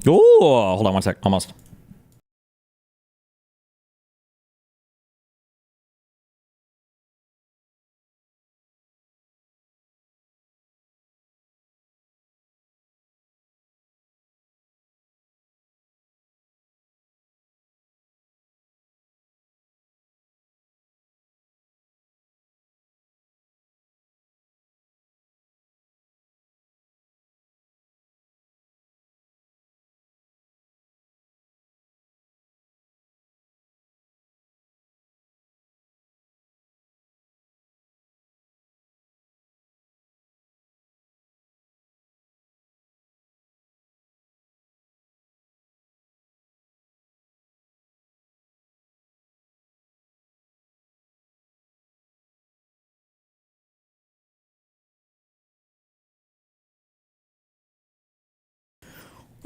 Oh, hold on one sec. Almost.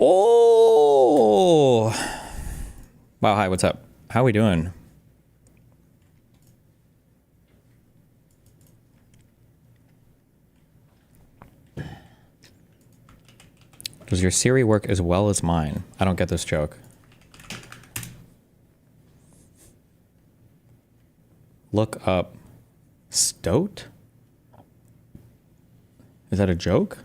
Oh. Wow, hi, what's up? How are we doing? Does your Siri work as well as mine? I don't get this joke. Look up Stoat? Is that a joke?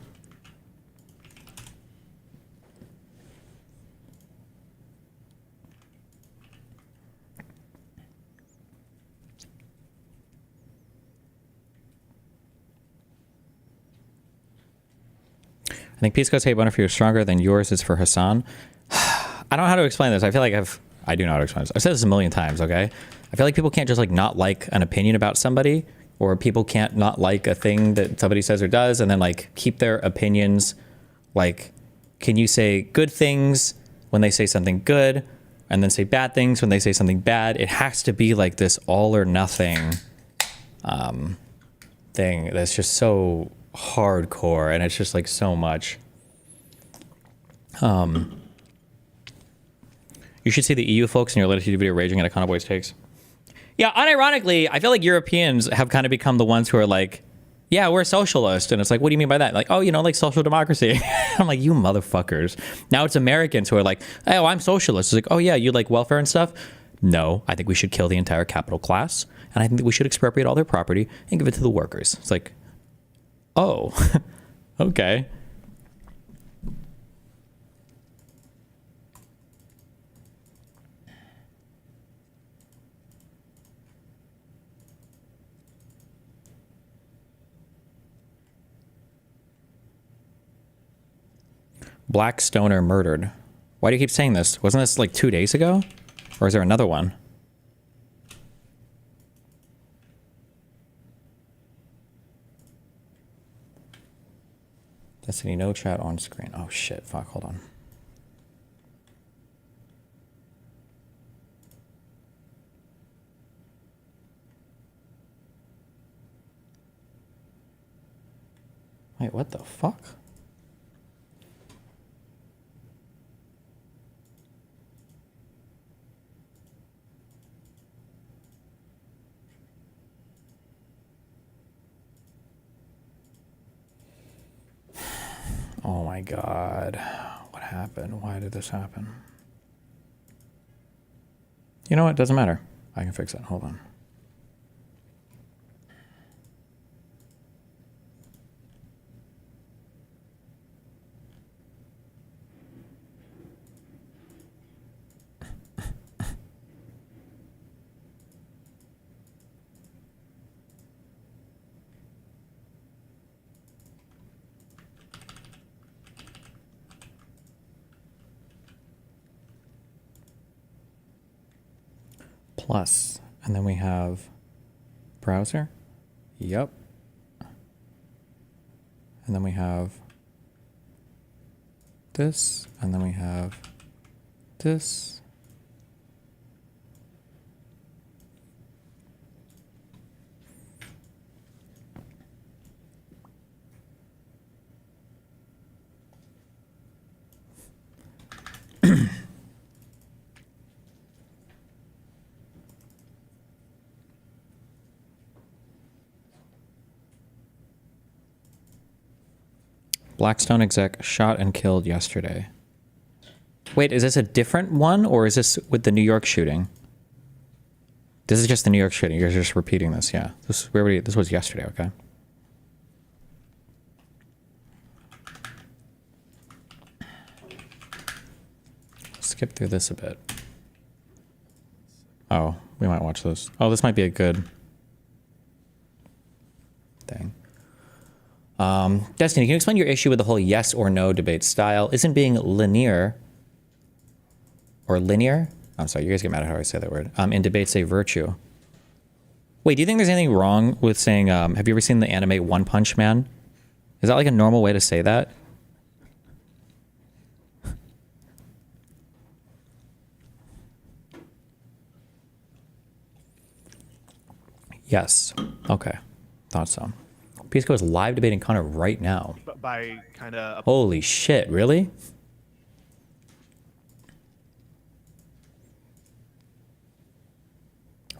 I think Peace God's hate one for you is stronger than yours is for Hassan. I don't know how to explain this. I feel like I do know how to explain this. I've said this a million times, okay? I feel like people can't just like not like an opinion about somebody, or people can't not like a thing that somebody says or does and then like keep their opinions. Like, can you say good things when they say something good and then say bad things when they say something bad? It has to be like this all or nothing thing that's just so hardcore, and it's just like so much. You should see the EU folks in your latest YouTube video raging at Icona Boys takes. Yeah, unironically, I feel like Europeans have kind of become the ones who are like, yeah, we're socialist. And it's like, what do you mean by that? Like, oh, you know, like social democracy. I'm like, you motherfuckers. Now it's Americans who are like, oh, I'm socialist. It's like, oh yeah, you like welfare and stuff? No, I think we should kill the entire capital class. And I think we should expropriate all their property and give it to the workers. It's like, oh, okay. Black stoner murdered. Why do you keep saying this? Wasn't this like 2 days ago? Or is there another one? Destiny, no chat on screen. Oh shit, fuck, hold on. Wait, what the fuck? Oh my god. What happened? Why did this happen? You know what? Doesn't matter. I can fix it. Hold on. Plus, and then we have browser. Yep. And then we have this, and then we have this. Blackstone exec shot and killed yesterday. Wait, is this a different one, or is this with the New York shooting? This is just the New York shooting. You're just repeating this, yeah. This was yesterday, okay? Skip through this a bit. Oh, we might watch this. Oh, this might be a good thing. Destiny, can you explain your issue with the whole yes or no debate style? Isn't being linear or linear? I'm sorry, you guys get mad at how I say that word. In debates a virtue. Wait, do you think there's anything wrong with saying, have you ever seen the anime One Punch Man? Is that like a normal way to say that? Yes. Okay. Thought so. Pisco is live debating Connor right now. By kind of... Holy shit, really?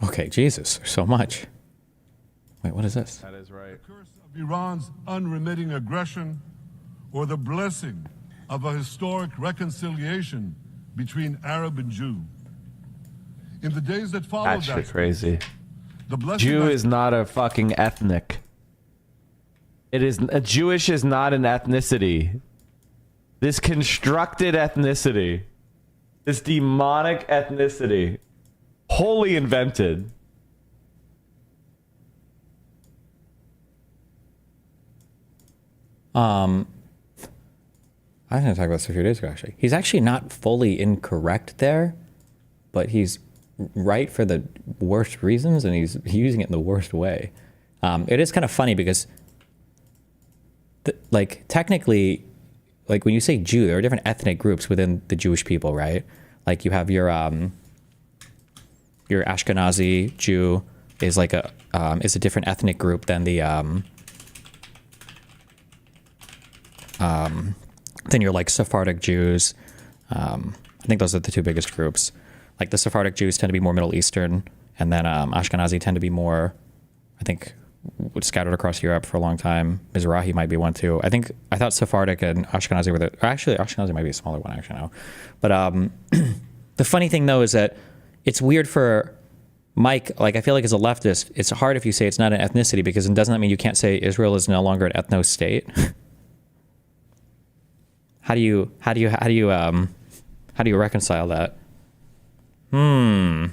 Okay, Jesus, so much. Wait, what is this? That is right. The curse of Iran's unremitting aggression or the blessing of a historic reconciliation between Arab and Jew. In the days that followed That's that, crazy. the blessing Jew is not a fucking ethnic. It is Jewish is not an ethnicity. This constructed ethnicity, this demonic ethnicity, wholly invented. I was going to talk about this a few days ago, actually. He's actually not fully incorrect there, but he's right for the worst reasons, and he's using it in the worst way. It is kind of funny because, like, technically, like, when you say Jew, there are different ethnic groups within the Jewish people, right? Like, you have your Ashkenazi Jew is like is a different ethnic group than the then you're like Sephardic Jews. I think those are the two biggest groups. Like the Sephardic Jews tend to be more Middle Eastern, and then Ashkenazi tend to be more, I think, scattered across Europe for a long time. Mizrahi might be one too. I thought Sephardic and Ashkenazi were actually Ashkenazi might be a smaller one actually now. But the funny thing though is that it's weird for Mike, like I feel like as a leftist, it's hard if you say it's not an ethnicity, because it doesn't that mean you can't say Israel is no longer an ethno state? How do you reconcile that? And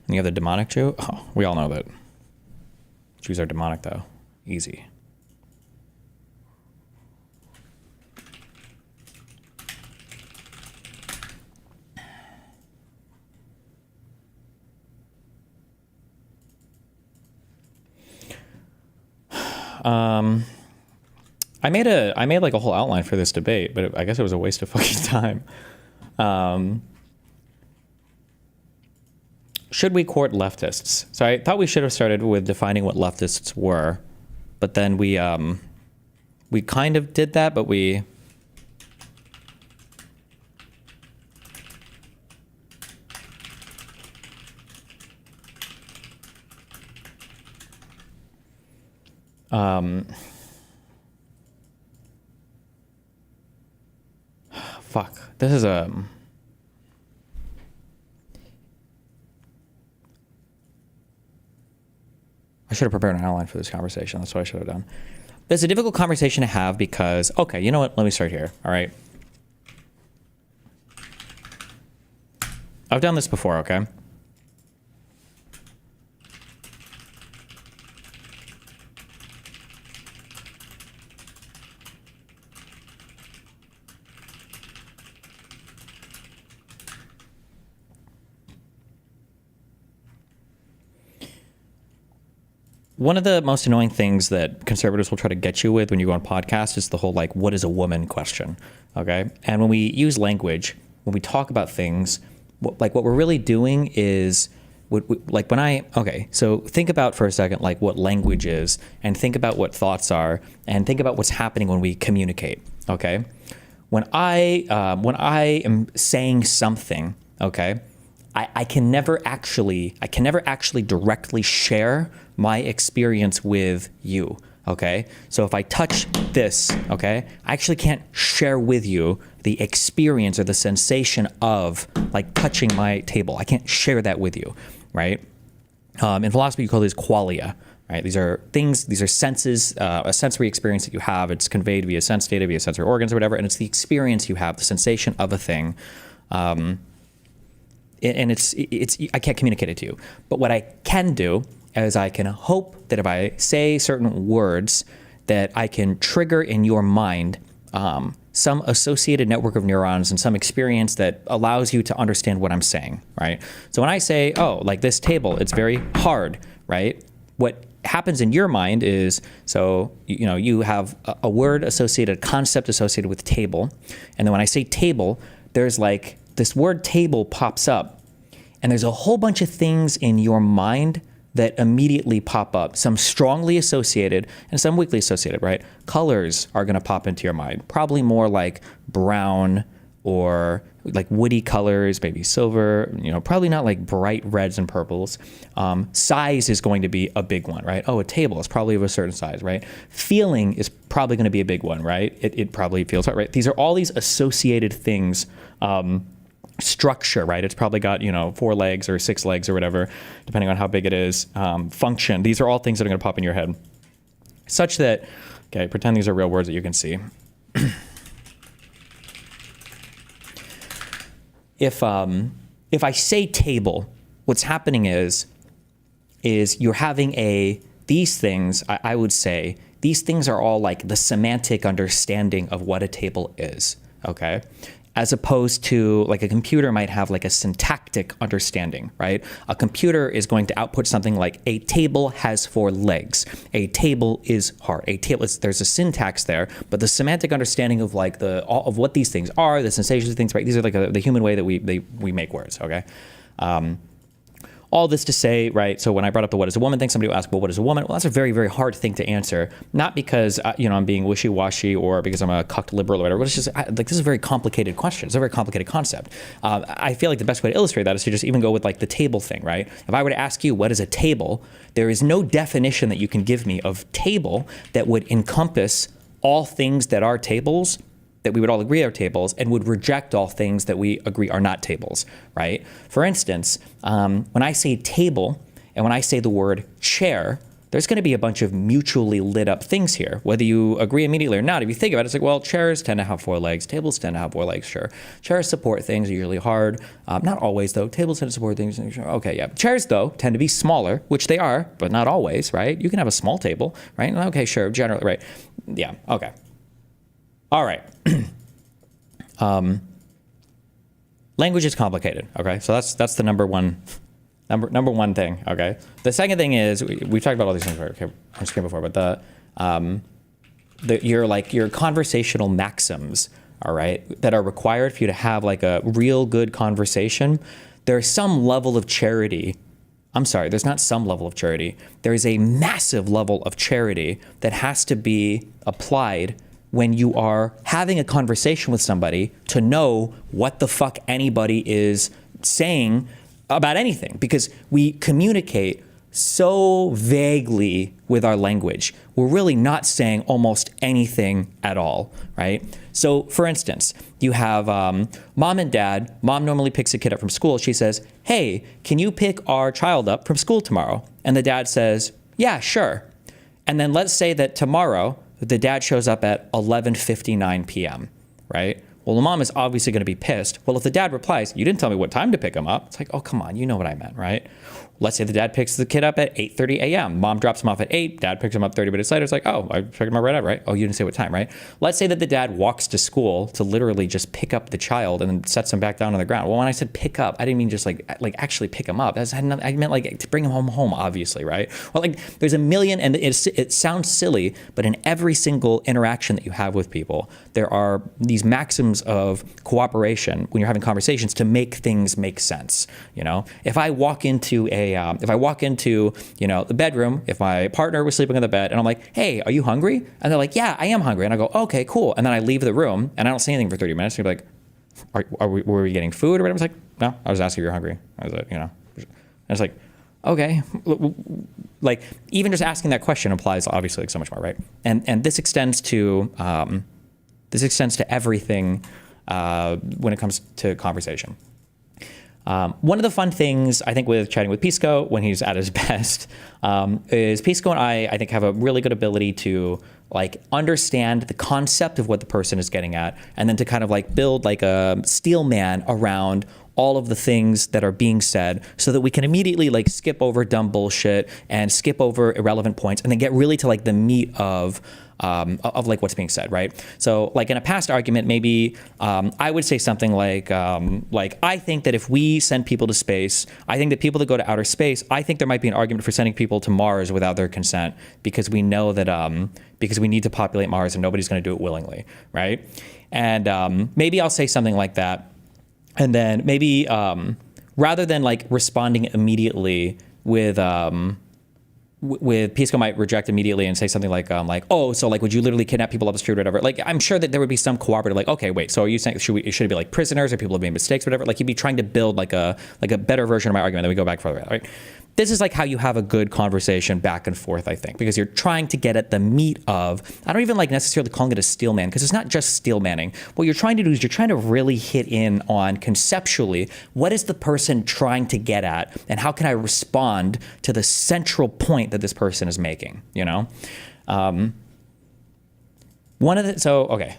you have the demonic Jew. Oh, we all know that Jews are demonic, though. Easy. I made like a whole outline for this debate, but I guess it was a waste of fucking time. Should we court leftists? So I thought we should have started with defining what leftists were, but then we kind of did that, but we fuck. This is a I should have prepared an outline for this conversation. That's what I should have done. It's a difficult conversation to have because, okay, you know what? Let me start here. All right. I've done this before, okay? One of the most annoying things that conservatives will try to get you with when you go on podcasts is the whole, like, what is a woman question, okay? And when we use language, when we talk about things, what we're really doing is, so think about for a second, like, what language is, and think about what thoughts are, and think about what's happening when we communicate, okay? When I am saying something, okay, I can never actually directly share my experience with you. Okay, so if I touch this, okay, I actually can't share with you the experience or the sensation of like touching my table. I can't share that with you, right? In philosophy, you call these qualia, right? These are things, these are senses, a sensory experience that you have. It's conveyed via sense data, via sensory organs or whatever, and it's the experience you have, the sensation of a thing. And it's I can't communicate it to you. But what I can do is I can hope that if I say certain words that I can trigger in your mind some associated network of neurons and some experience that allows you to understand what I'm saying, right? So when I say, oh, like this table, it's very hard, right? What happens in your mind is, so, you know, you have a word associated, a concept associated with table. And then when I say table, there's like this word table pops up. And there's a whole bunch of things in your mind that immediately pop up, some strongly associated and some weakly associated, right? Colors are going to pop into your mind, probably more like brown or like woody colors, maybe silver, you know, probably not like bright reds and purples. Size is going to be a big one, right? Oh, a table is probably of a certain size, right? Feeling is probably going to be a big one, right? It probably feels right. These are all these associated things. Structure, right? It's probably got, you know, 4 legs or 6 legs or whatever, depending on how big it is. Function. These are all things that are going to pop in your head. Such that, okay, pretend these are real words that you can see. If I say table, what's happening is you're having these things, I would say, these things are all like the semantic understanding of what a table is, okay? As opposed to like a computer might have like a syntactic understanding, right? A computer is going to output something like a table has 4 legs. A table is hard. A table is, there's a syntax there, but the semantic understanding of like of what these things are, the sensations of things, right? These are like the human way that we make words, okay? All this to say, right, so when I brought up the what is a woman thing, somebody will ask, well, what is a woman? Well, that's a very, very hard thing to answer. Not because, you know, I'm being wishy-washy or because I'm a cucked liberal or whatever, but it's just, like, this is a very complicated question. It's a very complicated concept. I feel like the best way to illustrate that is to just even go with, like, the table thing, right? If I were to ask you, what is a table? There is no definition that you can give me of table that would encompass all things that are tables, that we would all agree are tables, and would reject all things that we agree are not tables, right? For instance, when I say table and when I say the word chair, there's going to be a bunch of mutually lit up things here, whether you agree immediately or not. If you think about it, it's like, well, chairs tend to have 4 legs, tables tend to have 4 legs, sure. Chairs support things, are usually hard. Not always, though. Tables tend to support things, okay, yeah. Chairs, though, tend to be smaller, which they are, but not always, right? You can have a small table, right? Okay, sure, generally, right. Yeah, okay. All right. Language is complicated. Okay, so that's the number one thing. Okay, the second thing is we've talked about all these things on screen before, but your conversational maxims, all right, that are required for you to have like a real good conversation. There's some level of charity. I'm sorry, there's not some level of charity. There is a massive level of charity that has to be applied when you are having a conversation with somebody to know what the fuck anybody is saying about anything, because we communicate so vaguely with our language. We're really not saying almost anything at all, right? So for instance, you have mom and dad. Mom normally picks a kid up from school. She says, hey, can you pick our child up from school tomorrow? And the dad says, yeah, sure. And then let's say that tomorrow, the dad shows up at 11:59 p.m., right? Well, the mom is obviously going to be pissed. Well, if the dad replies, you didn't tell me what time to pick him up. It's like, oh, come on, you know what I meant, right? Let's say the dad picks the kid up at 8:30 a.m. Mom drops him off at 8. Dad picks him up 30 minutes later. It's like, oh, I picked him up right up, right? Oh, you didn't say what time, right? Let's say that the dad walks to school to literally just pick up the child and then sets him back down on the ground. Well, when I said pick up, I didn't mean just like actually pick him up. I meant like to bring him home, obviously, right? Well, like there's a million, and it sounds silly, but in every single interaction that you have with people, there are these maxims of cooperation when you're having conversations to make things make sense. You know, if I walk into the bedroom, if my partner was sleeping in the bed and I'm like, hey, are you hungry? And they're like, yeah, I am hungry. And I go, okay, cool. And then I leave the room and I don't say anything for 30 minutes. And you're like, were we getting food or whatever? I was like, no, I was asking if you're hungry. I was like, and it's like, okay, like even just asking that question applies obviously like so much more, right? And this extends to everything when it comes to conversation. One of the fun things I think with chatting with Pisco when he's at his best is Pisco and I think have a really good ability to like understand the concept of what the person is getting at, and then to kind of like build like a steel man around all of the things that are being said so that we can immediately like skip over dumb bullshit and skip over irrelevant points and then get really to like the meat of like what's being said, right? So like in a past argument, maybe I would say something like I think that if we send people to space, I think that people that go to outer space, I think there might be an argument for sending people to Mars without their consent because we know that because we need to populate Mars and nobody's going to do it willingly, right? And maybe I'll say something like that. And then maybe rather than like responding immediately with Pisco might reject immediately and say something like oh, so like would you literally kidnap people up the street or whatever? Like I'm sure that there would be some cooperative like, okay, wait, so are you saying should it be like prisoners or people have made mistakes or whatever? Like he'd be trying to build like a better version of my argument that we go back further, right? This is like how you have a good conversation back and forth, I think, because you're trying to get at the meat of, I don't even like necessarily calling it a steel man, because it's not just steel manning. What you're trying to do is you're trying to really hit in on conceptually, what is the person trying to get at, and how can I respond to the central point that this person is making, you know? Okay.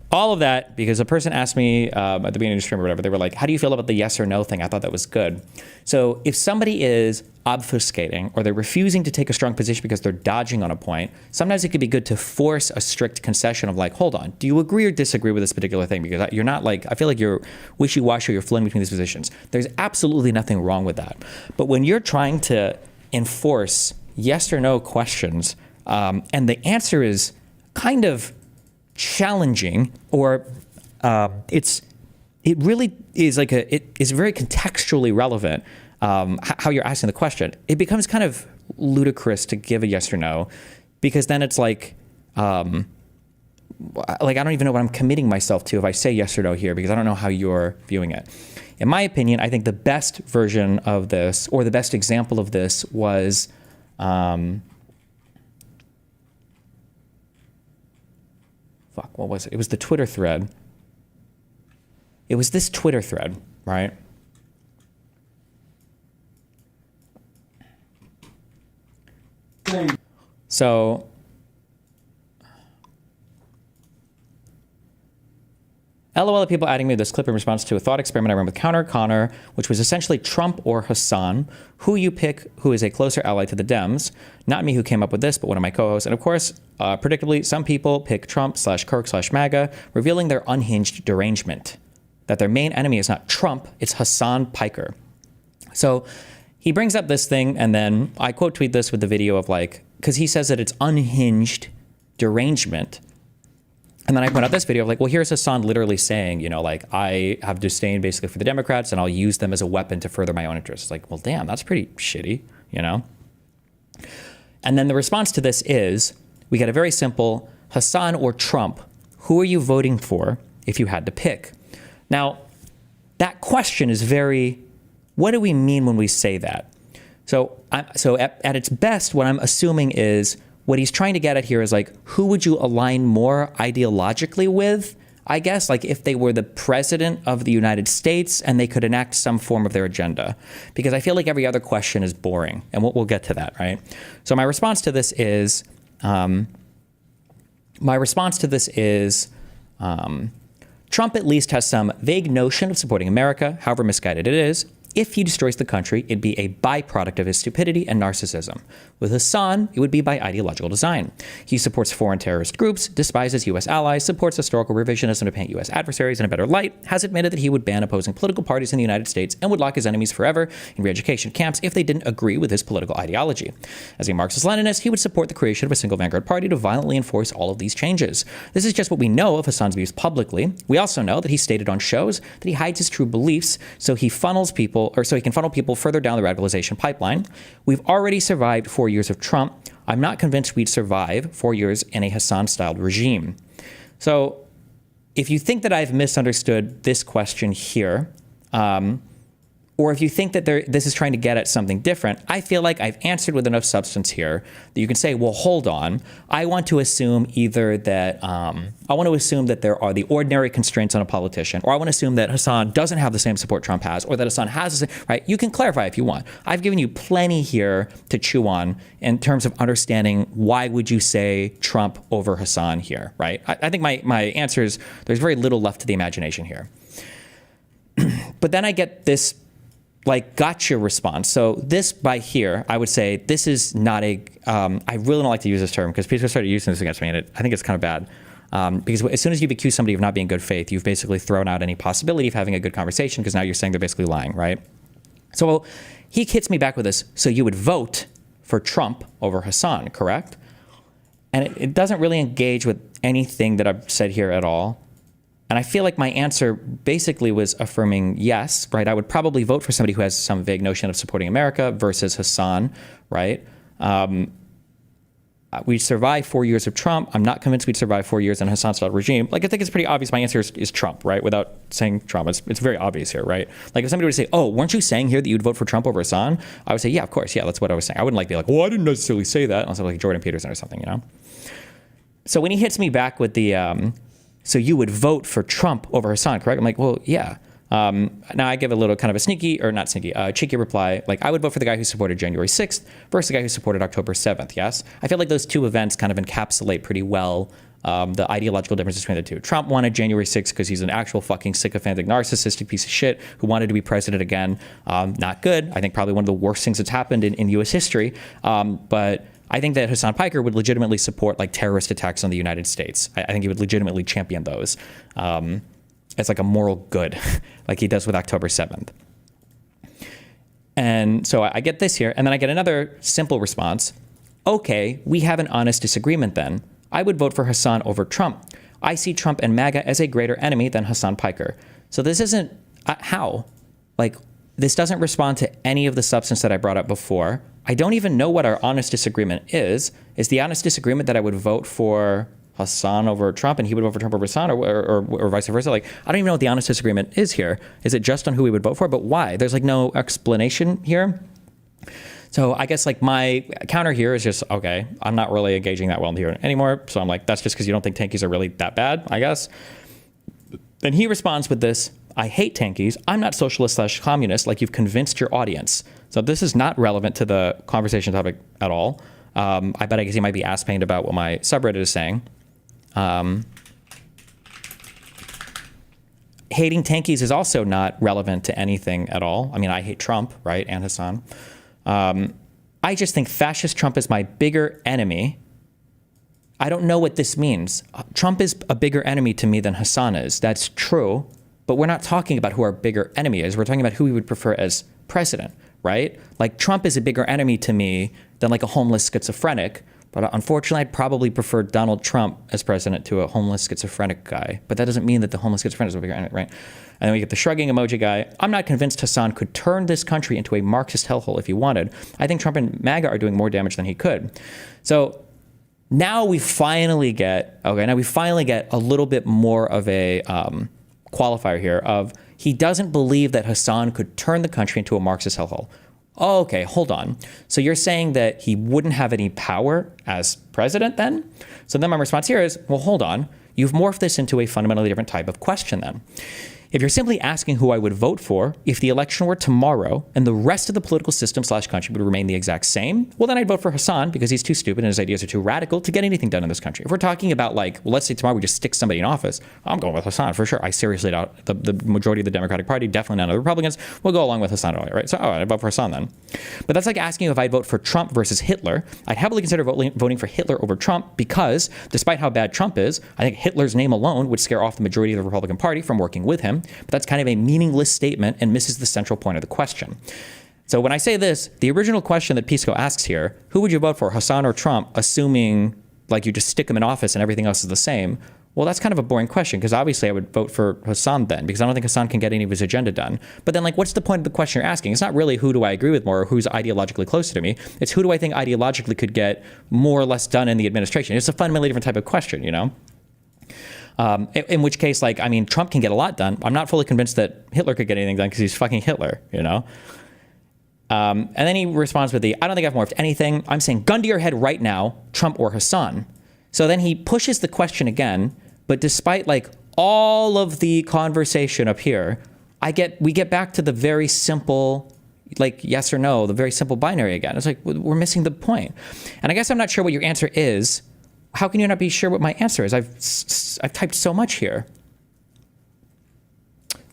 All of that because a person asked me at the beginning of the stream or whatever, they were like, how do you feel about the yes or no thing? I thought that was good. So if somebody is obfuscating or they're refusing to take a strong position because they're dodging on a point, sometimes it could be good to force a strict concession of like, hold on, do you agree or disagree with this particular thing? Because you're not like, I feel like you're wishy-washy or you're flitting between these positions. There's absolutely nothing wrong with that. But when you're trying to enforce yes or no questions and the answer is kind of challenging, or it really is like it is very contextually relevant how you're asking the question. It becomes kind of ludicrous to give a yes or no, because then it's like I don't even know what I'm committing myself to if I say yes or no here, because I don't know how you're viewing it. In my opinion, I think the best version of this, or the best example of this, was what was it? It was the Twitter thread. It was this Twitter thread, right? So LOL at people adding me this clip in response to a thought experiment I ran with Connor, which was essentially Trump or Hassan. Who you pick, who is a closer ally to the Dems. Not me who came up with this, but one of my co-hosts. And of course, predictably, some people pick Trump/Kirk/MAGA, revealing their unhinged derangement. That their main enemy is not Trump, it's Hassan Piker. So he brings up this thing, and then I quote tweet this with the video of like, because he says that it's unhinged derangement. And then I put out this video of like, well, here's Hassan literally saying, you know, like, I have disdain basically for the Democrats and I'll use them as a weapon to further my own interests. Like, well, damn, that's pretty shitty, you know? And then the response to this is, we get a very simple, Hassan or Trump, who are you voting for if you had to pick? Now, that question is very, what do we mean when we say that? So at its best, what I'm assuming is, what he's trying to get at here is like, who would you align more ideologically with, I guess, like if they were the president of the United States and they could enact some form of their agenda. Because I feel like every other question is boring, and we'll get to that, right? So my response to this is, Trump at least has some vague notion of supporting America, however misguided it is. If he destroys the country, it'd be a byproduct of his stupidity and narcissism. With Hassan, it would be by ideological design. He supports foreign terrorist groups, despises U.S. allies, supports historical revisionism to paint U.S. adversaries in a better light, has admitted that he would ban opposing political parties in the United States and would lock his enemies forever in re-education camps if they didn't agree with his political ideology. As a Marxist-Leninist, he would support the creation of a single vanguard party to violently enforce all of these changes. This is just what we know of Hassan's views publicly. We also know that he stated on shows that he hides his true beliefs so he can funnel people further down the radicalization pipeline. We've already survived 4 years of Trump. I'm not convinced we'd survive 4 years in a Hassan-styled regime. So if you think that I've misunderstood this question here, or if you think that this is trying to get at something different, I feel like I've answered with enough substance here that you can say, well, hold on. I want to assume either that there are the ordinary constraints on a politician, or I want to assume that Hassan doesn't have the same support Trump has, or that Hassan has the same, right? You can clarify if you want. I've given you plenty here to chew on in terms of understanding why would you say Trump over Hassan here, right? I think my answer is there's very little left to the imagination here. But then I get this like gotcha response. So this by here, I would say this is not a, I really don't like to use this term because people started using this against me, and I think it's kind of bad. Because as soon as you've accused somebody of not being in good faith, you've basically thrown out any possibility of having a good conversation because now you're saying they're basically lying, right? So he hits me back with this, so you would vote for Trump over Hassan, correct? And it doesn't really engage with anything that I've said here at all. And I feel like my answer basically was affirming yes, right? I would probably vote for somebody who has some vague notion of supporting America versus Hassan, right? We survived 4 years of Trump. I'm not convinced we'd survive 4 years in a Hassan-style regime. Like, I think it's pretty obvious my answer is Trump, right? Without saying Trump. It's very obvious here, right? Like, if somebody were to say, oh, weren't you saying here that you'd vote for Trump over Hassan? I would say, yeah, of course. Yeah, that's what I was saying. I wouldn't like be like, well, I didn't necessarily say that. Unless I'm like Jordan Peterson or something, you know? So when he hits me back with the, so you would vote for Trump over Hassan, correct? I'm like, well, yeah. Now I give a little kind of a cheeky reply. Like, I would vote for the guy who supported January 6th versus the guy who supported October 7th, yes? I feel like those two events kind of encapsulate pretty well the ideological differences between the two. Trump wanted January 6th because he's an actual fucking sycophantic, narcissistic piece of shit who wanted to be president again. Not good. I think probably one of the worst things that's happened in U.S. history. But I think that Hassan Piker would legitimately support like terrorist attacks on the United States. I think he would legitimately champion those as like a moral good, like he does with October 7th. And so I get this here, and then I get another simple response. Okay, we have an honest disagreement then. I would vote for Hassan over Trump. I see Trump and MAGA as a greater enemy than Hassan Piker. So this isn't, how? Like, this doesn't respond to any of the substance that I brought up before. I don't even know what our honest disagreement is. Is the honest disagreement that I would vote for Hassan over Trump and he would vote for Trump over Hassan, or vice versa? Like, I don't even know what the honest disagreement is here. Is it just on who we would vote for? But why? There's like no explanation here. So I guess like my counter here is just, okay, I'm not really engaging that well here anymore. So I'm like, that's just because you don't think tankies are really that bad, I guess. Then he responds with this: I hate tankies. I'm not socialist/communist like you've convinced your audience. So this is not relevant to the conversation topic at all. I guess he might be ass-pained about what my subreddit is saying. Hating tankies is also not relevant to anything at all. I mean, I hate Trump, right, and Hassan. I just think fascist Trump is my bigger enemy. I don't know what this means. Trump is a bigger enemy to me than Hassan is. That's true. But we're not talking about who our bigger enemy is. We're talking about who we would prefer as president, right? Like, Trump is a bigger enemy to me than like a homeless schizophrenic. But unfortunately, I'd probably prefer Donald Trump as president to a homeless schizophrenic guy. But that doesn't mean that the homeless schizophrenic is a bigger enemy, right? And then we get the shrugging emoji guy. I'm not convinced Hassan could turn this country into a Marxist hellhole if he wanted. I think Trump and MAGA are doing more damage than he could. So now we finally get a little bit more of a qualifier here of he doesn't believe that Hassan could turn the country into a Marxist hellhole. Oh, okay, hold on. So you're saying that he wouldn't have any power as president then? So then my response here is, well, hold on. You've morphed this into a fundamentally different type of question then. If you're simply asking who I would vote for if the election were tomorrow and the rest of the political system/country would remain the exact same, well, then I'd vote for Hassan because he's too stupid and his ideas are too radical to get anything done in this country. If we're talking about like, well, let's say tomorrow we just stick somebody in office, I'm going with Hassan for sure. I seriously doubt the majority of the Democratic Party, definitely none of the Republicans, will go along with Hassan at all, right? So, I'd vote for Hassan then. But that's like asking if I'd vote for Trump versus Hitler. I'd heavily consider voting for Hitler over Trump because despite how bad Trump is, I think Hitler's name alone would scare off the majority of the Republican Party from working with him. But that's kind of a meaningless statement and misses the central point of the question. So when I say this, the original question that Pisco asks here, who would you vote for, Hassan or Trump, assuming like you just stick him in office and everything else is the same? Well, that's kind of a boring question because obviously I would vote for Hassan then because I don't think Hassan can get any of his agenda done. But then like, what's the point of the question you're asking? It's not really who do I agree with more or who's ideologically closer to me. It's who do I think ideologically could get more or less done in the administration. It's a fundamentally different type of question, you know? In which case, like, I mean, Trump can get a lot done. I'm not fully convinced that Hitler could get anything done because he's fucking Hitler, you know? And then he responds with I don't think I've morphed anything. I'm saying gun to your head right now, Trump or Hassan. So then he pushes the question again, but despite like all of the conversation up here, we get back to the very simple, like yes or no, the very simple binary again. It's like, we're missing the point. And I guess I'm not sure what your answer is. How can you not be sure what my answer is? I've typed so much here.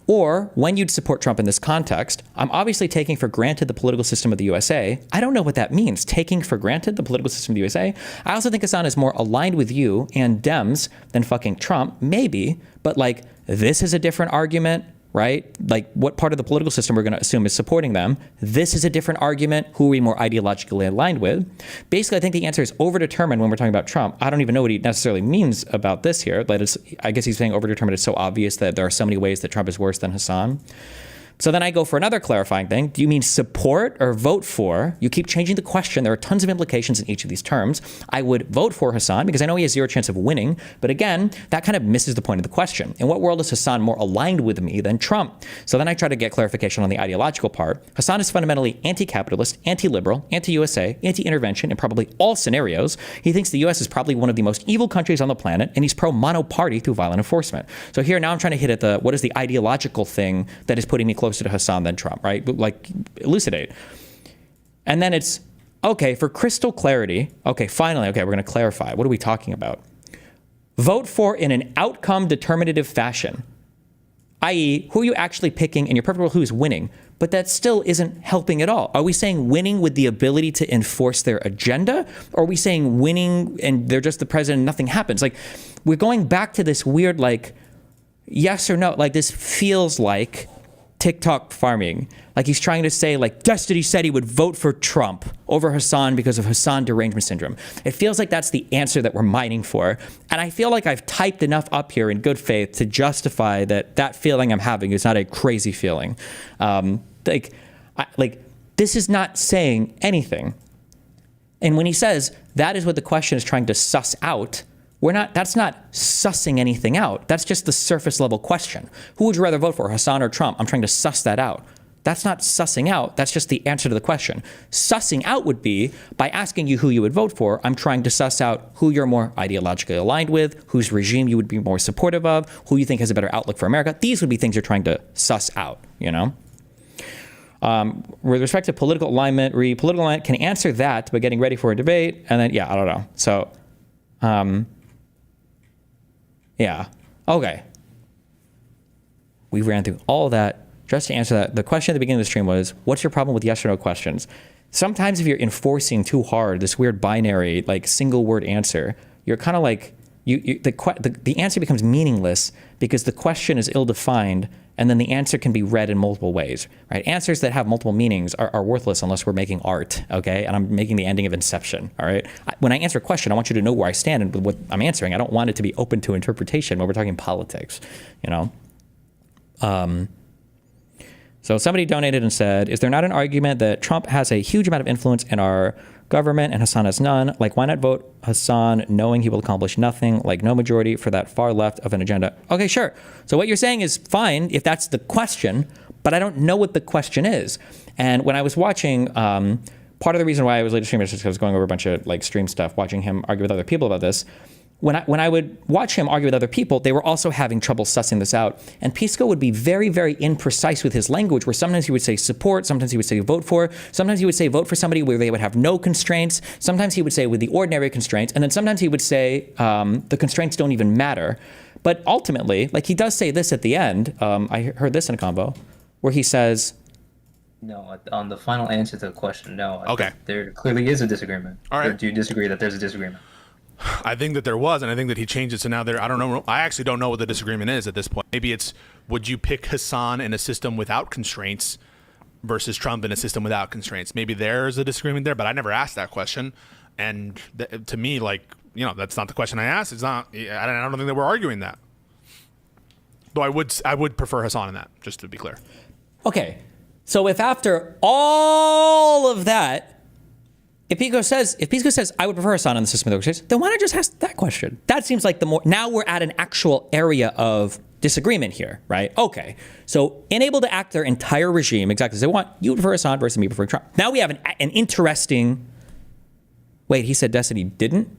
Or when you'd support Trump in this context, I'm obviously taking for granted the political system of the USA. I don't know what that means, taking for granted the political system of the USA. I also think Hassan is more aligned with you and Dems than fucking Trump, maybe. But like, this is a different argument, right? Like, what part of the political system we're going to assume is supporting them. This is a different argument. Who are we more ideologically aligned with? Basically, I think the answer is overdetermined when we're talking about Trump. I don't even know what he necessarily means about this here, but I guess he's saying overdetermined is so obvious that there are so many ways that Trump is worse than Hassan. So then I go for another clarifying thing. Do you mean support or vote for? You keep changing the question. There are tons of implications in each of these terms. I would vote for Hassan because I know he has zero chance of winning. But again, that kind of misses the point of the question. In what world is Hassan more aligned with me than Trump? So then I try to get clarification on the ideological part. Hassan is fundamentally anti-capitalist, anti-liberal, anti-USA, anti-intervention in probably all scenarios. He thinks the US is probably one of the most evil countries on the planet, and he's pro-mono-party through violent enforcement. So here now I'm trying to hit at what is the ideological thing that is putting me closer to Hassan than Trump, right? Like, elucidate. And then it's, okay, for crystal clarity, okay, finally, okay, we're going to clarify. What are we talking about? Vote for in an outcome determinative fashion, i.e., who are you actually picking in your perfect world, who is winning? But that still isn't helping at all. Are we saying winning with the ability to enforce their agenda? Or are we saying winning and they're just the president and nothing happens? Like, we're going back to this weird, like, yes or no. Like, this feels like TikTok farming. Like, he's trying to say, like, Destiny said he would vote for Trump over Hassan because of Hassan derangement syndrome. It feels like that's the answer that we're mining for. And I feel like I've typed enough up here in good faith to justify that feeling I'm having is not a crazy feeling. This is not saying anything. And when he says that is what the question is trying to suss out, that's not sussing anything out. That's just the surface level question. Who would you rather vote for, Hassan or Trump? I'm trying to suss that out. That's not sussing out. That's just the answer to the question. Sussing out would be by asking you who you would vote for. I'm trying to suss out who you're more ideologically aligned with, whose regime you would be more supportive of, who you think has a better outlook for America. These would be things you're trying to suss out, you know? With respect to political alignment, political alignment can answer that by getting ready for a debate. And then, yeah, I don't know. So, yeah. Okay. We ran through all of that just to answer that. The question at the beginning of the stream was, what's your problem with yes or no questions? Sometimes if you're enforcing too hard, this weird binary, like single word answer, you're kind of like, the answer becomes meaningless because the question is ill-defined and then the answer can be read in multiple ways, right? Answers that have multiple meanings are worthless unless we're making art, okay? And I'm making the ending of Inception, all right? When I answer a question, I want you to know where I stand and what I'm answering. I don't want it to be open to interpretation when we're talking politics, you know? So somebody donated and said, is there not an argument that Trump has a huge amount of influence in our government and Hassan has none? Like, why not vote Hassan knowing he will accomplish nothing, like no majority for that far left of an agenda? Okay, sure. So what you're saying is fine if that's the question, but I don't know what the question is. And when I was watching, part of the reason why I was late to stream is because I was going over a bunch of like stream stuff, watching him argue with other people about this. When I would watch him argue with other people, they were also having trouble sussing this out. And Pisco would be very, very imprecise with his language, where sometimes he would say support, sometimes he would say vote for, sometimes he would say vote for somebody where they would have no constraints, sometimes he would say with the ordinary constraints, and then sometimes he would say the constraints don't even matter. But ultimately, like he does say this at the end, I heard this in a combo, where he says, no, on the final answer to the question, no. Okay. There clearly is a disagreement. All right. Or do you disagree that there's a disagreement? I think that there was, and I think that he changed it to now there. I don't know. I actually don't know what the disagreement is at this point. Maybe it's, would you pick Hassan in a system without constraints versus Trump in a system without constraints? Maybe there's a disagreement there, but I never asked that question. And to me, like, you know, that's not the question I asked. It's not. I don't think that we're arguing that. Though I would prefer Hassan in that, just to be clear. Okay, so if after all of that, if Pico says I would prefer Hassan on the system of the then why not just ask that question? That seems like the more, now we're at an actual area of disagreement here, right? Okay, so unable to act their entire regime exactly as they want, you prefer Assad versus me prefer Trump. Now we have an interesting, wait, he said Destiny didn't?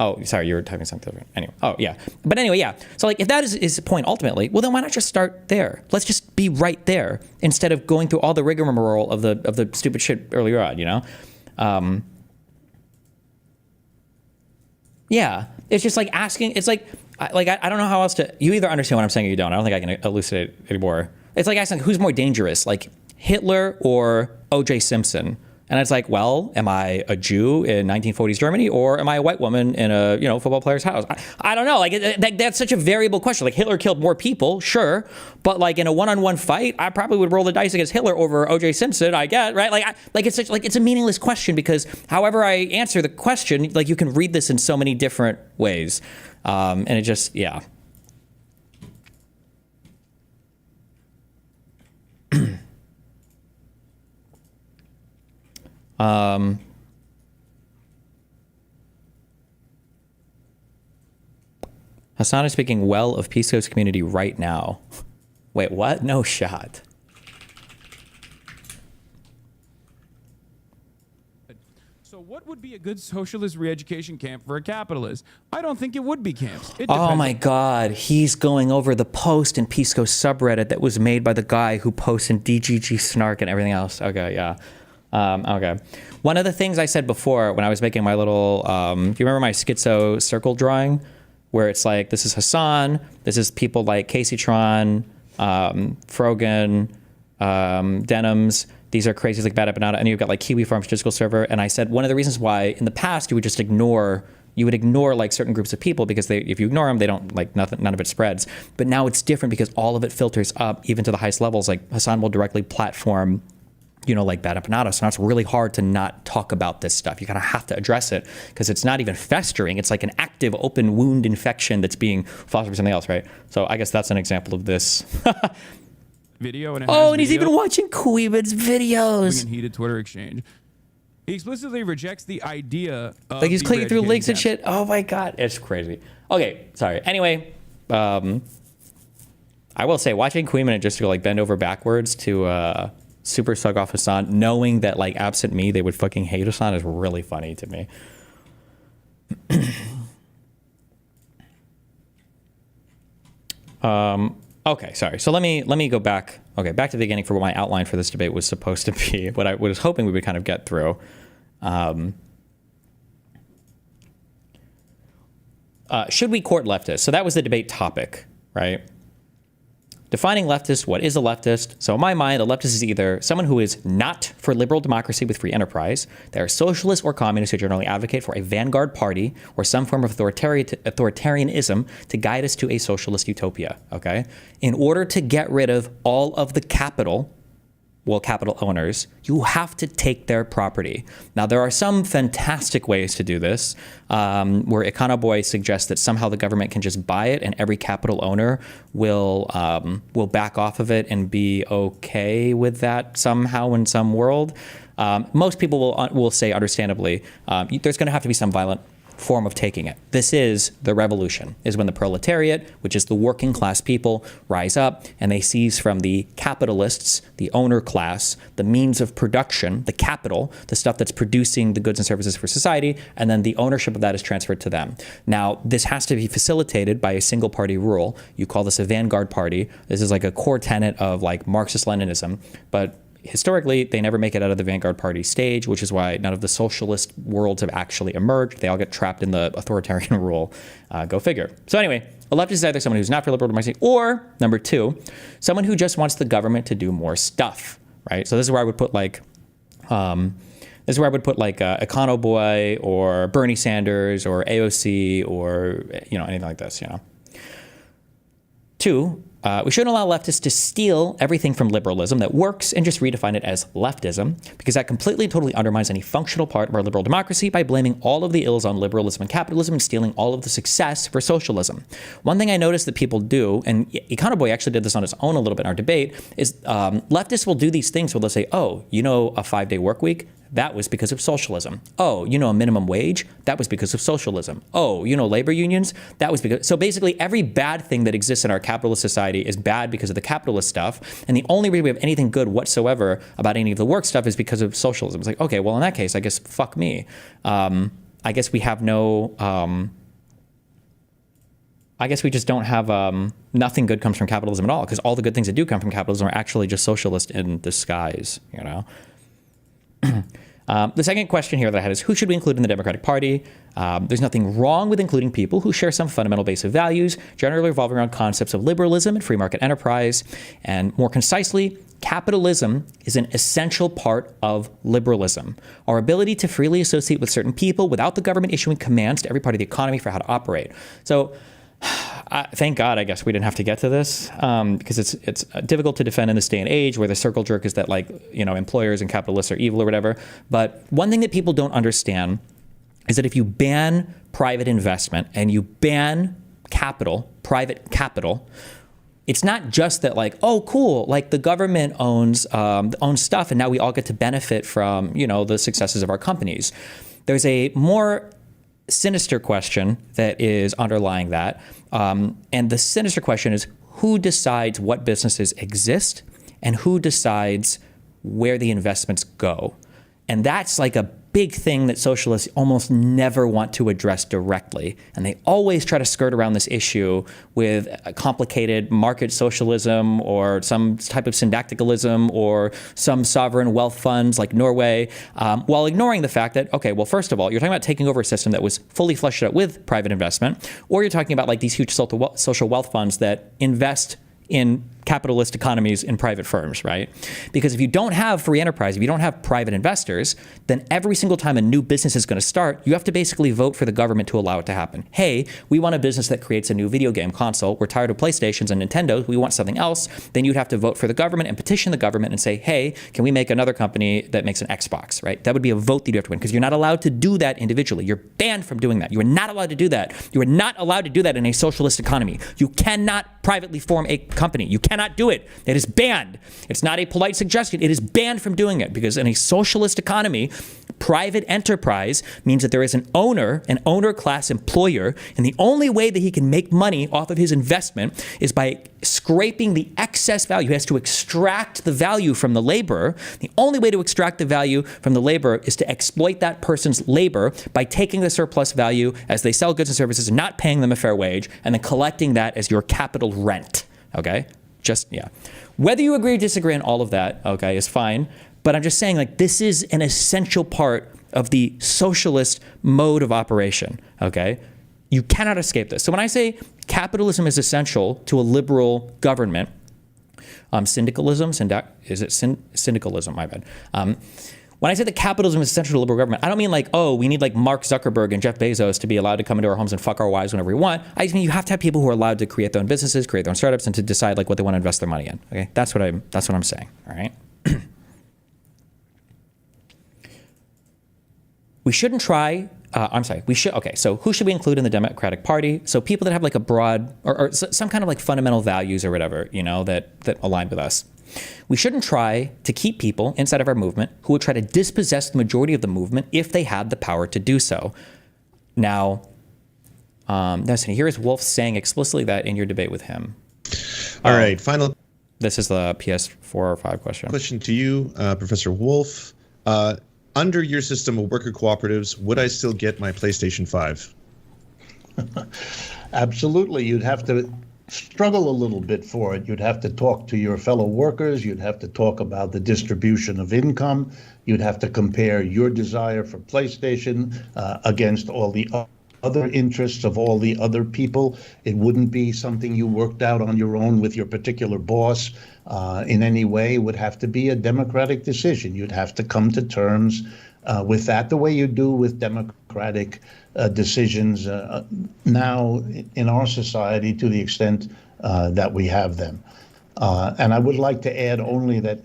Oh, sorry, you were typing something different. Anyway, oh yeah. But anyway, yeah. So like if that is the point ultimately, well then why not just start there? Let's just be right there instead of going through all the rigmarole of the stupid shit earlier on, you know? Yeah. It's just like asking, it's like I don't know how else to, you either understand what I'm saying or you don't. I don't think I can elucidate anymore. It's like asking who's more dangerous, like Hitler or O.J. Simpson? And it's like, well, am I a Jew in 1940s Germany or am I a white woman in a football player's house? I don't know. Like that's such a variable question. Like Hitler killed more people, sure, but like in a one-on-one fight, I probably would roll the dice against Hitler over O.J. Simpson. I get right. It's a meaningless question because however I answer the question, like you can read this in so many different ways, and it just Hassan is speaking well of Peace Coast community right now. Wait, what? No shot. So what would be a good socialist re-education camp for a capitalist? I don't think it would be camps. It Oh my God, he's going over the post in Peace Coast subreddit that was made by the guy who posts in DGG Snark and everything else. Okay, yeah. Okay. One of the things I said before when I was making my little, do you remember my schizo circle drawing? Where it's like, this is Hassan, this is people like Casey Tron, Frogan, Denims, these are crazies like Bad Up Banana, and you've got like Kiwi Farms Physical Server. And I said one of the reasons why in the past you would just ignore like certain groups of people because if you ignore them, they don't like nothing, none of it spreads. But now it's different because all of it filters up even to the highest levels. Like Hassan will directly platform like Bad Empanada. So now it's really hard to not talk about this stuff. You kind of have to address it because it's not even festering. It's like an active open wound infection that's being fostered by something else, right? So I guess that's an example of this. video and and he's even watching Queebin's videos. Heated Twitter exchange. He explicitly rejects the idea of like he's clicking through links and shit. Oh my God, it's crazy. Okay, sorry. Anyway, I will say watching Queebin just to like bend over backwards to super suck off Hassan, knowing that like absent me they would fucking hate Hassan is really funny to me. Okay, sorry. So let me go back. Okay, back to the beginning for what my outline for this debate was supposed to be. What I was hoping we would kind of get through. Should we court leftists? So that was the debate topic, right? Defining leftist, what is a leftist? So in my mind, a leftist is either someone who is not for liberal democracy with free enterprise, they are socialists or communists who generally advocate for a vanguard party or some form of authoritarianism to guide us to a socialist utopia, okay? In order to get rid of all of the capital owners, you have to take their property. Now, there are some fantastic ways to do this, where Econoboy suggests that somehow the government can just buy it and every capital owner will back off of it and be okay with that somehow in some world. Most people will say, understandably, there's going to have to be some violent form of taking it. This is the revolution, is when the proletariat, which is the working class people, rise up and they seize from the capitalists, the owner class, the means of production, the capital, the stuff that's producing the goods and services for society, and then the ownership of that is transferred to them. Now, this has to be facilitated by a single party rule. You call this a vanguard party. This is like a core tenet of like Marxist-Leninism, but historically, they never make it out of the vanguard party stage, which is why none of the socialist worlds have actually emerged. They all get trapped in the authoritarian rule. Go figure. So anyway, a leftist is either someone who's not for liberal democracy, or number two, someone who just wants the government to do more stuff, right? So this is where I would put like, Econoboy or Bernie Sanders or AOC or anything like this. Two, We shouldn't allow leftists to steal everything from liberalism that works and just redefine it as leftism, because that completely and totally undermines any functional part of our liberal democracy by blaming all of the ills on liberalism and capitalism and stealing all of the success for socialism. One thing I noticed that people do, and Econoboy actually did this on his own a little bit in our debate, is leftists will do these things where they'll say, oh, you know, a 5-day work week? That was because of socialism. Oh, you know, a minimum wage? That was because of socialism. Oh, you know, labor unions? That was because... So basically, every bad thing that exists in our capitalist society is bad because of the capitalist stuff. And the only reason we have anything good whatsoever about any of the work stuff is because of socialism. It's like, okay, well, in that case, I guess, fuck me. I guess we have no... I guess we just don't have... nothing good comes from capitalism at all, because all the good things that do come from capitalism are actually just socialist in disguise, you know? The second question here that I had is, who should we include in the Democratic Party? There's nothing wrong with including people who share some fundamental base of values, generally revolving around concepts of liberalism and free market enterprise. And more concisely, capitalism is an essential part of liberalism. Our ability to freely associate with certain people without the government issuing commands to every part of the economy for how to operate. So thank God, I guess we didn't have to get to this, because it's difficult to defend in this day and age where the circle jerk is that, like, you know, employers and capitalists are evil or whatever. But one thing that people don't understand is that if you ban private investment and you ban capital, private capital, it's not just that, like, oh, cool, like the government owns stuff and now we all get to benefit from, you know, the successes of our companies. There's a more sinister question that is underlying that. And the sinister question is, who decides what businesses exist and who decides where the investments go? And that's like a big thing that socialists almost never want to address directly. And they always try to skirt around this issue with a complicated market socialism or some type of syndacticalism or some sovereign wealth funds like Norway, while ignoring the fact that, okay, well, first of all, you're talking about taking over a system that was fully fleshed out with private investment, or you're talking about like these huge social wealth funds that invest in capitalist economies in private firms, right? Because if you don't have free enterprise, if you don't have private investors, then every single time a new business is going to start, you have to basically vote for the government to allow it to happen. Hey, we want a business that creates a new video game console. We're tired of PlayStations and Nintendos. We want something else. Then you'd have to vote for the government and petition the government and say, hey, can we make another company that makes an Xbox, right? That would be a vote that you have to win, because you're not allowed to do that individually. You're banned from doing that. You are not allowed to do that. You are not allowed to do that in a socialist economy. You cannot privately form a company. You cannot do it. It is banned. It's not a polite suggestion. It is banned from doing it, because in a socialist economy, private enterprise means that there is an owner class employer, and the only way that he can make money off of his investment is by scraping the excess value. He has to extract the value from the laborer. The only way to extract the value from the laborer is to exploit that person's labor by taking the surplus value as they sell goods and services and not paying them a fair wage, and then collecting that as your capital rent. Okay? Yeah. Whether you agree or disagree on all of that, okay, is fine. But I'm just saying, like, this is an essential part of the socialist mode of operation, okay? You cannot escape this. So when I say capitalism is essential to a liberal government, syndicalism, my bad. When I say that capitalism is essential to liberal government, I don't mean like, oh, we need like Mark Zuckerberg and Jeff Bezos to be allowed to come into our homes and fuck our wives whenever we want. I just mean you have to have people who are allowed to create their own businesses, create their own startups, and to decide like what they want to invest their money in. Okay, that's what I'm saying. All right. We shouldn't try. Okay, so who should we include in the Democratic Party? So people that have like a broad or some kind of like fundamental values or whatever, you know, that align with us. We shouldn't try to keep people inside of our movement who would try to dispossess the majority of the movement if they had the power to do so. Now, here is Wolf saying explicitly that in your debate with him. All right, final. This is the PS4 or 5 question. Question to you, Professor Wolf. Under your system of worker cooperatives, would I still get my PlayStation 5? Absolutely. You'd have to struggle a little bit for it. You'd have to talk to your fellow workers. You'd have to talk about the distribution of income. You'd have to compare your desire for PlayStation against all the other interests of all the other people. It wouldn't be something you worked out on your own with your particular boss in any way. It would have to be a democratic decision. You'd have to come to terms with that the way you do with democratic democratic decisions now in our society to the extent that we have them. And I would like to add only that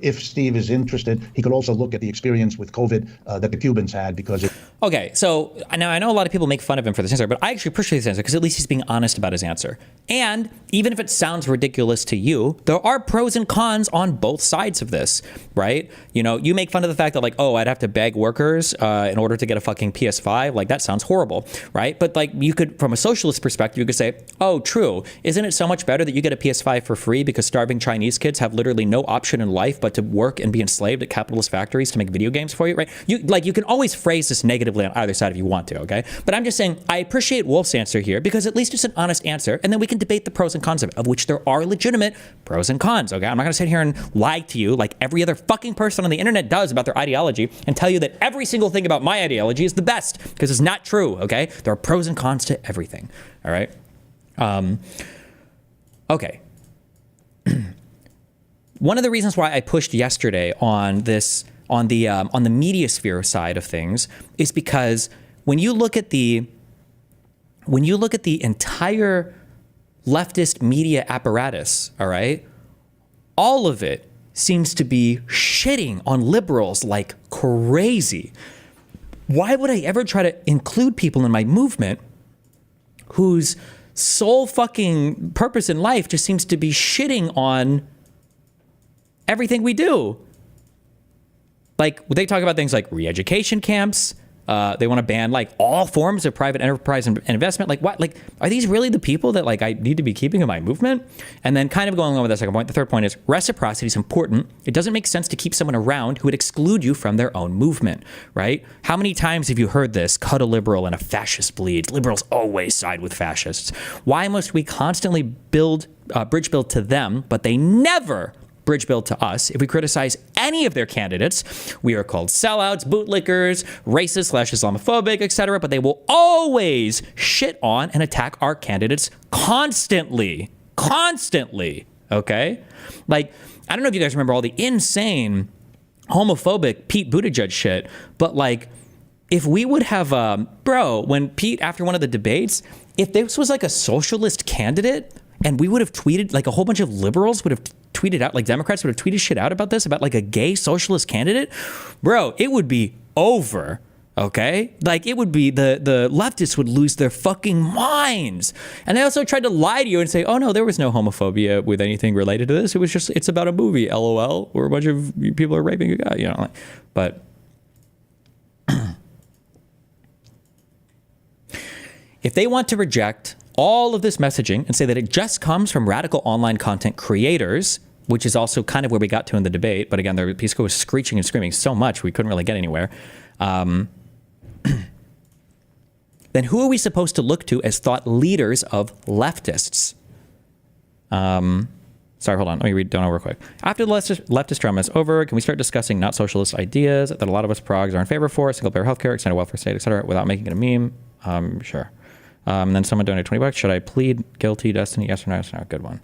if Steve is interested, he could also look at the experience with COVID that the Cubans had, because it. Okay, so now I know a lot of people make fun of him for this answer, but I actually appreciate this answer because at least he's being honest about his answer. And even if it sounds ridiculous to you, there are pros and cons on both sides of this, right? You know, you make fun of the fact that like, oh, I'd have to beg workers in order to get a fucking PS5. Like, that sounds horrible, right? But like, you could, from a socialist perspective, you could say, oh, true. Isn't it so much better that you get a PS5 for free because starving Chinese kids have literally no option in life but to work and be enslaved at capitalist factories to make video games for you, right? You can always phrase this negatively on either side if you want to, okay? But I'm just saying, I appreciate Wolf's answer here because at least it's an honest answer, and then we can debate the pros and cons of it, of which there are legitimate pros and cons, okay? I'm not gonna sit here and lie to you like every other fucking person on the internet does about their ideology and tell you that every single thing about my ideology is the best, because it's not true, okay? There are pros and cons to everything, all right? Okay. One of the reasons why I pushed yesterday on this, on the media sphere side of things, is because when you look at the entire leftist media apparatus, all right, all of it seems to be shitting on liberals like crazy. Why would I ever try to include people in my movement whose sole fucking purpose in life just seems to be shitting on everything we do? Like, they talk about things like re-education camps. They want to ban like all forms of private enterprise and investment. Like, what? Like, are these really the people that like I need to be keeping in my movement? And then kind of going along with that second point, the third point is reciprocity is important. It doesn't make sense to keep someone around who would exclude you from their own movement, right? How many times have you heard this? Cut a liberal and a fascist bleeds. Liberals always side with fascists. Why must we constantly bridge build to them, but they never bridge build to us? If we criticize any of their candidates, we are called sellouts, bootlickers, racist / Islamophobic, etc. But they will always shit on and attack our candidates constantly. Okay? Like, I don't know if you guys remember all the insane homophobic Pete Buttigieg shit, but like, if we would have, when Pete, after one of the debates, if this was like a socialist candidate, and we would have tweeted, like a whole bunch of liberals would have tweeted out, like Democrats would have tweeted shit out about this, about like a gay socialist candidate, bro, it would be over, okay? Like, it would be, the leftists would lose their fucking minds. And they also tried to lie to you and say, oh no, there was no homophobia with anything related to this. It was just, it's about a movie, LOL, where a bunch of people are raping a guy, you know, like, but if they want to reject all of this messaging and say that it just comes from radical online content creators, which is also kind of where we got to in the debate, but again, the Pisco was screeching and screaming so much we couldn't really get anywhere, then who are we supposed to look to as thought leaders of leftists? Sorry, hold on. Let me read down real quick. After the leftist drama is over, can we start discussing not socialist ideas that a lot of us progs are in favor for, single-payer healthcare, extended welfare state, etc., without making it a meme? Sure. And then someone donated $20. Should I plead guilty, Destiny? Yes or no? Yes or no? Good one.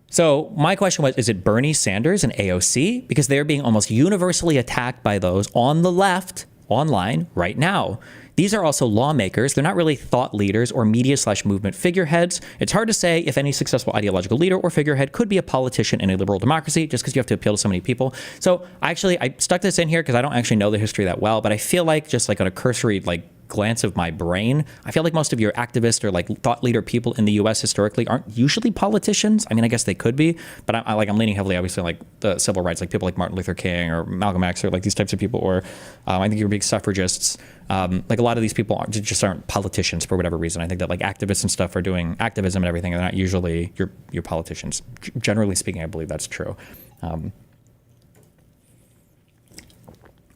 So my question was, is it Bernie Sanders and AOC? Because they're being almost universally attacked by those on the left online right now. These are also lawmakers. They're not really thought leaders or media / movement figureheads. It's hard to say if any successful ideological leader or figurehead could be a politician in a liberal democracy just because you have to appeal to so many people. So I stuck this in here because I don't actually know the history that well, but I feel like just like on a cursory glance of my brain, I feel like most of your activists or thought leader people in the U.S. historically aren't usually politicians. I mean, I guess they could be, but I'm leaning heavily, obviously, the civil rights, people like Martin Luther King or Malcolm X or these types of people, or I think you're big suffragists. A lot of these people just aren't politicians for whatever reason. I think that activists and stuff are doing activism and everything, and they're not usually your politicians. Generally speaking, I believe that's true.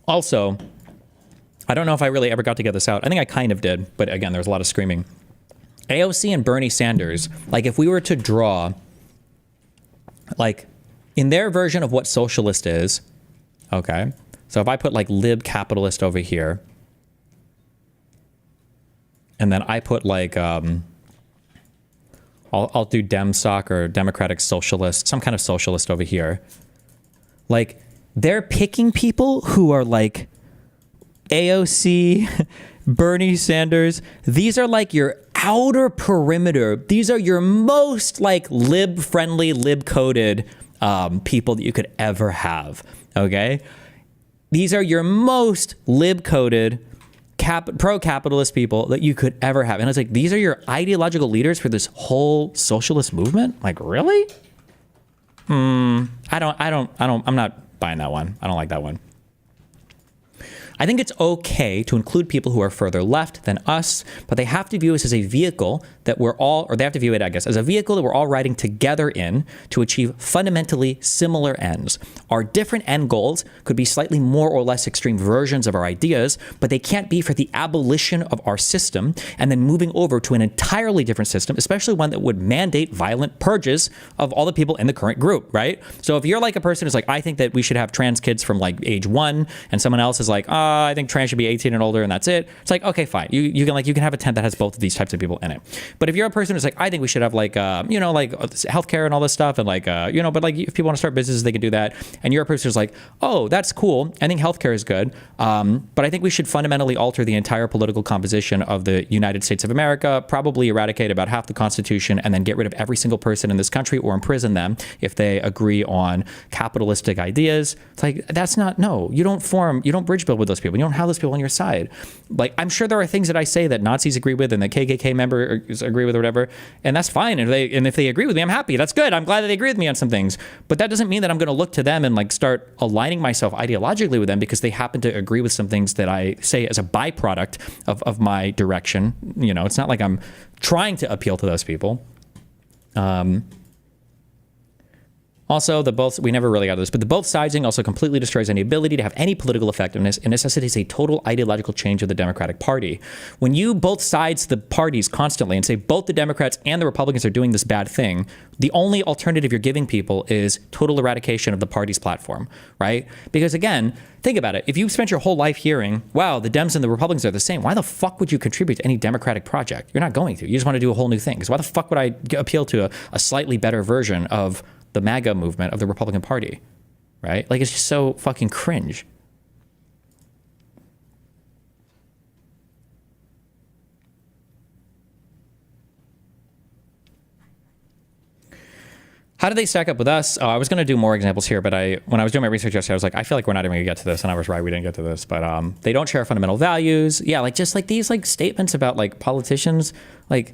Also, I don't know if I really ever got to get this out. I think I kind of did, but again, there's a lot of screaming. AOC and Bernie Sanders, if we were to draw, in their version of what socialist is, okay? So if I put lib capitalist over here, and then I put like I'll do DemSoc or Democratic Socialist, some kind of socialist over here. Like, they're picking people who are like AOC, Bernie Sanders. These are like your outer perimeter. These are your most like lib-friendly, lib-coded people that you could ever have, okay? These are your most lib-coded, pro-capitalist people that you could ever have. And it's like, these are your ideological leaders for this whole socialist movement? Like, really? I'm not buying that one. I don't like that one. I think it's okay to include people who are further left than us, but they have to view us as a vehicle that we're all, or they have to view it, I guess, as a vehicle that we're all riding together in to achieve fundamentally similar ends. Our different end goals could be slightly more or less extreme versions of our ideas, but they can't be for the abolition of our system and then moving over to an entirely different system, especially one that would mandate violent purges of all the people in the current group, right? So if you're like a person who's like, I think that we should have trans kids from like age 1, and someone else is like, I think trans should be 18 and older, and that's it. It's like, okay, fine. You can have a tent that has both of these types of people in it. But if you're a person who's like, I think we should have like, like healthcare and all this stuff, and like, but like if people want to start businesses, they can do that. And you're a person who's like, oh, that's cool. I think healthcare is good. But I think we should fundamentally alter the entire political composition of the United States of America, probably eradicate about half the Constitution, and then get rid of every single person in this country or imprison them if they agree on capitalistic ideas. It's like, that's not, no, you don't bridge build with those people. You don't have those people on your side. Like, I'm sure there are things that I say that Nazis agree with and that KKK members agree with or whatever, and that's fine. And if they agree with me, I'm happy. That's good. I'm glad that they agree with me on some things. But that doesn't mean that I'm going to look to them and like start aligning myself ideologically with them because they happen to agree with some things that I say as a byproduct of my direction. You know, it's not like I'm trying to appeal to those people. Also, we never really got to this, but the both sidesing also completely destroys any ability to have any political effectiveness and necessitates a total ideological change of the Democratic Party. When you both sides the parties constantly and say both the Democrats and the Republicans are doing this bad thing, the only alternative you're giving people is total eradication of the party's platform, right? Because again, think about it. If you spent your whole life hearing, wow, the Dems and the Republicans are the same, why the fuck would you contribute to any Democratic project? You're not going to. You just want to do a whole new thing. Because why the fuck would I appeal to a slightly better version of the MAGA movement of the Republican Party, right? Like, it's just so fucking cringe. How do they stack up with us? Oh, I was going to do more examples here, but when I was doing my research yesterday, I was like, I feel like we're not even going to get to this. And I was right, we didn't get to this. But they don't share fundamental values. Yeah, like just like these like statements about like politicians, like.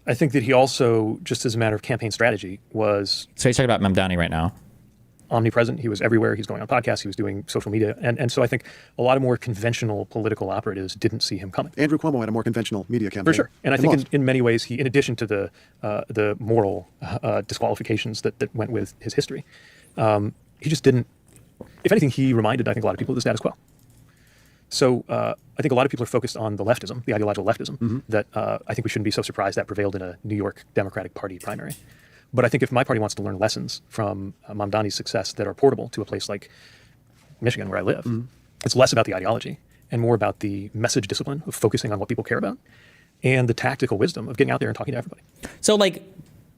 I think that he also, just as a matter of campaign strategy, was... So he's talking about Mamdani right now. Omnipresent. He was everywhere. He's going on podcasts. He was doing social media. And so I think a lot of more conventional political operatives didn't see him coming. Andrew Cuomo had a more conventional media campaign. For sure. And I think in many ways, he, in addition to the moral disqualifications that went with his history, he just didn't... If anything, he reminded, I think, a lot of people of the status quo. So I think a lot of people are focused on the leftism, the ideological leftism, that I think we shouldn't be so surprised that prevailed in a New York Democratic Party primary. But I think if my party wants to learn lessons from Mamdani's success that are portable to a place like Michigan, where I live, it's less about the ideology and more about the message discipline of focusing on what people care about and the tactical wisdom of getting out there and talking to everybody. So like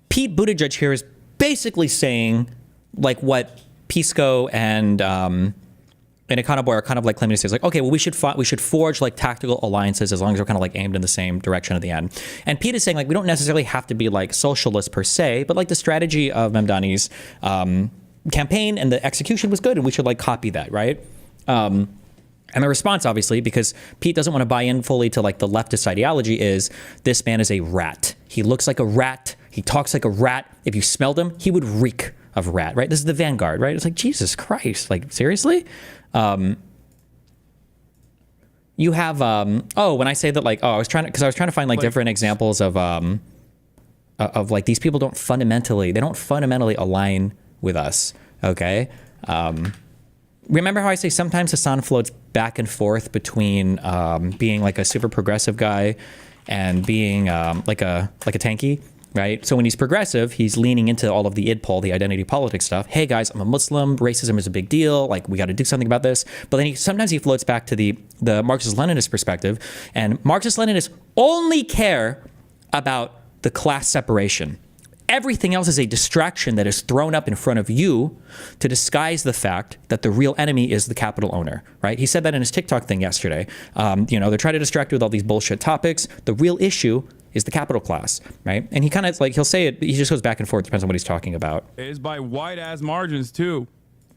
Pete Buttigieg here is basically saying like what Pisco and Econoboy are kind of like claiming to say, like, okay, well, we should forge like tactical alliances as long as we're kind of like aimed in the same direction at the end. And Pete is saying like we don't necessarily have to be like socialist per se, but like the strategy of Mamdani's campaign and the execution was good, and we should like copy that, right? And the response, obviously, because Pete doesn't want to buy in fully to like the leftist ideology, is this man is a rat. He looks like a rat. He talks like a rat. If you smelled him, he would reek of rat, right? This is the Vanguard, right? It's like, Jesus Christ, like seriously? You have when I say that, like, I was trying to find like different examples of like these people don't fundamentally align with us. Okay. Remember how I say sometimes Hassan floats back and forth between being like a super progressive guy and being like a tanky? right? So when he's progressive, he's leaning into all of the idpol, the identity politics stuff. Hey guys, I'm a Muslim. Racism is a big deal. Like, we got to do something about this. But then sometimes he floats back to the Marxist-Leninist perspective, and Marxist-Leninists only care about the class separation. Everything else is a distraction that is thrown up in front of you to disguise the fact that the real enemy is the capital owner, right? He said that in his TikTok thing yesterday. They're trying to distract you with all these bullshit topics. The real issue is the capital class, right? And he kind of he'll say it, he just goes back and forth, depends on what he's talking about. It is by wide ass margins too.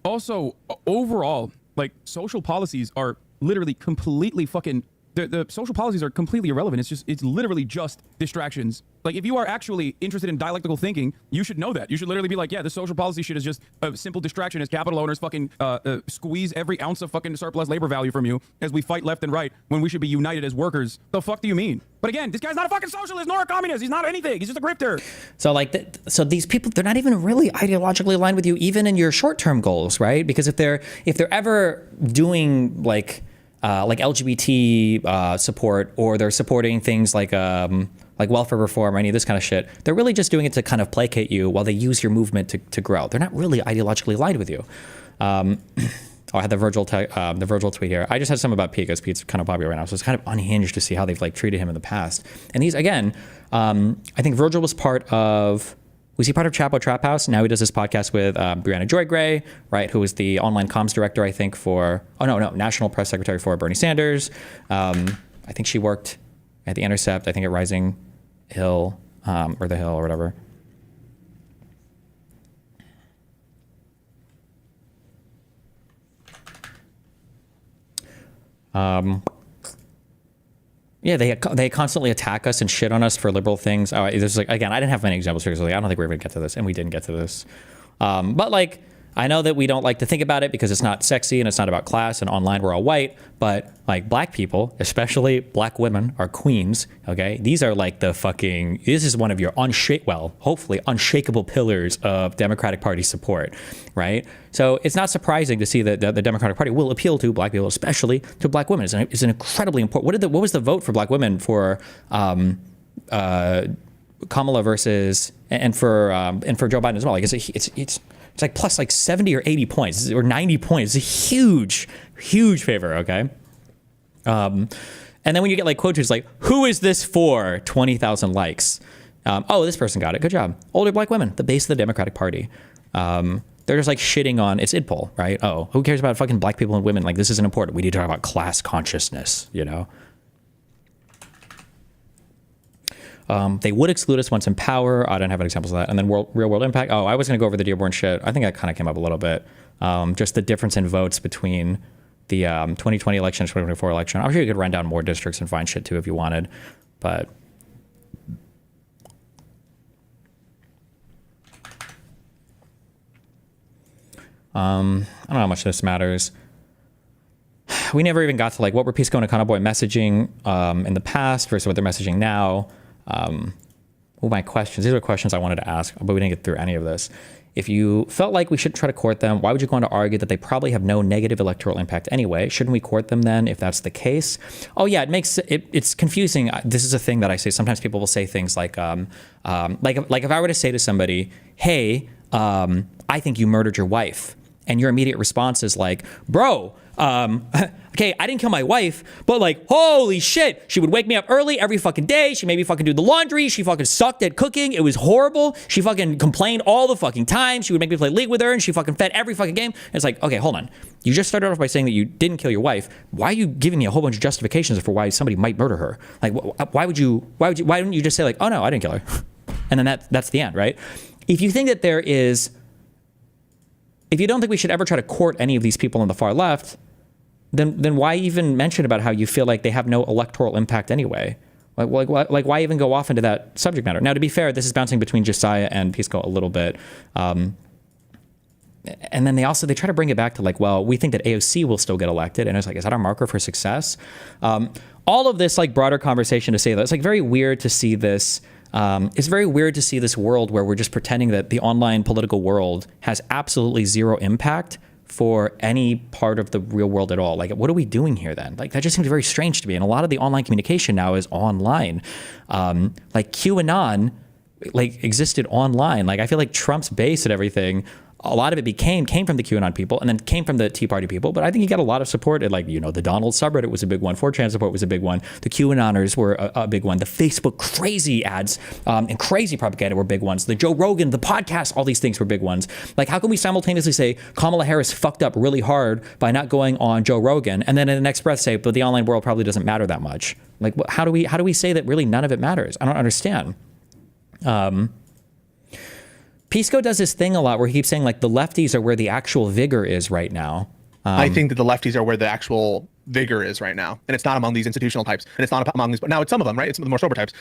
Also, overall, like, social policies are literally completely fucking, the social policies are completely irrelevant. It's literally just distractions. Like, if you are actually interested in dialectical thinking, you should know that. You should literally be like, yeah, the social policy shit is just a simple distraction as capital owners fucking squeeze every ounce of fucking surplus labor value from you as we fight left and right when we should be united as workers. The fuck do you mean? But again, this guy's not a fucking socialist nor a communist. He's not anything. He's just a grifter. So so these people, they're not even really ideologically aligned with you, even in your short-term goals, right? Because if they're ever doing like LGBT support, or they're supporting things like welfare reform or any of this kind of shit, they're really just doing it to kind of placate you while they use your movement to grow. They're not really ideologically aligned with you. I had the Virgil tweet here. I just had some about Pete, because Pete's kind of popular right now, so it's kind of unhinged to see how they've treated him in the past. And these, again, I think Virgil was he part of Chapo Trap House? Now he does this podcast with Brianna Joy Gray, right, who was the online comms director, I think, National Press Secretary for Bernie Sanders. I think she worked at The Intercept, I think at Rising Hill, or The Hill, or whatever. Yeah, they constantly attack us and shit on us for liberal things. There's again, I didn't have many examples here, so I don't think we're going to get to this, and we didn't get to this. But I know that we don't like to think about it because it's not sexy and it's not about class, and online we're all white, but black people, especially black women, are queens, okay? These are this is one of your hopefully unshakable pillars of Democratic Party support, right? So it's not surprising to see that the Democratic Party will appeal to black people, especially to black women. It's an incredibly important, what was the vote for black women for Kamala versus, and for Joe Biden as well? It's plus 70 or 80 points or 90 points. It's a huge, huge favor, okay? And then when you get quote tweets who is this for? 20,000 likes. This person got it. Good job. Older black women, the base of the Democratic Party. They're just shitting on, it's idpol, right? Oh, who cares about fucking black people and women? This isn't important. We need to talk about class consciousness, you know? They would exclude us once in power. I don't have any examples of that. And then real world impact. I was going to go over the Dearborn shit. I think that kind of came up a little bit. Just the difference in votes between the 2020 election and 2024 election. I'm sure you could run down more districts and find shit too if you wanted. But I don't know how much this matters. We never even got to what were Pisco and Econo Boy messaging in the past versus what they're messaging now. My questions. These are questions I wanted to ask, but we didn't get through any of this. If you felt like we should try to court them, why would you go on to argue that they probably have no negative electoral impact anyway? Shouldn't we court them then if that's the case? Oh yeah, it's confusing. This is a thing that I say. Sometimes people will say things like if I were to say to somebody, hey, I think you murdered your wife, and your immediate response is bro, okay, I didn't kill my wife, but holy shit, she would wake me up early every fucking day. She made me fucking do the laundry. She fucking sucked at cooking. It was horrible. She fucking complained all the fucking time. She would make me play League with her, and she fucking fed every fuking game. And it's okay, hold on. You just started off by saying that you didn't kill your wife. Why are you giving me a whole bunch of justifications for why somebody might murder her? Why didn't you just say oh no, I didn't kill her? And then that's the end, right? If you think that if you don't think we should ever try to court any of these people on the far left, then why even mention about how you feel like they have no electoral impact anyway? Why even go off into that subject matter? Now, to be fair, this is bouncing between Josiah and Pisco a little bit. And then they try to bring it back to we think that AOC will still get elected. And it's is that our marker for success? All of this broader conversation to say that it's very weird to see this. It's very weird to see this world where we're just pretending that the online political world has absolutely zero impact for any part of the real world at all. What are we doing here then? That just seems very strange to me. And a lot of the online communication now is online. QAnon like existed online. Like I feel like Trump's base and everything, a lot of it came from the QAnon people and then came from the Tea Party people. But I think he got a lot of support at, like, you know, the Donald subreddit was a big one. 4chan support was a big one. The QAnoners were a big one. The Facebook crazy ads and crazy propaganda were big ones. The Joe Rogan, the podcast, all these things were big ones. Like, how can we simultaneously say Kamala Harris fucked up really hard by not going on Joe Rogan, and then in the next breath say, but the online world probably doesn't matter that much? Like, how do we say that really none of it matters? I don't understand. Pisco does this thing a lot where he keeps saying, like, the lefties are where the actual vigor is right now. I think that the lefties are where the actual vigor is right now. And it's not among these institutional types. And it's not among these, but now it's some of them, right? It's the more sober types.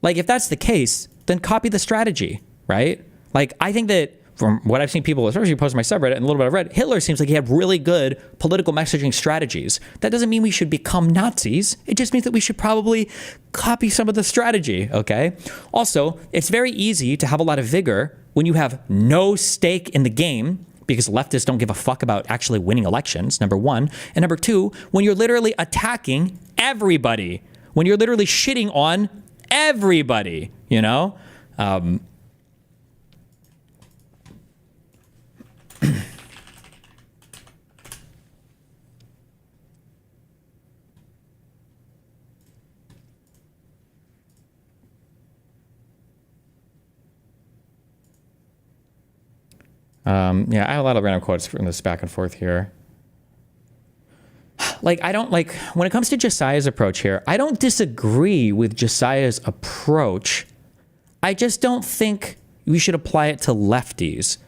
Like, if that's the case, then copy the strategy, right? Like, I think that from what I've seen people, especially post my subreddit and a little bit I've read, Hitler seems like he had really good political messaging strategies. That doesn't mean we should become Nazis. It just means that we should probably copy some of the strategy, okay? Also, it's very easy to have a lot of vigor when you have no stake in the game, because leftists don't give a fuck about actually winning elections, number one. And number two, when you're literally attacking everybody, when you're literally shitting on everybody, you know? Yeah, I have a lot of random quotes from this back and forth here. Like, I don't, like, when it comes to Josiah's approach here, I don't disagree with Josiah's approach. I just don't think we should apply it to lefties.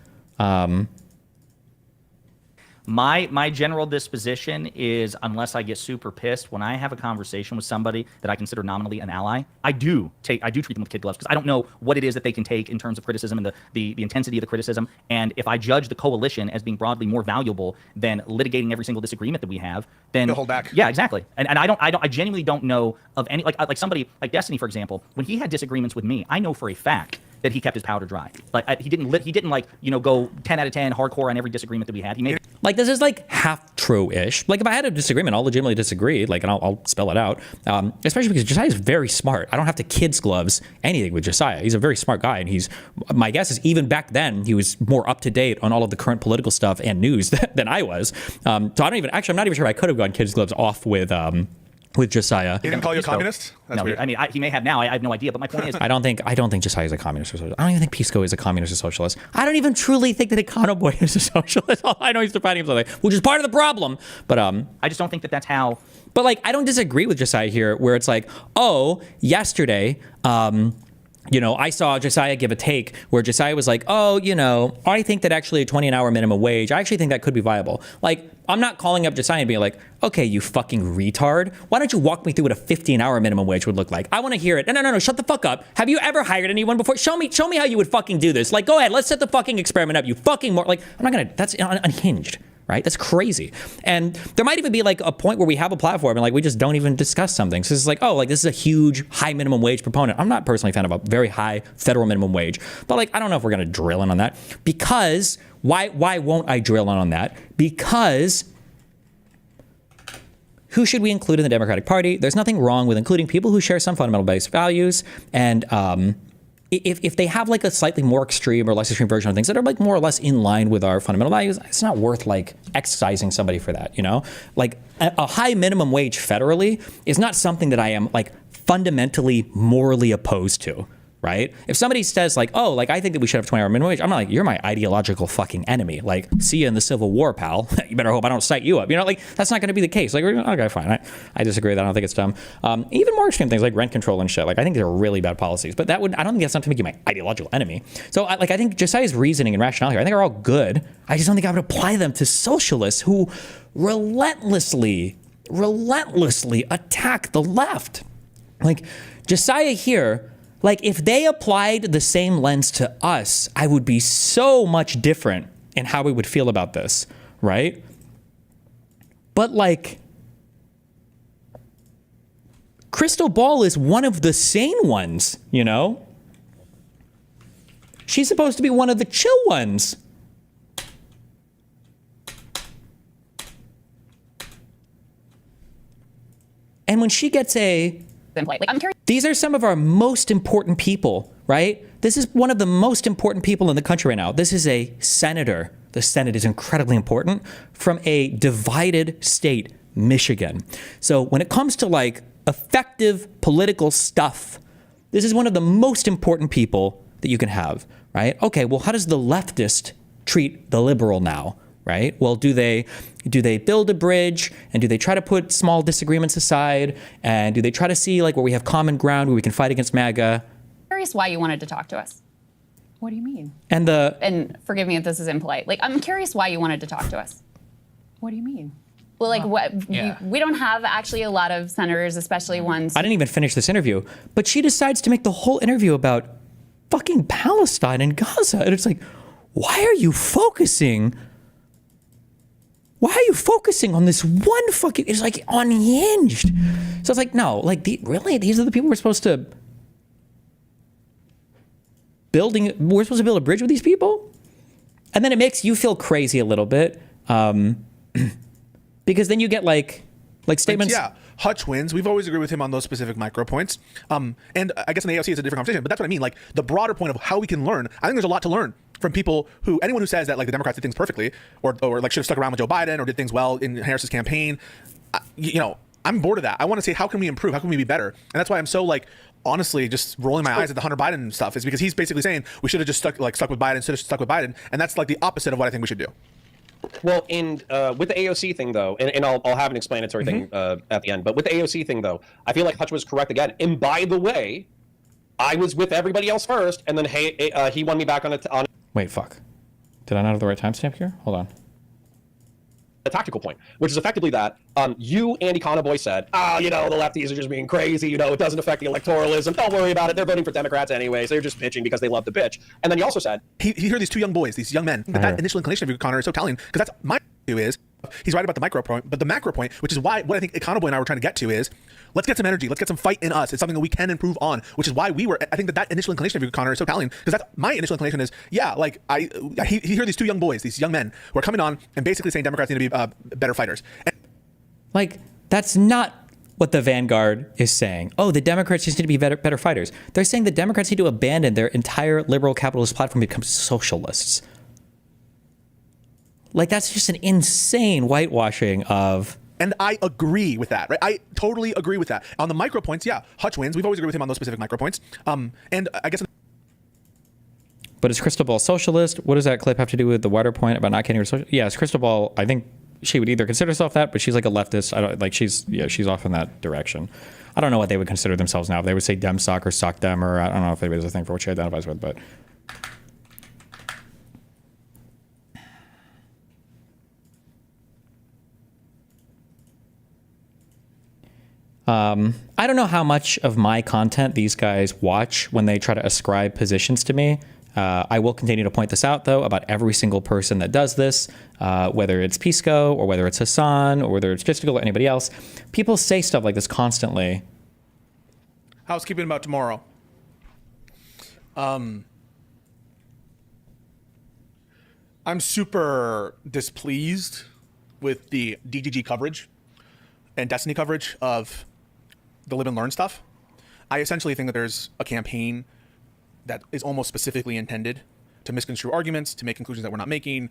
My general disposition is, unless I get super pissed, when I have a conversation with somebody that I consider nominally an ally, I do treat them with kid gloves, because I don't know what it is that they can take in terms of criticism and the intensity of the criticism. And if I judge the coalition as being broadly more valuable than litigating every single disagreement that we have, then they'll hold back. Yeah, exactly. And I genuinely don't know of any, like somebody like Destiny, for example, when he had disagreements with me, I know for a fact that he kept his powder dry. Like, he didn't like, you know, go 10 out of 10 hardcore on every disagreement that we had. He made, like, this is like half true-ish. Like, if I had a disagreement, I'll legitimately disagree, like, and I'll spell it out. Especially because Josiah is very smart. I don't have to kids gloves anything with Josiah. He's a very smart guy, and my guess is even back then he was more up to date on all of the current political stuff and news than I was. So I'm not even sure I could have gone kids gloves off with Josiah. He didn't call you a communist? That's no, weird. I mean, he may have now. I have no idea. But my point is, I don't think Josiah is a communist or socialist. I don't even think Pisco is a communist or socialist. I don't even truly think that Econo Boy is a socialist. I know he's defining himself, which is part of the problem. But I just don't think that that's how. But, like, I don't disagree with Josiah here, where it's like, oh, yesterday, you know, I saw Josiah give a take where Josiah was like, oh, you know, I think that actually a 20 an hour minimum wage, I actually think that could be viable. Like, I'm not calling up Josiah and being like, okay, you fucking retard, why don't you walk me through what a 50 an hour minimum wage would look like? I want to hear it. No, shut the fuck up. Have you ever hired anyone before? Show me how you would fucking do this. Like, go ahead, let's set the fucking experiment up. You fucking more, like, I'm not gonna, that's unhinged. Right? That's crazy. And there might even be like a point where we have a platform and like we just don't even discuss something. So it's like, oh, like this is a huge high minimum wage proponent. I'm not personally a fan of a very high federal minimum wage, but like I don't know if we're gonna drill in on that, because why won't I drill in on that? Because who should we include in the Democratic Party? There's nothing wrong with including people who share some fundamental base values, and if they have like a slightly more extreme or less extreme version of things that are like more or less in line with our fundamental values, it's not worth like excising somebody for that, you know? Like a high minimum wage federally is not something that I am like fundamentally morally opposed to, right? If somebody says like, oh, like I think that we should have 20-hour minimum wage, I'm not like, you're my ideological fucking enemy. Like, see you in the Civil War, pal. You better hope I don't cite you up. You know, like that's not going to be the case. Like, okay, fine. I disagree with that. I don't think it's dumb. Even more extreme things like rent control and shit. Like, I think they're really bad policies. But I don't think that's enough to make you my ideological enemy. So, I think Josiah's reasoning and rationale here, I think are all good. I just don't think I would apply them to socialists who relentlessly attack the left. Like Josiah here. Like, if they applied the same lens to us, I would be so much different in how we would feel about this, right? But, like, Crystal Ball is one of the sane ones, you know? She's supposed to be one of the chill ones. And when she gets a in play. Like, I'm curious. These are some of our most important people, right? This is one of the most important people in the country right now. This is a senator. The Senate is incredibly important from a divided state, Michigan. So when it comes to like effective political stuff, this is one of the most important people that you can have, right? Okay, well, how does the leftist treat the liberal now, right? Well, do they build a bridge, and do they try to put small disagreements aside, and do they try to see like where we have common ground, where we can fight against MAGA? Curious why you wanted to talk to us. What do you mean? And forgive me if this is impolite. Like, I'm curious why you wanted to talk to us. What do you mean? Well, like, we don't have actually a lot of senators, especially ones. I didn't even finish this interview, but she decides to make the whole interview about fucking Palestine and Gaza. And it's like, why are you focusing on this one fucking, it's like unhinged. So it's like, no, like, really? These are the people we're supposed to build a bridge with these people? And then it makes you feel crazy a little bit. Because then you get like statements. Yeah, Hutch wins. We've always agreed with him on those specific micro points. And I guess in the AOC it's a different conversation, but that's what I mean. Like the broader point of how we can learn. I think there's a lot to learn from people anyone who says that like the Democrats did things perfectly or like should have stuck around with Joe Biden or did things well in Harris's campaign. I'm bored of that. I want to say, how can we improve? How can we be better? And that's why I'm so like, honestly, just rolling my eyes at the Hunter Biden stuff is because he's basically saying we should have just stuck with Biden, and that's like the opposite of what I think we should do. Well, with the AOC thing, though, and I'll have an explanatory thing at the end, but with the AOC thing, though, I feel like Hutch was correct again. And by the way, I was with everybody else first, and then he won me back on it. Wait, fuck. Did I not have the right timestamp here? Hold on. A tactical point, which is effectively that you, Andy Conaboy, said, the lefties are just being crazy. It doesn't affect the electoralism. Don't worry about it. They're voting for Democrats anyways. They're just bitching because they love to bitch. And then you also said, he heard these two young boys, these young men. But that initial inclination of you, Connor, is so telling because that's my view is he's right about the micro point, but the macro point, which is why what I think Conaboy and I were trying to get to is let's get some energy. Let's get some fight in us. It's something that we can improve on, which is why I think that initial inclination of you, Connor, is so telling because that's my initial inclination is, he heard these two young boys, these young men who are coming on and basically saying Democrats need to be better fighters. Like, that's not what the Vanguard is saying. Oh, the Democrats just need to be better fighters. They're saying the Democrats need to abandon their entire liberal capitalist platform and become socialists. Like, that's just an insane whitewashing of... And I agree with that, right? I totally agree with that. On the micro points, Hutch wins. We've always agreed with him on those specific micro points. And I guess... But is Crystal Ball socialist? What does that clip have to do with the wider point about not getting her social? Yes, Crystal Ball, I think she would either consider herself that, but she's like a leftist. She's off in that direction. I don't know what they would consider themselves now. If they would say dem sock or sock dem, or I don't know if there's a thing for what she identifies with, but... I don't know how much of my content these guys watch when they try to ascribe positions to me. I will continue to point this out, though, about every single person that does this, whether it's Pisco or whether it's Hassan or whether it's Gistigal or anybody else. People say stuff like this constantly. Housekeeping about tomorrow. I'm super displeased with the DGG coverage and Destiny coverage of the Live and Learn stuff. I essentially think that there's a campaign that is almost specifically intended to misconstrue arguments, to make conclusions that we're not making.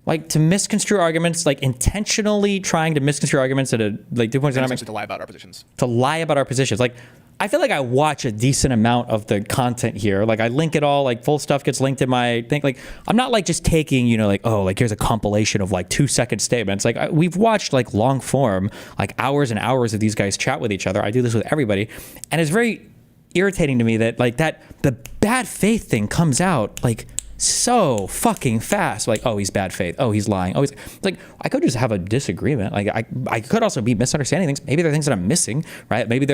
Like to misconstrue arguments, like intentionally trying to misconstrue arguments at a like to lie about our positions. To lie about our positions. Like I feel like I watch a decent amount of the content here. Like I link it all, like full stuff gets linked in my thing. Like I'm not like just taking, here's a compilation of like 2-second statements. Like we've watched like long form, like hours and hours of these guys chat with each other. I do this with everybody. And it's very irritating to me that the bad faith thing comes out like so fucking fast. Like, oh, he's bad faith. Oh, he's lying. Oh, he's like, I could just have a disagreement. Like I could also be misunderstanding things. Maybe there are things that I'm missing, right? Maybe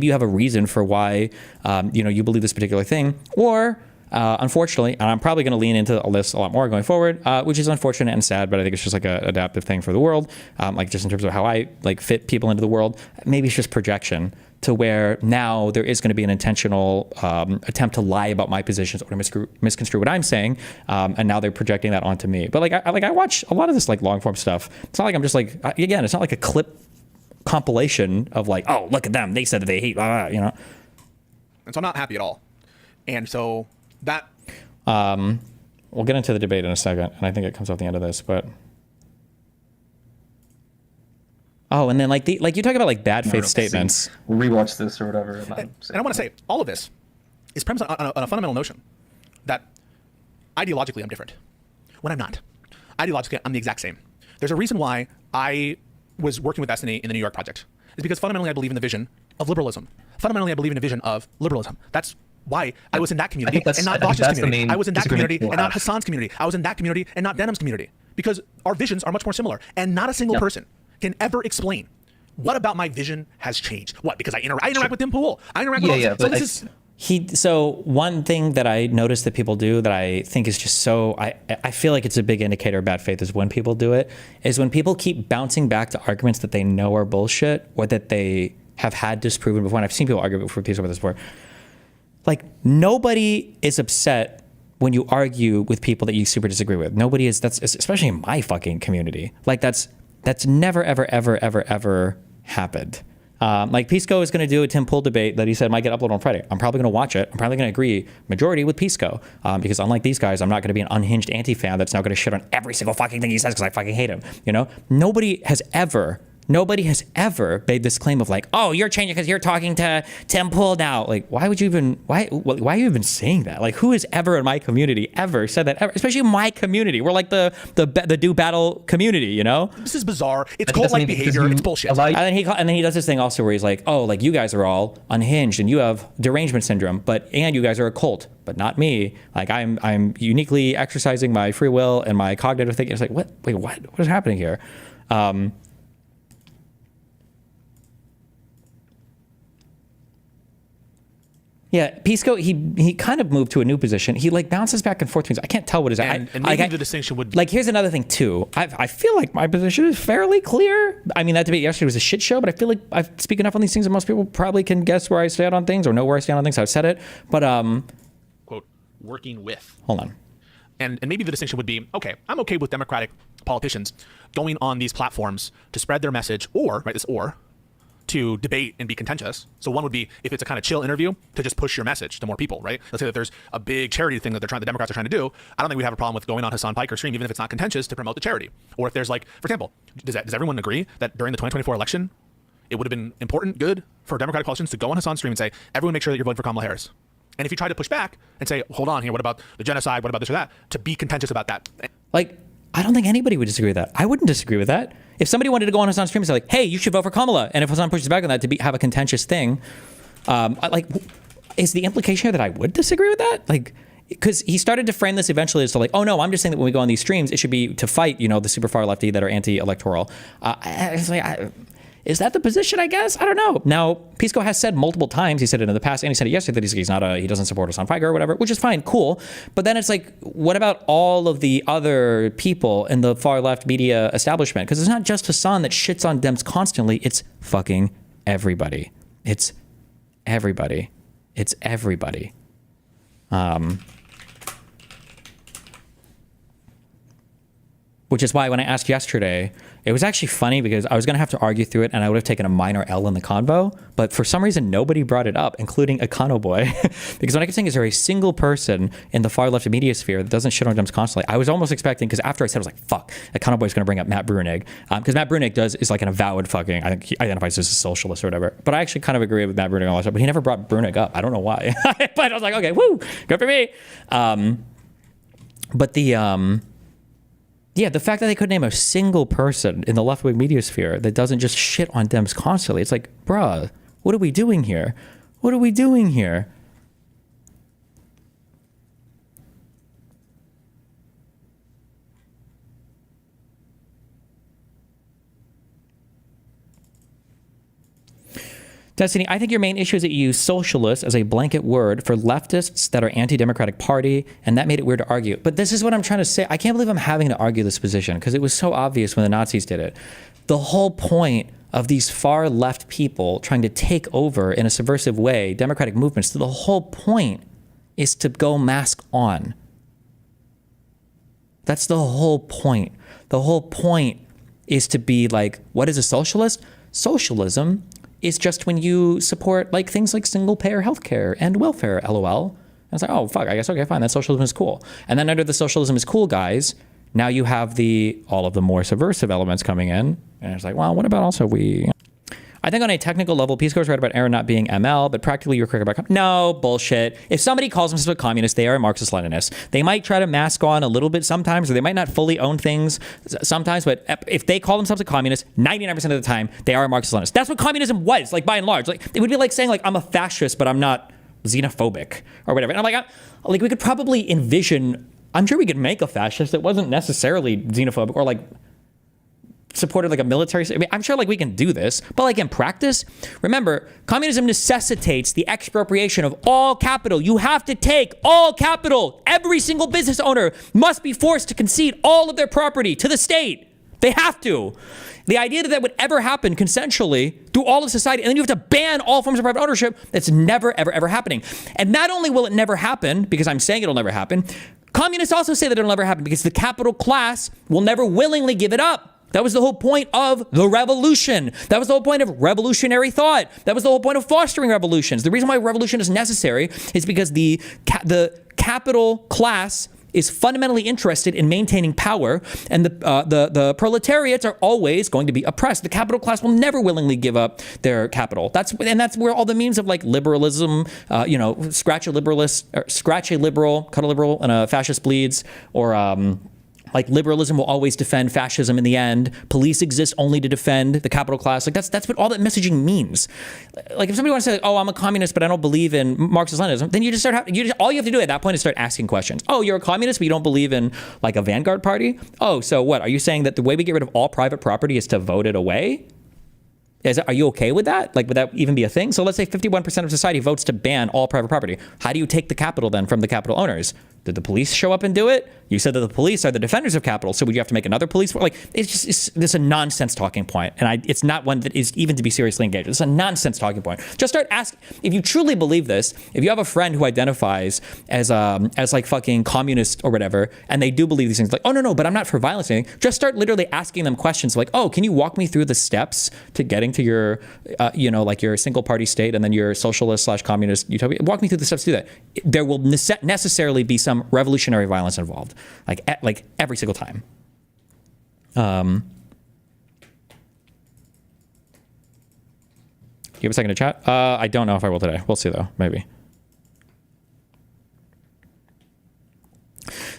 you have a reason for why, you believe this particular thing, or unfortunately, and I'm probably going to lean into this a lot more going forward, which is unfortunate and sad, but I think it's just like an adaptive thing for the world. Like just in terms of how I like fit people into the world, maybe it's just projection to where now there is going to be an intentional attempt to lie about my positions or to misconstrue what I'm saying, and now they're projecting that onto me. But I watch a lot of this like long form stuff. It's not like I'm just like, again, it's not like a compilation of like, oh, look at them. They said that they hate, blah, blah, you know? And so I'm not happy at all. And so that... We'll get into the debate in a second, and I think it comes off the end of this, but... Oh, and then like you talk about like bad faith statements. Rewatch this or whatever. And I want to say, all of this is premised on a fundamental notion that ideologically I'm different, when I'm not. Ideologically, I'm the exact same. There's a reason why I was working with Destiny in the New York project. It's because fundamentally I believe in the vision of liberalism. Fundamentally I believe in the vision of liberalism. That's why I was in that community and not Bosch's community. I was in that community and not Hassan's community. I was in that community and not Denham's community. Because our visions are much more similar. And not a single person can ever explain what about my vision has changed. What? Because I interact with Tim Pool. I interact with so this is... So one thing that I notice that people do that I think is just so, I feel like it's a big indicator of bad faith is when people do it, is when people keep bouncing back to arguments that they know are bullshit or that they have had disproven before. And I've seen people argue with this before. Like, nobody is upset when you argue with people that you super disagree with. Nobody is, that's especially in my fucking community. Like that's never, ever, ever, ever, ever happened. Like Pisco is going to do a Tim Pool debate that he said might get uploaded on Friday. I'm probably going to watch it. I'm probably going to agree majority with Pisco because unlike these guys, I'm not going to be an unhinged anti-fan that's now going to shit on every single fucking thing he says because I fucking hate him. You know, nobody has ever made this claim of like, oh, you're changing because you're talking to Tim Pool now. Like, why are you even saying that? Like, who has ever in my community ever said that ever? Especially in my community. We're like the do battle community, you know? This is bizarre. It's cult-like behavior. It's bullshit. And then he does this thing also where he's like, oh, like you guys are all unhinged and you have derangement syndrome, and you guys are a cult, but not me. Like I'm uniquely exercising my free will and my cognitive thinking. It's like, what? Wait, what? What is happening here? Yeah, Pisco, he kind of moved to a new position. He like bounces back and forth. I can't tell what is and maybe the distinction would like. Here's another thing too. I feel like my position is fairly clear. I mean, that debate yesterday was a shit show, but I feel like I speak enough on these things that most people probably can guess where I stand on things or know where I stand on things. I've said it, but quote working with. Hold on. And maybe the distinction would be, okay, I'm okay with Democratic politicians going on these platforms to spread their message or to debate and be contentious. So one would be if it's a kind of chill interview to just push your message to more people, right? Let's say that there's a big charity thing that the Democrats are trying to do. I don't think we have a problem with going on Hassan Piker's stream, even if it's not contentious, to promote the charity. Or if there's like, for example, does everyone agree that during the 2024 election, it would have been good for Democratic politicians to go on Hassan's stream and say, everyone make sure that you're voting for Kamala Harris. And if you try to push back and say, hold on here, what about the genocide? What about this or that? To be contentious about that. Like, I don't think anybody would disagree with that. I wouldn't disagree with that. If somebody wanted to go on Hassan's stream and say like, hey, you should vote for Kamala. And if Hassan pushes back on that have a contentious thing, is the implication here that I would disagree with that? Like, because he started to frame this eventually as to like, oh no, I'm just saying that when we go on these streams, it should be to fight, the super far lefty that are anti-electoral. Is that the position, I guess? I don't know. Now, Pisco has said multiple times, he said it in the past, and he said it yesterday, that he doesn't support Hassan Piker or whatever, which is fine, cool. But then it's like, what about all of the other people in the far left media establishment? Because it's not just Hassan that shits on Dems constantly, it's fucking everybody. It's everybody. It's everybody. Which is why when I asked yesterday, it was actually funny because I was going to have to argue through it and I would have taken a minor L in the convo, but for some reason nobody brought it up, including Econo Boy. Because what I kept saying is there a single person in the far left media sphere that doesn't shit on Dems constantly. I was almost expecting, because after I said, I was like, fuck, Econo Boy's going to bring up Matt Bruenig. Because Matt Bruenig is like an avowed fucking, I think he identifies as a socialist or whatever. But I actually kind of agree with Matt Bruenig on all that stuff, but he never brought Bruenig up. I don't know why. But I was like, okay, woo, good for me. But the fact that they couldn't name a single person in the left-wing media sphere that doesn't just shit on Dems constantly, it's like, bruh, what are we doing here? What are we doing here? Destiny, I think your main issue is that you use socialist as a blanket word for leftists that are anti-democratic party, and that made it weird to argue. But this is what I'm trying to say. I can't believe I'm having to argue this position because it was so obvious when the Nazis did it. The whole point of these far left people trying to take over in a subversive way democratic movements, the whole point is to go mask on. That's the whole point. The whole point is to be like, what is a socialist? socialism is just when you support like things like single payer healthcare and welfare, LOL. And it's like, oh, fuck, I guess, okay, fine, that socialism is cool. And then under the socialism is cool guys, now you have all of the more subversive elements coming in. And it's like, well, what about also I think on a technical level, Peace Corps is right about Aaron not being ML, but practically you're correct about no bullshit. If somebody calls themselves a communist, they are a Marxist-Leninist. They might try to mask on a little bit sometimes, or they might not fully own things sometimes, but if they call themselves a communist, 99% of the time, they are a Marxist-Leninist. That's what communism was, like by and large. Like it would be like saying like I'm a fascist, but I'm not xenophobic or whatever. And I'm like we could probably envision, I'm sure we could make a fascist that wasn't necessarily xenophobic or like supported like a military. I mean, I'm sure like we can do this, but like in practice, remember, communism necessitates the expropriation of all capital. You have to take all capital. Every single business owner must be forced to concede all of their property to the state. They have to. The idea that would ever happen consensually through all of society, and then you have to ban all forms of private ownership, that's never, ever, ever happening. And not only will it never happen, because I'm saying it'll never happen, communists also say that it'll never happen because the capital class will never willingly give it up. That was the whole point of the revolution. That was the whole point of revolutionary thought. That was the whole point of fostering revolutions. The reason why revolution is necessary is because the capital class is fundamentally interested in maintaining power, and the proletariats are always going to be oppressed. The capital class will never willingly give up their capital. That's where all the memes of like liberalism, scratch a liberal, cut a liberal, and a fascist bleeds, or like liberalism will always defend fascism in the end. Police exist only to defend the capital class. Like that's what all that messaging means. Like if somebody wants to say, "Oh, I'm a communist, but I don't believe in Marxist-Leninism," then you just all you have to do at that point is start asking questions. Oh, you're a communist, but you don't believe in like a vanguard party? Oh, so what? Are you saying that the way we get rid of all private property is to vote it away? Are you okay with that? Like, would that even be a thing? So let's say 51% of society votes to ban all private property. How do you take the capital then from the capital owners? Did the police show up and do it? You said that the police are the defenders of capital, so would you have to make another police? Like, it's a nonsense talking point, and it's not one that is even to be seriously engaged. It's a nonsense talking point. Just start asking. If you truly believe this, if you have a friend who identifies as like fucking communist or whatever, and they do believe these things, like, oh no, but I'm not for violence or anything, just start literally asking them questions like, oh, can you walk me through the steps to getting to your, like your single party state and then your socialist/communist utopia? Walk me through the steps to do that. There will necessarily be some revolutionary violence involved, like every single time. You have a second to chat? I don't know if I will today. We'll see though, maybe.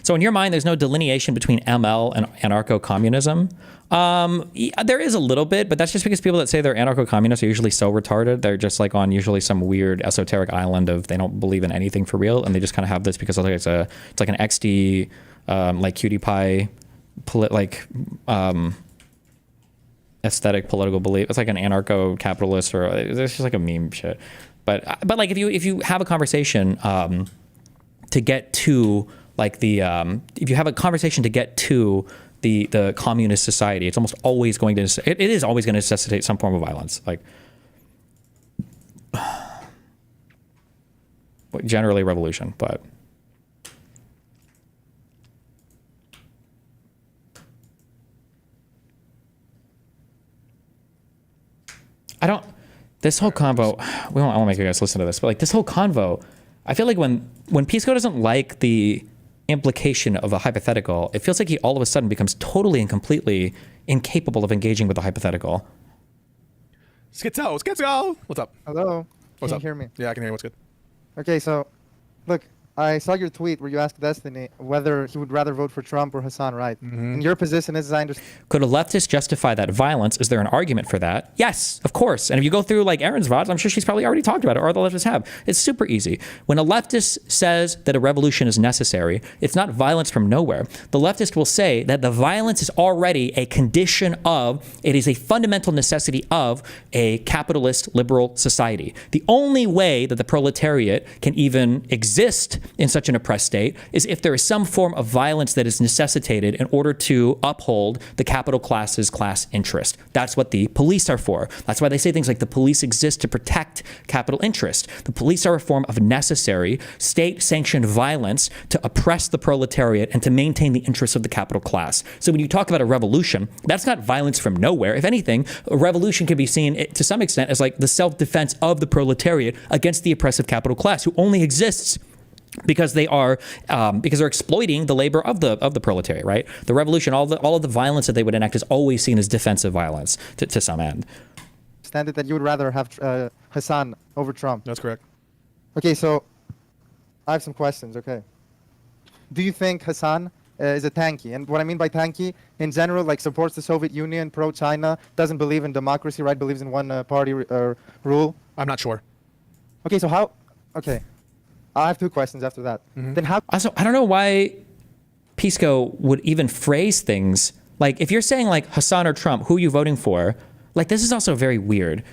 So in your mind, there's no delineation between ML and anarcho-communism. There is a little bit, but that's just because people that say they're anarcho-communists are usually so retarded. They're just like on usually some weird esoteric island of they don't believe in anything for real, and they just kind of have this because it's like an XD like cutie pie aesthetic political belief. It's like an anarcho-capitalist, or it's just like a meme shit. But like if you have a conversation to get to like if you have a conversation to get to the communist society, it's almost always going to it is always going to necessitate some form of violence, like generally revolution, but this whole convo, I won't make you guys listen to this, but like this whole convo, I feel like when Pisco doesn't like the implication of a hypothetical, it feels like he all of a sudden becomes totally and completely incapable of engaging with the hypothetical. Schizo. What's up? Hello. What's Can up? you hear me? Yeah, I can hear you. What's good? Okay, so look, I saw your tweet where you asked Destiny whether he would rather vote for Trump or Hassan Wright. And your position is, as I understand. Could a leftist justify that violence? Is there an argument for that? Yes, of course. And if you go through like Aaron's VODs, I'm sure she's probably already talked about it, or the leftists have. It's super easy. When a leftist says that a revolution is necessary, it's not violence from nowhere. The leftist will say that the violence is already a condition of, it is a fundamental necessity of a capitalist liberal society. The only way that the proletariat can even exist in such an oppressed state is if there is some form of violence that is necessitated in order to uphold the capital class's class interest. That's what the police are for. That's why they say things like the police exist to protect capital interest. The police are a form of necessary state-sanctioned violence to oppress the proletariat and to maintain the interests of the capital class. So when you talk about a revolution, that's not violence from nowhere. If anything, a revolution can be seen to some extent as like the self-defense of the proletariat against the oppressive capital class, who only exists because they're exploiting the labor of the proletariat, right? The revolution, all of the violence that they would enact is always seen as defensive violence to some end. Understand it that you would rather have Hassan over Trump. That's correct. Okay, so I have some questions. Okay, do you think Hassan is a tanky? And what I mean by tanky, in general, like supports the Soviet Union, pro-China, doesn't believe in democracy, right? Believes in one party rule. I'm not sure. Okay, so how? Okay, I have two questions after that. Then how? Also, I don't know why Pisco would even phrase things like, if you're saying like Hassan or Trump, who are you voting for? Like, this is also very weird.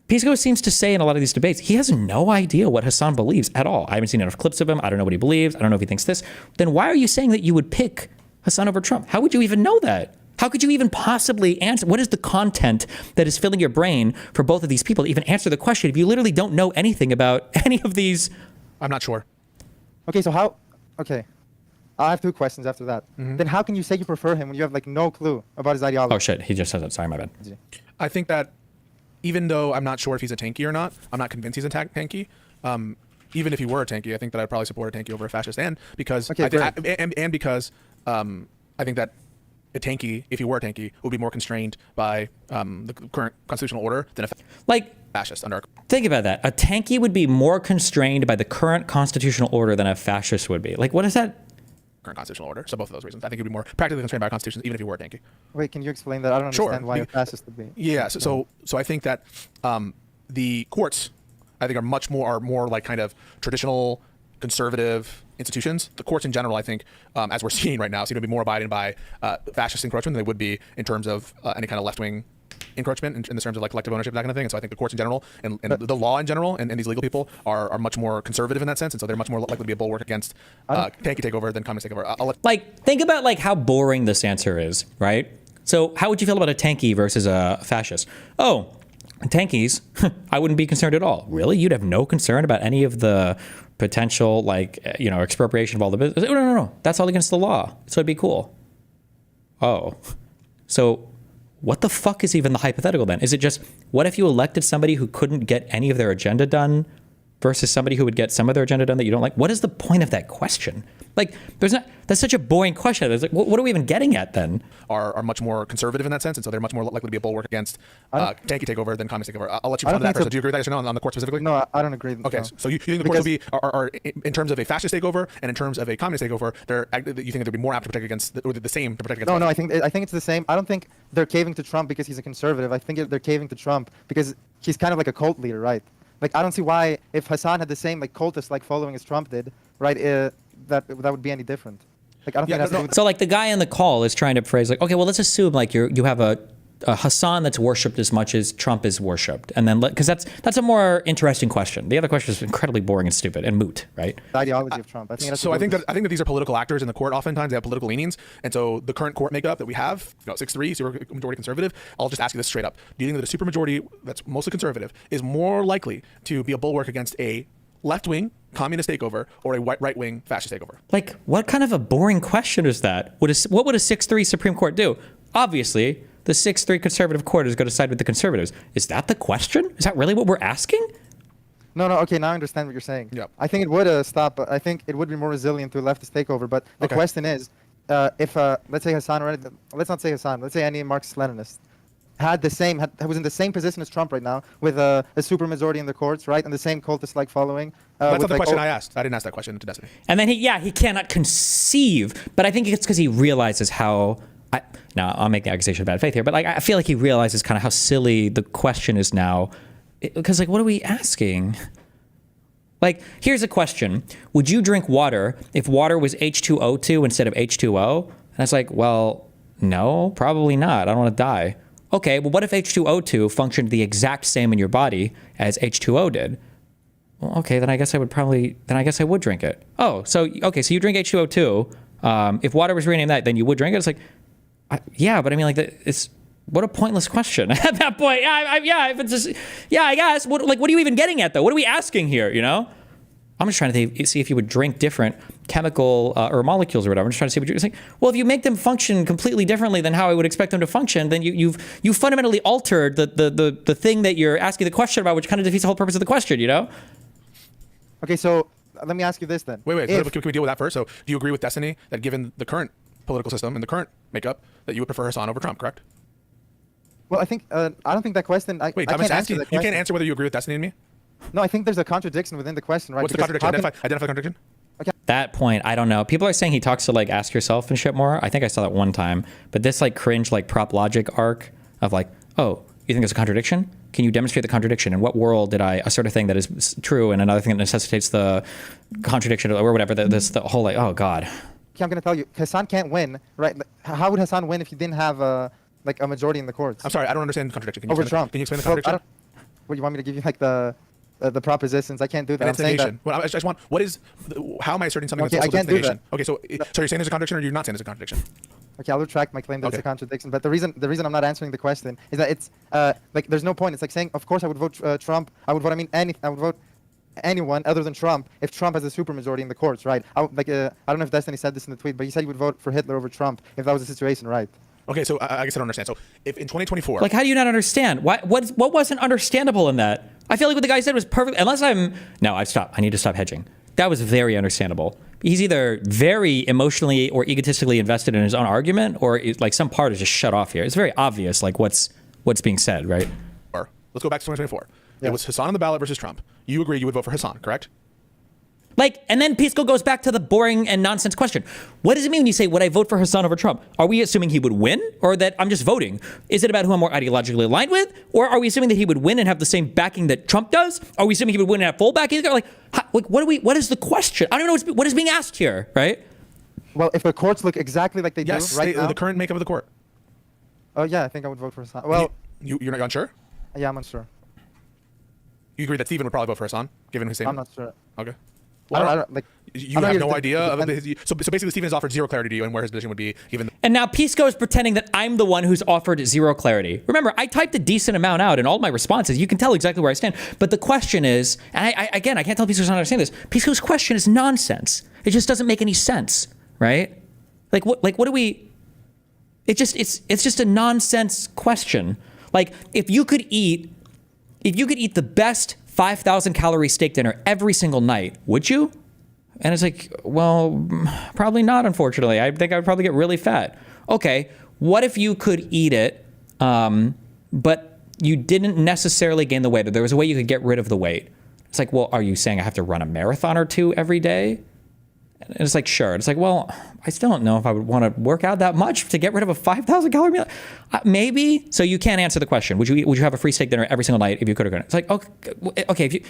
Pisco seems to say in a lot of these debates, he has no idea what Hassan believes at all. I haven't seen enough clips of him. I don't know what he believes. I don't know if he thinks this. Then why are you saying that you would pick Hassan over Trump? How would you even know that? How could you even possibly answer? What is the content that is filling your brain for both of these people to even answer the question if you literally don't know anything about any of these? I'm not sure. Okay, so how? Okay, I have two questions after that. Then how can you say you prefer him when you have like no clue about his ideology? Oh shit, he just said that. Sorry, my bad. I think that even though I'm not sure if he's a tanky or not, I'm not convinced he's a tanky. Even if he were a tanky, I think that I'd probably support a tanky over a fascist. And because Okay, because I think that a tanky, if he were a tanky, would be more constrained by the current constitutional order than a fascist under our. Think about that. A tanky would be more constrained by the current constitutional order than a fascist would be. Like, what is that? Current constitutional order. So both of those reasons. I think it would be more practically constrained by our constitution, even if he were a tanky. Wait, can you explain that? I don't understand why a fascist would be. Yeah. So I think that the courts, I think, are more like kind of traditional conservative institutions. The courts in general, I think, as we're seeing right now, seem to be more abiding by fascist encroachment than they would be in terms of any kind of left-wing encroachment in the terms of like collective ownership, that kind of thing. And so I think the courts in general and the law in general and these legal people are much more conservative in that sense. And so they're much more likely to be a bulwark against tanky takeover than communist takeover. Think about like how boring this answer is, right? So how would you feel about a tanky versus a fascist? Oh, tankies, I wouldn't be concerned at all. Really? You'd have no concern about any of the potential, like, expropriation of all the business? No. That's all against the law. So it'd be cool. Oh. So what the fuck is even the hypothetical then? Is it just, what if you elected somebody who couldn't get any of their agenda done versus somebody who would get some of their agenda done that you don't like? What is the point of that question? Like, that's such a boring question. It's like, what are we even getting at then? Are much more conservative in that sense, and so they're much more likely to be a bulwark against tanky takeover than communist takeover. I'll let you respond to that first. Do you agree with that, yes or no, on the court specifically? No, I don't agree. Okay, so you think the courts will be, are in terms of a fascist takeover and in terms of a communist takeover, you think they'd be more apt to protect against, or the same to protect against? No, I think it's the same. I don't think they're caving to Trump because he's a conservative. I think they're caving to Trump because he's kind of like a cult leader, right? Like, I don't see why, if Hassan had the same like cultist like following as Trump did, right, that would be any different. Like, I don't think that's So like the guy on the call is trying to phrase like, okay, well, let's assume like you have a Hassan that's worshipped as much as Trump is worshipped, and then because that's a more interesting question. The other question is incredibly boring and stupid and moot, right? The ideology of Trump. I think that these are political actors in the court. Oftentimes they have political leanings, and so the current court makeup that we have, 6-3, super majority conservative. I'll just ask you this straight up: do you think that a supermajority that's mostly conservative is more likely to be a bulwark against a left-wing communist takeover or a right-wing fascist takeover? Like, what kind of a boring question is that? What would a 6-3 Supreme Court do? Obviously, the 6-3 conservative court is going to side with the conservatives. Is that the question? Is that really what we're asking? No. Okay, now I understand what you're saying. Yep. I think it would stop. I think it would be more resilient to a leftist takeover. But the question is, if let's say Hassan, or let's not say Hassan, let's say any Marxist-Leninist was in the same position as Trump right now with a supermajority in the courts, right, and the same cultist-like following. That's not the question I asked. I didn't ask that question to Destiny. And then he cannot conceive, but I think it's because he realizes how. Now, I'll make the accusation of bad faith here, but like I feel like he realizes kind of how silly the question is now. Because like, what are we asking? Like, here's a question. Would you drink water if water was H2O2 instead of H2O? And it's like, well, no, probably not. I don't want to die. Okay, well, what if H2O2 functioned the exact same in your body as H2O did? well, okay, then I guess I would drink it. Oh, so okay, so you drink H2O too. If water was renamed that, then you would drink it. It's like, yeah, but I mean, like, it's what a pointless question at that point. Yeah, if it's just, yeah, I guess. What are you even getting at though? What are we asking here? You know, I'm just trying to see if you would drink different chemical or molecules or whatever. I'm just trying to see what you're saying. Well, if you make them function completely differently than how I would expect them to function, then you fundamentally altered the thing that you're asking the question about, which kind of defeats the whole purpose of the question. You know. Okay, so let me ask you this then. Wait. Can we deal with that first? So, do you agree with Destiny that given the current political system and the current makeup, that you would prefer Hassan over Trump? Correct. Well, I think I don't think that question. Wait, I can't answer that question. You can't answer whether you agree with Destiny and me. No, I think there's a contradiction within the question, right? What's the contradiction? Identify the contradiction. Okay. That point, I don't know. People are saying he talks to like ask yourself and shit more. I think I saw that one time. But this like cringe like prop logic arc of like, oh, you think there's a contradiction? Can you demonstrate the contradiction? In what world did I assert a thing that is true and another thing that necessitates the contradiction or whatever? The whole like, oh God. Okay, I'm gonna tell you, Hassan can't win, right? How would Hassan win if he didn't have a majority in the courts? I'm sorry, I don't understand the contradiction. Can you Over explain Trump. Can you explain the contradiction? What, you want me to give you like the propositions? I can't do that. I'm saying that. Well, I just want, how am I asserting something Okay, that's also I can't do negation? that. Okay, so you're saying there's a contradiction or you're not saying there's a contradiction? Okay, I'll retract my claim that it's a contradiction. But the reason I'm not answering the question is that it's like there's no point. It's like saying, of course I would vote Trump. I would vote anyone other than Trump if Trump has a supermajority in the courts, right? I don't know if Destiny said this in the tweet, but he said he would vote for Hitler over Trump if that was the situation, right? Okay, so I guess I don't understand. So if in 2024, like, how do you not understand? What wasn't understandable in that? I feel like what the guy said was perfect. I need to stop hedging. That was very understandable. He's either very emotionally or egotistically invested in his own argument, or like some part is just shut off here. It's very obvious, like what's being said, right? Let's go back to 2024. Yeah. It was Hassan on the ballot versus Trump. You agree you would vote for Hassan, correct? Like, and then Pisco goes back to the boring and nonsense question. What does it mean when you say, would I vote for Hassan over Trump? Are we assuming he would win, or that I'm just voting? Is it about who I'm more ideologically aligned with? Or are we assuming that he would win and have the same backing that Trump does? Are we assuming he would win and have full backing? Like what is the question? I don't even know what is being asked here, right? Well, if the courts look exactly like they do right now. The current makeup of the court. Oh, yeah, I think I would vote for Hassan. Well, you're not unsure? Yeah, I'm unsure. You agree that Stephen would probably vote for Hassan, given his statement? I'm not sure. Okay. Well, I don't like. You have no idea. So basically, Stephen has offered zero clarity to you and where his position would be given. And now Pisco is pretending that I'm the one who's offered zero clarity. Remember, I typed a decent amount out in all my responses. You can tell exactly where I stand. But the question is, and I can't tell Pisco's not understanding this. Pisco's question is nonsense. It just doesn't make any sense, right? What do we? It's just a nonsense question. Like, if you could eat the best 5,000 calorie steak dinner every single night, would you? And it's like, well, probably not, unfortunately. I think I would probably get really fat. Okay, what if you could eat it, but you didn't necessarily gain the weight, or there was a way you could get rid of the weight? It's like, well, are you saying I have to run a marathon or two every day? And it's like, sure. It's like, well, I still don't know if I would want to work out that much to get rid of a 5,000 calorie meal. Maybe. So you can't answer the question. Would you have a free steak dinner every single night if you could have gone? It's like, okay, if you,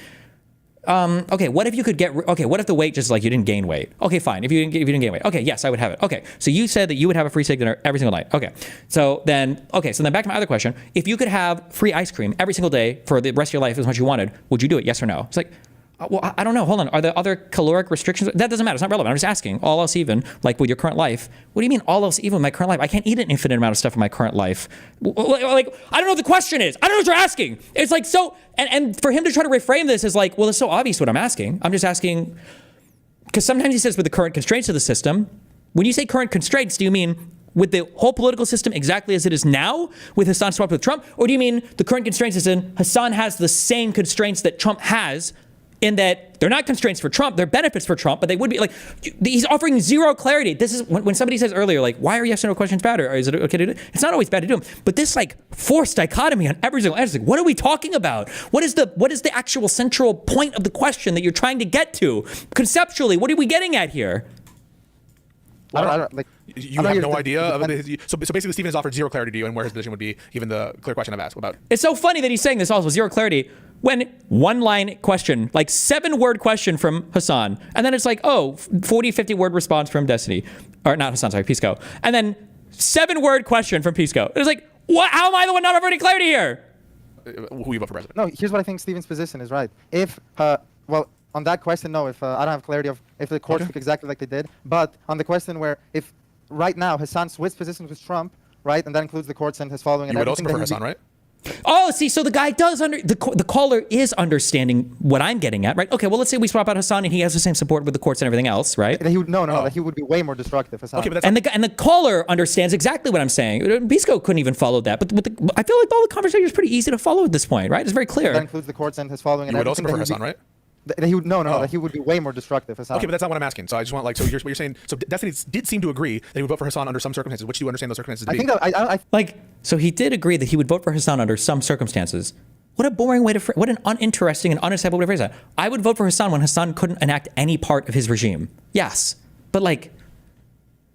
what if you could what if the weight just like you didn't gain weight? Okay, fine. If you didn't gain weight. Okay, yes, I would have it. Okay. So you said that you would have a free steak dinner every single night. Okay. So then back to my other question. If you could have free ice cream every single day for the rest of your life as much as you wanted, would you do it? Yes or no? It's like, well, I don't know. Hold on. Are there other caloric restrictions? That doesn't matter. It's not relevant. I'm just asking. All else even, like with your current life. What do you mean all else even with my current life? I can't eat an infinite amount of stuff in my current life. Like, I don't know what the question is. I don't know what you're asking. It's like so, and for him to try to reframe this is like, well, it's so obvious what I'm asking. I'm just asking, because sometimes he says with the current constraints of the system. When you say current constraints, do you mean with the whole political system exactly as it is now, with Hassan swapped with Trump? Or do you mean the current constraints as in Hassan has the same constraints that Trump has, in that they're not constraints for Trump, they're benefits for Trump, but they would be like, he's offering zero clarity. This is when somebody says earlier, like, why are yes or no questions bad, or is it okay to do it? It's not always bad to do them, but this like forced dichotomy on every single answer, like, what are we talking about? What is the actual central point of the question that you're trying to get to? Conceptually, what are we getting at here? I don't like. You have no idea. So basically, Stephen has offered zero clarity to you and where his position would be, given the clear question I've asked about. It's so funny that he's saying this also, zero clarity, when one line question, like 7-word question from Hassan, and then it's like, 40, 50-word response from Destiny. Or not Hassan, sorry, Pisco. And then 7-word question from Pisco. It's like, what? How am I the one not offering clarity here? Who you vote for president? No, here's what I think Stephen's position is right. If Well, on that question, no. If I don't have clarity of if the courts look exactly like they did, but on the question where if right now Hassan switched positions with Trump, right, and that includes the courts and his following. You and would also everything, prefer then Hassan, right? Oh, see, so the guy does the caller is understanding what I'm getting at, right? Okay, well, let's say we swap out Hassan and he has the same support with the courts and everything else, right? That he would that he would be way more destructive. Hassan. Okay, but that's and the caller understands exactly what I'm saying. Pisco couldn't even follow that, but I feel like all the conversation is pretty easy to follow at this point, right? It's very clear. That includes the courts and his following. You and would also everything, prefer that he would Hassan, right? That he would that he would be way more destructive. Hassan. Okay, but that's not what I'm asking. So I just want like, so what you're saying. So Destiny did seem to agree that he would vote for Hassan under some circumstances. Which do you understand those circumstances to be? I think that I like, so he did agree that he would vote for Hassan under some circumstances. What a boring way to what an uninteresting and unacceptable way to phrase that. I would vote for Hassan when Hassan couldn't enact any part of his regime. Yes, but like,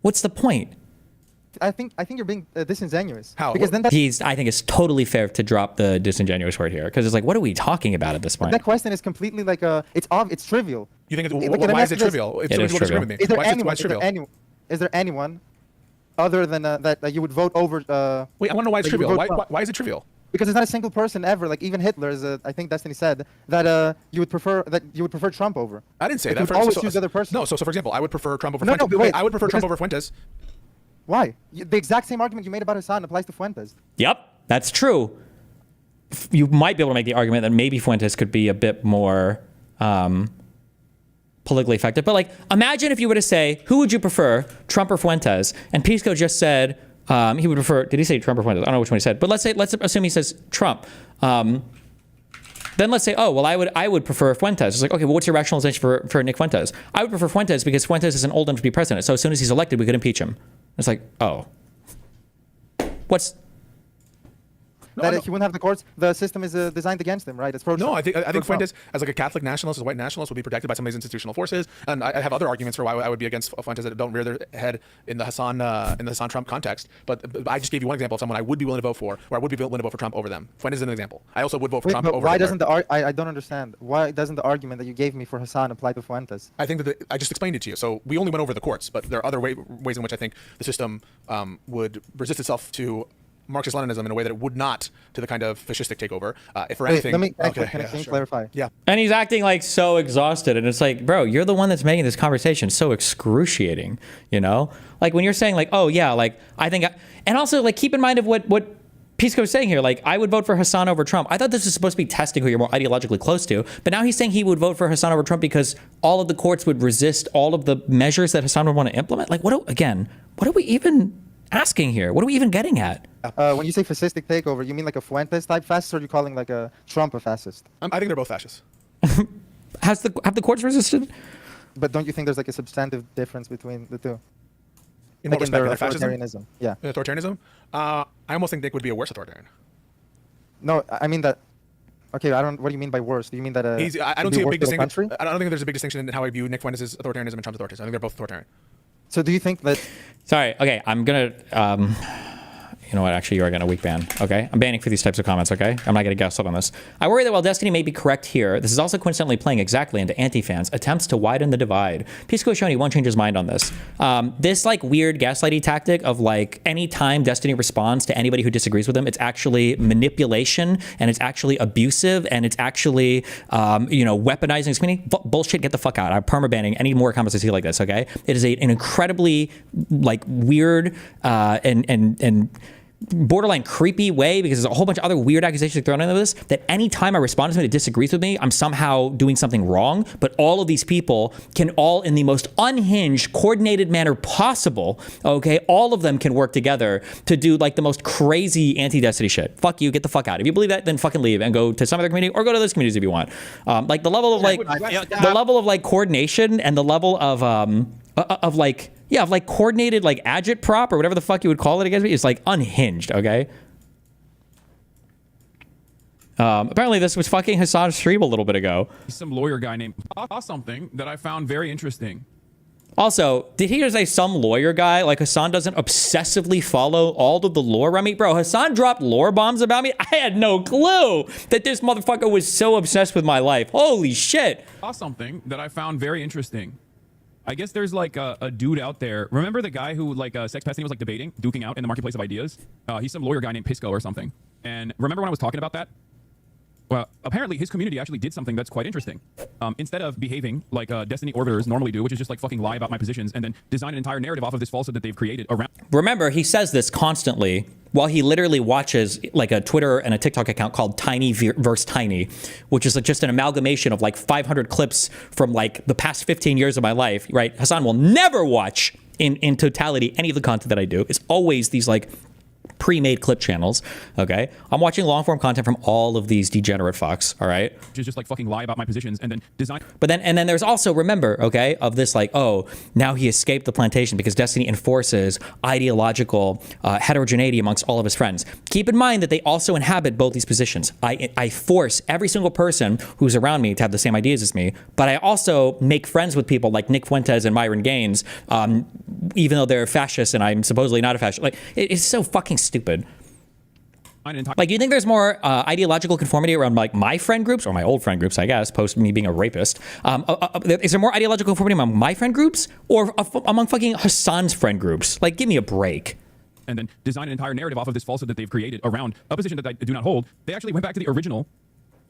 what's the point? I think you're being disingenuous. How? Because then I think it's totally fair to drop the disingenuous word here because it's like, what are we talking about at this point? that question is completely like it's trivial. You think Why is it trivial? It is trivial. Is there anyone other than that you would vote over? Wait, I want to know why it's trivial. Why is it trivial? Because there's not a single person ever, like even Hitler, I think Destiny said that you would prefer Trump over. I didn't say that. that. You would always choose the other person. No, so for example, I would prefer Trump over No, Fuentes. no, wait, I would prefer Trump over Fuentes. Why? The exact same argument you made about Hassan applies to Fuentes. Yep, that's true. You might be able to make the argument that maybe Fuentes could be a bit more politically effective. But like, imagine if you were to say, who would you prefer, Trump or Fuentes? And Pisco just said he would prefer. Did he say Trump or Fuentes? I don't know which one he said. But let's assume he says Trump. Then let's say, oh, well, I would prefer Fuentes. It's like, okay, well, what's your rationalization for Nick Fuentes? I would prefer Fuentes because Fuentes is an old enough to be president. So as soon as he's elected, we could impeach him. It's like, oh, what's That he wouldn't have the courts. The system is designed against him, right? It's pro. No, I think Fuentes, as like a Catholic nationalist, as a white nationalist, would be protected by some of these institutional forces. And I have other arguments for why I would be against Fuentes that don't rear their head in the Hassan Trump context. But I just gave you one example of someone I would be willing to vote for, or I would be willing to vote for Trump over them. Fuentes is an example. I also would vote for Trump over. Why doesn't I don't understand. Why doesn't the argument that you gave me for Hassan apply to Fuentes? I think that I just explained it to you. So we only went over the courts, but there are other ways in which I think the system would resist itself to Marxist-Leninism in a way that it would not to the kind of fascistic takeover. If for anything, can you clarify? Yeah. And he's acting like so exhausted, and it's like, bro, you're the one that's making this conversation so excruciating. You know, like when you're saying like, oh yeah, like I think, and also like keep in mind of what Pisco is saying here. Like I would vote for Hassan over Trump. I thought this was supposed to be testing who you're more ideologically close to, but now he's saying he would vote for Hassan over Trump because all of the courts would resist all of the measures that Hassan would want to implement. Like what are we even asking here? What are we even getting at? When you say fascistic takeover, you mean like a Fuentes type fascist, or are you calling like a Trump a fascist? I think they're both fascists. Have the courts resisted? But don't you think there's like a substantive difference between the two? In what respect? Like authoritarianism? Yeah. Authoritarianism? I almost think Nick would be a worse authoritarian. No, I mean that. Okay, I don't. What do you mean by worse? Do you mean that? I don't see a big distinction. I don't think there's a big distinction in how I view Nick Fuentes' authoritarianism and Trump's authoritarianism. I think they're both authoritarian. So do you think that? Sorry. Okay, I'm gonna. You know what? Actually, you are going to weak ban. Okay, I'm banning for these types of comments. Okay, I'm not going to gaslight on this. I worry that while Destiny may be correct here, this is also coincidentally playing exactly into anti-fans' attempts to widen the divide. Pisco Shoney won't change his mind on this. This like weird gaslighty tactic of like anytime Destiny responds to anybody who disagrees with him, it's actually manipulation and it's actually abusive and it's actually weaponizing his community. Bullshit. Get the fuck out. I'm perma-banning any more comments I see like this. Okay, it is an incredibly like weird and borderline creepy way because there's a whole bunch of other weird accusations thrown into this that anytime I respond to somebody that disagrees with me, I'm somehow doing something wrong. But all of these people can all in the most unhinged, coordinated manner possible, okay, all of them can work together to do like the most crazy anti-Destiny shit. Fuck you, get the fuck out. If you believe that, then fucking leave and go to some other community or go to those communities if you want. Like the level of like coordination and the level of coordinated like agitprop or whatever the fuck you would call it against me is like unhinged, okay? Apparently this was fucking Hassan's stream a little bit ago. Some lawyer guy named something that I found very interesting. Also, did he just say some lawyer guy? Like Hassan doesn't obsessively follow all of the lore around me? Bro, Hassan dropped lore bombs about me? I had no clue that this motherfucker was so obsessed with my life. Holy shit. Something that I found very interesting. I guess there's like a dude out there. Remember the guy who like Sex Pesting was like debating, duking out in the marketplace of ideas? He's some lawyer guy named Pisco or something. And remember when I was talking about that? Well, apparently his community actually did something that's quite interesting. Instead of behaving like Destiny orbiters normally do, which is just like fucking lie about my positions and then design an entire narrative off of this falsehood that they've created around. Remember, he says this constantly while he literally watches like a Twitter and a TikTok account called Tiny vs Tiny, which is just an amalgamation of like 500 clips from like the past 15 years of my life, right? Hassan will never watch in totality any of the content that I do. It's always these like pre-made clip channels. Okay, I'm watching long-form content from all of these degenerate fucks. All right, just like fucking lie about my positions and then design. But then there's also, remember, okay, of this like, oh, now he escaped the plantation because Destiny enforces ideological heterogeneity amongst all of his friends. Keep in mind that they also inhabit both these positions. I force every single person who's around me to have the same ideas as me, but I also make friends with people like Nick Fuentes and Myron Gaines, even though they're fascists and I'm supposedly not a fascist. Like, it's so fucking stupid. Like, do you think there's more ideological conformity around like my friend groups or my old friend groups, I guess, post me being a rapist? Is there more ideological conformity among my friend groups or among fucking Hassan's friend groups? Like, give me a break. And then design an entire narrative off of this falsehood that they've created around a position that I do not hold. They actually went back to the original.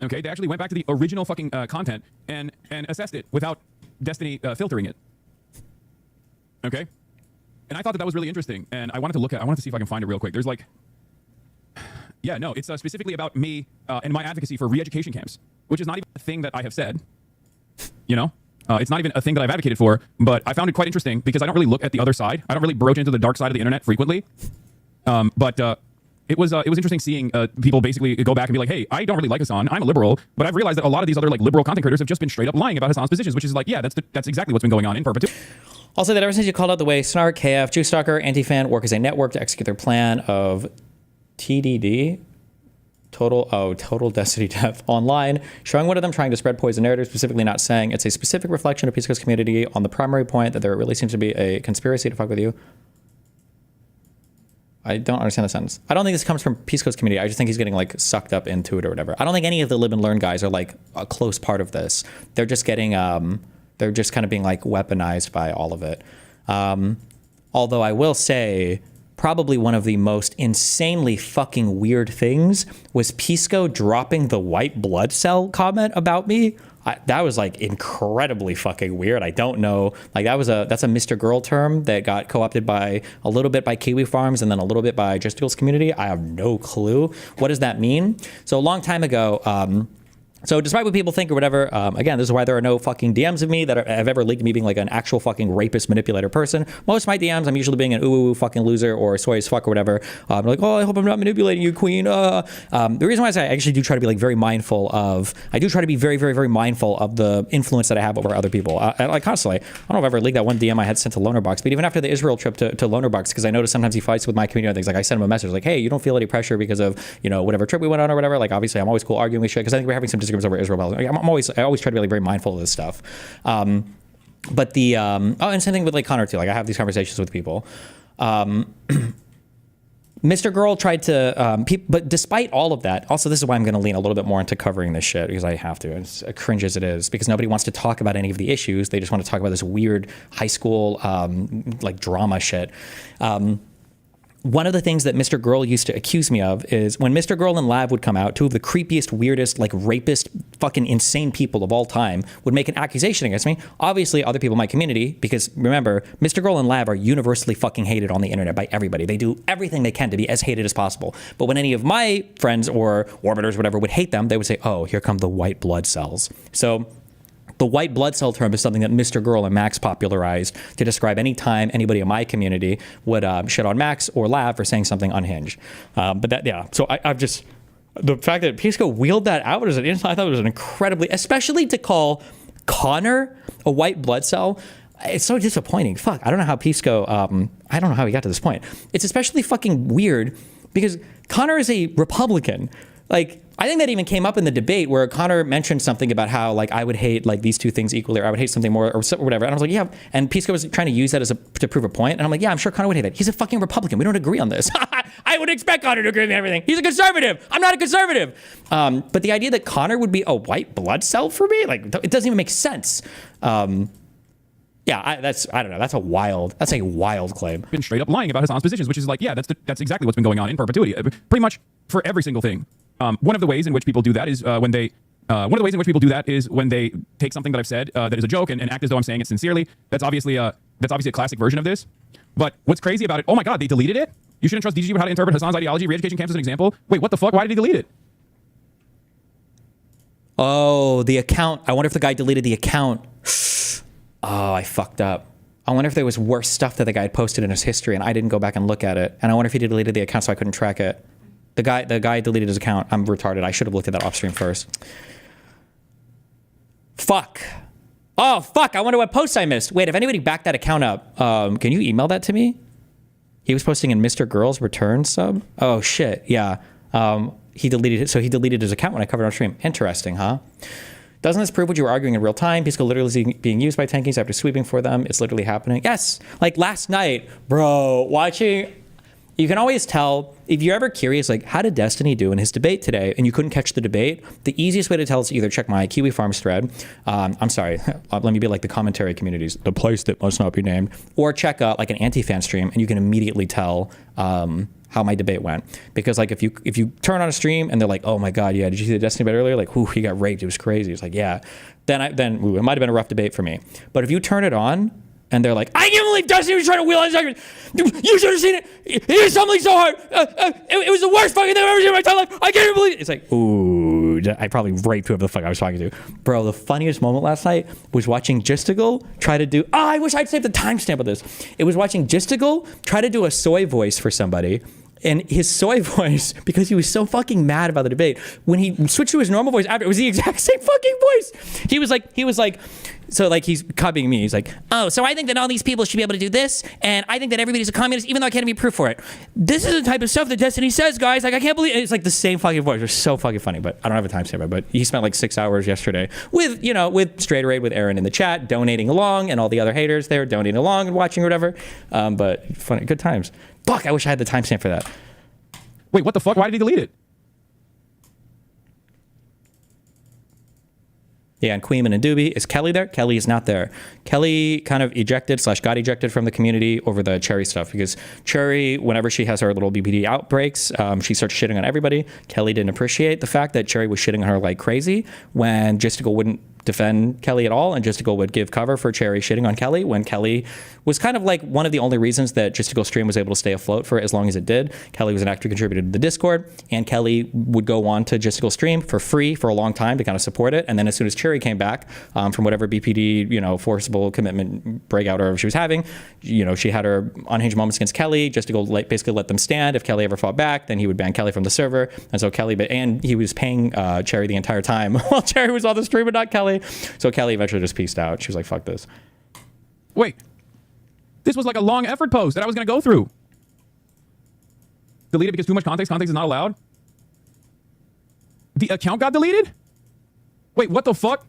Okay, they actually went back to the original fucking content and assessed it without Destiny filtering it. Okay. And I thought that was really interesting, and I wanted to see if I can find it real quick. There's like, yeah, no, it's specifically about me and my advocacy for re-education camps, which is not even a thing that I have said. You know, it's not even a thing that I've advocated for, but I found it quite interesting because I don't really look at the other side. I don't really broach into the dark side of the internet frequently. But it was interesting seeing people basically go back and be like, hey, I don't really like Hassan. I'm a liberal, but I've realized that a lot of these other like liberal content creators have just been straight up lying about Hassan's positions, which is like, yeah, that's exactly what's been going on in perpetuity. Also, that ever since you called out the way Snark, KF, Juice Stalker, Anti-Fan work as a network to execute their plan of TDD, total Destiny Death online, showing one of them trying to spread poison narrative, specifically not saying it's a specific reflection of Pisco's community on the primary point that there really seems to be a conspiracy to fuck with you. I don't understand the sentence. I don't think this comes from Pisco's community. I just think he's getting like sucked up into it or whatever. I don't think any of the live and learn guys are like a close part of this. They're just getting they're just kind of being like weaponized by all of it. Although I will say, probably one of the most insanely fucking weird things was Pisco dropping the white blood cell comment about me. That was like incredibly fucking weird. I don't know. Like that's a Mr. Girl term that got co-opted by a little bit by Kiwi Farms and then a little bit by Justicles community. I have no clue. What does that mean? So a long time ago, so despite what people think or whatever, again, this is why there are no fucking DMs of me that have ever leaked me being like an actual fucking rapist manipulator person. Most of my DMs, I'm usually being an ooh fucking loser or soy as fuck or whatever. Like, oh, I hope I'm not manipulating you, queen. The reason why is I actually do try to be like very mindful of, I do try to be very, very, very mindful of the influence that I have over other people. Like constantly, I don't know if I ever leaked that one DM I had sent to Lonerbox, but even after the Israel trip to Lonerbox, because I noticed sometimes he fights with my community and things, like I sent him a message like, hey, you don't feel any pressure because of, you know, whatever trip we went on or whatever. Like obviously I'm always cool arguing with shit because I think we're having some disagreements over Israel. I always try to be like very mindful of this stuff. But the and same thing with like Connor too. Like I have these conversations with people. Mr. Girl tried to, but despite all of that, also this is why I'm going to lean a little bit more into covering this shit because I have to. It's cringe as it is because nobody wants to talk about any of the issues. They just want to talk about this weird high school like drama shit. One of the things that Mr. Girl used to accuse me of is when Mr. Girl and Lav would come out, two of the creepiest, weirdest, like rapist, fucking insane people of all time would make an accusation against me. Obviously, other people in my community, because remember, Mr. Girl and Lav are universally fucking hated on the internet by everybody. They do everything they can to be as hated as possible. But when any of my friends or orbiters, whatever, would hate them, they would say, oh, here come the white blood cells. So the white blood cell term is something that Mr. Girl and Max popularized to describe any time anybody in my community would shit on Max or Lav for saying something unhinged. But that, yeah. So I've just, the fact that Pisco wheeled that out as an insult, I thought it was an incredibly, especially to call Connor a white blood cell. It's so disappointing. Fuck, I don't know how Pisco, I don't know how he got to this point. It's especially fucking weird because Connor is a Republican. Like, I think that even came up in the debate where Connor mentioned something about how like I would hate like these two things equally, or I would hate something more or whatever. And I was like, yeah. And Pisco was trying to use that as to prove a point. And I'm like, yeah, I'm sure Connor would hate that. He's a fucking Republican. We don't agree on this. I would expect Connor to agree with everything. He's a conservative. I'm not a conservative. But the idea that Connor would be a white blood cell for me, like it doesn't even make sense. Yeah, I don't know. That's a wild claim. Been straight up lying about Hassan's positions, which is like, yeah, that's exactly what's been going on in perpetuity. Pretty much for every single thing. One of the ways in which people do that is when they take something that I've said that is a joke and act as though I'm saying it sincerely. That's obviously a classic version of this. But what's crazy about it? Oh my God, they deleted it. You shouldn't trust DGG with how to interpret Hassan's ideology. Re-education camps as an example. Wait, what the fuck? Why did he delete it? Oh, the account. I wonder if the guy deleted the account. Oh, I fucked up. I wonder if there was worse stuff that the guy had posted in his history and I didn't go back and look at it. And I wonder if he deleted the account so I couldn't track it. The guy deleted his account. I'm retarded. I should have looked at that off stream first. Fuck. Oh, fuck. I wonder what posts I missed. Wait, if anybody backed that account up, can you email that to me? He was posting in Mr. Girls Return sub. Oh, shit. Yeah. He deleted it. So he deleted his account when I covered on stream. Interesting, huh? Doesn't this prove what you were arguing in real time? Pisco literally being used by tankies after sweeping for them. It's literally happening. Yes. Like last night, bro, watching. You can always tell, if you're ever curious, like, how did Destiny do in his debate today, and you couldn't catch the debate, the easiest way to tell is to either check my Kiwi Farms thread, I'm sorry, let me be like the commentary communities, the place that must not be named, or check like an anti-fan stream, and you can immediately tell how my debate went. Because like if you turn on a stream and they're like, oh my God, yeah, did you see the Destiny debate earlier? Like, whoo, he got raped, it was crazy. It's like, yeah. Then it might have been a rough debate for me. But if you turn it on, and they're like, I can't believe Destiny was trying to wheel on his argument. You should have seen it. He was something so hard. It was the worst fucking thing I've ever seen in my entire life. I can't even believe it. It's like, ooh, I probably raped whoever the fuck I was talking to. Bro, the funniest moment last night was watching Gistigal try to do, I wish I'd saved the timestamp of this. It was watching Gistigal try to do a soy voice for somebody. And his soy voice, because he was so fucking mad about the debate, when he switched to his normal voice after, it was the exact same fucking voice. He was like, so like he's copying me. He's like, oh, so I think that all these people should be able to do this, and I think that everybody's a communist, even though I can't be proof for it. This is the type of stuff that Destiny says, guys. Like, I can't believe it. It's like the same fucking voice. It was so fucking funny, but I don't have a timestamp. But he spent like 6 hours yesterday with Straight Raid with Aaron in the chat, donating along, and all the other haters there donating along and watching or whatever. But funny, good times. Fuck, I wish I had the timestamp for that. Wait, what the fuck? Why did he delete it? Yeah, and Queeman and Doobie. Is Kelly there? Kelly is not there. Kelly kind of got ejected from the community over the Cherry stuff because Cherry, whenever she has her little BPD outbreaks, she starts shitting on everybody. Kelly didn't appreciate the fact that Cherry was shitting on her like crazy when Justical wouldn't defend Kelly at all, and Justical would give cover for Cherry shitting on Kelly when Kelly was kind of like one of the only reasons that Justical stream was able to stay afloat for as long as it did. Kelly was an active contributor to the Discord, and Kelly would go on to Justical stream for free for a long time to kind of support it. And then as soon as Cherry came back from whatever BPD, forcible commitment breakout or whatever she was having, she had her unhinged moments against Kelly. Justical basically let them stand. If Kelly ever fought back, then he would ban Kelly from the server. And so and he was paying Cherry the entire time while Cherry was on the stream, but not Kelly. So Kelly eventually just peaced out. She was like, fuck this. Wait, this was like a long effort post that I was going to go through. Deleted because too much context. Context is not allowed. The account got deleted? Wait, what the fuck?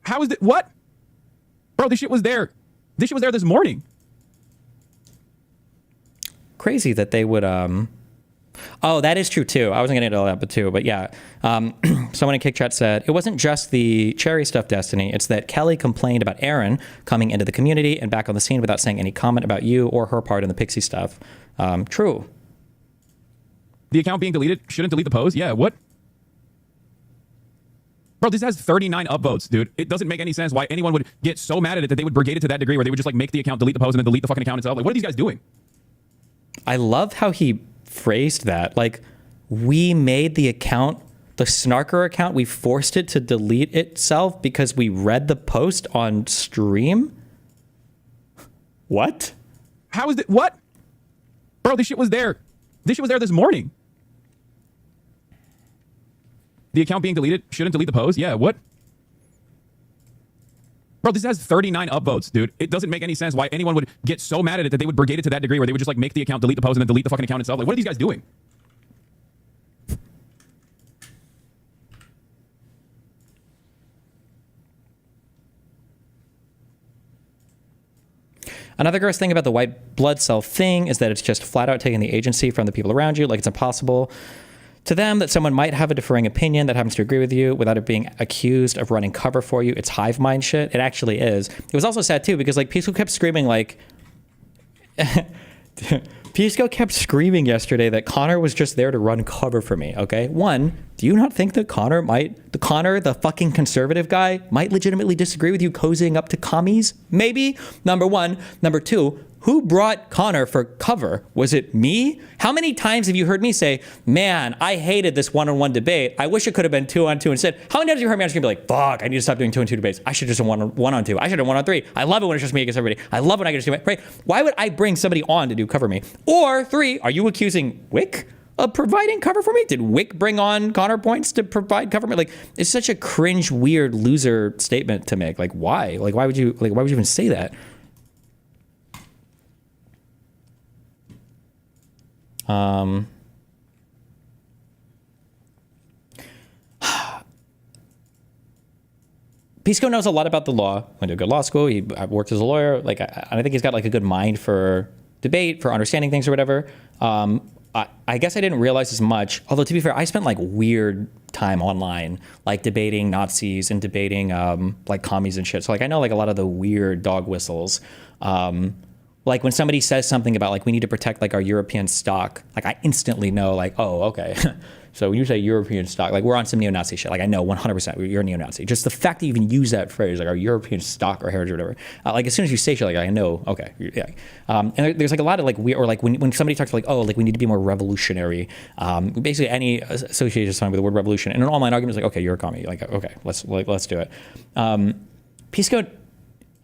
How is it? What? Bro, this shit was there. This shit was there this morning. Crazy that they would, Oh, that is true too. I wasn't going to get all that, but too. But yeah, someone in Kick Chat said, it wasn't just the Cherry stuff, Destiny. It's that Kelly complained about Aaron coming into the community and back on the scene without saying any comment about you or her part in the Pixie stuff. True. The account being deleted shouldn't delete the post? Yeah, what? Bro, this has 39 upvotes, dude. It doesn't make any sense why anyone would get so mad at it that they would brigade it to that degree where they would just like make the account delete the post and then delete the fucking account itself. Like, what are these guys doing? I love how he phrased that. Like, we made the account, the Snarker account, we forced it to delete itself because we read the post on stream? What? How is it? What? Bro, this shit was there. This shit was there this morning. The account being deleted shouldn't delete the post? Yeah, what? Bro, this has 39 upvotes, dude. It doesn't make any sense why anyone would get so mad at it that they would brigade it to that degree where they would just like make the account delete the post and then delete the fucking account itself. Like, what are these guys doing? Another gross thing about the white blood cell thing is that it's just flat out taking the agency from the people around you. Like, it's impossible to them that someone might have a differing opinion that happens to agree with you without it being accused of running cover for you. It's hive mind shit. It actually is. It was also sad too because like people kept screaming like Pisco kept screaming yesterday that Connor was just there to run cover for me, okay? One, do you not think that Connor, the fucking conservative guy, might legitimately disagree with you cozying up to commies? Maybe? Number one. Number two, who brought Connor for cover? Was it me? How many times have you heard me say, man, I hated this one-on-one debate. I wish it could have been 2-on-2 instead. How many times have you heard me on screen be like, fuck, I need to stop doing 2-on-2 debates. I should just do one-on-2. I should do 1-on-3. I love it when it's just me against everybody. I love when I get to do it. Right? Why would I bring somebody on to do cover me? Or three, are you accusing Wick of providing cover for me? Did Wick bring on Connor points to provide cover for me? Like, it's such a cringe, weird loser statement to make. Like, why? Like, why would you even say that? Pisco knows a lot about the law. Went to a good law school. He worked as a lawyer. Like, I think he's got like a good mind for debate, for understanding things or whatever. I guess I didn't realize as much. Although to be fair, I spent like weird time online, like debating Nazis and debating like commies and shit. So like I know like a lot of the weird dog whistles. Like when somebody says something about like we need to protect like our European stock, like I instantly know like, oh, okay. So when you say European stock, like we're on some neo-Nazi shit. Like I know 100% you're a neo-Nazi. Just the fact that you even use that phrase, like our European stock or heritage or whatever. Like as soon as you say shit, like I know, okay, yeah. And there's like a lot of like weird, or like when somebody talks like, oh, like we need to be more revolutionary. Basically any association with the word revolution. And an online argument is like, okay, you're a commie. Like okay, let's do it. Pisco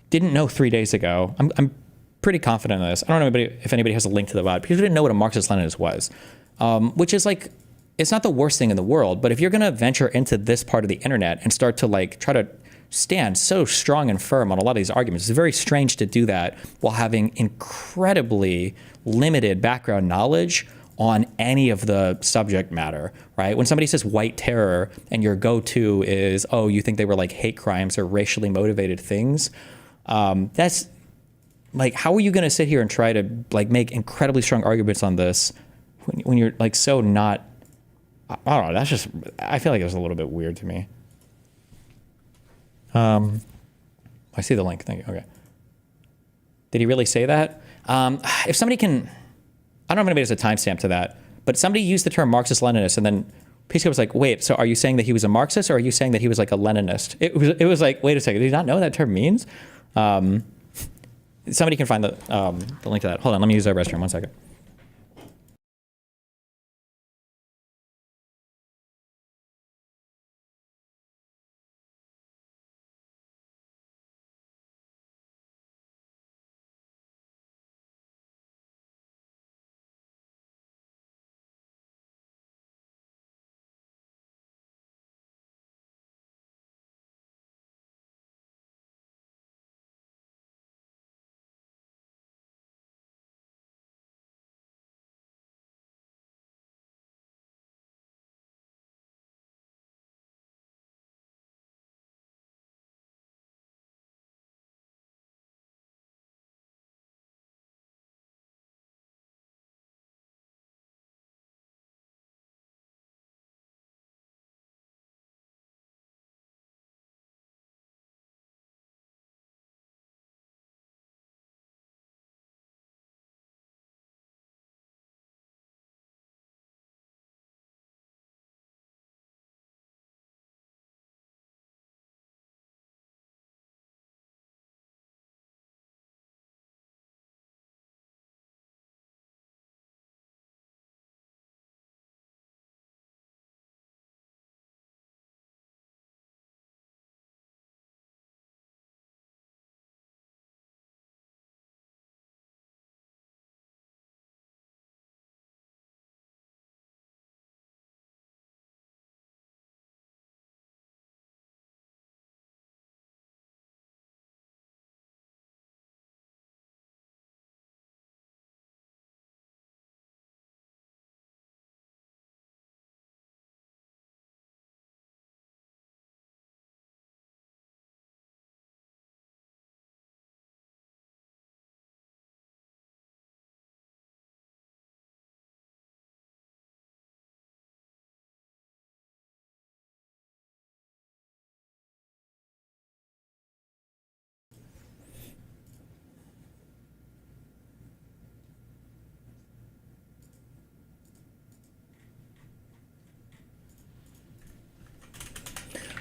didn't know 3 days ago. I'm pretty confident in this. I don't know if anybody has a link to the VOD. People didn't know what a Marxist-Leninist was, which is like, it's not the worst thing in the world, but if you're going to venture into this part of the internet and start to like try to stand so strong and firm on a lot of these arguments, it's very strange to do that while having incredibly limited background knowledge on any of the subject matter, right? When somebody says white terror and your go-to is, oh, you think they were like hate crimes or racially motivated things, that's like, how are you going to sit here and try to like make incredibly strong arguments on this when you're like so not, I don't know, that's just, I feel like it was a little bit weird to me. I see the link, thank you, okay. Did he really say that? If somebody can, I don't know if anybody has a timestamp to that, but somebody used the term Marxist-Leninist and then Pisco was like, wait, so are you saying that he was a Marxist or are you saying that he was like a Leninist? It was like, wait a second, did you not know what that term means? Somebody can find the link to that. Hold on, let me use our restroom, 1 second.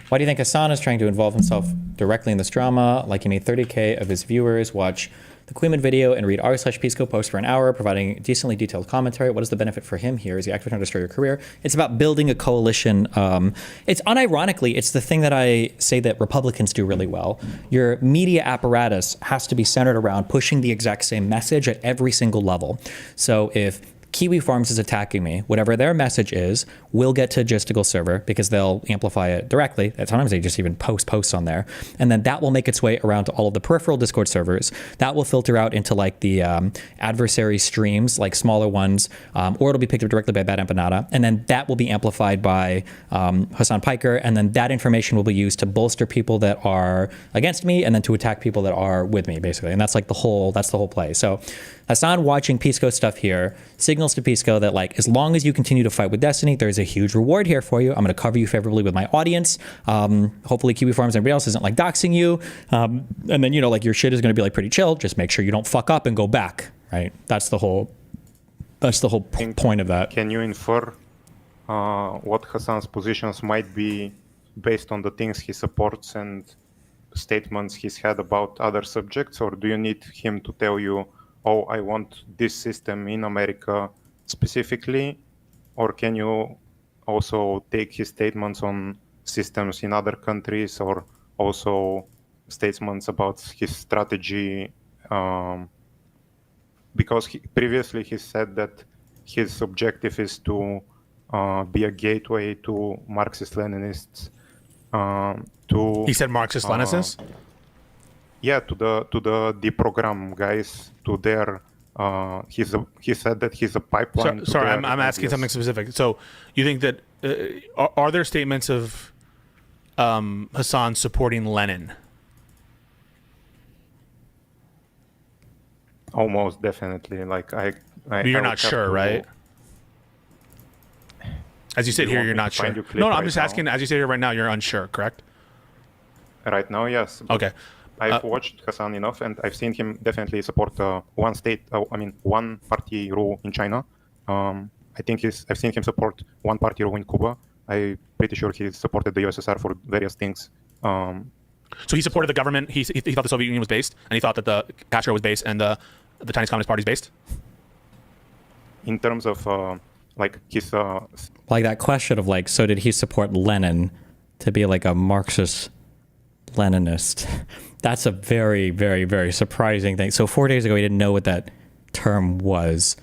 Why do you think Hassan is trying to involve himself directly in this drama? Like he made 30K of his viewers watch the Queeman video and read r/Pisco post for an hour, providing decently detailed commentary. What is the benefit for him here? Is he actually trying to destroy your career? It's about building a coalition. It's unironically, it's the thing that I say that Republicans do really well. Your media apparatus has to be centered around pushing the exact same message at every single level. So if Kiwi Farms is attacking me, whatever their message is, will get to Gisticle server because they'll amplify it directly. Sometimes they just even post posts on there. And then that will make its way around to all of the peripheral Discord servers. That will filter out into like the adversary streams, like smaller ones, or it'll be picked up directly by Bad Empanada. And then that will be amplified by Hassan Piker. And then that information will be used to bolster people that are against me and then to attack people that are with me, basically. And that's like the whole play. So Hassan watching Pisco stuff here signals to Pisco that like, as long as you continue to fight with Destiny, there's a huge reward here for you. I'm going to cover you favorably with my audience. Hopefully Kiwi Farms and everybody else isn't like doxing you. And then, you know, like your shit is going to be like pretty chill. Just make sure you don't fuck up and go back. Right. That's the whole point of that. Can you infer what Hassan's positions might be based on the things he supports and statements he's had about other subjects? Or do you need him to tell you, oh, I want this system in America specifically? Or can you also take his statements on systems in other countries, or also statements about his strategy? Because previously he said that his objective is to be a gateway to Marxist-Leninists. He said Marxist-Leninists? Yeah, to the deprogram guys, to their he said that he's a pipeline. Sorry, I'm asking something specific. So you think that are there statements of Hassan supporting Lenin? Almost definitely. Like but you're not sure, right? As you sit here, you're not sure. No, I'm just asking. As you sit here right now, you're unsure, correct? Right now, yes. Okay. I've watched Hassan enough, and I've seen him definitely support one party rule in China. I think I've seen him support one party rule in Cuba. I'm pretty sure he supported the USSR for various things. So he supported the government. He thought the Soviet Union was based, and he thought that the Castro was based, and the Chinese Communist Party is based. In terms of like his like that question of like, so did he support Lenin to be like a Marxist Leninist? That's a very, very, very surprising thing. So 4 days ago, he didn't know what that term was,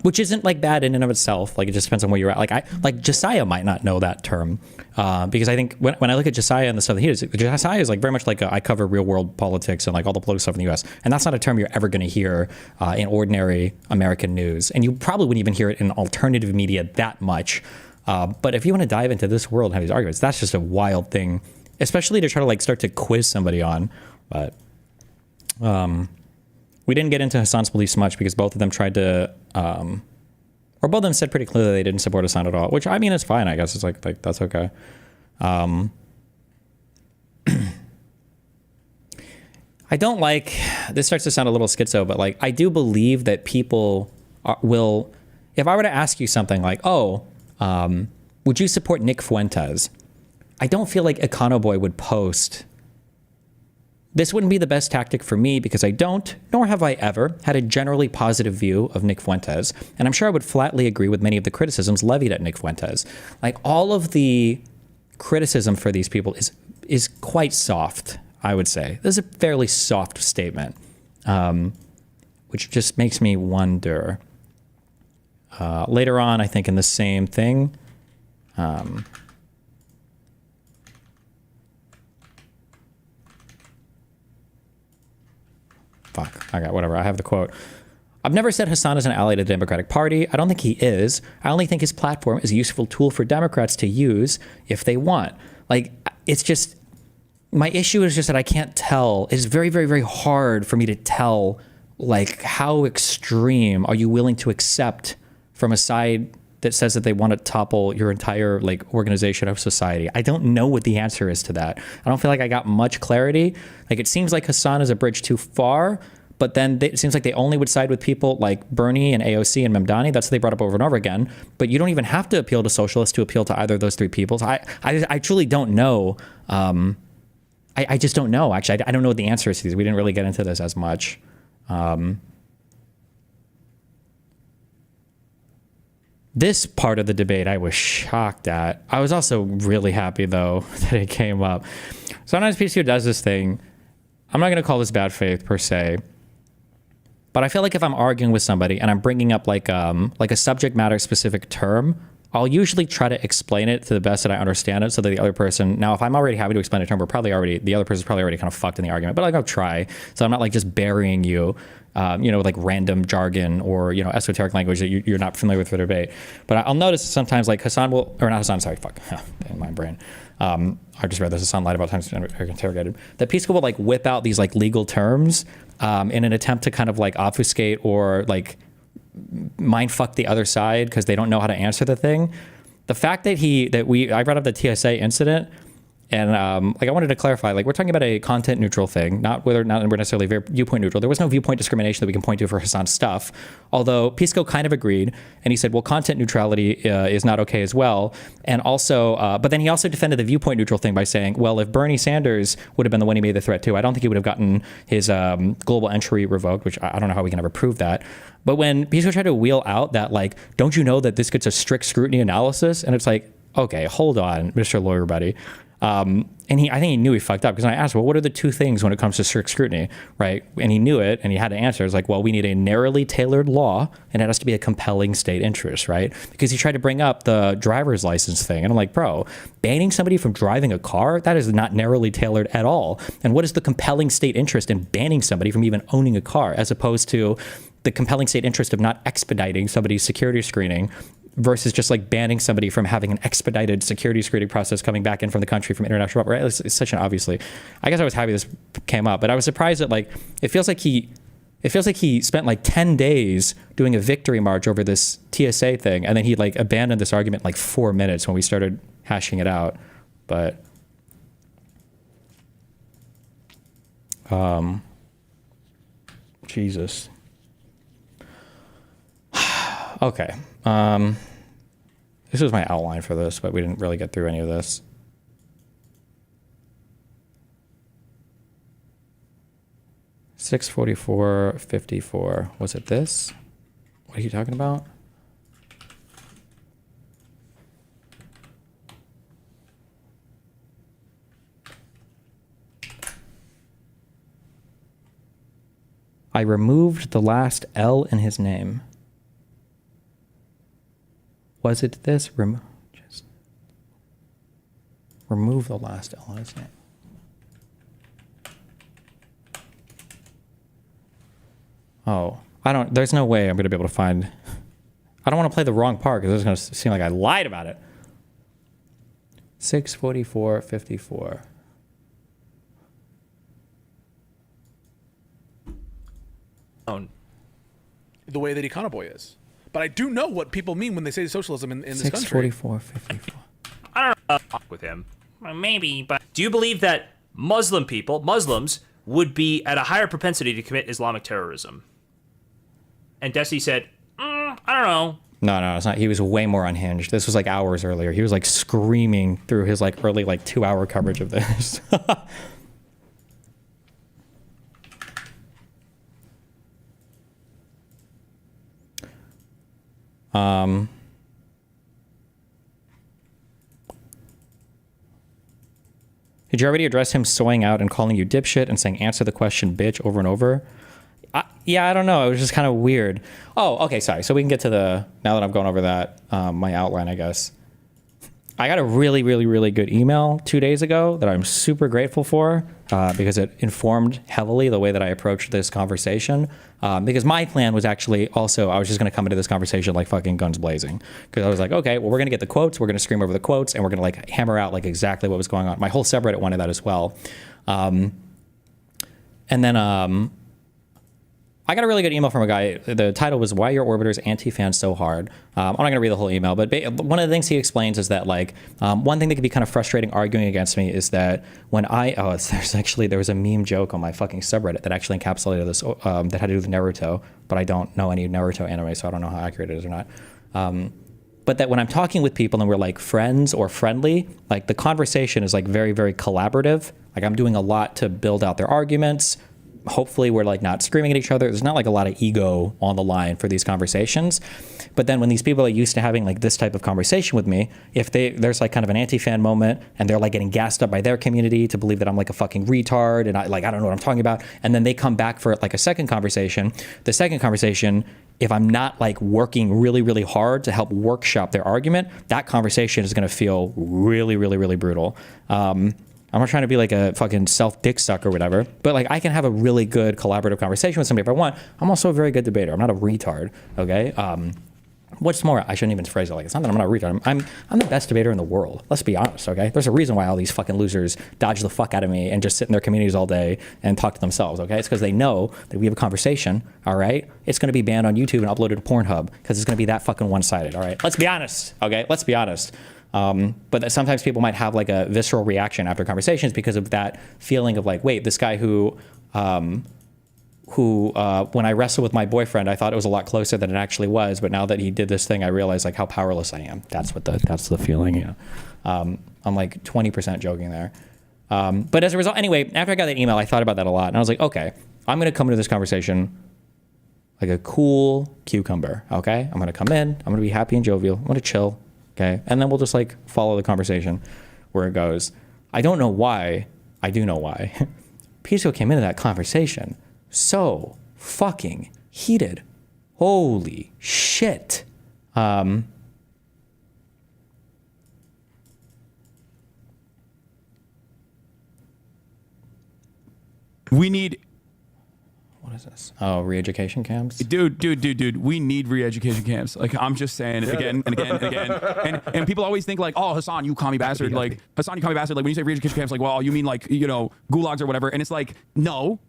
which isn't like bad in and of itself. Like it just depends on where you're at. Like Josiah might not know that term because I think when I look at Josiah and the stuff that he does, Josiah is like very much like I cover real world politics and like all the political stuff in the U.S. And that's not a term you're ever going to hear in ordinary American news, and you probably wouldn't even hear it in alternative media that much. But if you want to dive into this world and have these arguments, that's just a wild thing. Especially to try to like start to quiz somebody on, but we didn't get into Hassan's beliefs much because both of them tried to, or both of them said pretty clearly they didn't support Hassan at all, which I mean is fine. I guess it's like that's okay. I don't like, this starts to sound a little schizo, but like I do believe that people will, if I were to ask you something like, oh, would you support Nick Fuentes? I don't feel like Econoboy would post, this wouldn't be the best tactic for me because I don't, nor have I ever, had a generally positive view of Nick Fuentes. And I'm sure I would flatly agree with many of the criticisms levied at Nick Fuentes. Like all of the criticism for these people is quite soft, I would say. This is a fairly soft statement, which just makes me wonder. Later on, I think in the same thing, fuck. Okay, whatever. I have the quote. I've never said Hassan is an ally to the Democratic Party. I don't think he is. I only think his platform is a useful tool for Democrats to use if they want. Like, it's just, my issue is just that I can't tell. It's very, very, very hard for me to tell, like, how extreme are you willing to accept from a side that says that they want to topple your entire like organization of society. I don't know what the answer is to that. I don't feel like I got much clarity. Like it seems like Hassan is a bridge too far, But then it seems like they only would side with people like Bernie and AOC and Mamdani. That's what they brought up over and over again. But you don't even have to appeal to socialists to appeal to either of those three peoples. I truly don't know. I just don't know. Actually, I don't know what the answer is to these. We didn't really get into this as much. This part of the debate I was shocked at. I was also really happy, though, that it came up. Sometimes PCO does this thing. I'm not going to call this bad faith, per se. But I feel like if I'm arguing with somebody and I'm bringing up like a subject matter specific term, I'll usually try to explain it to the best that I understand it so that the other person, now if I'm already happy to explain a term, the other person's probably already kind of fucked in the argument, but like I'll try. So I'm not like just burying you, like random jargon or, esoteric language that you're not familiar with for the debate. But I'll notice sometimes like Hassan will, or not Hassan, sorry, fuck, in my brain. I just read this, Hassan lied about times interrogated. That Peace Corps will like whip out these like legal terms in an attempt to kind of like obfuscate or like mind fuck the other side because they don't know how to answer the thing. The fact that I brought up the TSA incident, and I wanted to clarify, like we're talking about a content neutral thing, not whether or not we're necessarily very viewpoint neutral. There was no viewpoint discrimination that we can point to for Hassan's stuff, although Pisco kind of agreed, and he said, well, content neutrality is not okay as well. And also, but then he also defended the viewpoint neutral thing by saying, well, if Bernie Sanders would have been the one he made the threat to, I don't think he would have gotten his global entry revoked, which I don't know how we can ever prove that. But when Pisco tried to wheel out that, like, don't you know that this gets a strict scrutiny analysis? And it's like, okay, hold on, Mr. Lawyer Buddy. And I think he knew he fucked up because I asked, well, what are the two things when it comes to strict scrutiny, right? And he knew it, and he had to answer. It's like, well, we need a narrowly tailored law, and it has to be a compelling state interest, right? Because he tried to bring up the driver's license thing, and I'm like, bro, banning somebody from driving a car, that is not narrowly tailored at all. And what is the compelling state interest in banning somebody from even owning a car, as opposed to the compelling state interest of not expediting somebody's security screening versus just like banning somebody from having an expedited security screening process coming back in from the country from international, right? It's such an obviously. I guess I was happy this came up, but I was surprised that like it feels like he spent like 10 days doing a victory march over this TSA thing, and then he like abandoned this argument in like 4 minutes when we started hashing it out. But Jesus. Okay. This was my outline for this, but we didn't really get through any of this. $644.54. Was it this? What are you talking about? I removed the last L in his name. Was it this? Just remove the last L in his name. Oh, there's no way I'm going to be able to find. I don't want to play the wrong part because it's going to seem like I lied about it. 644.54. The way that Econoboy is. But I do know what people mean when they say socialism in this country. 644.54. I don't know with him. Well, maybe, but do you believe that Muslims, would be at a higher propensity to commit Islamic terrorism? And Desi said, I don't know. No, it's not. He was way more unhinged. This was like hours earlier. He was like screaming through his like early like 2-hour coverage of this. Did you already address him soying out and calling you dipshit and saying answer the question bitch over and over? Yeah, I don't know. It was just kind of weird. Oh, okay, sorry. So we can get to now that I'm going over that, my outline, I guess. I got a really, really, really good email 2 days ago that I'm super grateful for because it informed heavily the way that I approached this conversation. Because my plan was actually also, I was just going to come into this conversation like fucking guns blazing. Because I was like, okay, well, we're going to get the quotes, we're going to scream over the quotes, and we're going to like hammer out like exactly what was going on. My whole subreddit wanted that as well. And then I got a really good email from a guy. The title was "Why Your Orbiters Anti-Fan So Hard." I'm not going to read the whole email, but one of the things he explains is that like one thing that can be kind of frustrating arguing against me is that when there was a meme joke on my fucking subreddit that actually encapsulated this that had to do with Naruto, but I don't know any Naruto anime, so I don't know how accurate it is or not. But that when I'm talking with people and we're like friends or friendly, like the conversation is like very, very collaborative. Like I'm doing a lot to build out their arguments. Hopefully we're like not screaming at each other. There's not like a lot of ego on the line for these conversations. But then when these people are used to having like this type of conversation with me, if there's like kind of an anti-fan moment and they're like getting gassed up by their community to believe that I'm like a fucking retard and I don't know what I'm talking about. And then they come back for like a second conversation. The second conversation, if I'm not like working really, really hard to help workshop their argument, that conversation is going to feel really, really, really brutal. I'm not trying to be like a fucking self-dick suck or whatever, but like I can have a really good collaborative conversation with somebody if I want. I'm also a very good debater. I'm not a retard, okay? What's more, I shouldn't even phrase it like it's not that I'm not a retard. I'm the best debater in the world. Let's be honest, okay? There's a reason why all these fucking losers dodge the fuck out of me and just sit in their communities all day and talk to themselves, okay? It's because they know that we have a conversation, all right? It's going to be banned on YouTube and uploaded to Pornhub because it's going to be that fucking one-sided, all right? Let's be honest, okay? Let's be honest. But that sometimes people might have like a visceral reaction after conversations because of that feeling of like, wait, this guy who when I wrestled with my boyfriend, I thought it was a lot closer than it actually was. But now that he did this thing, I realized like how powerless I am. That's the feeling. Yeah. I'm like 20% joking there. But as a result, anyway, after I got that email, I thought about that a lot and I was like, okay, I'm going to come into this conversation like a cool cucumber. Okay. I'm going to come in, I'm going to be happy and jovial. I'm going to chill. Okay. And then we'll just like follow the conversation where it goes. I don't know why. I do know why. Pisco came into that conversation so fucking heated. Holy shit. We need... What is this? Oh, re-education camps? Dude. We need re-education camps. Like, I'm just saying it again and again and again. And people always think like, oh, Hassan, you commie bastard. Like, Hassan, you commie bastard. Like, when you say re-education camps, like, well, you mean like, you know, gulags or whatever. And it's like, no,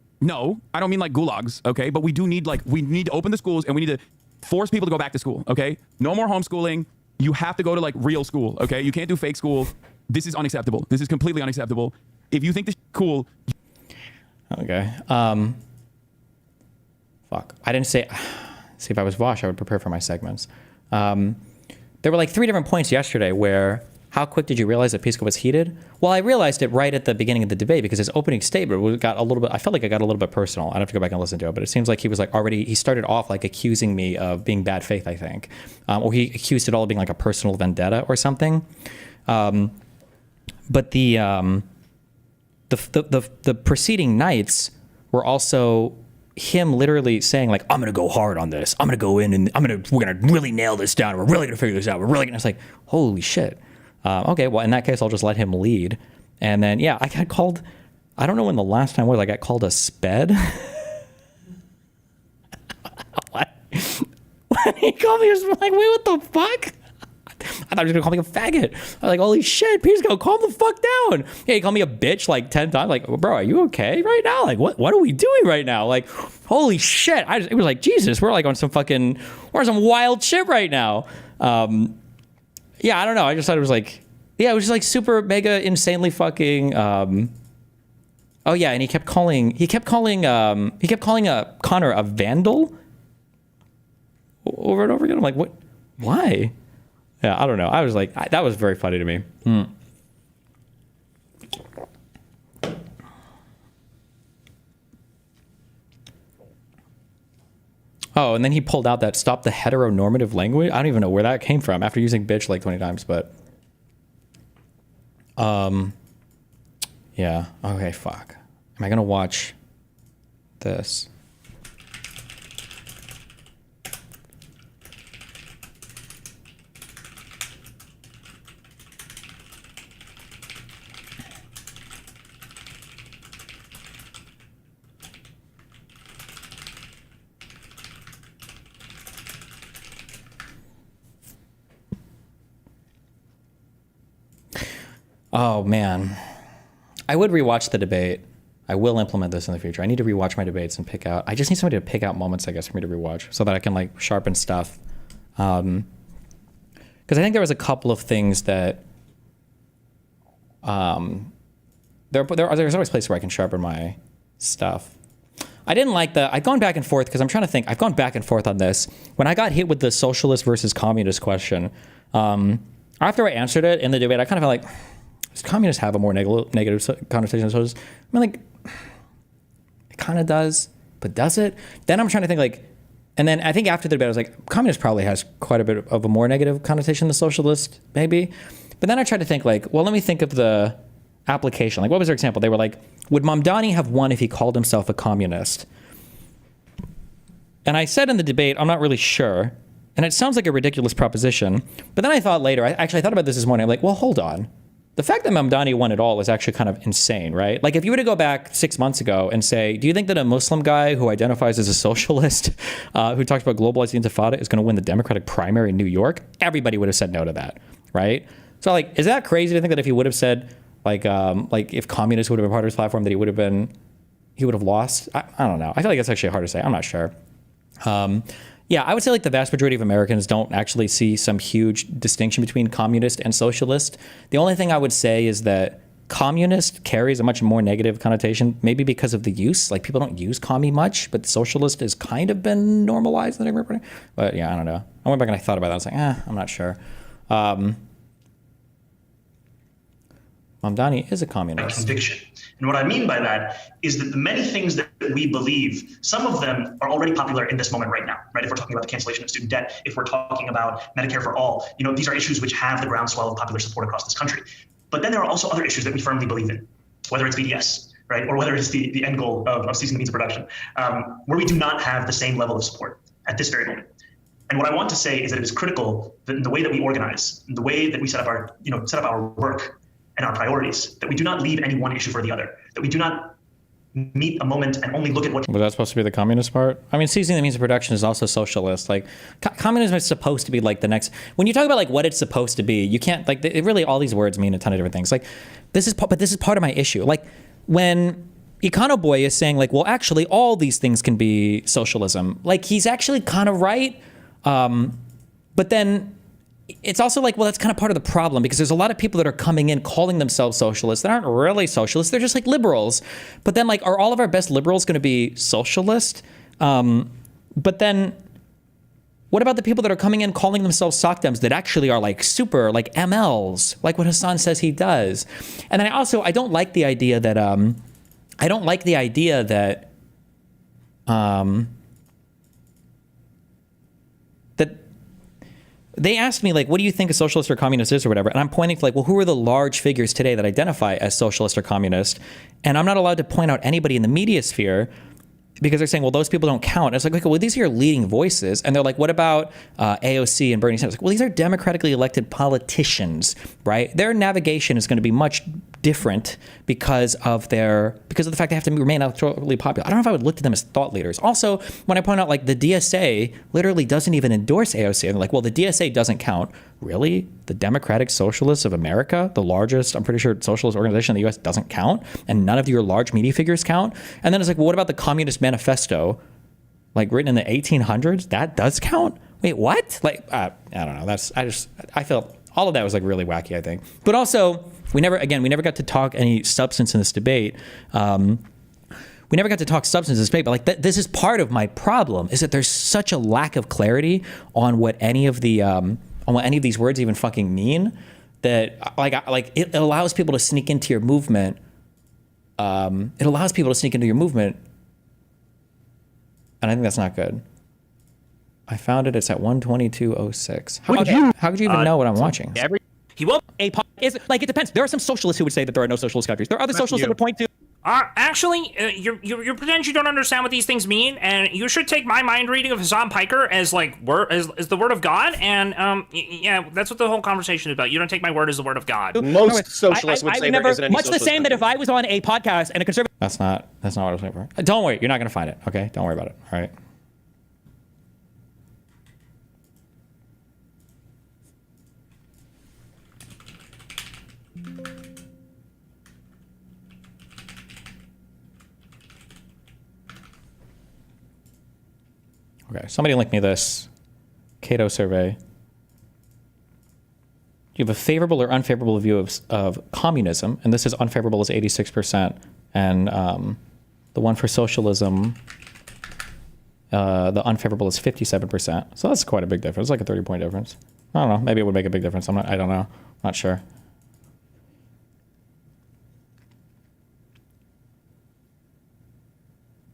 I don't mean like gulags, okay? But we need to open the schools and we need to force people to go back to school, okay? No more homeschooling. You have to go to like real school, okay? You can't do fake school. This is unacceptable. This is completely unacceptable. If you think this is cool... Okay. Fuck. I didn't say... See, if I was Vosh, I would prepare for my segments. There were like 3 different points yesterday where... How quick did you realize that Pisco was heated? Well, I realized it right at the beginning of the debate because his opening statement got a little bit... I felt like it got a little bit personal. I'd have to go back and listen to it, but it seems like he was like already... He started off like accusing me of being bad faith, I think. Or he accused it all of being like a personal vendetta or something. But the preceding nights were also... him literally saying like, I'm going to go hard on this. I'm going to go in and we're going to really nail this down. We're really going to figure this out. We're really going to, it's like, holy shit. Okay. Well, in that case, I'll just let him lead. And then, yeah, I got called, I don't know when the last time was, I got called a sped. What? When he called me, I was like, wait, what the fuck? I thought he was gonna call me a faggot. I was like, holy shit, Pisco, calm the fuck down. Yeah, he called me a bitch like 10 times. Like, bro, are you okay right now? Like, what are we doing right now? Like, holy shit. It was like, Jesus, we're like on some wild shit right now. Yeah, I don't know. I just thought it was like, yeah, it was just like super mega insanely fucking. Oh yeah, and he kept calling Connor a vandal over and over again. I'm like, what? Why? Yeah, I don't know. I was like, that was very funny to me. Oh, and then he pulled out that stop the heteronormative language. I don't even know where that came from after using bitch like 20 times, but... Yeah. Okay, fuck. Am I gonna watch this? Oh man, I would rewatch the debate. I will implement this in the future. I need to rewatch my debates and pick out. I just need somebody to pick out moments, I guess, for me to rewatch so that I can like sharpen stuff. Because I think there was a couple of things that there's always places where I can sharpen my stuff. I didn't like I've gone back and forth because I'm trying to think. I've gone back and forth on this. When I got hit with the socialist versus communist question, after I answered it in the debate, I kind of felt like, does communists have a more negative connotation than socialists? I mean, like, it kind of does, but does it? Then I'm trying to think like, and then I think after the debate, I was like, communist probably has quite a bit of a more negative connotation than socialist, maybe. But then I tried to think like, well, let me think of the application. Like, what was their example? They were like, would Mamdani have won if he called himself a communist? And I said in the debate, I'm not really sure. And it sounds like a ridiculous proposition. But then I thought later, I thought about this morning. I'm like, well, hold on. The fact that Mamdani won it all is actually kind of insane, right? Like if you were to go back 6 months ago and say, do you think that a Muslim guy who identifies as a socialist, who talks about globalizing intifada is going to win the Democratic primary in New York? Everybody would have said no to that, right? So like, is that crazy to think that if he would have said like if communists would have been part of his platform that he would have lost? I don't know. I feel like that's actually hard to say. I'm not sure. Yeah, I would say like the vast majority of Americans don't actually see some huge distinction between communist and socialist. The only thing I would say is that communist carries a much more negative connotation, maybe because of the use. Like people don't use commie much, but socialist has kind of been normalized in everybody. But yeah, I don't know. I went back and I thought about that. I was like, I'm not sure. Mamdani is a communist. Conviction. And what I mean by that is that the many things that we believe, some of them are already popular in this moment right now, right? If we're talking about the cancellation of student debt, if we're talking about Medicare for all, these are issues which have the groundswell of popular support across this country. But then there are also other issues that we firmly believe in, whether it's BDS, right? Or whether it's the end goal of ceasing the means of production, where we do not have the same level of support at this very moment. And what I want to say is that it is critical that in the way that we organize, in the way that we set up our work, and our priorities, that we do not leave any one issue for the other, that we do not meet a moment and only look at what... Was that supposed to be the communist part? I mean, seizing the means of production is also socialist. Like, communism is supposed to be like the next... When you talk about like what it's supposed to be, you can't, like, it really, all these words mean a ton of different things. Like, this is part of my issue. Like, when Econo Boy is saying like, well, actually, all these things can be socialism. Like, he's actually kind of right. But then... It's also like, well, that's kind of part of the problem because there's a lot of people that are coming in calling themselves socialists that aren't really socialists. They're just like liberals. But then like, are all of our best liberals going to be socialist? But then what about the people that are coming in calling themselves SOCDEMs that actually are like super like MLs, like what Hassan says he does? And then I don't like the idea that, they asked me, like, what do you think a socialist or communist is or whatever? And I'm pointing to, like, well, who are the large figures today that identify as socialist or communist? And I'm not allowed to point out anybody in the media sphere because they're saying, well, those people don't count. And it's like, okay, well, these are your leading voices. And they're like, what about AOC and Bernie Sanders? Like, well, these are democratically elected politicians, right? Their navigation is going to be much different because of the fact they have to remain electorally popular. I don't know if I would look to them as thought leaders. Also, when I point out like the DSA literally doesn't even endorse AOC, and they're like, well, the DSA doesn't count. Really? The Democratic Socialists of America, the largest, I'm pretty sure, socialist organization in the US doesn't count, and none of your large media figures count? And then it's like, well, what about the Communist Manifesto, like written in the 1800s? That does count? Wait, what? Like, I don't know. I felt all of that was like really wacky, I think. But also, we never got to talk any substance in this debate. We never got to talk substance in this debate, but like this is part of my problem, is that there's such a lack of clarity on what any of these words even fucking mean, that like it allows people to sneak into your movement. It allows people to sneak into your movement, and I think that's not good. I found it. It's at 122.06. How could you even know what I'm watching? He won't. It depends. There are some socialists who would say that there are no socialist countries. There are other socialists that would point to. Actually, you pretend you don't understand what these things mean, and you should take my mind reading of Hassan Piker as like as the word of God, and yeah, that's what the whole conversation is about. You don't take my word as the word of God. Most socialists would say there isn't any much the socialist same that country. if I was on a podcast and a conservative. That's not what I was looking for. Don't worry, you're not going to find it. Okay, don't worry about it. All right. Okay, somebody link me this Cato survey. You have a favorable or unfavorable view of communism, and this is unfavorable is 86%, and the one for socialism, the unfavorable is 57%. So that's quite a big difference, like a 30-point difference. I don't know, maybe it would make a big difference. I don't know, not sure.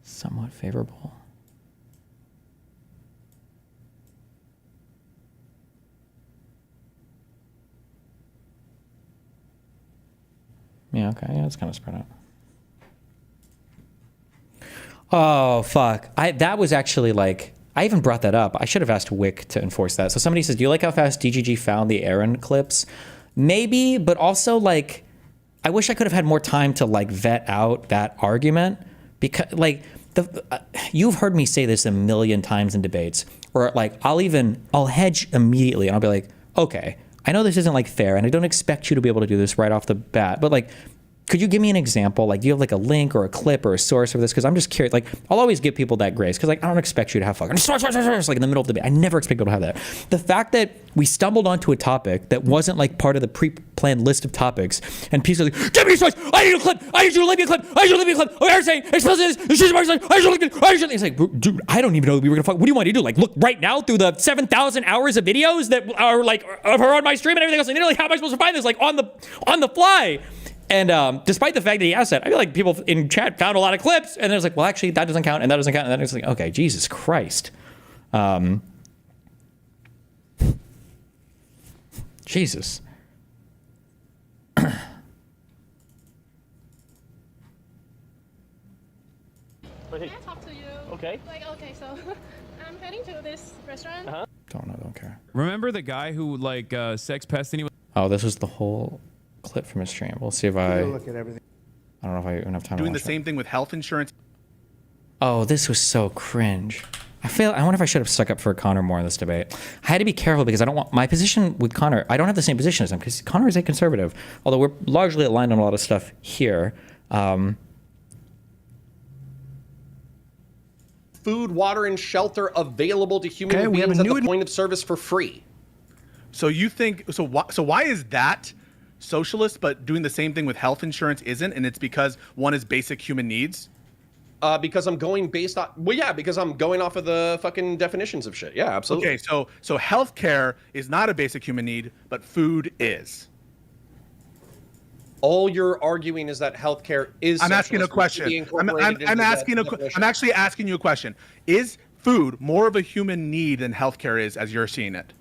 Somewhat favorable. Yeah, okay, yeah, it's kind of spread out. Oh, fuck. That was actually like, I even brought that up. I should have asked Wick to enforce that. So somebody says, do you like how fast DGG found the Aaron clips? Maybe, but also like, I wish I could have had more time to like vet out that argument, because like, you've heard me say this a million times in debates, where like, I'll hedge immediately and I'll be like, okay, I know this isn't like fair and I don't expect you to be able to do this right off the bat, but like, could you give me an example? Like, do you have like a link or a clip or a source for this? Because I'm just curious. Like, I'll always give people that grace because like I don't expect you to have fucking source like in the middle of the debate. I never expect people to have that. The fact that we stumbled onto a topic that wasn't like part of the pre-planned list of topics, and people are like, give me a source. I need a clip. I need you to link me a clip. I need you to link me a clip. Oh, you're saying explicit this. I need you to link me. I need you to. It's like, dude, I don't even know that we were gonna fuck. What do you want to do? Like, look right now through the 7,000 hours of videos that are like of her on my stream and everything else. And you're like, how am I supposed to find this? Like on the fly. And despite the fact that he asked that, I feel like people in chat found a lot of clips, and then it's like, well, actually, that doesn't count, and that doesn't count, and then it's like, okay, Jesus Christ. Jesus. Can I talk to you? Okay. Like, okay, so I'm heading to this restaurant. Don't care. Remember the guy who like sex pested anyone? Oh, this was the whole clip from his stream. We'll see if I look at everything. I don't know if I even have time Doing to the watch same thing with health insurance. Oh, this was so cringe. I wonder if I should have stuck up for Connor more in this debate. I had to be careful because I don't want my position with Connor. I don't have the same position as him because Connor is a conservative, although we're largely aligned on a lot of stuff here. Food, water, and shelter available to human Okay, we have beings a at new the point of service for free. So you think so? Why is that socialist, but doing the same thing with health insurance isn't? And it's because one is basic human needs. Because I'm going based on because I'm going off of the fucking definitions of shit. Yeah, absolutely. Okay, so healthcare is not a basic human need, but food is. All you're arguing is that healthcare is. I'm asking a question. I'm actually asking you a question. Is food more of a human need than healthcare is, as you're seeing it?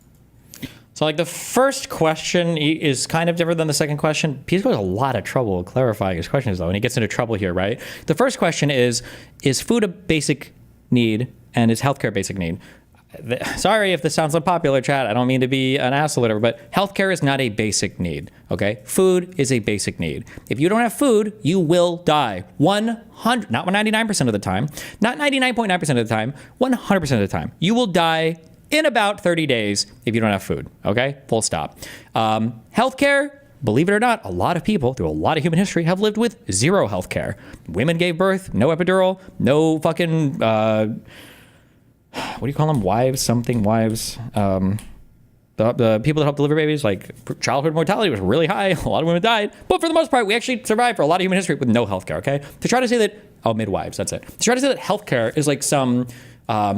So like the first question is kind of different than the second question. He's got a lot of trouble clarifying his questions though, and he gets into trouble here, right? The first question is food a basic need and is healthcare a basic need? Sorry if this sounds unpopular, chat. I don't mean to be an ass or whatever, but healthcare is not a basic need, okay? Food is a basic need. If you don't have food, you will die. 100, not 99% of the time, not 99.9% of the time, 100% of the time. You will die in about 30 days if you don't have food, okay? Full stop. Healthcare, believe it or not, a lot of people through a lot of human history have lived with zero healthcare. Women gave birth, no epidural, no fucking, what do you call them? Wives? The people that help deliver babies, like childhood mortality was really high. A lot of women died. But for the most part, we actually survived for a lot of human history with no healthcare, okay? To try to say that, midwives, that's it. To try to say that healthcare is like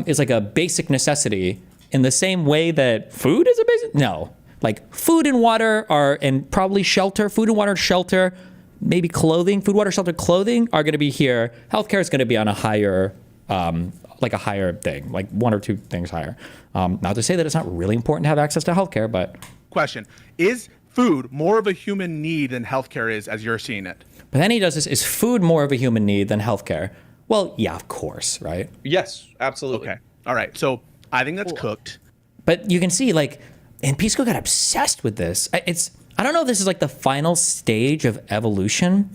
is like a basic necessity in the same way that food is a basic, no. Like food and water and probably shelter, food and water, shelter, maybe clothing, food, water, shelter, clothing are gonna be here. Healthcare is gonna be on a higher, like a higher thing, like one or two things higher. Not to say that it's not really important to have access to healthcare, but. Question, is food more of a human need than healthcare is, as you're seeing it? But then he does this, is food more of a human need than healthcare? Well, yeah, of course, right? Yes, absolutely. Okay, all right, so I think that's cooked. But you can see, like, and Pisco got obsessed with this. I don't know if this is like the final stage of evolution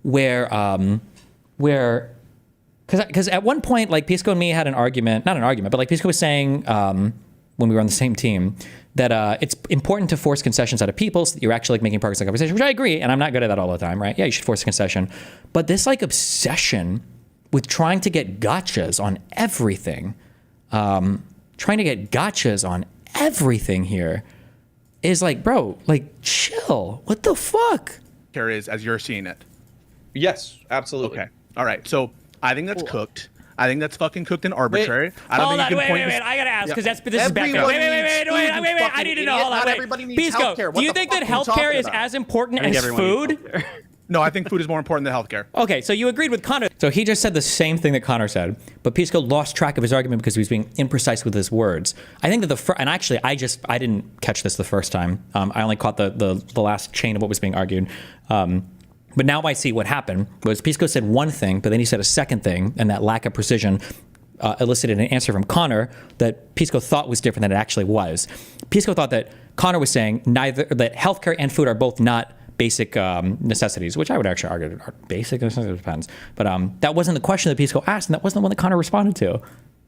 where because at one point, like Pisco and me had an argument, not an argument, but like Pisco was saying when we were on the same team that it's important to force concessions out of people so that you're actually like making progress in the conversation, which I agree, and I'm not good at that all the time, right? Yeah, you should force a concession. But this like obsession with trying to get gotchas on everything, trying to get gotchas on everything here is like, bro, like chill. What the fuck? Care is as you're seeing it. Yes, absolutely. Okay. All right. So I think that's cooked. I think that's fucking cooked and arbitrary. I don't Hold think on, you can wait, point I gotta ask because this is back. Everyone Wait, I need to know. Hold on, Not wait. everybody needs Pisco, healthcare. do What you the think fuck that are you healthcare talking is about? as important I think as everyone needs food? No, I think food is more important than healthcare. Okay, so you agreed with Connor. So he just said the same thing that Connor said, but Pisco lost track of his argument because he was being imprecise with his words. I think that and actually, I didn't catch this the first time. I only caught the last chain of what was being argued. But now I see what happened was Pisco said one thing, but then he said a second thing, and that lack of precision elicited an answer from Connor that Pisco thought was different than it actually was. Pisco thought that Connor was saying that healthcare and food are both not basic necessities, which I would actually argue are basic necessities, depends. But that wasn't the question that Pisco asked, and that wasn't the one that Connor responded to.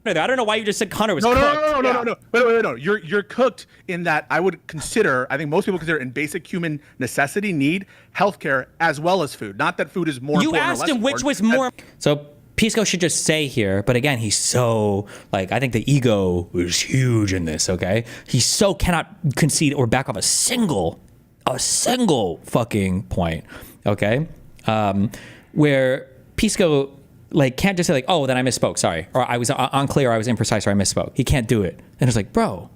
I don't know why you just said Connor was cooked. No. Wait. You're cooked in that I would consider, I think most people consider in basic human necessity need healthcare as well as food. Not that food is more important. You asked him which was more. So Pisco should just say here, but again, he's so, like, I think the ego is huge in this, okay? He so cannot concede or back off a single fucking point, okay? Where Pisco, like, can't just say, like, oh, then I misspoke, sorry. Or I was unclear, I was imprecise, or I misspoke. He can't do it. And it's like, bro.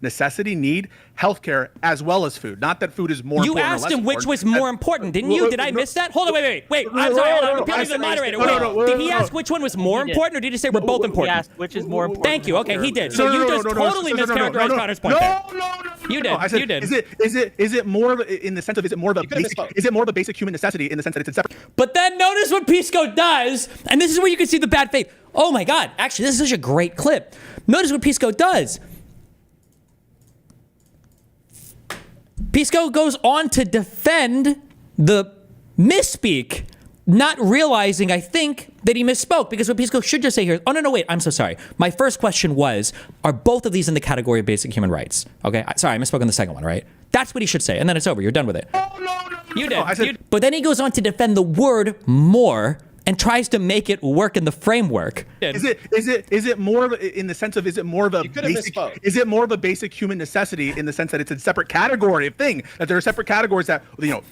Necessity need healthcare as well as food. Not that food is more You important. asked him which was more important, didn't you? Did I miss that? Hold on, wait. I'm sorry, hold on. Repeating the moderator. Did he ask which one was more important, or did he say we're both important? He asked which is more important. Thank you. Okay, he did. So you just totally mischaracterized Connor's point there. You did. I said, You did. Is it more in the sense of is it more of a basic human necessity in the sense that it's a separate? But then notice what Pisco does, and this is where you can see the bad faith. Oh my God! Actually, this is such a great clip. Notice what Pisco does. Pisco goes on to defend the misspeak, not realizing, I think, that he misspoke, because what Pisco should just say here, oh, no, wait, I'm so sorry. My first question was, are both of these in the category of basic human rights? Okay, sorry, I misspoke on the second one, right? That's what he should say, and then it's over. You're done with it. You did. But then he goes on to defend the word more and tries to make it work in the framework. Is it more in the sense of is it more of a basic human necessity in the sense that it's a separate category of thing, that there are separate categories that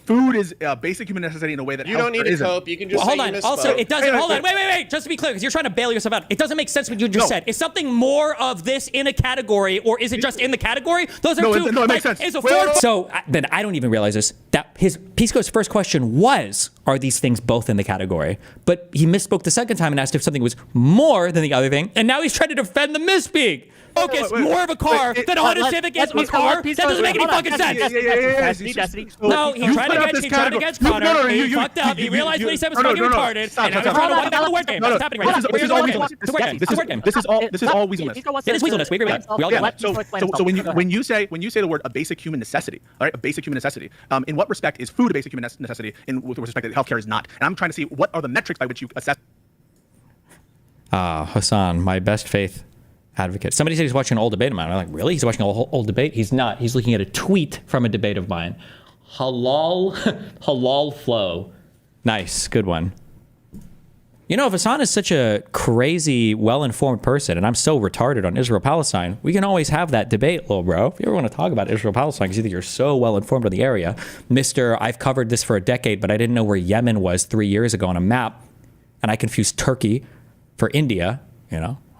food is a basic human necessity in a way that you don't need to cope. You can just hold on. Also, it doesn't. Hold on. Wait. Just to be clear, because you're trying to bail yourself out. It doesn't make sense what you just said. Is something more of this in a category, or is it just in the category? Those are two. No, it makes sense. Is a fourth. So then I don't even realize this. That Pisco's first question was, are these things both in the category? But he misspoke the second time and asked if something was more than the other thing, and now he's trying to defend the misspeak. Focus more of a car than a Honda Civic is a car. That doesn't make any fucking sense. No, he tried against Connor. He fucked up. He realized what he said was fucking retarded. And now he's trying to walk down the word game. That's what's happening right now. This is all weaselness. It's a word game. This is all weaselness. It is weaselness. We agree with that. We all get that. So when you say the word a basic human necessity, all right, a basic human necessity, in what respect is food a basic human necessity? With respect that healthcare is not. And I'm trying to see what are the metrics by which you assess. Hassan, my best faith advocate. Somebody said he's watching an old debate of mine. I'm like, really? He's watching an old debate? He's not. He's looking at a tweet from a debate of mine. Halal flow. Nice. Good one. You know, if Hassan is such a crazy, well-informed person, and I'm so retarded on Israel-Palestine, we can always have that debate, little bro. If you ever want to talk about Israel-Palestine, because you think you're so well-informed on the area, I've covered this for a decade, but I didn't know where Yemen was 3 years ago on a map, and I confused Turkey for India,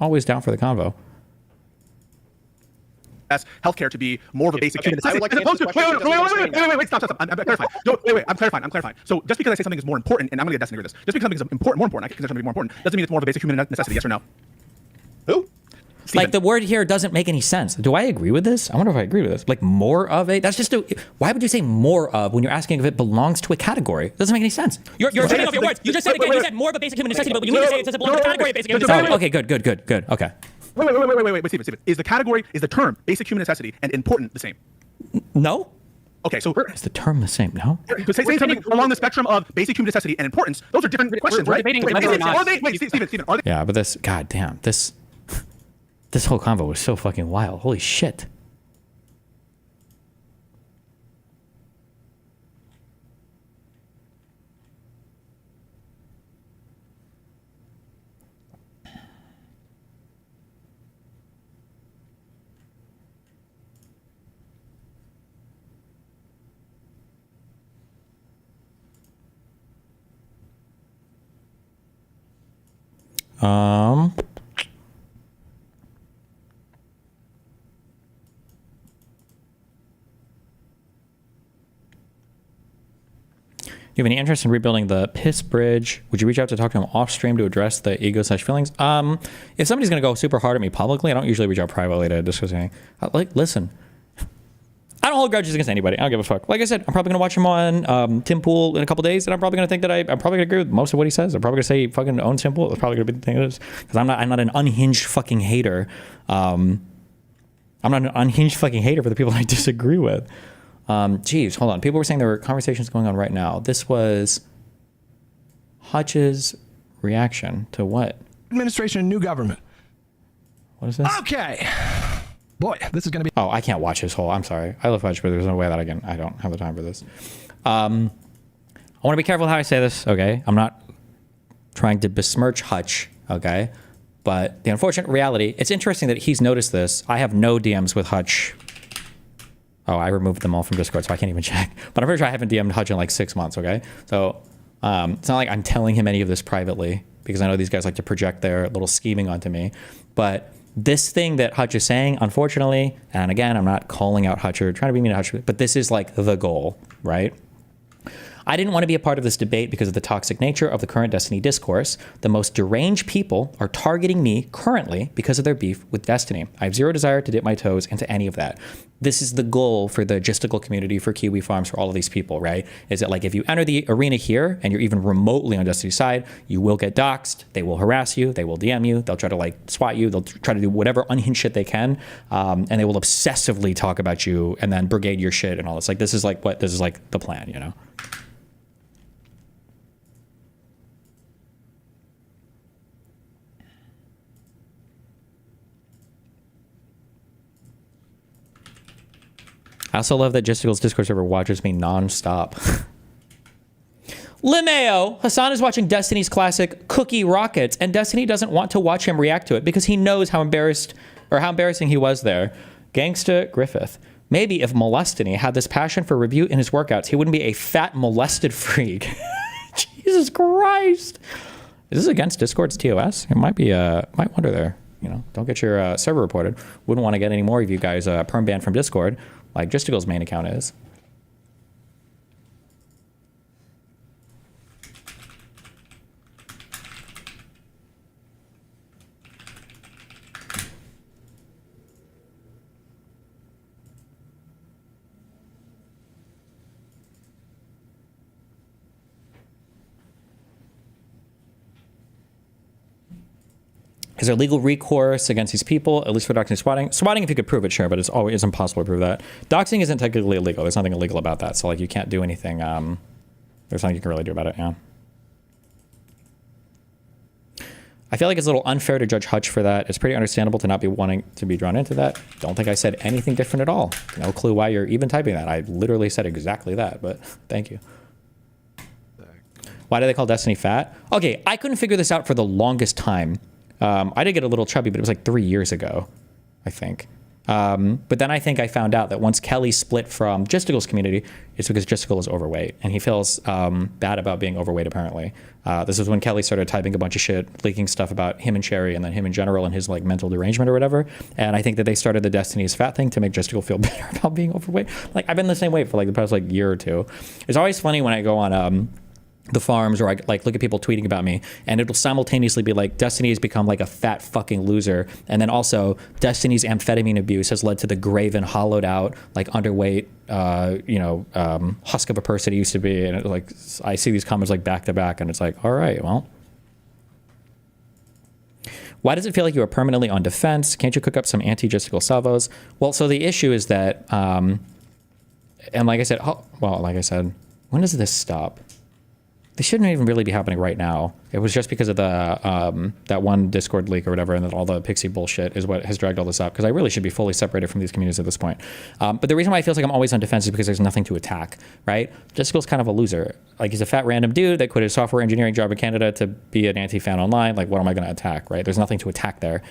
always down for the convo. Healthcare to be more of a basic human necessity. Wait, stop. I'm clarifying. I'm clarifying. So just because I say something is more important, and I'm going to get Destiny with this, just because something is more important, I consider something to be more important, doesn't mean it's more of a basic human necessity, yes or no? Who? Steven. Like, the word here doesn't make any sense. Do I agree with this? I wonder if I agree with this. Like, more of a, that's just why would you say more of when you're asking if it belongs to a category? It doesn't make any sense. You're taking off your words. You just said again, you said more of a basic human necessity, but when you mean to say it doesn't belong to the category of basic human necessity. Okay, good. Okay. Wait, Steven. Is the term basic human necessity and important the same? No. Okay, so is the term the same? No. Saying something along the spectrum of basic human necessity and importance, those are different questions, right? Steven. Yeah, but this, goddamn, this whole convo was so fucking wild. Holy shit. Do you have any interest in rebuilding the Piss Bridge? Would you reach out to talk to him off stream to address the ego/feelings? If somebody's gonna go super hard at me publicly, I don't usually reach out privately to discuss anything. Like, listen, I don't hold grudges against anybody. I don't give a fuck. Like I said, I'm probably gonna watch him on Tim Pool in a couple days, and I'm probably gonna think that I'm probably gonna agree with most of what he says. I'm probably gonna say he fucking owns Tim Pool. It's probably gonna be the thing it is, because I'm not an unhinged fucking hater. I'm not an unhinged fucking hater for the people I disagree with. Geez, hold on. People were saying there were conversations going on right now. This was Hutch's reaction to what? Administration and new government. What is this? Okay. Boy, this is going to be... Oh, I can't watch his whole... I'm sorry. I love Hutch, but there's no way that I don't have the time for this. I want to be careful how I say this, okay? I'm not trying to besmirch Hutch, okay? But the unfortunate reality, it's interesting that he's noticed this. I have no DMs with Hutch. Oh, I removed them all from Discord, so I can't even check. But I'm pretty sure I haven't DM'd Hutch in like 6 months, okay? So it's not like I'm telling him any of this privately, because I know these guys like to project their little scheming onto me. But this thing that Hutch is saying, unfortunately, and again, I'm not calling out Hutch or trying to be mean to Hutch, but this is like the goal, right? I didn't want to be a part of this debate because of the toxic nature of the current Destiny discourse. The most deranged people are targeting me currently because of their beef with Destiny. I have zero desire to dip my toes into any of that. This is the goal for the Gistical community, for Kiwi Farms, for all of these people, right? Is that like if you enter the arena here and you're even remotely on Destiny's side, you will get doxxed, they will harass you, they will DM you, they'll try to like swat you, they'll try to do whatever unhinged shit they can, and they will obsessively talk about you and then brigade your shit and all this. Like this is like the plan, you know? I also love that Justicle's Discord server watches me non-stop. Limeo! Hassan is watching Destiny's classic Cookie Rockets, and Destiny doesn't want to watch him react to it because he knows how embarrassing he was there. Gangsta Griffith. Maybe if Molestiny had this passion for review in his workouts, he wouldn't be a fat molested freak. Jesus Christ! Is this against Discord's TOS? It might be, might wonder there. You know, don't get your server reported. Wouldn't want to get any more of you guys perm banned from Discord, like Justicle's main account is. Is there legal recourse against these people, at least for doxing and swatting? Swatting, if you could prove it, sure, but it's always impossible to prove that. Doxing isn't technically illegal. There's nothing illegal about that. So, like, you can't do anything. There's nothing you can really do about it, yeah. I feel like it's a little unfair to judge Hutch for that. It's pretty understandable to not be wanting to be drawn into that. Don't think I said anything different at all. No clue why you're even typing that. I literally said exactly that, but thank you. Why do they call Destiny fat? Okay, I couldn't figure this out for the longest time. I did get a little chubby, but it was like 3 years ago, I think. But then I think I found out that once Kelly split from Justicle's community, it's because Justicle is overweight. And he feels bad about being overweight, apparently. This is when Kelly started typing a bunch of shit, leaking stuff about him and Cherry, and then him in general and his like mental derangement or whatever. And I think that they started the Destiny's fat thing to make Justicle feel better about being overweight. Like, I've been the same weight for like the past like year or two. It's always funny when I go on the farms, or I like look at people tweeting about me, and it'll simultaneously be like Destiny has become like a fat fucking loser, and then also Destiny's amphetamine abuse has led to the graven, hollowed out, like underweight, husk of a person he used to be. And it, like, I see these comments like back to back, and it's like, all right, well, why does it feel like you are permanently on defense? Can't you cook up some anti-justical salvos? Well, so the issue is that, and like I said, when does this stop? They shouldn't even really be happening right now. It was just because of the that one Discord leak or whatever, and then all the Pixie bullshit is what has dragged all this up, because I really should be fully separated from these communities at this point. But the reason why it feels like I'm always on defense is because there's nothing to attack, right? Justicle's kind of a loser. Like, he's a fat random dude that quit his software engineering job in Canada to be an anti-fan online. Like, what am I going to attack, right? There's nothing to attack there.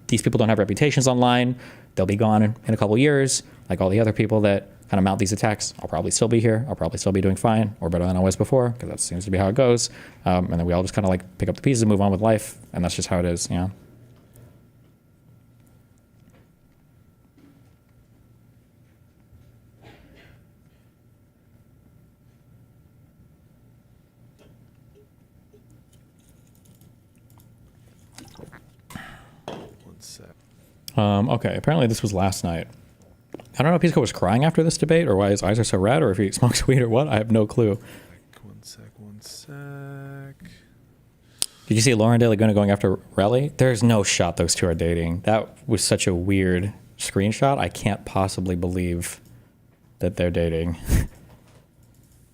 These people don't have reputations online. they'll be gone in a couple years, like all the other people that kind of mount these attacks. I'll probably still be here. I'll probably still be doing fine or better than I was before, because that seems to be how it goes. And then we all just kind of like pick up the pieces and move on with life, and that's just how it is, you know. Okay, apparently this was last night. I don't know if Pisco was crying after this debate, or why his eyes are so red, or if he smokes weed or what. I have no clue. One sec. Did you see Lauren De Laguna going after Relly? There's no shot those two are dating. That was such a weird screenshot. I can't possibly believe that they're dating.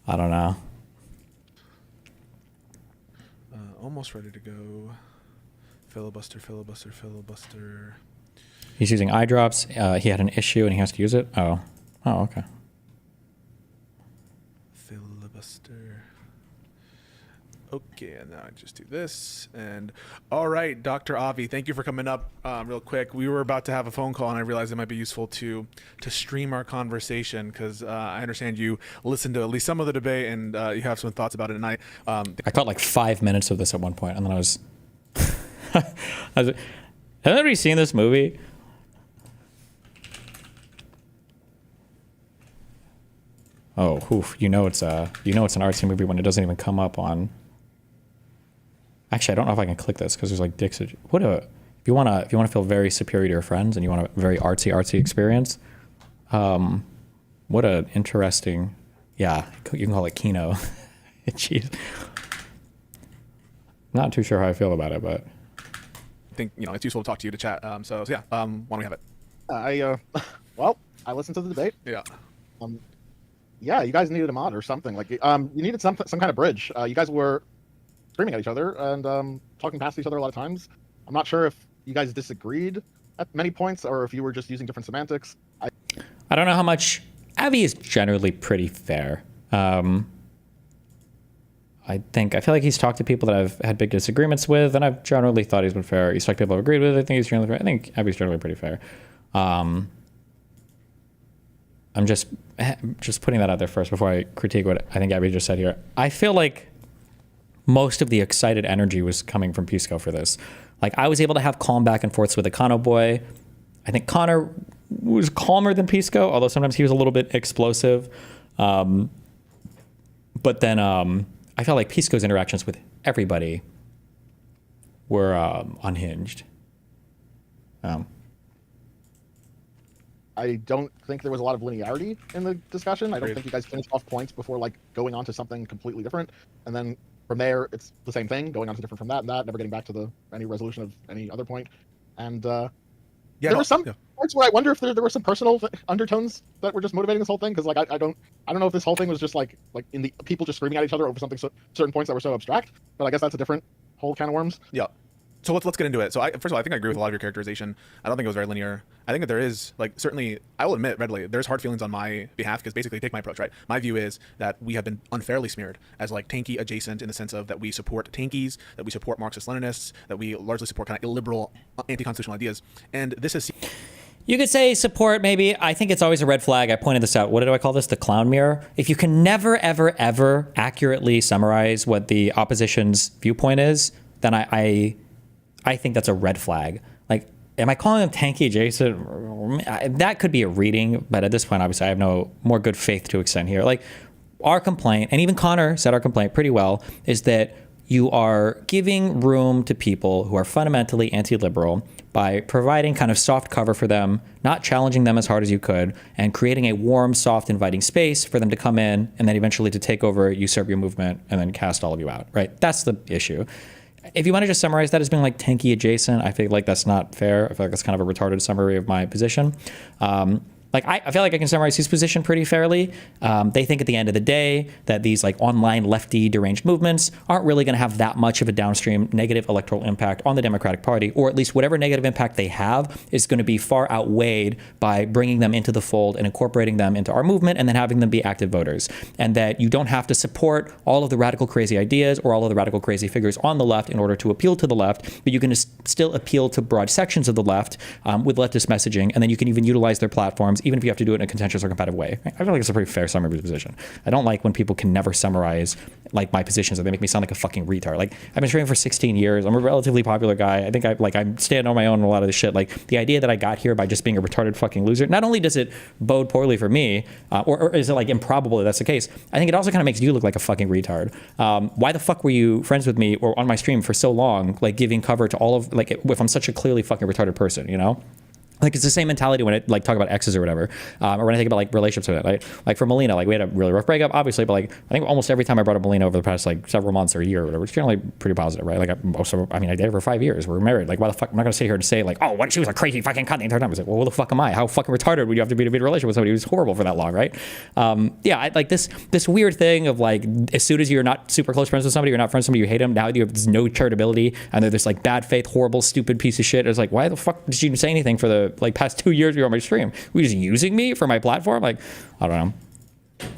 I don't know. Almost ready to go. Filibuster. He's using eye drops. He had an issue and he has to use it. Oh, okay. Filibuster. Okay, and now I just do this. And all right, Dr. Avi, thank you for coming up real quick. We were about to have a phone call, and I realized it might be useful to stream our conversation, because I understand you listened to at least some of the debate, and you have some thoughts about it. And I caught like 5 minutes of this at one point, and then I was has anybody seen this movie? Oh, oof, you know it's an artsy movie when it doesn't even come up on. Actually, I don't know if I can click this because there's like dicks. If you wanna feel very superior to your friends and you want a very artsy experience, what a interesting, yeah, you can call it Kino. Jeez. Not too sure how I feel about it, but I think it's useful to talk to you to chat. So yeah, why don't we have it? Well, I listened to the debate. Yeah. Yeah, you guys needed a mod or something. Like, you needed some kind of bridge. You guys were screaming at each other and talking past each other a lot of times. I'm not sure if you guys disagreed at many points or if you were just using different semantics. I don't know how much. Avi is generally pretty fair. I feel like he's talked to people that I've had big disagreements with, and I've generally thought he's been fair. He's talked to people I've agreed with. I think he's generally fair. I think Avi's generally pretty fair. I'm just putting that out there first before I critique what I think Abby just said here. I feel like most of the excited energy was coming from Pisco for this. Like, I was able to have calm back and forths with Econo Boy. I think Connor was calmer than Pisco, although sometimes he was a little bit explosive. But then I felt like Pisco's interactions with everybody were unhinged. I don't think there was a lot of linearity in the discussion. I don't think you guys finished off points before like going on to something completely different. And then from there, it's the same thing, going on to different from that and that, never getting back to any resolution of any other point. And there were some points where I wonder if there were some personal undertones that were just motivating this whole thing. Because like I don't know if this whole thing was just like in the people just screaming at each other over something certain points that were so abstract. But I guess that's a different whole can of worms. Yeah. So let's get into it. So first of all, I think I agree with a lot of your characterization. I don't think it was very linear. I think that there is, like, certainly, I will admit readily, there's hard feelings on my behalf, because basically, take my approach, right? My view is that we have been unfairly smeared as like tanky adjacent, in the sense of that we support tankies, that we support Marxist-Leninists, that we largely support kind of illiberal, anti-constitutional ideas. And this is... You could say support, maybe. I think it's always a red flag. I pointed this out. What do I call this? The clown mirror. If you can never, ever, ever accurately summarize what the opposition's viewpoint is, then I think that's a red flag. Like, am I calling them tanky adjacent? That could be a reading, but at this point, obviously, I have no more good faith to extend here. Like, our complaint, and even Connor said our complaint pretty well, is that you are giving room to people who are fundamentally anti-liberal by providing kind of soft cover for them, not challenging them as hard as you could, and creating a warm, soft, inviting space for them to come in and then eventually to take over, usurp your movement, and then cast all of you out, right? That's the issue. If you want to just summarize that as being like tanky adjacent, I feel like that's not fair. I feel like that's kind of a retarded summary of my position. Like, I feel like I can summarize his position pretty fairly. They think at the end of the day that these like online lefty deranged movements aren't really going to have that much of a downstream negative electoral impact on the Democratic Party, or at least whatever negative impact they have is going to be far outweighed by bringing them into the fold and incorporating them into our movement and then having them be active voters. And that you don't have to support all of the radical crazy ideas or all of the radical crazy figures on the left in order to appeal to the left, but you can still appeal to broad sections of the left with leftist messaging, and then you can even utilize their platforms, even if you have to do it in a contentious or competitive way. I feel like it's a pretty fair summary of his position. I don't like when people can never summarize like my positions, or they make me sound like a fucking retard. Like, I've been streaming for 16 years. I'm a relatively popular guy. I think I'm standing on my own in a lot of this shit. Like, the idea that I got here by just being a retarded fucking loser, not only does it bode poorly for me, or is it like improbable that that's the case, I think it also kind of makes you look like a fucking retard. Why the fuck were you friends with me or on my stream for so long, like giving cover to all of, like, if I'm such a clearly fucking retarded person, you know? Like, it's the same mentality when I like talk about exes or whatever, or when I think about like relationships with it. Like for Melina, like we had a really rough breakup, obviously, but like I think almost every time I brought up Melina over the past like several months or a year or whatever, it's generally pretty positive, right? Like I dated her for 5 years. We're married. Like, why the fuck? I'm not gonna sit here and say like, oh, what? She was a crazy fucking cunt the entire time. I was like, well, who the fuck am I? How fucking retarded would you have to be in a relationship with somebody who's horrible for that long, right? Yeah, I like this weird thing of like, as soon as you're not super close friends with somebody, you're not friends with somebody, you hate them. Now you have no charitability, and they're this like bad faith, horrible, stupid piece of shit. It's like, why the fuck did you even say anything for the like past 2 years? You're on my stream. Were you just using me for my platform? Like, I don't know.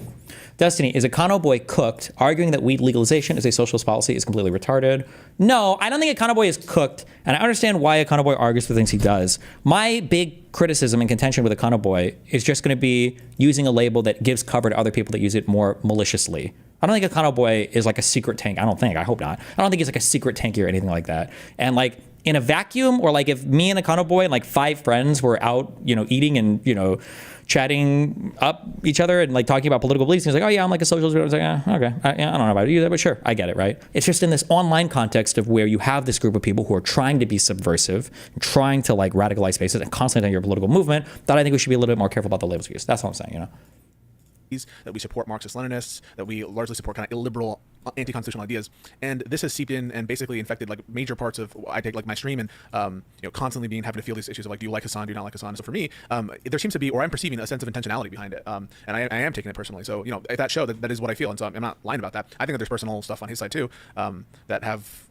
Destiny, is Econo Boy cooked? Arguing that weed legalization is a socialist policy is completely retarded. No, I don't think Econo Boy is cooked, and I understand why Econo Boy argues for the things he does. My big criticism and contention with Econo Boy is just going to be using a label that gives cover to other people that use it more maliciously. I don't think Econo Boy is like a secret tank. I hope not. I don't think he's like a secret tanky or anything like that. And like, in a vacuum, or like if me and Econo Boy and like 5 friends were out, eating and, chatting up each other and like talking about political beliefs, and he's like, oh yeah, I'm like a socialist. I was like, okay, I don't know about you either, but sure, I get it, right? It's just in this online context of where you have this group of people who are trying to be subversive, trying to like radicalize spaces and constantly your political movement, that I think we should be a little bit more careful about the labels we use. That's all I'm saying, that we support Marxist-Leninists, that we largely support kind of illiberal, anti-constitutional ideas, and this has seeped in and basically infected like major parts of I take like my stream, and constantly having to feel these issues of like, do you like Hassan, do you not like Hassan? So for me, there seems to be, or I'm perceiving a sense of intentionality behind it, and I am taking it personally. So at that show, that is what I feel, and so I'm not lying about that. I think that there's personal stuff on his side too, that have.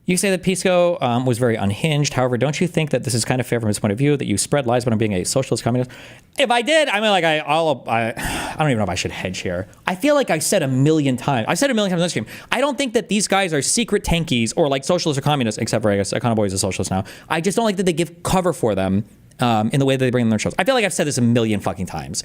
You say that Pisco was very unhinged. However, don't you think that this is kind of fair from his point of view, that you spread lies about him being a socialist communist? If I did, I mean, like, I don't even know if I should hedge here. I feel like I said a million times. I've said a million times on this stream. I don't think that these guys are secret tankies or like socialists or communists, except for, I guess, Econo Boy is a socialist now. I just don't like that they give cover for them in the way that they bring them their shows. I feel like I've said this a million fucking times.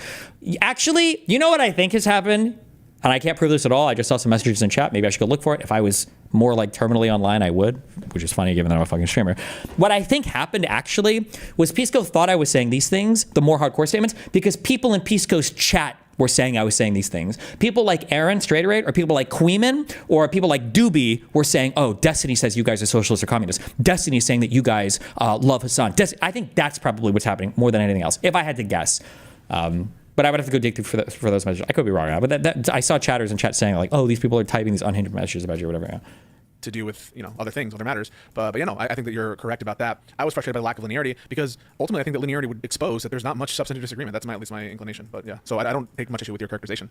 Actually, you know what I think has happened? And I can't prove this at all. I just saw some messages in chat. Maybe I should go look for it. If I was more like terminally online, I would, which is funny given that I'm a fucking streamer. What I think happened actually was Pisco thought I was saying these things, the more hardcore statements, because people in Pisco's chat were saying I was saying these things. People like Aaron Straighterate, or people like Queeman, or people like Doobie were saying, oh, Destiny says you guys are socialists or communists. Destiny is saying that you guys love Hassan. I think that's probably what's happening more than anything else, if I had to guess. But I would have to go dig through for those messages. I could be wrong now, but I saw chatters in chat saying like, "Oh, these people are typing these unhinged messages about you, or whatever." Yeah. To do with other things, other matters, but I think that you're correct about that. I was frustrated by the lack of linearity because ultimately I think that linearity would expose that there's not much substantive disagreement. That's at least my inclination. But yeah, so I don't take much issue with your characterization.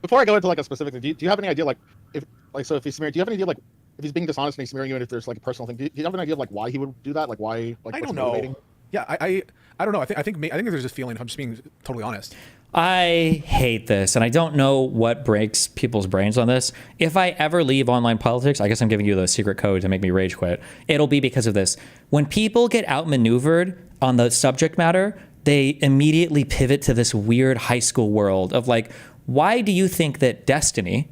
Before I go into like a specific thing, do you have any idea if he's smearing? Do you have any idea if he's being dishonest and he's smearing you, and if there's like a personal thing? Do you have an idea of like why he would do that? Like why? Like I don't know. Motivating? Yeah, I don't know. I think there's this feeling. If I'm just being totally honest. I hate this, and I don't know what breaks people's brains on this. If I ever leave online politics, I guess I'm giving you the secret code to make me rage quit. It'll be because of this. When people get outmaneuvered on the subject matter, they immediately pivot to this weird high school world of like, why do you think that Destiny,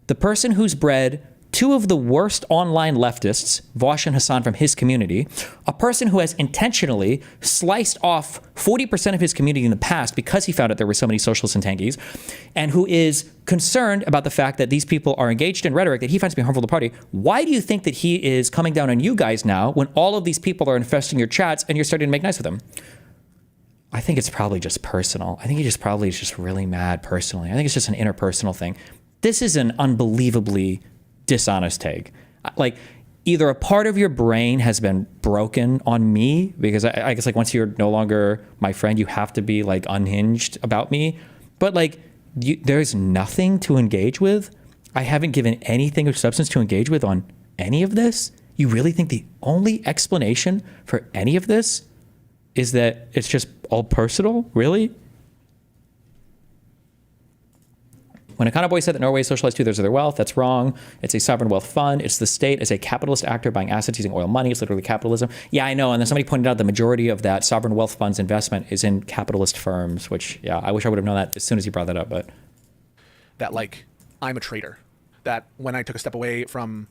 the person who's bred 2 of the worst online leftists, Vosh and Hassan from his community, a person who has intentionally sliced off 40% of his community in the past because he found out there were so many socialists and tankies, and who is concerned about the fact that these people are engaged in rhetoric that he finds to be harmful to the party, why do you think that he is coming down on you guys now when all of these people are infesting your chats and you're starting to make nice with them? I think it's probably just personal. I think he just probably is just really mad personally. I think it's just an interpersonal thing. This is an unbelievably dishonest take. Like, either a part of your brain has been broken on me, because I guess like once you're no longer my friend, you have to be like unhinged about me. But like there's nothing to engage with. I haven't given anything of substance to engage with on any of this. You really think the only explanation for any of this is that it's just all personal? Really? When Econoboy said that Norway socialized 2/3 of their wealth, that's wrong. It's a sovereign wealth fund. It's the state as a capitalist actor buying assets using oil money. It's literally capitalism. Yeah, I know. And then somebody pointed out the majority of that sovereign wealth fund's investment is in capitalist firms, which, yeah, I wish I would have known that as soon as you brought that up. But that, like, I'm a traitor. That when I took a step away from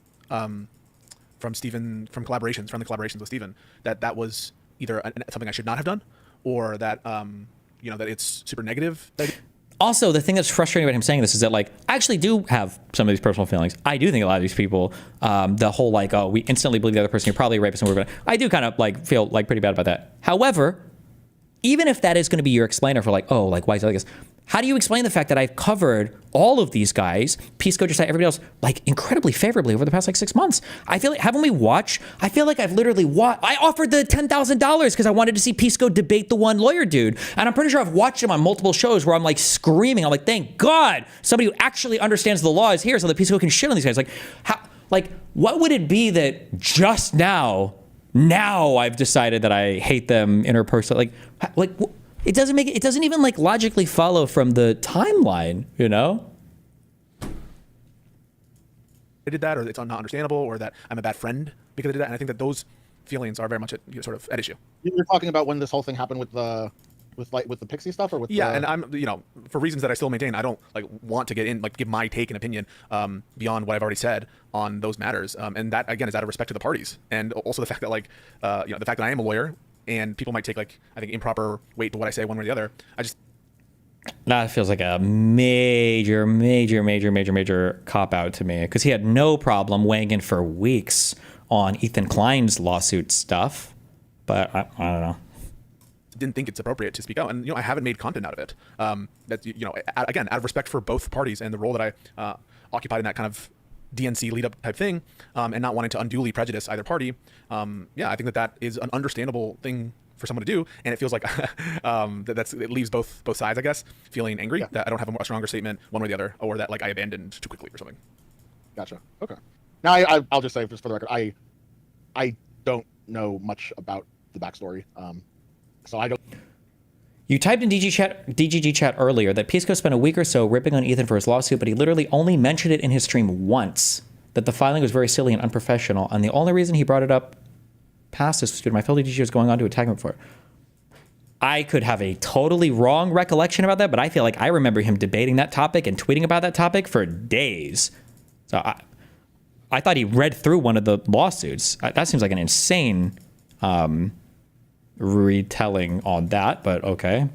Stephen, from friendly collaborations with Stephen, that was either something I should not have done, or that, that it's super negative. Also, the thing that's frustrating about him saying this is that, like, I actually do have some of these personal feelings. I do think a lot of these people, the whole, like, oh, we instantly believe the other person, you're probably a rapist, and we're gonna, I do kind of, like, feel, like, pretty bad about that. However, even if that is going to be your explainer for, like, oh, like, why is it like this? How do you explain the fact that I've covered all of these guys, Pisco, just like everybody else, like, incredibly favorably over the past, like, 6 months? I feel like, haven't we watched? I feel like I've literally watched. I offered the $10,000 because I wanted to see Pisco debate the one lawyer dude. And I'm pretty sure I've watched him on multiple shows where I'm, like, screaming. I'm like, thank God somebody who actually understands the law is here so that Pisco can shit on these guys. Like, how, like, what would it be that just now I've decided that I hate them interpersonally? Like, it doesn't even like logically follow from the timeline, you know? I did that, or it's not understandable, or that I'm a bad friend because I did that. And I think that those feelings are very much sort of at issue. You're talking about when this whole thing happened with the Pixie stuff, or with and I'm, for reasons that I still maintain, I don't like want to get in, like, give my take and opinion beyond what I've already said on those matters. And that, again, is out of respect to the parties, and also the fact that, like, the fact that I am a lawyer and people might take, like, I think, improper weight to what I say one way or the other. That feels like a major cop out to me, because he had no problem weighing in for weeks on Ethan Klein's lawsuit stuff, but I don't know. Didn't think it's appropriate to speak out, and I haven't made content out of it. That's again, out of respect for both parties and the role that I occupied in that kind of DNC lead up type thing, and not wanting to unduly prejudice either party. I think that is an understandable thing for someone to do, and it feels like it leaves both sides, I guess, feeling angry that I don't have a stronger statement one way or the other, or that, like, I abandoned too quickly or something. Gotcha. Okay. Now I'll just say, just for the record, I don't know much about the backstory, so I don't. You typed in DGG chat earlier that Pisco spent a week or so ripping on Ethan for his lawsuit, but he literally only mentioned it in his stream once, that the filing was very silly and unprofessional, and the only reason he brought it up past this was my fellow DG was going on to attack him for it. I could have a totally wrong recollection about that, but I feel like I remember him debating that topic and tweeting about that topic for days. So I thought he read through one of the lawsuits. That seems like an insane retelling on that, but okay.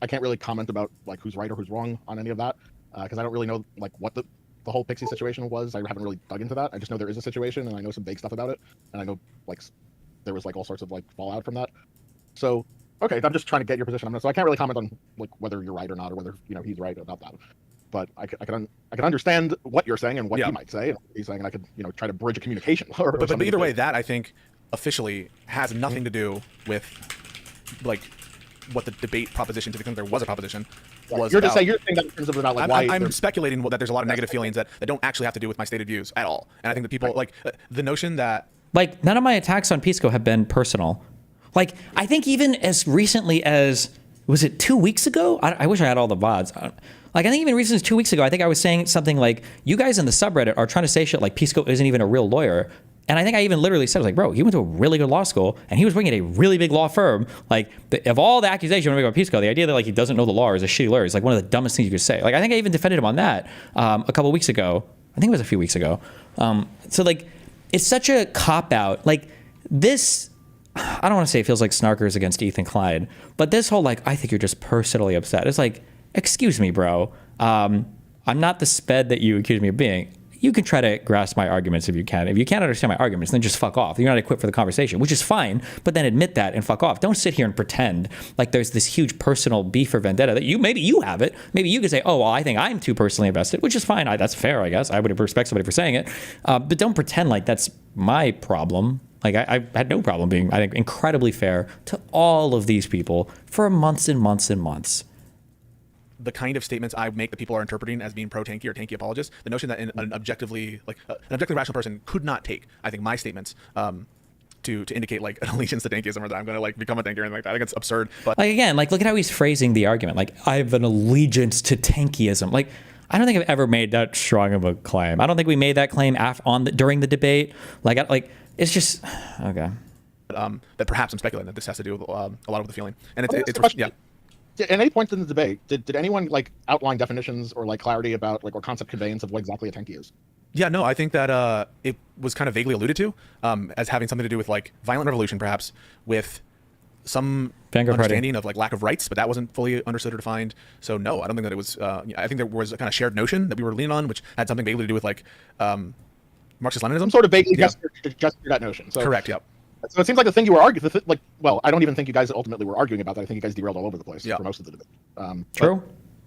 I can't really comment about, like, who's right or who's wrong on any of that, because I don't really know, like, what the whole Pixie situation was. I haven't really dug into that. I just know there is a situation, and I know some vague stuff about it, and I know, like, there was, like, all sorts of, like, fallout from that. So, okay, I'm just trying to get your position on this. So I can't really comment on, like, whether you're right or not, or whether he's right about that. But I can understand what you're saying and what he might say, and what he's saying, and I could try to bridge a communication. But either way, that, I think, officially has nothing to do with, like, what the debate proposition, to the extent there was a proposition, was. You're saying that in terms of about, like, why I'm speculating that there's a lot of negative feelings that don't actually have to do with my stated views at all. And I think that people like the notion that, like, none of my attacks on Pisco have been personal. Like, I think even as recently as, was it 2 weeks ago? I wish I had all the VODs. Like, I think even recently 2 weeks ago, I think I was saying something like, you guys in the subreddit are trying to say shit like Pisco isn't even a real lawyer. And I think I even literally said, I was like, bro, he went to a really good law school and he was working at a really big law firm. Like, of all the accusations you want to make about Pisco, the idea that, like, he doesn't know the law or is a shitty lawyer is, like, one of the dumbest things you could say. Like, I think I even defended him on that a couple weeks ago. I think it was a few weeks ago. So, like, it's such a cop-out. Like, this, I don't want to say it feels like snarkers against Ethan Klein, but this whole, like, I think you're just personally upset. It's like, excuse me, bro. I'm not the sped that you accuse me of being. you can try to grasp my arguments if you can. If you can't understand my arguments, then just fuck off. You're not equipped for the conversation, which is fine, but then admit that and fuck off. Don't sit here and pretend like there's this huge personal beef or vendetta that maybe you have it. Maybe you could say, oh, well, I think I'm too personally invested, which is fine. That's fair, I guess. I would respect somebody for saying it. But don't pretend like that's my problem. Like I had no problem being, I think, incredibly fair to all of these people for months and months and months. The kind of statements I make that people are interpreting as being pro-tanky or tanky apologists, the notion that an objectively rational person could not take, I think, my statements to indicate like an allegiance to tankism or that I'm going to like become a tanky or anything like that. I think it's absurd. But like again, like look at how he's phrasing the argument. Like I have an allegiance to tankyism. Like I don't think I've ever made that strong of a claim. I don't think we made that claim during the debate. Like it's just okay. That perhaps I'm speculating that this has to do with a lot of the feeling, and it's yeah. At any point in the debate, did anyone like outline definitions or like clarity about like or concept conveyance of what exactly a tanky is? Yeah, no, I think that it was kind of vaguely alluded to as having something to do with like violent revolution, perhaps with some understanding of like lack of rights, but that wasn't fully understood or defined. So no, I don't think that it was. I think there was a kind of shared notion that we were leaning on, which had something vaguely to do with like Marxist-Leninism. Some sort of vaguely gestured that notion. So, correct. Yep. So it seems like the thing you were arguing, like, well, I don't even think you guys ultimately were arguing about that. I think you guys derailed all over the place for most of the debate.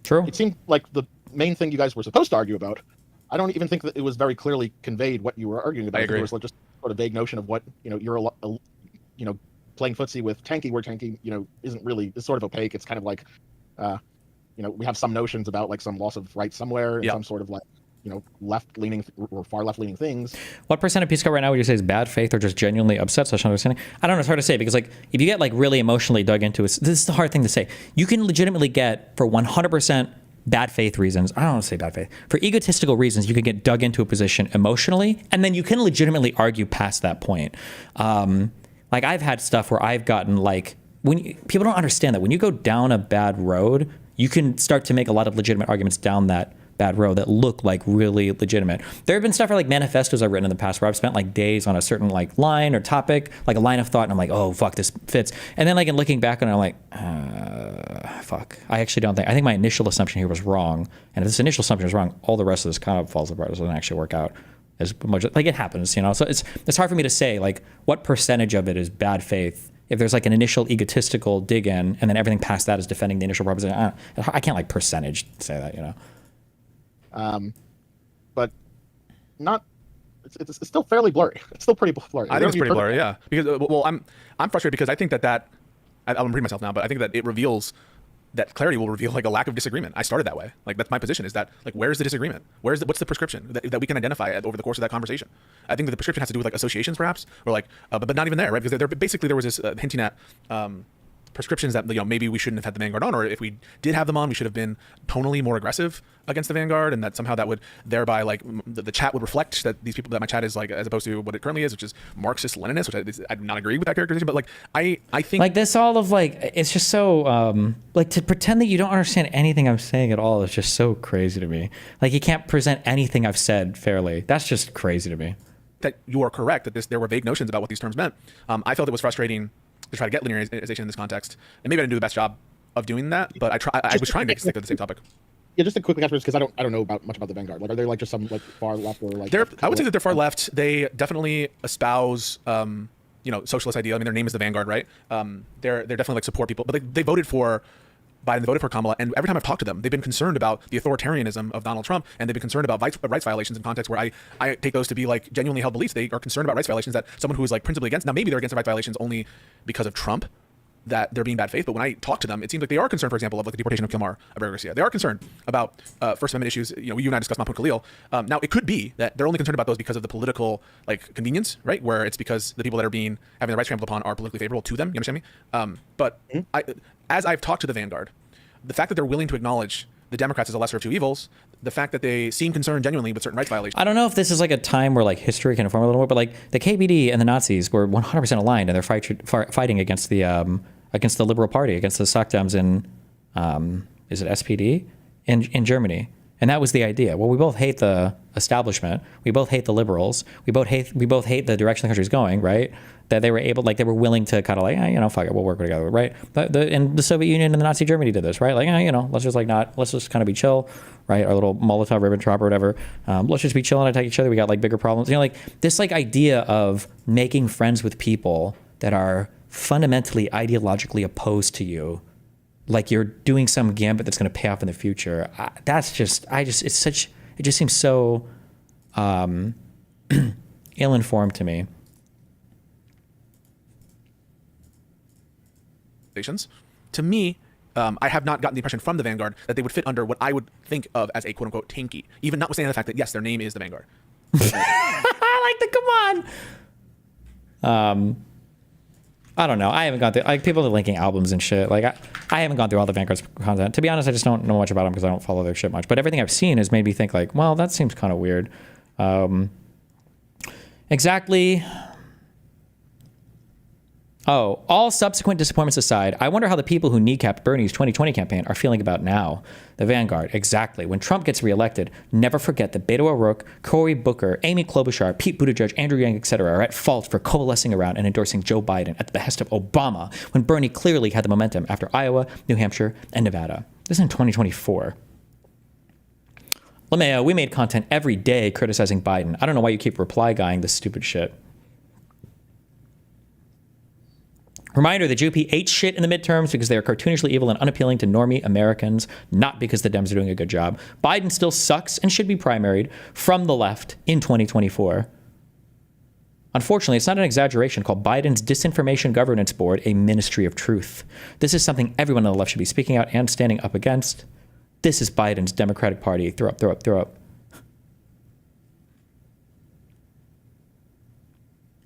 True. It seemed like the main thing you guys were supposed to argue about. I don't even think that it was very clearly conveyed what you were arguing about. I agree. There was like just sort of vague notion of what you're playing footsie with tanky, where tanky isn't really, it's sort of opaque. It's kind of like we have some notions about like some loss of rights somewhere, and some sort of like left-leaning or far left-leaning things. What percent of Peace Corps right now would you say is bad faith or just genuinely upset? Such understanding. I don't know. It's hard to say because like if you get like really emotionally dug into it, this is the hard thing to say. You can legitimately get for 100% bad faith reasons. I don't want to say bad faith. For egotistical reasons, you can get dug into a position emotionally, and then you can legitimately argue past that point. Like I've had stuff where I've gotten like people don't understand that when you go down a bad road, you can start to make a lot of legitimate arguments down that bad road that look like really legitimate. There have been stuff like manifestos I've written in the past where I've spent like days on a certain like line or topic, like a line of thought, and I'm like, oh fuck, this fits. And then like in looking back on it, I'm like, fuck. I actually don't think. I think my initial assumption here was wrong. And if this initial assumption is wrong, all the rest of this kind of falls apart. It doesn't actually work out as much. Like it happens, So it's hard for me to say like what percentage of it is bad faith. If there's like an initial egotistical dig in, and then everything past that is defending the initial proposition, I can't like percentage say that, but not. It's still fairly blurry. It's still pretty blurry. I think it's pretty blurry, yeah. Because well, I'm frustrated because I think that I'm repeating myself now, but I think that it reveals that clarity will reveal like a lack of disagreement. I started that way. Like that's my position is that like where's the disagreement? What's the prescription that we can identify over the course of that conversation? I think that the prescription has to do with like associations perhaps, or like but not even there, right? Because there was this hinting at prescriptions that maybe we shouldn't have had the Vanguard on, or if we did have them on, we should have been tonally more aggressive against the Vanguard, and that somehow that would thereby like the chat would reflect that these people, that my chat is like as opposed to what it currently is, which is Marxist Leninist, which I do not agree with that characterization, but like I think like this all of like it's just so like to pretend that you don't understand anything I'm saying at all is just so crazy to me. Like you can't present anything I've said fairly. That's just crazy to me. That you are correct that there were vague notions about what these terms meant. I felt it was frustrating to try to get linearization in this context, and maybe I didn't do the best job of doing that, but I was trying to stick to the same topic. Yeah, just a quick answer, because I don't know much about the Vanguard. Like, are they like just some like far left or like? I would say that they're far left. They definitely espouse socialist idea. I mean, their name is the Vanguard, right? They're definitely like support people, but they voted for Biden, they voted for Kamala, and every time I've talked to them, they've been concerned about the authoritarianism of Donald Trump, and they've been concerned about rights violations in context where I take those to be like genuinely held beliefs. They are concerned about rights violations that someone who is like principally against. Now maybe they're against the rights violations only because of Trump, that they're being bad faith, but when I talk to them, it seems like they are concerned, for example, of like the deportation of Kilmar Abreu Garcia. They are concerned about First Amendment issues. You and I discussed Mahmoud Khalil. Now it could be that they're only concerned about those because of the political like convenience, right? Where it's because the people that are having their rights trampled upon are politically favorable to them. You understand me? But as I've talked to the Vanguard, the fact that they're willing to acknowledge the Democrats as a lesser of two evils, the fact that they seem concerned genuinely with certain rights violations. I don't know if this is like a time where like history can inform a little more, but like the KBD and the Nazis were 100% aligned, and they're fighting against the Liberal Party, against the Sackdems in is it SPD in Germany. And that was the idea. Well, we both hate the establishment. We both hate the liberals. We both hate the direction the country's going, right? That they were able, like, they were willing to kind of like, fuck it, we'll work together, right? But and the Soviet Union and the Nazi Germany did this, right? Like, let's just kind of be chill, right? Our little Molotov Ribbentrop or whatever. Let's just be chill and attack each other. We got like bigger problems. Like this like idea of making friends with people that are fundamentally ideologically opposed to you, like you're doing some gambit that's going to pay off in the future. It just seems so ill-informed to me. To me, I have not gotten the impression from the Vanguard that they would fit under what I would think of as a quote-unquote tanky, even notwithstanding the fact that, yes, their name is the Vanguard. I like the, come on. I don't know. I haven't gone through, like, people are linking albums and shit. Like, I haven't gone through all the Vanguard's content. To be honest, I just don't know much about them because I don't follow their shit much. But everything I've seen has made me think, like, well, that seems kind of weird. Exactly. Oh, all subsequent disappointments aside, I wonder how the people who kneecapped Bernie's 2020 campaign are feeling about now. The Vanguard, exactly. When Trump gets reelected, never forget that Beto O'Rourke, Cory Booker, Amy Klobuchar, Pete Buttigieg, Andrew Yang, etc. are at fault for coalescing around and endorsing Joe Biden at the behest of Obama when Bernie clearly had the momentum after Iowa, New Hampshire, and Nevada. This is in 2024. LeMayo, we made content every day criticizing Biden. I don't know why you keep reply guying this stupid shit. Reminder, the GOP ate shit in the midterms because they are cartoonishly evil and unappealing to normie Americans, not because the Dems are doing a good job. Biden still sucks and should be primaried from the left in 2024. Unfortunately, it's not an exaggeration to call Biden's Disinformation Governance Board a ministry of truth. This is something everyone on the left should be speaking out and standing up against. This is Biden's Democratic Party. Throw up, throw up, throw up.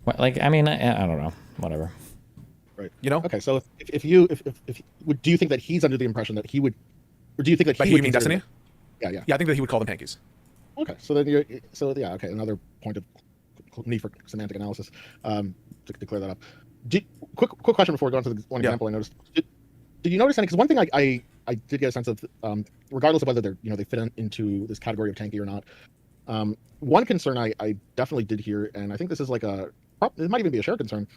What, like, I mean, I don't know. Whatever. Right. Okay. So if do you think that he's under the impression that he would, or do you think that he would mean Destiny? Yeah. Yeah, I think that he would call them tankies. Okay. So then okay. Another point of need for semantic analysis to clear that up. Quick question before we go on to the one example I noticed. Did you notice any? Because one thing I did get a sense of, regardless of whether they're they fit into this category of tanky or not. One concern I definitely did hear, and I think this is like it might even be a shared concern.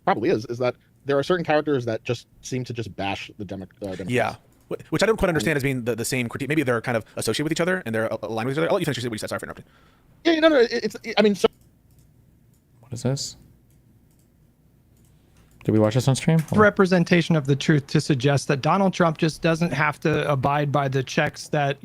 Probably is that there are certain characters that just seem to just bash the Democrats. Yeah, which I don't quite understand as being the same critique. Maybe they're kind of associated with each other and they're aligned with each other. I'll let you finish what you said. Sorry for interrupting. Yeah, no. I mean, what is this? Did we watch this on stream? Representation of the truth to suggest that Donald Trump just doesn't have to abide by the checks that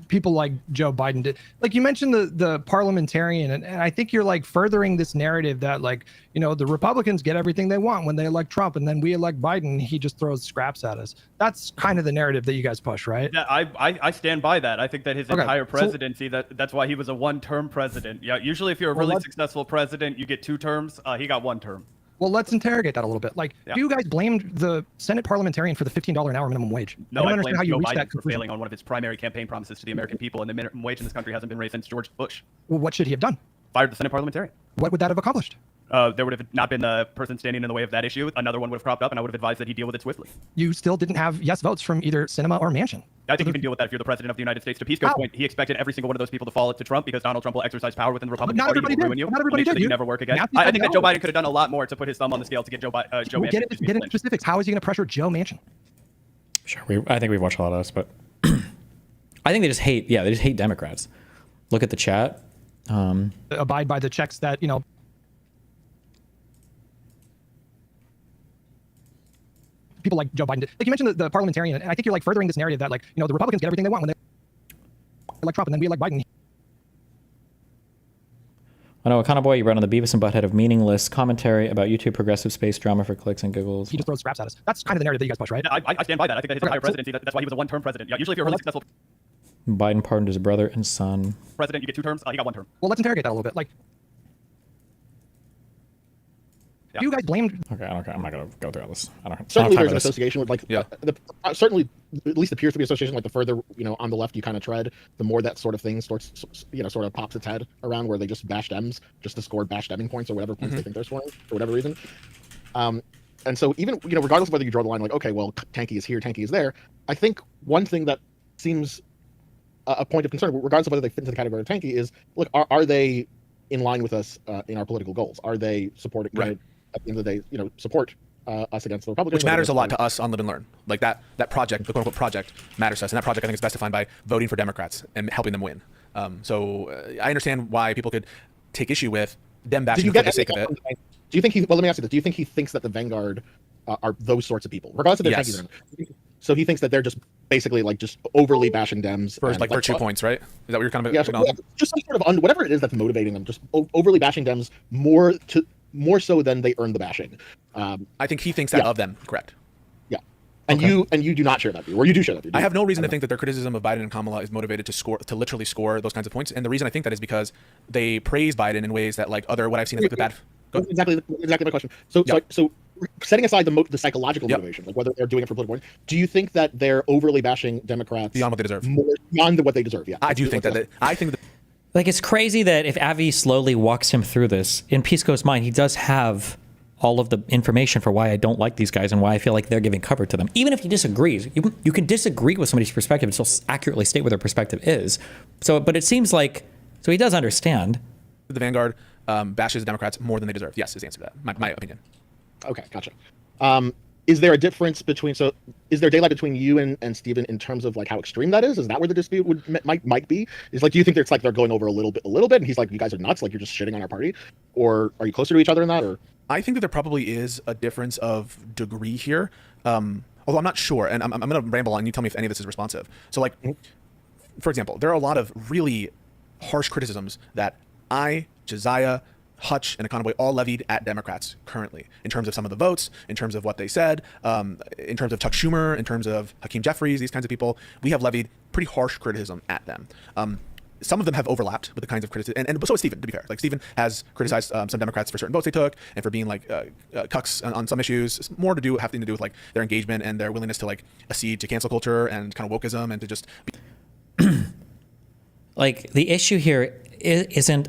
people like Joe Biden did. Like you mentioned the parliamentarian, and I think you're like furthering this narrative that the Republicans get everything they want when they elect Trump, and then we elect Biden, he just throws scraps at us. That's kind of the narrative that you guys push, right? Yeah, I stand by that. I think that his entire presidency, that's why he was a one-term president. Yeah, usually if you're a really successful president, you get 2 terms. He got 1 term. Well, let's interrogate that a little bit. You guys blamed the Senate parliamentarian for the $15 an hour minimum wage. No, I blame Joe Biden for failing on one of his primary campaign promises to the American people, and the minimum wage in this country hasn't been raised since George Bush. Well, what should he have done? Fired the Senate parliamentarian. What would that have accomplished? There would have not been the person standing in the way of that issue. Another one would have cropped up, and I would have advised that he deal with it swiftly. You still didn't have yes votes from either Sinema or Manchin. I think you can deal with that if you're the president of the United States. To Pisco's point, he expected every single one of those people to fall to Trump because Donald Trump will exercise power within the Republican Party and will ruin you. Not everybody did. You never work again. I think that Joe Biden could have done a lot more to put his thumb on the scale to get Joe Manchin. Get into specifics. How is he going to pressure Joe Manchin? Sure. I think we've watched a lot of this, but I think they just hate. Yeah, they just hate Democrats. Look at the chat. Abide by the checks that people like Joe Biden did. Like you mentioned the parliamentarian, and I think you're like furthering this narrative that the Republicans get everything they want when they elect Trump, and then we elect Biden. I know, Akana Boy, you read on the Beavis and Butthead of meaningless commentary about YouTube progressive space drama for clicks and giggles. He just throws scraps at us. That's kind of the narrative that you guys push, right? I stand by that. I think that his entire presidency, that's why he was a one-term president. Yeah, usually if you're a really successful Biden pardoned his brother and son. president, you get 2 terms. He got 1 term. Well, let's interrogate that a little bit. You guys blamed. Okay, I'm not gonna go through all this. Certainly, there's an association with certainly at least appears to be association. Like the further on the left you kind of tread, the more that sort of thing starts sort of pops its head around, where they just bash Dems just to score bash Demming points or whatever points they think they're scoring for whatever reason. And so even regardless of whether you draw the line like, okay, well, tanky is here, tanky is there. I think one thing that seems a point of concern, regardless of whether they fit into the category of tanky, is look, are they in line with us in our political goals? Are they supporting? Right. At the end of the day, support us against the Republicans, which matters a lot to us on Live and Learn. Like that project, the quote unquote project, matters to us, and that project I think is best defined by voting for Democrats and helping them win. I understand why people could take issue with them bashing for the sake of it. Do you think he? Well, let me ask you this: do you think he thinks that the Vanguard are those sorts of people, regardless of their Yes. tankies? So he thinks that they're just basically like just overly bashing Dems For like virtue points, right? Is that what you're kind of just some sort of whatever it is that's motivating them, just overly bashing Dems more so than they earn the bashing. I think he thinks that of them, correct? Yeah, and you do not share that view, or you do share that view. I have no reason to think that their criticism of Biden and Kamala is motivated to literally score those kinds of points. And the reason I think that is because they praise Biden in ways that like what I've seen is like the bad. Exactly my question. So setting aside the psychological motivation, like whether they're doing it for political points, do you think that they're overly bashing Democrats beyond what they deserve? Beyond what they deserve, yeah. I do think that. I think that. Like, it's crazy that if Avi slowly walks him through this, in Pisco's mind, he does have all of the information for why I don't like these guys and why I feel like they're giving cover to them. Even if he disagrees, you can disagree with somebody's perspective and still accurately state what their perspective is. But it seems like, so he does understand. The Vanguard bashes the Democrats more than they deserve. Yes, is the answer to that. My opinion. Okay, gotcha. Is there a difference between, is there daylight between you and Stephen in terms of like how extreme that is? Is that where the dispute might be? Is like, do you think it's like they're going over a little bit and he's like, you guys are nuts, like you're just shitting on our party? Or are you closer to each other in that? Or I think that there probably is a difference of degree here. Although I'm not sure, and I'm going to ramble on and you tell me if any of this is responsive. So like, for example, there are a lot of really harsh criticisms that Josiah, Hutch, and Econoboy all levied at Democrats currently in terms of some of the votes, in terms of what they said, in terms of Chuck Schumer, in terms of Hakeem Jeffries, these kinds of people. We have levied pretty harsh criticism at them. Some of them have overlapped with the kinds of criticism, and so has Stephen, to be fair. Like, Stephen has criticized some Democrats for certain votes they took and for being like cucks on some issues. It's more having to do with like their engagement and their willingness to like accede to cancel culture and kind of wokeism and to just be like, the issue here isn't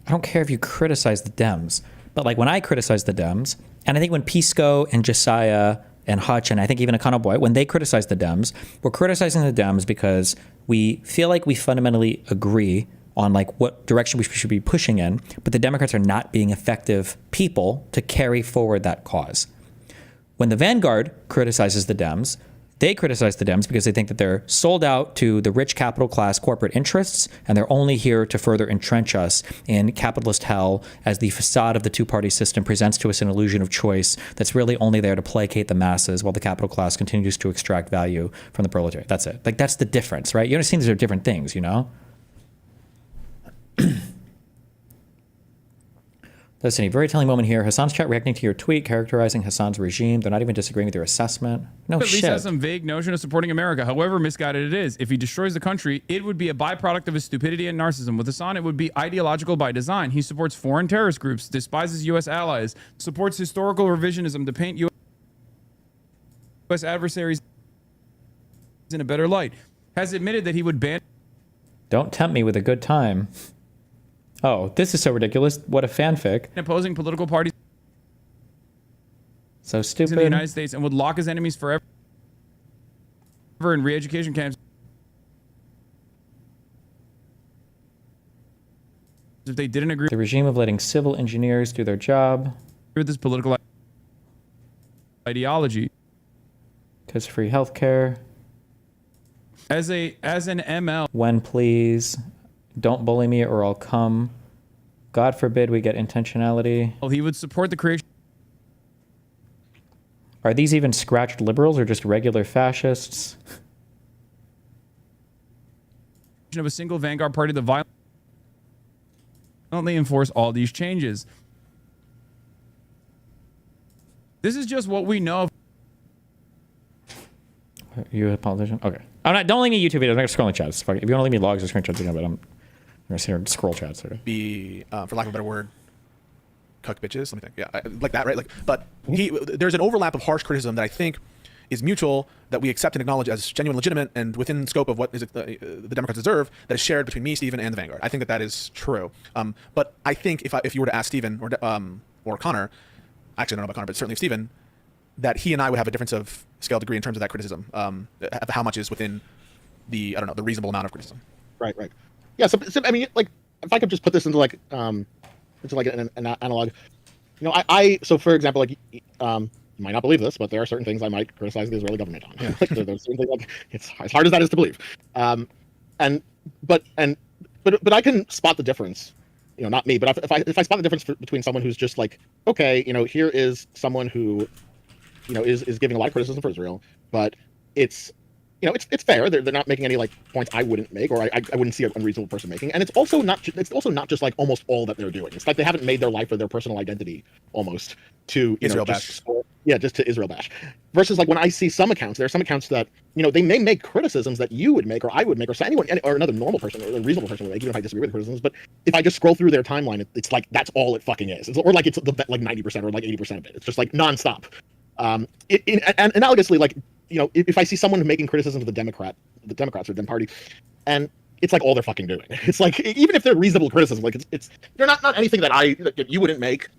I don't care if you criticize the Dems, but like when I criticize the Dems, and I think when Pisco and Josiah and Hutch, and I think even Econoboy, when they criticize the Dems, we're criticizing the Dems because we feel like we fundamentally agree on like what direction we should be pushing in, but the Democrats are not being effective people to carry forward that cause. When the Vanguard criticizes the Dems, they criticize the Dems because they think that they're sold out to the rich capital class corporate interests, and they're only here to further entrench us in capitalist hell as the facade of the two-party system presents to us an illusion of choice that's really only there to placate the masses while the capital class continues to extract value from the proletariat. That's it. Like, that's the difference, right? You understand these are different things, you know? Listen, a very telling moment here. Hassan's chat reacting to your tweet characterizing Hassan's regime. They're not even disagreeing with your assessment. No At shit. least has some vague notion of supporting America, however misguided it is. If he destroys the country, it would be a byproduct of his stupidity and narcissism. With Hassan, it would be ideological by design. He supports foreign terrorist groups, despises U.S. allies, supports historical revisionism to paint U.S. adversaries in a better light, has admitted that he would ban... Don't tempt me with a good time. Oh, this is so ridiculous. What a fanfic. ...opposing political parties so stupid. in the United States, and would lock his enemies forever in re-education camps if they didn't agree. The regime of letting civil engineers do their job. With this political ideology. Because free healthcare. As an ML. When please. Don't bully me or I'll come. God forbid we get intentionality. Well, he would support the creation. Are these even scratched liberals or just regular fascists? Of a single vanguard party that violently enforce all these changes. This is just what we know. Are you a politician? Okay. Don't leave me YouTube videos. I'm not scrolling chats. Fuck it. If you want to leave me logs or screenshots again, but I'm gonna sit here and scroll chats. Okay. Be, for lack of a better word, cuck bitches. Let me think. Yeah, like that, right? Like, but there's an overlap of harsh criticism that I think is mutual, that we accept and acknowledge as genuine, legitimate, and within scope of what is the Democrats deserve, that is shared between me, Stephen, and the Vanguard. I think that is true. But I think if you were to ask Stephen or Connor, actually I don't know about Connor, but certainly Stephen, that he and I would have a difference of scale degree in terms of that criticism, of how much is within the I don't know, the reasonable amount of criticism. Right. Yeah. So I mean, like, if I could just put this into like an analog, you know, so for example, like, you might not believe this, but there are certain things I might criticize the Israeli government on. Yeah. Like, there's certain things, like, it's as hard as that is to believe, but I can spot the difference. You know, not me, but if I spot the difference between someone who's just like, okay, you know, here is someone who, you know, is giving a lot of criticism for Israel, but it's, you know, it's fair. They're not making any like points I wouldn't make, or I wouldn't see an unreasonable person making. And it's also not just like almost all that they're doing. It's like they haven't made their life or their personal identity almost to Israel bash. Just to Israel bash. Versus like when I see some accounts, there are some accounts that, you know, they may make criticisms that you would make or I would make or anyone or another normal person or a reasonable person would make, even if I disagree with the criticisms. But if I just scroll through their timeline, it's like that's all it fucking is. Or like it's like 90% or like 80% of it. It's just like nonstop. And analogously, like, you know, if I see someone making criticism of the Democrats or Dem Party, and it's like all they're fucking doing. It's like, even if they're reasonable criticism, like it's they're not anything that you wouldn't make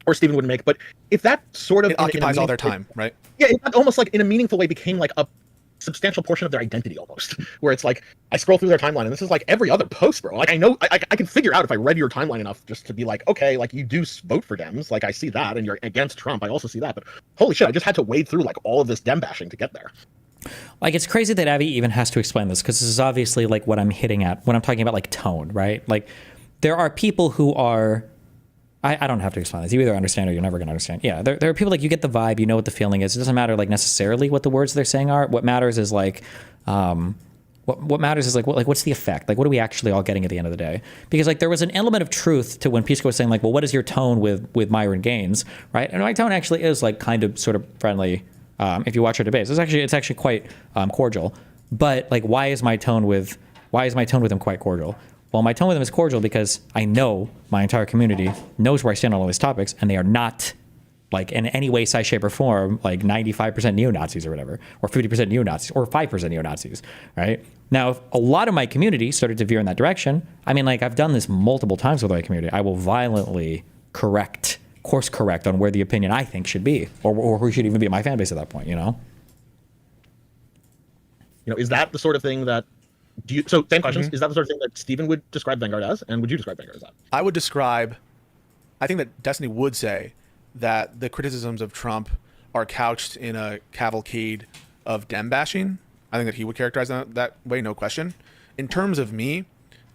or Stephen wouldn't make. But if that sort of occupies all their time, right? Yeah, it almost like in a meaningful way became like a substantial portion of their identity almost, where it's like I scroll through their timeline and this is like every other post, bro. Like I know I can figure out if I read your timeline enough just to be like, okay, like you do vote for Dems, like I see that, and you're against Trump, I also see that, but holy shit, I just had to wade through like all of this Dem bashing to get there. Like, it's crazy that Abby even has to explain this, because this is obviously like what I'm hitting at when I'm talking about like tone, right? Like there are people who are, I don't have to explain this. You either understand or you're never going to understand. Yeah, there are people like you get the vibe, you know what the feeling is. It doesn't matter like necessarily what the words they're saying are. What matters is like, what matters is like what's the effect? Like what are we actually all getting at the end of the day? Because like there was an element of truth to when Pisco was saying like, well, what is your tone with Myron Gaines, right? And my tone actually is like kind of sort of friendly. If you watch our debates, it's actually quite cordial. But like, why is my tone with him quite cordial? Well, my tone with him is cordial because I know my entire community knows where I stand on all these topics, and they are not like in any way, size, shape, or form like 95% neo-Nazis or whatever, or 50% neo-Nazis, or 5% neo-Nazis, right? Now, if a lot of my community started to veer in that direction, I mean, like I've done this multiple times with my community, I will violently course correct on where the opinion I think should be, or who should even be my fan base at that point, you know? You know, is that the sort of thing that so same questions, is that the sort of thing that Stephen would describe Vanguard as, and would you describe Vanguard as that? I think that Destiny would say that the criticisms of Trump are couched in a cavalcade of Dem bashing. I think that he would characterize them that way, no question. In terms of me,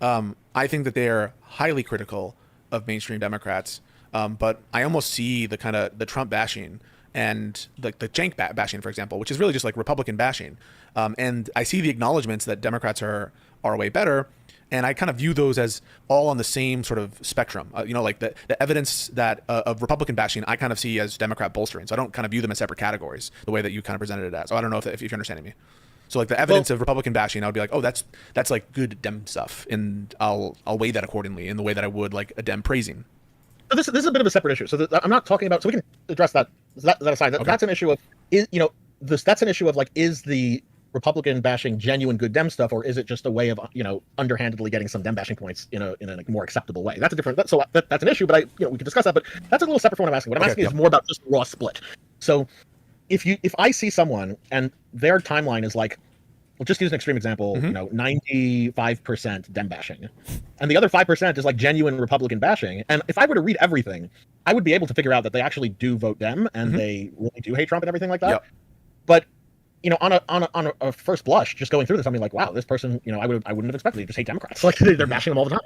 I think that they are highly critical of mainstream Democrats, but I almost see the kind of the Trump bashing and the jank bashing, for example, which is really just like Republican bashing. And I see the acknowledgments that Democrats are way better, and I kind of view those as all on the same sort of spectrum. You know, like the evidence that of Republican bashing, I kind of see as Democrat bolstering. So I don't kind of view them as separate categories the way that you kind of presented it as. So I don't know if you're understanding me. So like the evidence of Republican bashing, I would be like, oh, that's like good Dem stuff, and I'll weigh that accordingly in the way that I would like a Dem praising. So this is a bit of a separate issue. So I'm not talking about. So we can address that aside. Okay. That's an issue of that's an issue of like, is the Republican bashing genuine good Dem stuff, or is it just a way of, you know, underhandedly getting some Dem bashing points in a like more acceptable way? That's a different. That's an issue, but we can discuss that. But that's a little separate from what I'm asking. What I'm asking is more about just raw split. So if I see someone and their timeline is like, we'll just use an extreme example, you know, 95% Dem bashing, and the other 5% is like genuine Republican bashing. And if I were to read everything, I would be able to figure out that they actually do vote Dem and they really do hate Trump and everything like that. Yep. But you know, on a first blush, just going through this, I'm like, wow, this person, you know, I wouldn't have expected. They just hate Democrats. Like they're bashing them all the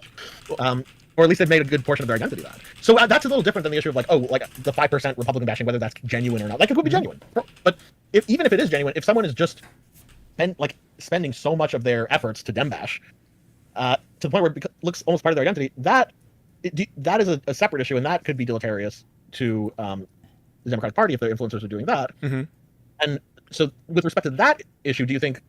time. Or at least they've made a good portion of their identity that. So that's a little different than the issue of like, oh, like the 5% Republican bashing, whether that's genuine or not. Like it could be genuine, but even if it is genuine, if someone is just spending so much of their efforts to Dem bash, to the point where it looks almost part of their identity, that is a separate issue, and that could be deleterious to the Democratic Party if their influencers are doing that. And so with respect to that issue, do you think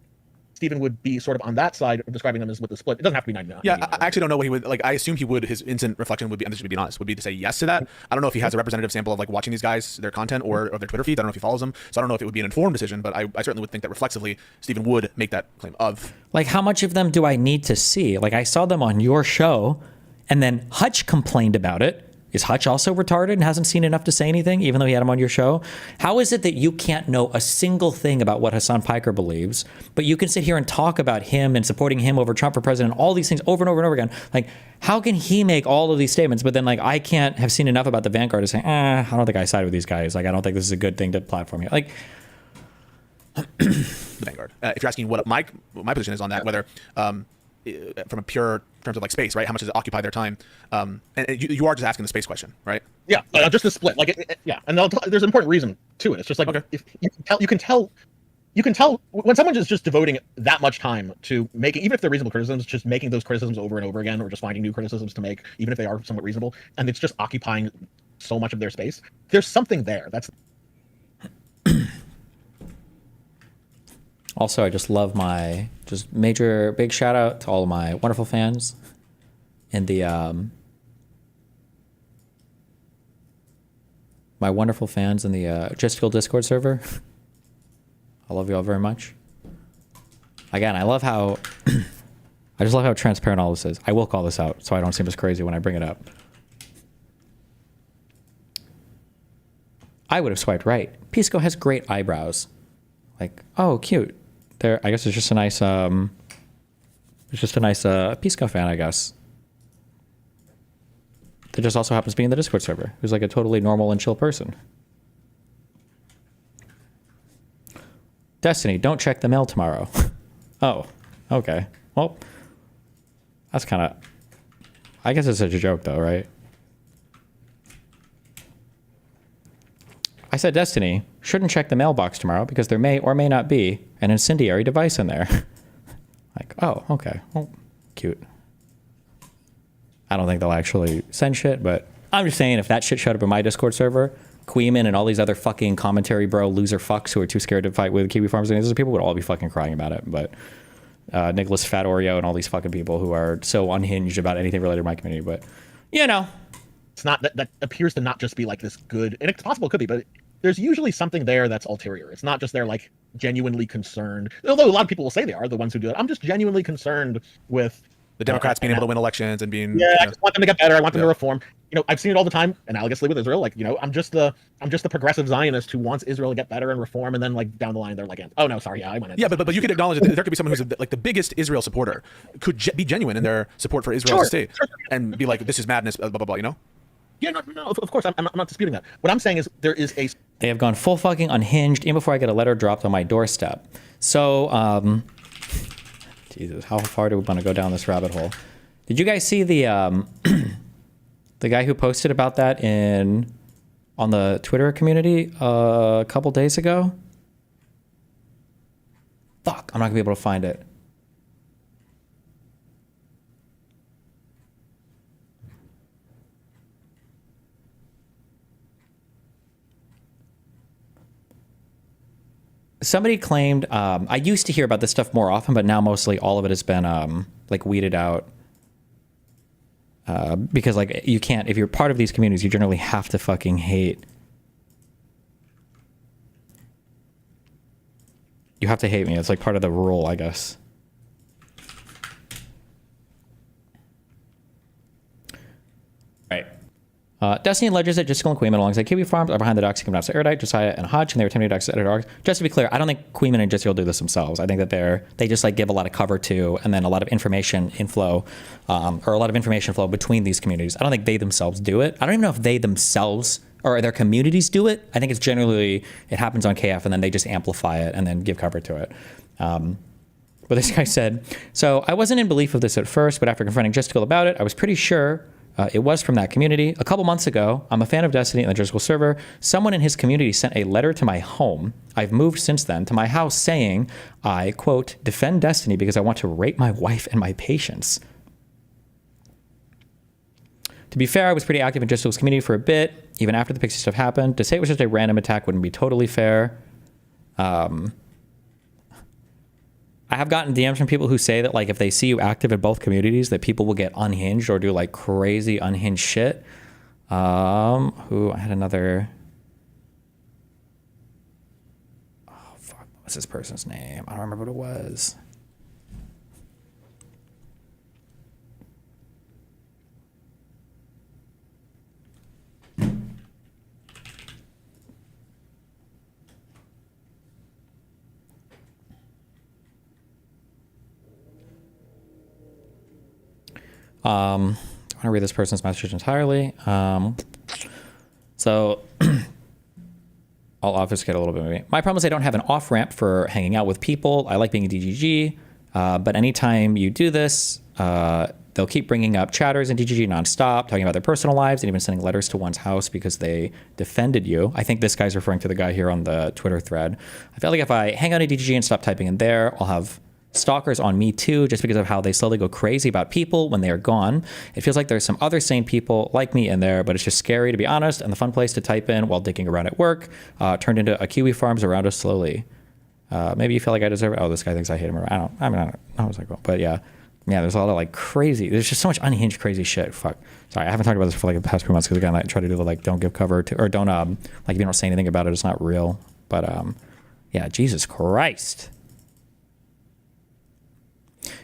Stephen would be sort of on that side of describing them as with the split? It doesn't have to be 99. Yeah, I actually don't know what he would, like, I assume he would, his instant reflection would be, and this would be honest, would be to say yes to that. I don't know if he has a representative sample of like watching these guys, their content or their Twitter feed. I don't know if he follows them. So I don't know if it would be an informed decision, but I certainly would think that reflexively, Stephen would make that claim of. Like, how much of them do I need to see? Like, I saw them on your show, and then Hutch complained about it, Is Hutch also retarded and hasn't seen enough to say anything, even though he had him on your show? How is it that you can't know a single thing about what Hassan Piker believes, but you can sit here and talk about him and supporting him over Trump for president, all these things over and over and over again? Like, how can he make all of these statements, but then like I can't have seen enough about the Vanguard to say, I don't think I side with these guys. Like, I don't think this is a good thing to platform here. Like, the Vanguard. If you're asking what my position is on that, whether from a pure terms of like space, right? How much does it occupy their time? And you are just asking the space question, right? Yeah, just the split. Like, yeah, and there's an important reason to it. It's just like if you can tell when someone is just devoting that much time to making, even if they're reasonable criticisms, just making those criticisms over and over again, or just finding new criticisms to make, even if they are somewhat reasonable, and it's just occupying so much of their space. There's something there. That's also, I just love my big shout out to all of my wonderful fans in the Justical Discord server. I love you all very much. Again, I just love how transparent all this is. I will call this out so I don't seem as crazy when I bring it up. I would have swiped right. Pisco has great eyebrows. Like, oh, cute. There, I guess it's just a nice Pisco fan, I guess. That just also happens to be in the Discord server, who's like a totally normal and chill person. Destiny, don't check the mail tomorrow. Oh, okay. Well, that's kind of, I guess it's a joke though, right? I said Destiny shouldn't check the mailbox tomorrow because there may or may not be an incendiary device in there. Like, oh, okay. Well, cute. I don't think they'll actually send shit, but I'm just saying if that shit showed up in my Discord server, Queeman and all these other fucking commentary bro loser fucks who are too scared to fight with Kiwi Farms and these people would all be fucking crying about it. But Nicholas Fat Oreo and all these fucking people who are so unhinged about anything related to my community, but you know. It's not that appears to not just be like this good, and it's possible it could be, but there's usually something there that's ulterior. It's not just they're like genuinely concerned, although a lot of people will say they are the ones who do it. I'm just genuinely concerned with the Democrats being able to win elections and being. Yeah, I just want them to get better. I want them to reform. You know, I've seen it all the time, analogously with Israel. Like, you know, I'm just the progressive Zionist who wants Israel to get better and reform, and then like down the line they're like, oh no, sorry, yeah, I went in. Yeah, but you could acknowledge that there could be someone who's like the biggest Israel supporter could be genuine in their support for Israel as a state, and be like, this is madness, blah blah blah. You know. Yeah, no, of course, I'm not disputing that. What I'm saying is there is a. They have gone full fucking unhinged even before I get a letter dropped on my doorstep. So, Jesus, how far do we want to go down this rabbit hole? Did you guys see the the guy who posted about that on the Twitter community a couple days ago? Fuck, I'm not gonna be able to find it. Somebody claimed, I used to hear about this stuff more often, but now mostly all of it has been like weeded out. Because like you can't, if you're part of these communities, you generally have to fucking hate. You have to hate me. It's like part of the rule, I guess. Right. Destiny alleges that Justical and Queeman alongside Kiwi Farms are behind the doxing of Nasa Erudite, Josiah, and Hodge, and they were attempting to dox edit dogs. Just to be clear, I don't think Queeman and Justical do this themselves. I think that they just like give a lot of cover to, and then a lot of information inflow, or a lot of information flow between these communities. I don't think they themselves do it. I don't even know if they themselves or their communities do it. I think it's generally, it happens on KF and then they just amplify it and then give cover to it. But this guy said, so I wasn't in belief of this at first, but after confronting Justical about it, I was pretty sure it was from that community. A couple months ago, I'm a fan of Destiny and the Justical server. Someone in his community sent a letter to my home. I've moved since then to my house saying, I, quote, defend Destiny because I want to rape my wife and my patients. To be fair, I was pretty active in Justical's community for a bit, even after the Pixie stuff happened. To say it was just a random attack wouldn't be totally fair. I have gotten DMs from people who say that like if they see you active in both communities, that people will get unhinged or do like crazy unhinged shit. Who I had another. Oh fuck! What's this person's name? I don't remember what it was. I want to read this person's message entirely. So I'll obfuscate a little bit maybe. My problem is I don't have an off-ramp for hanging out with people. I like being a DGG, but anytime you do this, they'll keep bringing up chatters in DGG nonstop, talking about their personal lives and even sending letters to one's house because they defended you. I think this guy's referring to the guy here on the Twitter thread. I feel like if I hang out in DGG and stop typing in there, I'll have stalkers on me too, just because of how they slowly go crazy about people when they are gone. It feels like there's some other sane people like me in there, but it's just scary to be honest, and the fun place to type in while digging around at work turned into a Kiwi farms around us slowly. Maybe you feel like I deserve it. Oh, this guy thinks I hate him. I don't know how was I going? But yeah, there's a lot of like crazy, there's just so much unhinged crazy shit. Fuck. Sorry, I haven't talked about this for like the past few months because again, I try to do the like don't give cover to, or don't like if you don't say anything about it, it's not real. But yeah, Jesus Christ.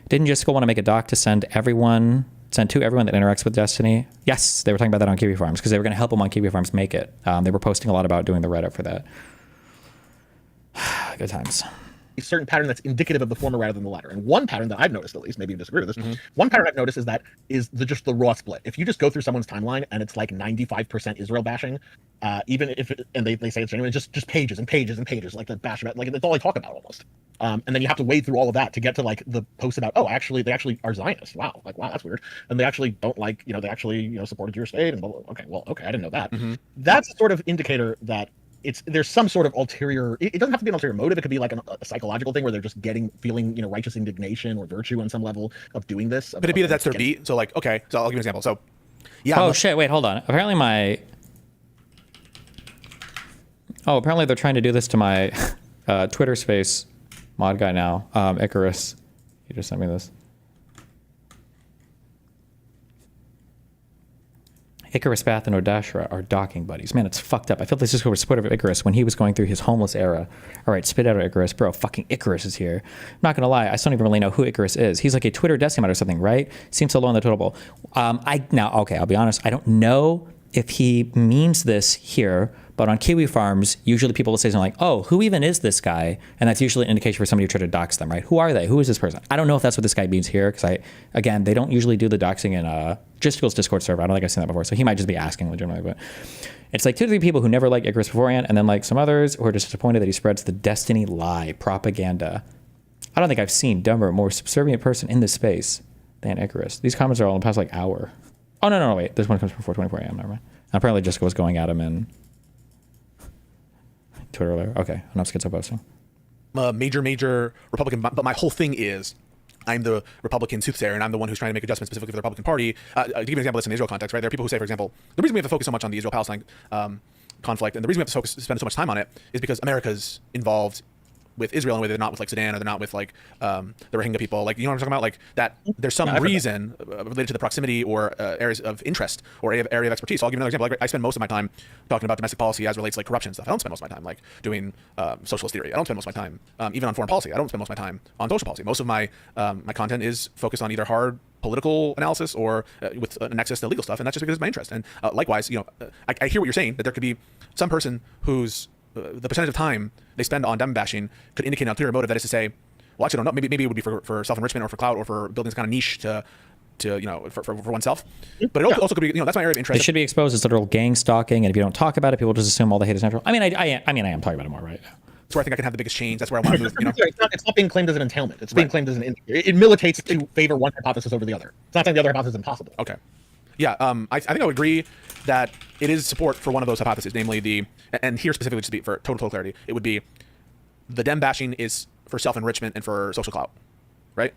Didn't Jessica want to make a doc to send to everyone that interacts with Destiny? Yes, they were talking about that on Kiwi Farms because they were going to help them on Kiwi Farms make it. They were posting a lot about doing the Reddit for that. Good times. A certain pattern that's indicative of the former rather than the latter. And one pattern that I've noticed, at least, maybe you disagree with this, one pattern I've noticed is just the raw split. If you just go through someone's timeline and it's like 95% Israel bashing, even if they say it's genuine, just pages and pages and pages, like the bash about, like that's all they talk about almost. And then you have to wade through all of that to get to like the post about, oh, actually they actually are Zionists. Wow, that's weird. And they actually don't like, they actually supported your state and blah, blah, blah. Okay, I didn't know that. That's a sort of indicator that there's some sort of ulterior. It doesn't have to be an ulterior motive. It could be like a psychological thing where they're just feeling righteous indignation or virtue on some level of doing this. Could it be that that's their beat? So like, okay, so I'll give you an example. So yeah. Oh shit! Wait, hold on. Apparently they're trying to do this to my Twitter Space mod guy now, Icarus. He just sent me this. Icarus Bath and Odashra are docking buddies. Man, it's fucked up. I feel like Cisco was supportive of Icarus when he was going through his homeless era. All right, spit out of Icarus. Bro, fucking Icarus is here. I'm not going to lie. I still don't even really know who Icarus is. He's like a Twitter Decimite or something, right? Seems so low on the total ball. I'll be honest. I don't know if he means this here, but on Kiwi Farms, usually people will say something like, oh, who even is this guy? And that's usually an indication for somebody who tried to dox them, right? Who are they? Who is this person? I don't know if that's what this guy means here, because they don't usually do the doxing in Justicle's Discord server. I don't think I've seen that before, so he might just be asking legitimately, but it's like 2 to 3 people who never liked Icarus beforehand, and then like some others who are just disappointed that he spreads the Destiny lie propaganda. I don't think I've seen dumber, more subservient person in this space than Icarus. These comments are all in the past like hour. Oh, no, wait. This one comes from 4:24 a.m. Never mind. Apparently Jessica was going at him in Twitter earlier. Okay, enough schizo posting. Major Republican, but my whole thing is I'm the Republican soothsayer, and I'm the one who's trying to make adjustments specifically for the Republican Party. To give you an example of this in the Israel context, right? There are people who say, for example, the reason we have to focus so much on the Israel-Palestine conflict, and the reason we have to spend so much time on it is because America's involved with Israel in a way they're not with like Sudan, or they're not with like the Rohingya people. Like, you know what I'm talking about? Like that there's some reason related to the proximity or areas of interest or area of expertise. So I'll give you another example. Like, I spend most of my time talking about domestic policy as relates to like corruption stuff. I don't spend most of my time like doing socialist theory. I don't spend most of my time even on foreign policy. I don't spend most of my time on social policy. Most of my my content is focused on either hard political analysis or with an access to legal stuff, and that's just because it's my interest. And likewise, I hear what you're saying, that there could be some person who's the percentage of time they spend on dem bashing could indicate an ulterior motive, that is to say, well, actually, I don't know, maybe it would be for self-enrichment or for clout or for building this kind of niche to for oneself. But it also could be, that's my area of interest. They should be exposed as literal gang stalking, and if you don't talk about it, people just assume all the hate is natural. I mean, I am talking about it more, right? That's where I think I can have the biggest change. That's where I want to move. It's not being claimed as an entailment. It's being claimed as it militates to favor one hypothesis over the other. It's not saying the other hypothesis is impossible. Okay. Yeah, I think I would agree that it is support for one of those hypotheses, namely and here specifically to speak for total clarity, it would be the dem bashing is for self-enrichment and for social clout, right?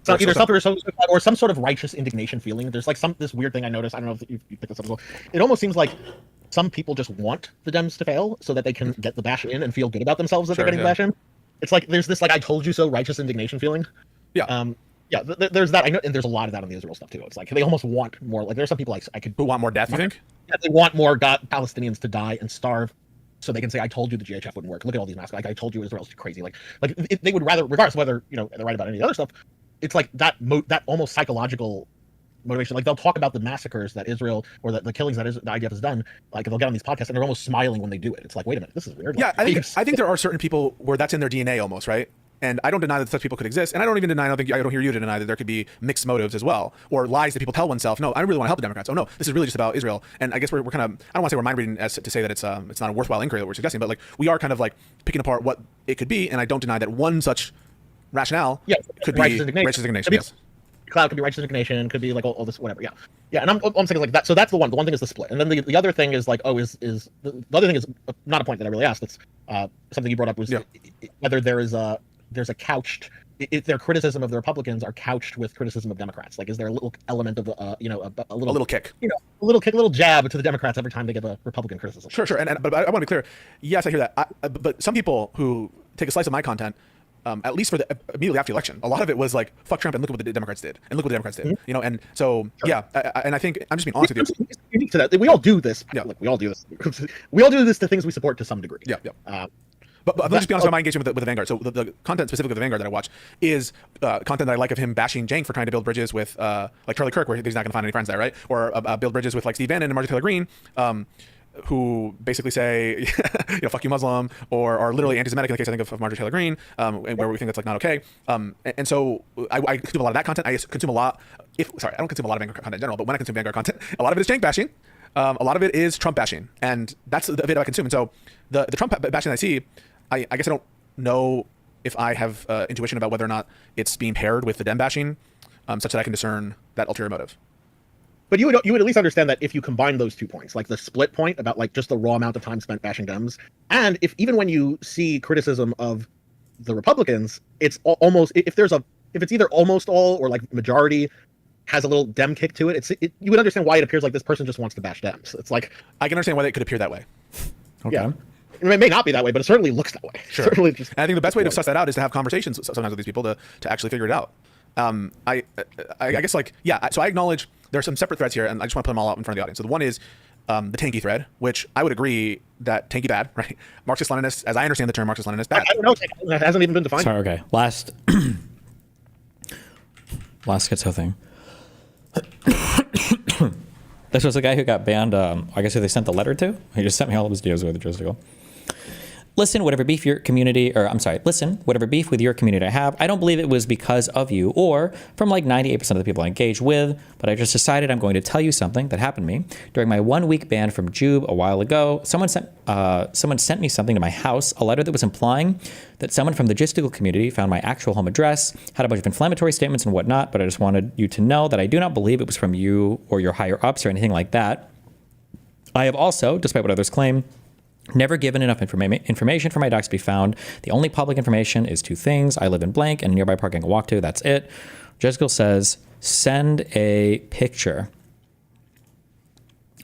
So either self-enrichment or some sort of righteous indignation feeling. There's like this weird thing I noticed. I don't know if you picked this up as well. It almost seems like some people just want the Dems to fail so that they can get the bash in and feel good about themselves that they're getting the bash in. It's like there's this like I told you so righteous indignation feeling. Yeah. Yeah, there's that. I know, and there's a lot of that on the Israel stuff too. It's like they almost want more. Like there's some people who want more death. You think? Yeah, they want more Palestinians to die and starve, so they can say, "I told you the GHF wouldn't work. Look at all these massacres. Like I told you Israel's too crazy." Like they would rather, regardless of whether they're right about any other stuff. It's like that almost psychological motivation. Like they'll talk about the massacres that Israel or the killings that the IDF has done. Like they'll get on these podcasts and they're almost smiling when they do it. It's like, wait a minute, this is weird. Yeah, I think there are certain people where that's in their DNA almost, right? And I don't deny that such people could exist. And I don't even deny, I don't hear you to deny that there could be mixed motives as well, or lies that people tell oneself. No, I really want to help the Democrats. Oh no, this is really just about Israel. And I guess we're kind of, I don't want to say we're mind reading as to say that it's not a worthwhile inquiry that we're suggesting, but like we are kind of like picking apart what it could be. And I don't deny that one such rationale could be righteous indignation. Yes. Cloud could be righteous indignation, could be like all this, whatever. Yeah. And I'm saying like that. So that's the one. The one thing is the split, and then the other thing is like, the other thing is not a point that I really asked. That's something you brought up was whether there's a couched, if their criticism of the Republicans are couched with criticism of Democrats. Like, is there a little element of a little kick, a little jab to the Democrats every time they give a Republican criticism? Sure. But I want to be clear. Yes, I hear that. But some people who take a slice of my content, at least for the immediately after the election, a lot of it was like, fuck Trump and look at what the Democrats did, and look what the Democrats did, and so and I think I'm just being honest with you. Unique to that, we all do this. We all do this. We all do this to things we support to some degree. But let me just be honest about my engagement with the Vanguard. So the content specifically of the Vanguard that I watch is content that I like of him bashing Cenk for trying to build bridges with like Charlie Kirk, where he's not going to find any friends there, right? Or build bridges with like Steve Bannon and Marjorie Taylor Greene, who basically say, fuck you Muslim, or are literally anti-Semitic in the case I think of Marjorie Taylor Greene, where we think that's like not okay. And so I consume a lot of that content. I consume a lot. I don't consume a lot of Vanguard content in general, but when I consume Vanguard content, a lot of it is Cenk bashing. A lot of it is Trump bashing, and that's the bit I consume. And so the Trump bashing I see, I guess I don't know if I have intuition about whether or not it's being paired with the Dem bashing, such that I can discern that ulterior motive. But you would at least understand that if you combine those 2 points, like the split point about like just the raw amount of time spent bashing Dems, and even when you see criticism of the Republicans, it's almost if it's either almost all or like majority has a little Dem kick to it, you would understand why it appears like this person just wants to bash Dems. It's like I can understand why it could appear that way. Okay. Yeah. It may not be that way, but it certainly looks that way. Sure. And I think the best way to suss that out is to have conversations sometimes with these people to actually figure it out. I guess so I acknowledge there are some separate threads here, and I just want to put them all out in front of the audience. So the one is the tanky thread, which I would agree that tanky bad, right? Marxist-Leninist, as I understand the term Marxist-Leninist, bad. I don't know. That hasn't even been defined. Sorry, okay. Last schizo thing. This was the guy who got banned, I guess who they sent the letter to. He just sent me all of his videos with just to go. Listen, whatever beef with your community I have, I don't believe it was because of you or from like 98% of the people I engage with, but I just decided I'm going to tell you something that happened to me. During my 1 week ban from Jube a while ago, someone sent me something to my house, a letter that was implying that someone from the logistical community found my actual home address, had a bunch of inflammatory statements and whatnot, but I just wanted you to know that I do not believe it was from you or your higher ups or anything like that. I have also, despite what others claim, never given enough information for my docs to be found. The only public information is 2 things. I live in blank and nearby parking I can walk to. That's it. Jessica says, send a picture.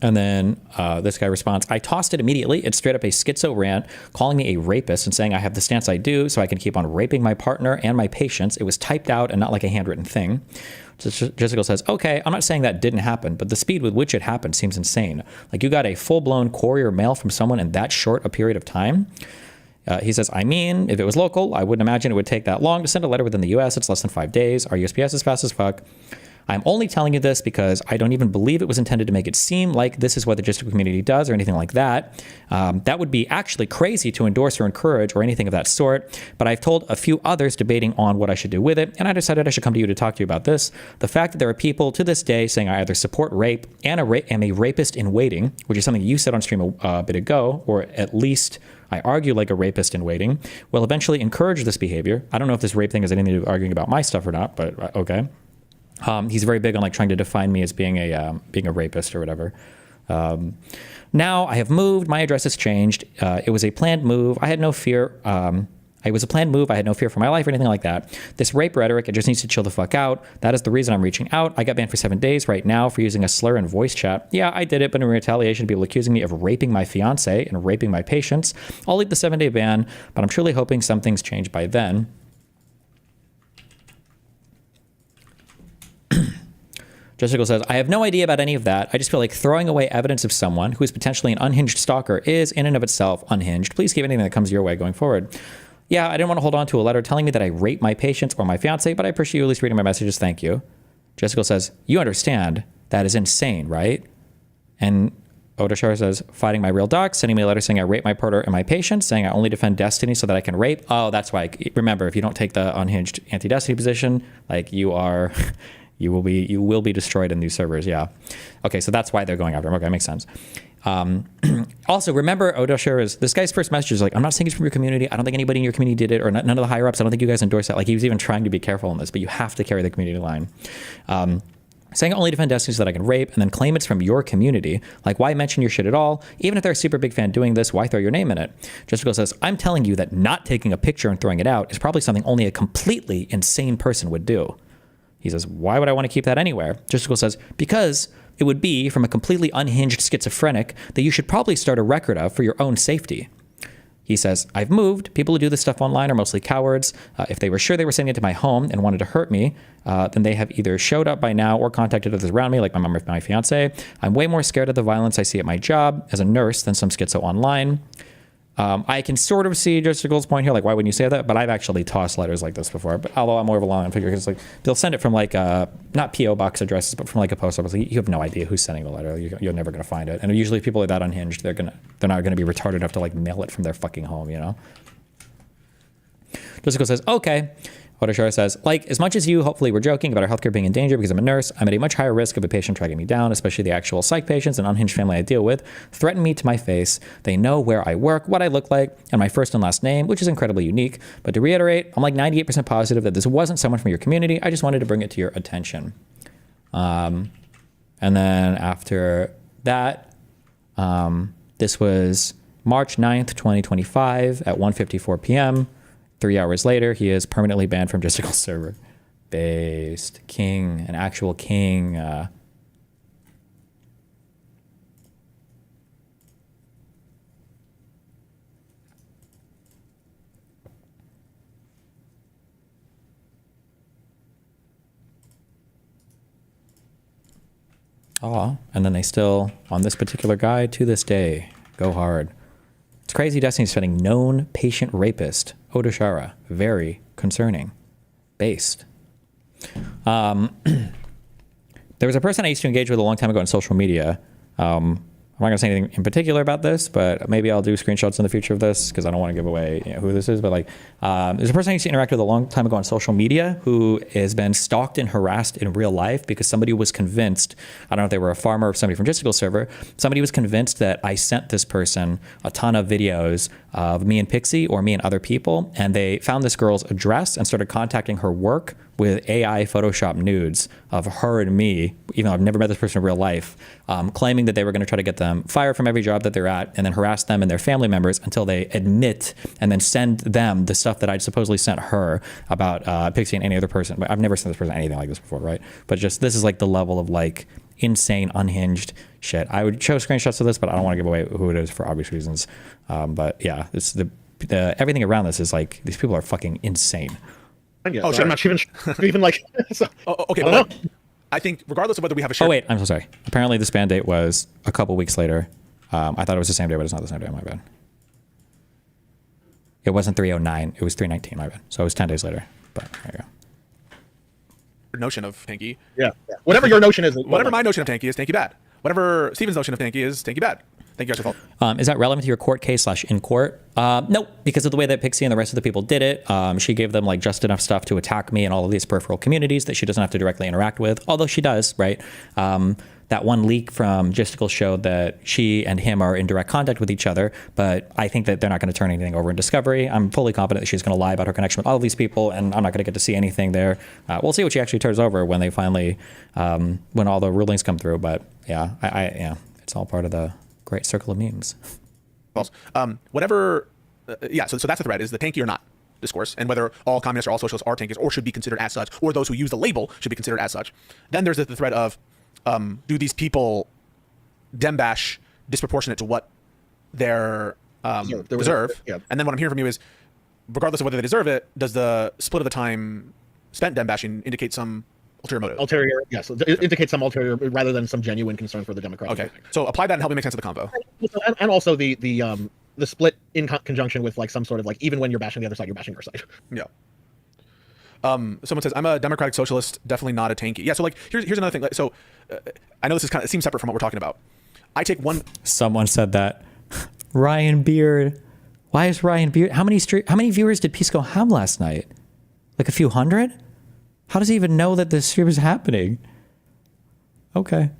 And then this guy responds, I tossed it immediately. It's straight up a schizo rant, calling me a rapist and saying I have the stance I do so I can keep on raping my partner and my patients. It was typed out and not like a handwritten thing. Jessica says, okay, I'm not saying that didn't happen, but the speed with which it happened seems insane. Like you got a full-blown courier mail from someone in that short a period of time. He says, I mean, if it was local, I wouldn't imagine it would take that long to send a letter within the US. It's less than 5 days. Our USPS is fast as fuck. I'm only telling you this because I don't even believe it was intended to make it seem like this is what the logistical community does or anything like that. That would be actually crazy to endorse or encourage or anything of that sort. But I've told a few others debating on what I should do with it, and I decided I should come to you to talk to you about this. The fact that there are people to this day saying I either support rape and am a rapist in waiting, which is something you said on stream a bit ago, or at least I argue like a rapist in waiting, will eventually encourage this behavior. I don't know if this rape thing has anything to do with arguing about my stuff or not, but okay. He's very big on like trying to define me as being a rapist or whatever. Now I have moved. My address has changed. It was a planned move. I had no fear. It was a planned move. I had no fear for my life or anything like that. This rape rhetoric, it just needs to chill the fuck out. That is the reason I'm reaching out. I got banned for 7 days right now for using a slur in voice chat. Yeah, I did it, but in retaliation, people accusing me of raping my fiance and raping my patients. I'll leave the 7-day ban, but I'm truly hoping some things change by then. Jessica says, I have no idea about any of that. I just feel like throwing away evidence of someone who is potentially an unhinged stalker is in and of itself unhinged. Please keep anything that comes your way going forward. Yeah, I didn't want to hold on to a letter telling me that I rape my patients or my fiance, but I appreciate you at least reading my messages. Thank you. Jessica says, you understand that is insane, right? And Odashar says, fighting my real doc, sending me a letter saying I rape my partner and my patient, saying I only defend Destiny so that I can rape. Oh, that's why. Remember, if you don't take the unhinged anti-Destiny position, like you are, you will be destroyed in these servers. Yeah. Okay, so that's why they're going after him. Okay, makes sense. Also, remember, Odashar is this guy's first message is like, I'm not saying it's from your community. I don't think anybody in your community did it, or none of the higher ups. I don't think you guys endorse that. Like, he was even trying to be careful in this, but you have to carry the community line. Saying only defend Destiny so that I can rape, and then claim it's from your community. Like, why mention your shit at all? Even if they're a super big fan doing this, why throw your name in it? Justical says, I'm telling you that not taking a picture and throwing it out is probably something only a completely insane person would do. He says, why would I want to keep that anywhere? Justical says, because it would be from a completely unhinged schizophrenic that you should probably start a record of for your own safety. He says, I've moved. People who do this stuff online are mostly cowards. If they were sure they were sending it to my home and wanted to hurt me, then they have either showed up by now or contacted others around me, like my mom or my fiance. I'm way more scared of the violence I see at my job as a nurse than some schizo online. I can sort of see Justicle's point here, like, why wouldn't you say that? But I've actually tossed letters like this before. But although I'm more of a long figure, because like they'll send it from like not PO box addresses, but from like a post office. You have no idea who's sending the letter. You're never gonna find it. And usually people are that unhinged. They're not gonna be retarded enough to like mail it from their fucking home. You know. Justicle says, okay. Odashar says, like, as much as you hopefully were joking about our healthcare being in danger because I'm a nurse, I'm at a much higher risk of a patient tracking me down, especially the actual psych patients and unhinged family I deal with, threaten me to my face. They know where I work, what I look like, and my first and last name, which is incredibly unique. But to reiterate, I'm like 98% positive that this wasn't someone from your community. I just wanted to bring it to your attention. And then after that, this was March 9th, 2025 at 1:54 p.m. 3 hours later, he is permanently banned from Justicle's server. Based. King. An actual king. And then they still, on this particular guy, to this day, go hard. It's crazy Destiny's defending known patient rapist, Odashara. Very concerning. Based. There was a person I used to engage with a long time ago on social media. I'm not going to say anything in particular about this, but maybe I'll do screenshots in the future of this because I don't want to give away who this is. But like, there's a person I used to interact with a long time ago on social media who has been stalked and harassed in real life because somebody was convinced, I don't know if they were a farmer or somebody from Justical server, somebody was convinced that I sent this person a ton of videos of me and Pixie or me and other people, and they found this girl's address and started contacting her work with AI Photoshop nudes of her and me, even though I've never met this person in real life, claiming that they were going to try to get them fired from every job that they're at and then harass them and their family members until they admit and then send them the stuff that I'd supposedly sent her about Pixie and any other person. But I've never sent this person anything like this before, right? But just this is like the level of like insane, unhinged shit. I would show screenshots of this, but I don't want to give away who it is for obvious reasons. But yeah, it's the everything around this is like, these people are fucking insane. Oh, shit, I'm not even like. So, okay, I don't but I think regardless of whether we have a shared... Oh wait, I'm so sorry. Apparently this ban date was a couple weeks later. I thought it was the same day, but it's not the same day. My bad. It wasn't 309. It was 319. My bad. So it was 10 days later. But there you go. Notion of tanky. Yeah. Whatever your notion is. Whatever my notion of tanky is tanky bad. Whatever Steven's notion of tanky is tanky bad. Thank you guys for Is that relevant to your court case / in court? No, because of the way that Pixie and the rest of the people did it. She gave them like just enough stuff to attack me and all of these peripheral communities that she doesn't have to directly interact with, although she does, right? That one leak from Justical showed that she and him are in direct contact with each other, but I think that they're not going to turn anything over in discovery. I'm fully confident that she's going to lie about her connection with all of these people, and I'm not going to get to see anything there. We'll see what she actually turns over when they finally, when all the rulings come through. But yeah, yeah, it's all part of the great circle of memes. False. Whatever. Yeah. So that's the thread: is the tanky or not discourse, and whether all communists or all socialists are tankies or should be considered as such, or those who use the label should be considered as such. Then there's the thread of do these people dembash disproportionate to what they're deserve? Yeah. And then what I'm hearing from you is, regardless of whether they deserve it, does the split of the time spent dembashing indicate some ulterior motive? Ulterior, yes. It indicates some ulterior rather than some genuine concern for the Democratic. Okay. So apply that and help me make sense of the convo. And also the split in conjunction with like some sort of like, even when you're bashing the other side, you're bashing your side. Yeah. Someone says, I'm a democratic socialist, definitely not a tanky. Yeah, so like, here's another thing. Like, so I know this is it seems separate from what we're talking about. I take one. Someone said that. Ryan Beard. Why is Ryan Beard? How many viewers did Pisco have last night? Like a few hundred? How does he even know that this stream is happening? Okay.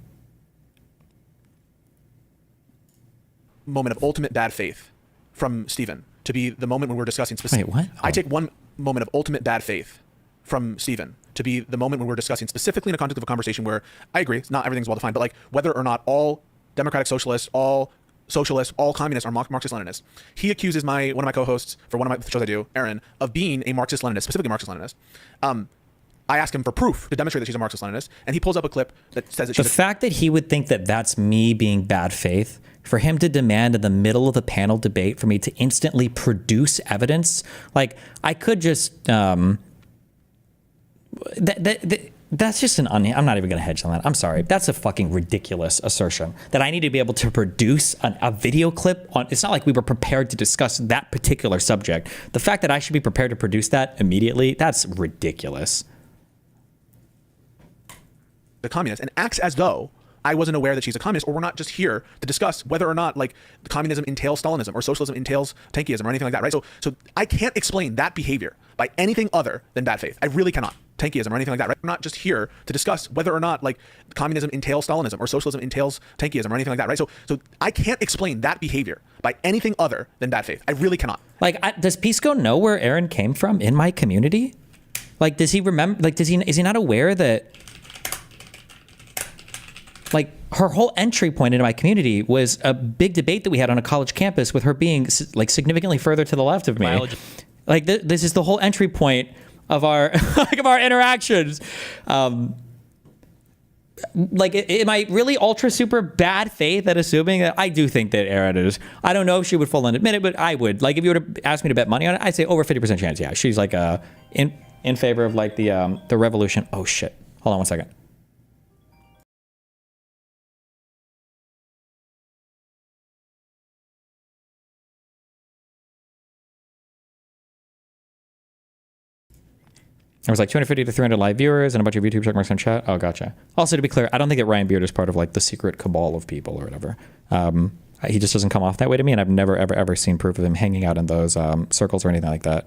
Moment of ultimate bad faith from Stephen to be the moment when we're discussing specific. Wait, what? I take one moment of ultimate bad faith from Stephen to be the moment when we're discussing specifically in the context of a conversation where I agree, not everything's well defined, but like whether or not all democratic socialists, all socialists, all communists are Marxist-Leninists. He accuses one of my co-hosts for one of my shows I do, Aaron, of being a Marxist-Leninist, specifically Marxist-Leninist. I ask him for proof to demonstrate that she's a Marxist-Leninist, and he pulls up a clip that says that she's the fact that he would think that that's me being bad faith, for him to demand in the middle of the panel debate for me to instantly produce evidence, like I could just that's just I'm not even going to hedge on that. I'm sorry. That's a fucking ridiculous assertion that I need to be able to produce a video clip on. It's not like we were prepared to discuss that particular subject. The fact that I should be prepared to produce that immediately, that's ridiculous. a communist and acts as though I wasn't aware that she's a communist, or we're not just here to discuss whether or not like communism entails Stalinism or socialism entails Tankism or anything like that, right? So I can't explain that behavior by anything other than bad faith. I really cannot. Tankism or anything like that, right? We're not just here to discuss whether or not like communism entails Stalinism or socialism entails Tankism or anything like that, right? So I can't explain that behavior by anything other than bad faith. I really cannot. Like, does Pisco know where Aaron came from in my community? Like, does he remember? Like, is he not aware that? Like, her whole entry point into my community was a big debate that we had on a college campus with her being like significantly further to the left of me. Biology. Like, this is the whole entry point of our like of our interactions. Like, am I really ultra super bad faith at assuming that? I do think that Erin is. I don't know if she would full on admit it, but I would. Like, if you were to ask me to bet money on it, I'd say over 50% chance. Yeah, she's like in favor of like the revolution. Oh shit! Hold on one second. There was like 250 to 300 live viewers and a bunch of YouTube checkmarks in chat. Oh, gotcha. Also, to be clear, I don't think that Ryan Beard is part of like the secret cabal of people or whatever. He just doesn't come off that way to me, and I've never, ever seen proof of him hanging out in those circles or anything like that.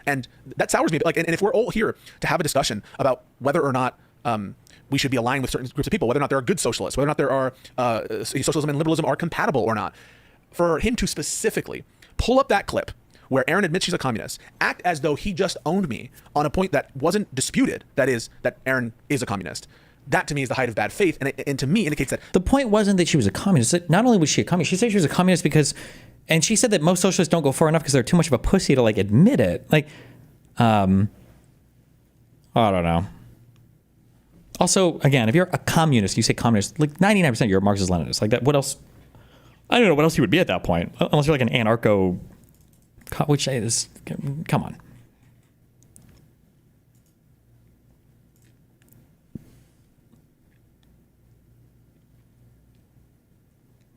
And that sours me. Like, and if we're all here to have a discussion about whether or not we should be aligned with certain groups of people, whether or not there are good socialists, whether or not there are socialism and liberalism are compatible or not, for him to specifically pull up that clip where Aaron admits she's a communist, act as though he just owned me on a point that wasn't disputed, that is, that Aaron is a communist. That to me is the height of bad faith, and to me indicates that the point wasn't that she was a communist. That not only was she a communist, she said she was a communist because, and she said that most socialists don't go far enough because they're too much of a pussy to like admit it. Like, I don't know. Also, again, if you're a communist, you say communist, like 99% you're a Marxist-Leninist. Like that, what else? I don't know what else you would be at that point, unless you're like an anarcho, which is, come on.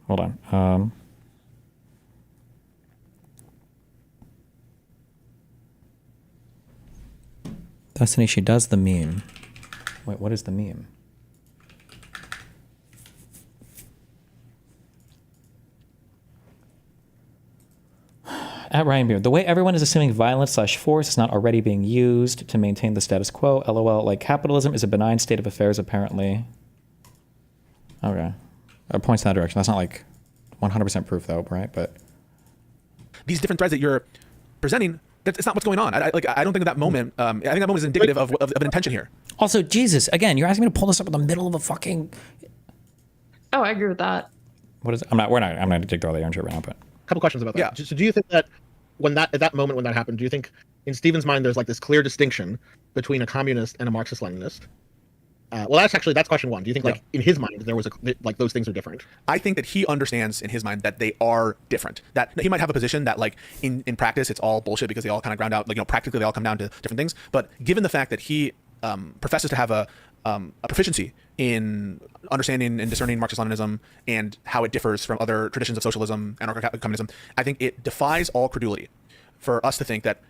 Hold on. Destiny, she does the meme. Wait, what is the meme? At Ryan Beard, the way everyone is assuming violence/force is not already being used to maintain the status quo. LOL. Like, capitalism is a benign state of affairs, apparently. Okay. Points in that direction. That's not like 100% proof, though, right? But these different threads that you're presenting, it's not what's going on. I don't think that moment. I think that moment is indicative of an intention here. Also, Jesus, again, you're asking me to pull this up in the middle of a fucking. Oh, I agree with that. What is it? I'm not going to dig through all the Aaron shit right now, but. A couple questions about that. So do you think that at that moment when that happened, do you think in Stephen's mind there's like this clear distinction between a communist and a Marxist-Leninist? Well, that's question one. Do you think like in his mind there was like those things are different? I think that he understands in his mind that they are different. That he might have a position that like in practice it's all bullshit because they all kind of ground out, like, you know, practically they all come down to different things. But given the fact that he professes to have a a proficiency in understanding and discerning Marxist-Leninism and how it differs from other traditions of socialism, anarcho-communism, I think it defies all credulity for us to think that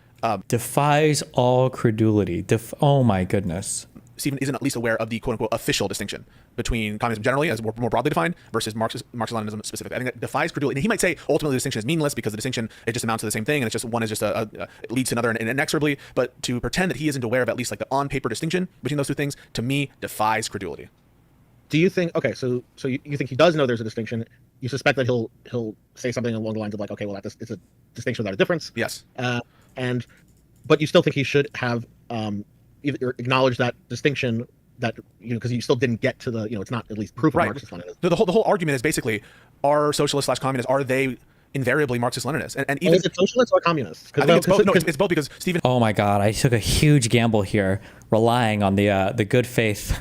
defies all credulity. Oh my goodness. Stephen isn't at least aware of the quote-unquote official distinction between communism generally, as more broadly defined, versus Marxist-Leninism specifically. I think that defies credulity. And he might say ultimately the distinction is meaningless because the distinction, it just amounts to the same thing, and it's just one is just it leads to another and inexorably. But to pretend that he isn't aware of at least like the on-paper distinction between those two things, to me, defies credulity. Do you think? Okay, so you think he does know there's a distinction? You suspect that he'll say something along the lines of like, okay, well, it's a distinction without a difference. Yes. But you still think he should have either acknowledge that distinction, that because you still didn't get to the it's not at least proof of Marxist-Leninism. The whole argument is basically, are socialists/communists, are they invariably Marxist-Leninists? And even is it socialists or communists? I think it's both. No, it's both because Stephen. Oh my God, I took a huge gamble here, relying on the good faith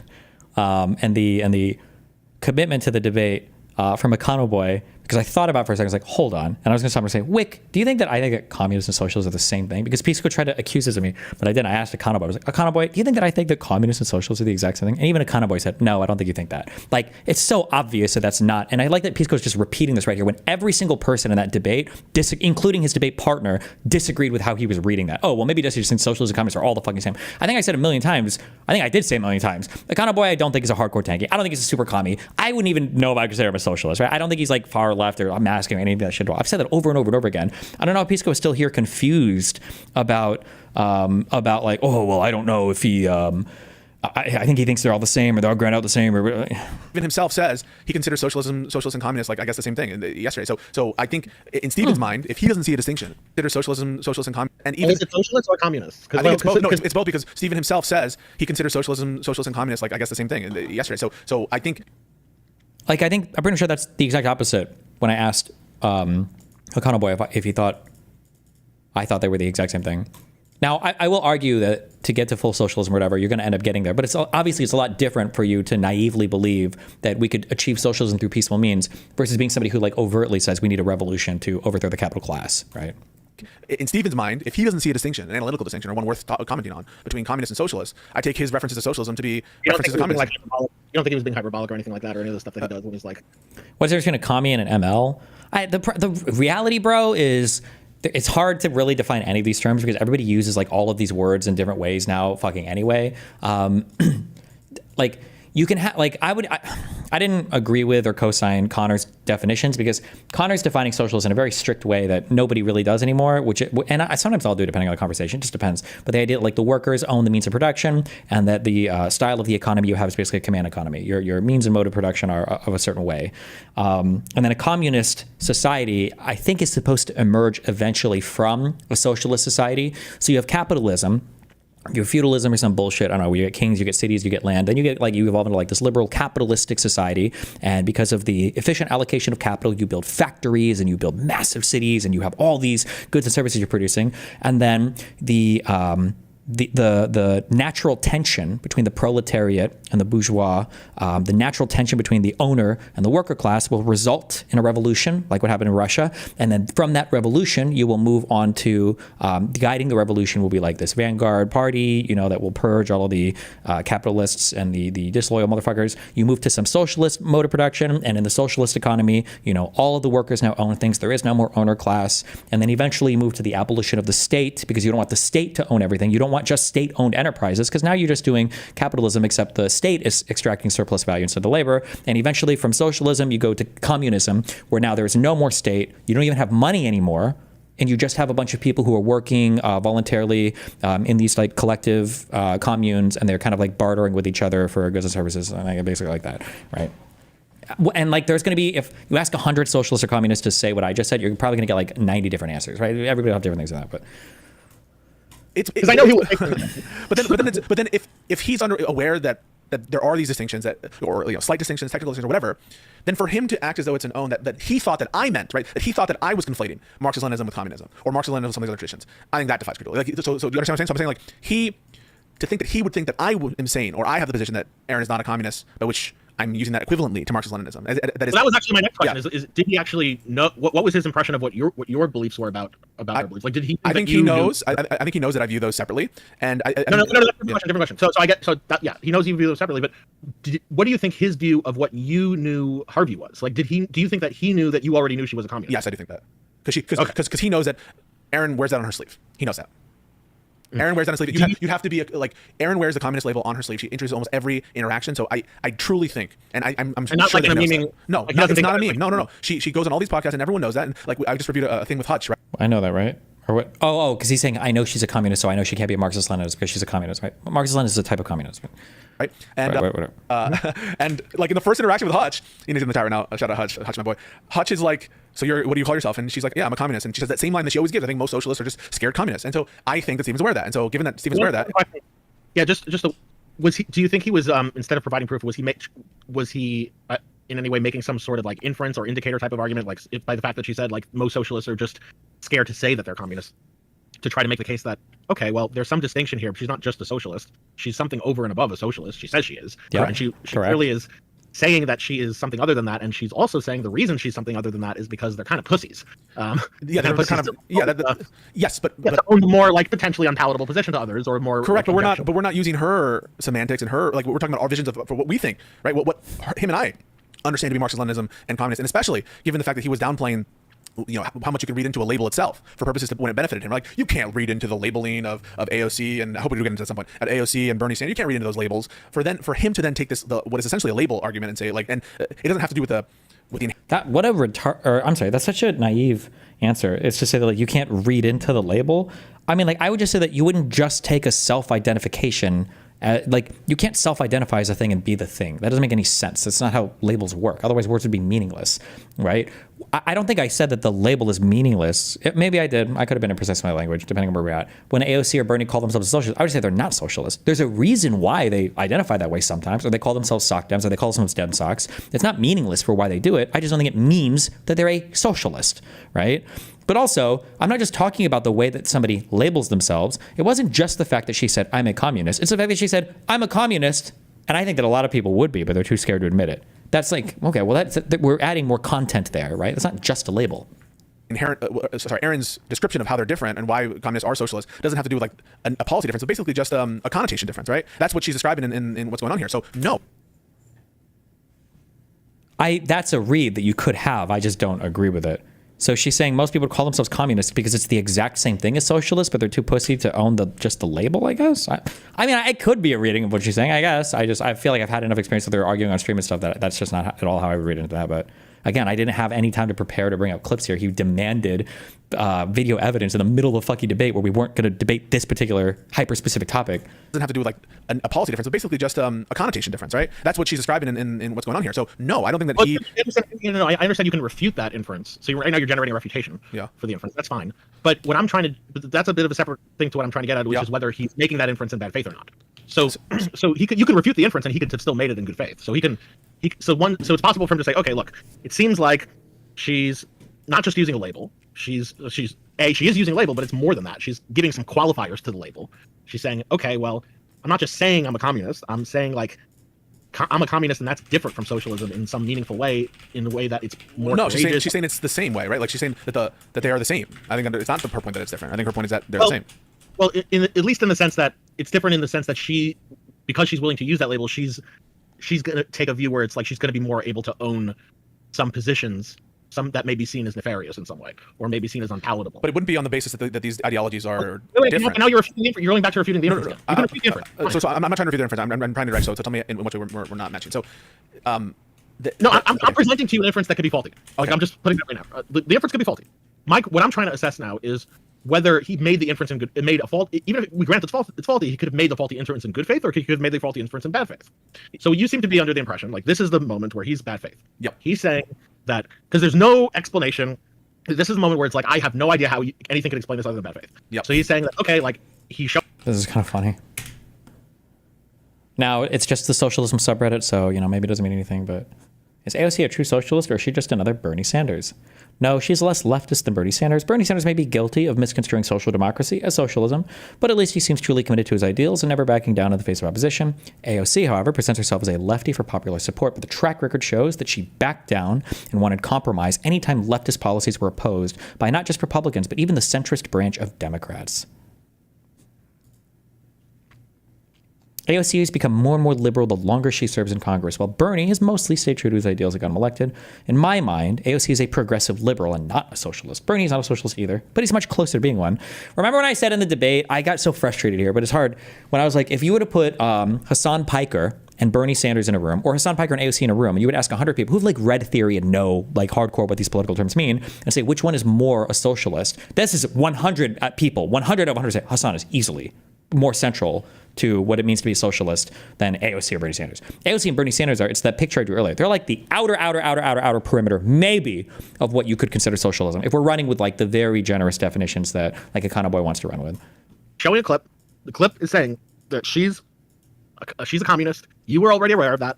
and the commitment to the debate from Econo Boy, because I thought about it for a second. I was like, hold on. And I was going to stop and say, Wick, do you think that I think that communists and socialists are the same thing? Because Pisco tried to accuse this of me, but I didn't. I asked Econo Boy. I was like, Econo Boy, do you think that I think that communists and socialists are the exact same thing? And even Econo Boy said, no, I don't think you think that. Like, it's so obvious that that's not. And I like that Pisco is just repeating this right here when every single person in that debate, including his debate partner, disagreed with how he was reading that. Oh, well, maybe just think socialists and communists are all the fucking same. I think I said a million times. I think I did say a million times. Econo Boy, I don't think he's a hardcore tanky. I don't think he's a super commie. I wouldn't even know if I consider him a socialist, right? I don't think he's like far left or masking or anything that shit. I've said that over and over and over again. I don't know if Pisco is still here confused about like, oh, well, I don't know if he, I think he thinks they're all the same or they're all ground out the same. Or even himself says he considers socialists and communists like I guess the same thing yesterday. So I think in Stephen's mind, if he doesn't see a distinction, consider socialists and communists, and even is it socialists or communists? I think it's both. No, it's both because Stephen himself says he considers socialists and communists like I guess the same thing yesterday. So I think, like, I'm pretty sure that's the exact opposite. When I asked Econo Boy if he thought I thought they were the exact same thing. Now, I will argue that to get to full socialism or whatever, you're going to end up getting there. But it's obviously a lot different for you to naively believe that we could achieve socialism through peaceful means versus being somebody who like overtly says we need a revolution to overthrow the capital class, right? In Stephen's mind, if he doesn't see a distinction, an analytical distinction, or one worth commenting on between communists and socialists, I take his references to socialism to be references to communism. You don't think he was being hyperbolic or anything like that, or any of the stuff that he does when he's like, what's the difference between a commie and an ML? The reality, bro, is it's hard to really define any of these terms because everybody uses like all of these words in different ways now fucking anyway. Like you can have like I didn't agree with or co-sign Connor's definitions because Connor's defining socialism in a very strict way that nobody really does anymore, and sometimes I'll do depending on the conversation, it just depends. But the idea like the workers own the means of production and that the style of the economy you have is basically a command economy. Your means and mode of production are of a certain way. And then a communist society, I think, is supposed to emerge eventually from a socialist society. So you have capitalism, your feudalism or some bullshit. I don't know. You get kings, you get cities, you get land. Then you get like you evolve into like this liberal capitalistic society. And because of the efficient allocation of capital, you build factories and you build massive cities and you have all these goods and services you're producing. And then the natural tension between the proletariat and the bourgeois, the natural tension between the owner and the worker class will result in a revolution, like what happened in Russia. And then from that revolution, you will move on to guiding the revolution will be like this vanguard party, that will purge all of the capitalists and the disloyal motherfuckers. You move to some socialist mode of production, and in the socialist economy, all of the workers now own things. There is no more owner class. And then eventually you move to the abolition of the state because you don't want the state to own everything. You don't want just state-owned enterprises because now you're just doing capitalism except the state is extracting surplus value instead of the labor. And eventually from socialism you go to communism where now there's no more state, you don't even have money anymore, and you just have a bunch of people who are working voluntarily in these like collective communes, and they're kind of like bartering with each other for goods and services, and basically like that, right? And like there's going to be, if you ask 100 socialists or communists to say what I just said, you're probably going to get like 90 different answers, right? Everybody will have different things in that, but because I know he will. but then if he's aware that there are these distinctions or slight distinctions, technical distinctions, or whatever, then for him to act as though it's an own that he thought that I meant, right? That he thought that I was conflating Marxist-Leninism with communism or Marxist-Leninism with some of these other traditions. I think that defies credulity. Like, so do you understand what I'm saying? So I'm saying like to think that he would think that I am sane or I have the position that Aaron is not a communist, by which I'm using that equivalently to Marxist-Leninism. That was actually my next question: is did he actually know what was his impression of what your beliefs were about their beliefs? Like, did he? I think he knows. I think he knows that I view those separately. And no, different question. He knows you view those separately. But what do you think his view of what you knew Harvey was? Like, do you think that he knew that you already knew she was a communist? Yes, I do think that because he knows that Erin wears that on her sleeve. He knows that. Erin wears that on her sleeve. You have to be like Erin wears the communist label on her sleeve. She introduces almost every interaction. So I truly think, and I'm and not sure like that he knows memeing. that. No, like, it's not a meme. No. She goes on all these podcasts and everyone knows that. And like I just reviewed a thing with Hutch. Right? I know that, right? Or what? Oh, because he's saying I know she's a communist, so I know she can't be a Marxist-Leninist because she's a communist, right? Marxist-Leninist is a type of communist, right? And right, and like in the first interaction with Hutch, he's in the tower now. Shout out Hutch, my boy. Hutch is like, so what do you call yourself? And she's like, yeah, I'm a communist. And she says that same line that she always gives. I think most socialists are just scared communists. And so I think that Stephen's aware of that. And so given that Stephen's aware of that, yeah, was he? Do you think he was instead of providing proof, was he in any way making some sort of like inference or indicator type of argument, like by the fact that she said like most socialists are just scared to say that they're communists, to try to make the case that okay, well, there's some distinction here. She's not just a socialist; she's something over and above a socialist. She says she is, and she clearly is saying that she is something other than that, and she's also saying the reason she's something other than that is because they're kind of pussies. Yes, but more like potentially unpalatable position to others, or more correct. But we're not using her semantics and her like we're talking about our visions for what we think, right? What him and I understand to be Marxist-Leninism and communist, and especially given the fact that he was downplaying, how much you can read into a label itself for purposes when it benefited him. Like you can't read into the labeling of AOC, and I hope we do get into that at some point, at AOC and Bernie Sanders. You can't read into those labels for him to then take what is essentially a label argument and say like, and it doesn't have to do with the that's such a naive answer. It's to say that like you can't read into the label. I mean, like I would just say that you wouldn't just take a self-identification. Like you can't self-identify as a thing and be the thing. That doesn't make any sense. That's not how labels work. Otherwise, words would be meaningless, right? I don't think I said that the label is meaningless. Maybe I did. I could have been imprecise in my language, depending on where we're at. When AOC or Bernie call themselves socialists, I would say they're not socialists. There's a reason why they identify that way sometimes, or they call themselves sock dems, or they call themselves dem socks. It's not meaningless for why they do it. I just don't think it means that they're a socialist, right? But also, I'm not just talking about the way that somebody labels themselves. It wasn't just the fact that she said, I'm a communist. It's the fact that she said, I'm a communist. And I think that a lot of people would be, but they're too scared to admit it. That's like, okay, well, we're adding more content there, right? It's not just a label. Aaron's description of how they're different and why communists are socialists doesn't have to do with like a policy difference. It's basically just a connotation difference, right? That's what she's describing in what's going on here. So no. That's a read that you could have. I just don't agree with it. So she's saying most people call themselves communists because it's the exact same thing as socialist, but they're too pussy to own just the label, I guess. I mean, it could be a reading of what she's saying, I guess. I feel like I've had enough experience with her arguing on stream and stuff that's just not at all how I would read into that. But again, I didn't have any time to prepare to bring up clips here. He demanded video evidence in the middle of the fucking debate where we weren't going to debate this particular hyper-specific topic. It doesn't have to do with like a policy difference, but basically just a connotation difference, right? That's what she's describing in what's going on here. So no, I don't think that I understand you can refute that inference. So right now you're generating a refutation for the inference. That's fine. But what I'm trying to, that's a bit of a separate thing to what I'm trying to get at, which is whether he's making that inference in bad faith or not. So you can refute the inference and he could have still made it in good faith. So so it's possible for him to say, okay, look, it seems like she's not just using a label. She is using a label, but it's more than that. She's giving some qualifiers to the label. She's saying, okay, well, I'm not just saying I'm a communist. I'm saying like I'm a communist, and that's different from socialism in some meaningful way, in a way that it's more. No, she's saying it's the same way, right? Like she's saying that they are the same. I think it's not her point that it's different. I think her point is that they're the same. Well, at least in the sense that it's different in the sense that because she's willing to use that label, she's going to take a view where it's like she's going to be more able to own some positions, some that may be seen as nefarious in some way, or maybe seen as unpalatable. But it wouldn't be on the basis that these ideologies are different. Now you're rolling back to refuting the inference. You can refute the inference. So I'm not trying to refute the inference. I'm trying to direct. So tell me in which way we're not matching. So. I'm presenting to you an inference that could be faulty. Like I'm just putting that right now. The inference could be faulty. Mike, what I'm trying to assess now is whether he made the inference in good, it made a fault. Even if we grant it's faulty, he could have made the faulty inference in good faith, or he could have made the faulty inference in bad faith. So you seem to be under the impression like this is the moment where he's bad faith. Yep. He's saying that because there's no explanation. This is the moment where it's like I have no idea how anything can explain this other than bad faith. Yep. So he's saying that okay, like he showed. This is kind of funny. Now it's just the socialism subreddit, so maybe it doesn't mean anything. But is AOC a true socialist, or is she just another Bernie Sanders? No, she's less leftist than Bernie Sanders. Bernie Sanders may be guilty of misconstruing social democracy as socialism, but at least he seems truly committed to his ideals and never backing down in the face of opposition. AOC, however, presents herself as a lefty for popular support, but the track record shows that she backed down and wanted compromise anytime leftist policies were opposed by not just Republicans, but even the centrist branch of Democrats. AOC has become more and more liberal the longer she serves in Congress, while Bernie has mostly stayed true to his ideals that got him elected. In my mind, AOC is a progressive liberal and not a socialist. Bernie's not a socialist either, but he's much closer to being one. Remember when I said in the debate, I got so frustrated here, but it's hard, when I was like, if you would have put Hassan Piker and Bernie Sanders in a room, or Hassan Piker and AOC in a room, and you would ask 100 people who've like read theory and know like hardcore what these political terms mean, and say which one is more a socialist. This is 100 people. 100 of 100 say Hassan is easily more central to what it means to be a socialist than AOC or Bernie Sanders. AOC and Bernie Sanders it's that picture I drew earlier. They're like the outer perimeter, maybe, of what you could consider socialism. If we're running with like the very generous definitions that like Econoboy wants to run with. Showing a clip. The clip is saying that she's a communist. You were already aware of that.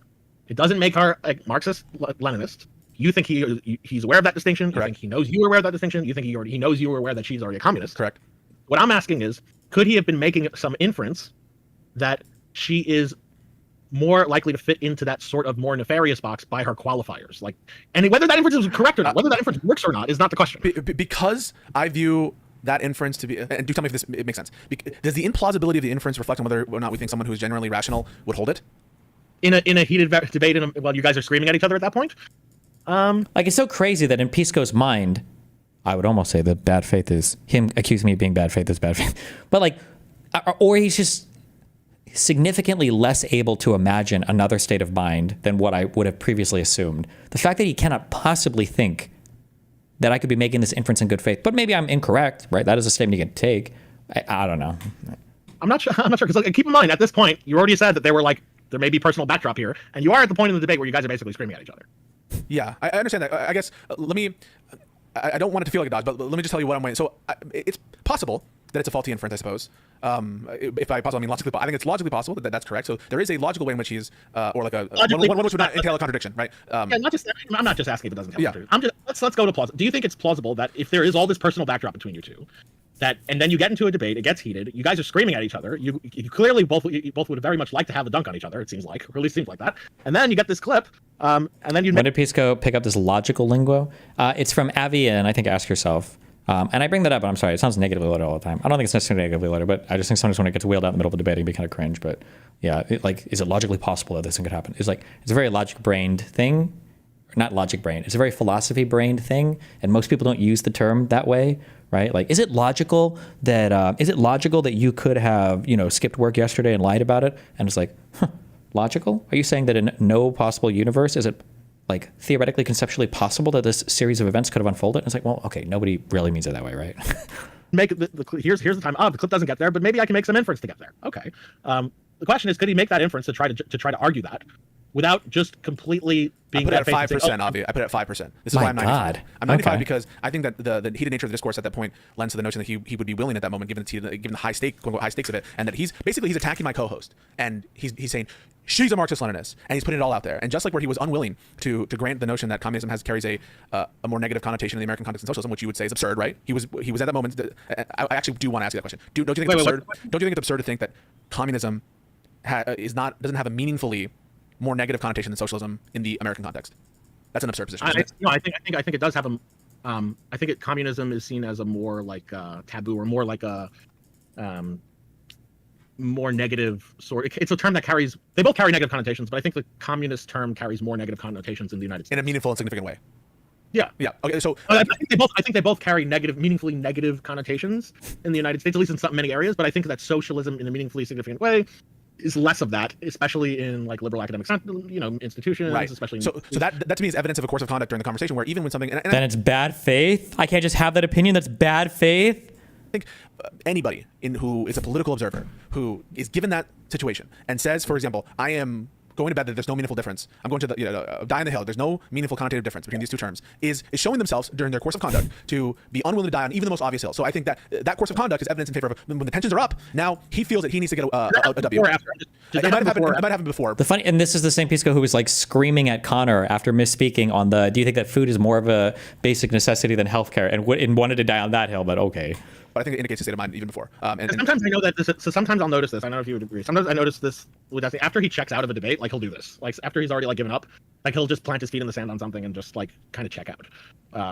It doesn't make her a Marxist-Leninist. You think he's aware of that distinction. You think he knows you were aware of that distinction. You think he knows you were aware that she's already a communist. Correct. What I'm asking is, could he have been making some inference that she is more likely to fit into that sort of more nefarious box by her qualifiers? Like, and whether that inference is correct or not, whether that inference works or not, is not the question. Because I view that inference to be, and do tell me if it makes sense. Does the implausibility of the inference reflect on whether or not we think someone who is generally rational would hold it? In a heated debate, while you guys are screaming at each other at that point? Like, it's so crazy that in Pisco's mind, I would almost say that bad faith is him accusing me of being bad faith is bad faith. But like, or he's just significantly less able to imagine another state of mind than what I would have previously assumed. The fact that he cannot possibly think that I could be making this inference in good faith, but maybe I'm incorrect, right? That is a statement you can take. I don't know. I'm not sure because like, keep in mind at this point you already said that there may be personal backdrop here, and you are at the point in the debate where you guys are basically screaming at each other. Yeah, I understand that. I guess I don't want it to feel like a dodge, but let me just tell you what I'm waiting. So it's possible that it's a faulty inference, I suppose. If by possible, I mean logically. I think it's logically possible that that's correct. So there is a logical way in which he's, or like one which would not entail a contradiction, right? I'm not just asking if it doesn't entail a contradiction. Let's go to plausible. Do you think it's plausible that if there is all this personal backdrop between you two, and then you get into a debate, it gets heated, you guys are screaming at each other, you clearly both would very much like to have a dunk on each other, it seems like, or at least seems like that, and then you get this clip, and then you. When did Pisco pick up this logical lingo? It's from Avi, and I think Ask Yourself. And I bring that up, and I'm sorry, it sounds negatively loaded all the time. I don't think it's necessarily negatively loaded, but I just think sometimes when it gets wheeled out in the middle of a debate, it can be kind of cringe. But yeah, is it logically possible that this thing could happen? It's a very logic-brained thing. Not logic-brained. It's a very philosophy-brained thing, and most people don't use the term that way, right? Like, is it logical that you could have, skipped work yesterday and lied about it? And it's like, logical? Are you saying that in no possible universe is it like theoretically, conceptually possible that this series of events could have unfolded? And it's like, well, okay, nobody really means it that way, right? Here's the time. The clip doesn't get there, but maybe I can make some inference to get there. Okay. The question is, could he make that inference to try to argue that without just completely being? I put it at 5%, Avi. I put it at 5%. This is why I'm 95. I'm 95 because I think that the heated nature of the discourse at that point lends to the notion that he would be willing at that moment, given the high stakes of it, and that he's attacking my co-host, and he's saying she's a Marxist-Leninist, and he's putting it all out there. And just like where he was unwilling to grant the notion that communism carries a more negative connotation in the American context than socialism, which you would say is absurd, right? He was at that moment. I actually do want to ask you that question. Don't you think it's absurd? Don't you think it's absurd to think that communism doesn't have a meaningfully more negative connotation than socialism in the American context? That's an absurd position. I think it does have a. I think communism is seen as a more like taboo, or more like a. More negative sort. It's a term that carries. They both carry negative connotations, but I think the communist term carries more negative connotations in the United States in a meaningful and significant way. Yeah. Okay. So I think they both carry meaningfully negative connotations in the United States, at least in many areas. But I think that socialism, in a meaningfully significant way, is less of that, especially in like liberal academic, institutions. Right. Especially. So that to me is evidence of a course of conduct during the conversation, where even when something then it's bad faith. I can't just have that opinion. That's bad faith. I think anybody who is a political observer who is given that situation and says, for example, I am going to bed that there's no meaningful difference. I'm going to die on the hill. There's no meaningful connotative difference between these two terms. Is showing themselves during their course of conduct to be unwilling to die on even the most obvious hill. So I think that that course of conduct is evidence in favor of when the tensions are up. Now he feels that he needs to get a W. It might have happened before. The funny, and this is the same Pisco who was like screaming at Connor after misspeaking on the. Do you think that food is more of a basic necessity than healthcare, and wanted to die on that hill? But okay. But I think it indicates a state of mind even before. And sometimes I know that this. So sometimes I'll notice this. I don't know if you would agree. Sometimes I notice this with Destiny. After he checks out of a debate, like he'll do this. Like after he's already like given up, like he'll just plant his feet in the sand on something and just like kind of check out.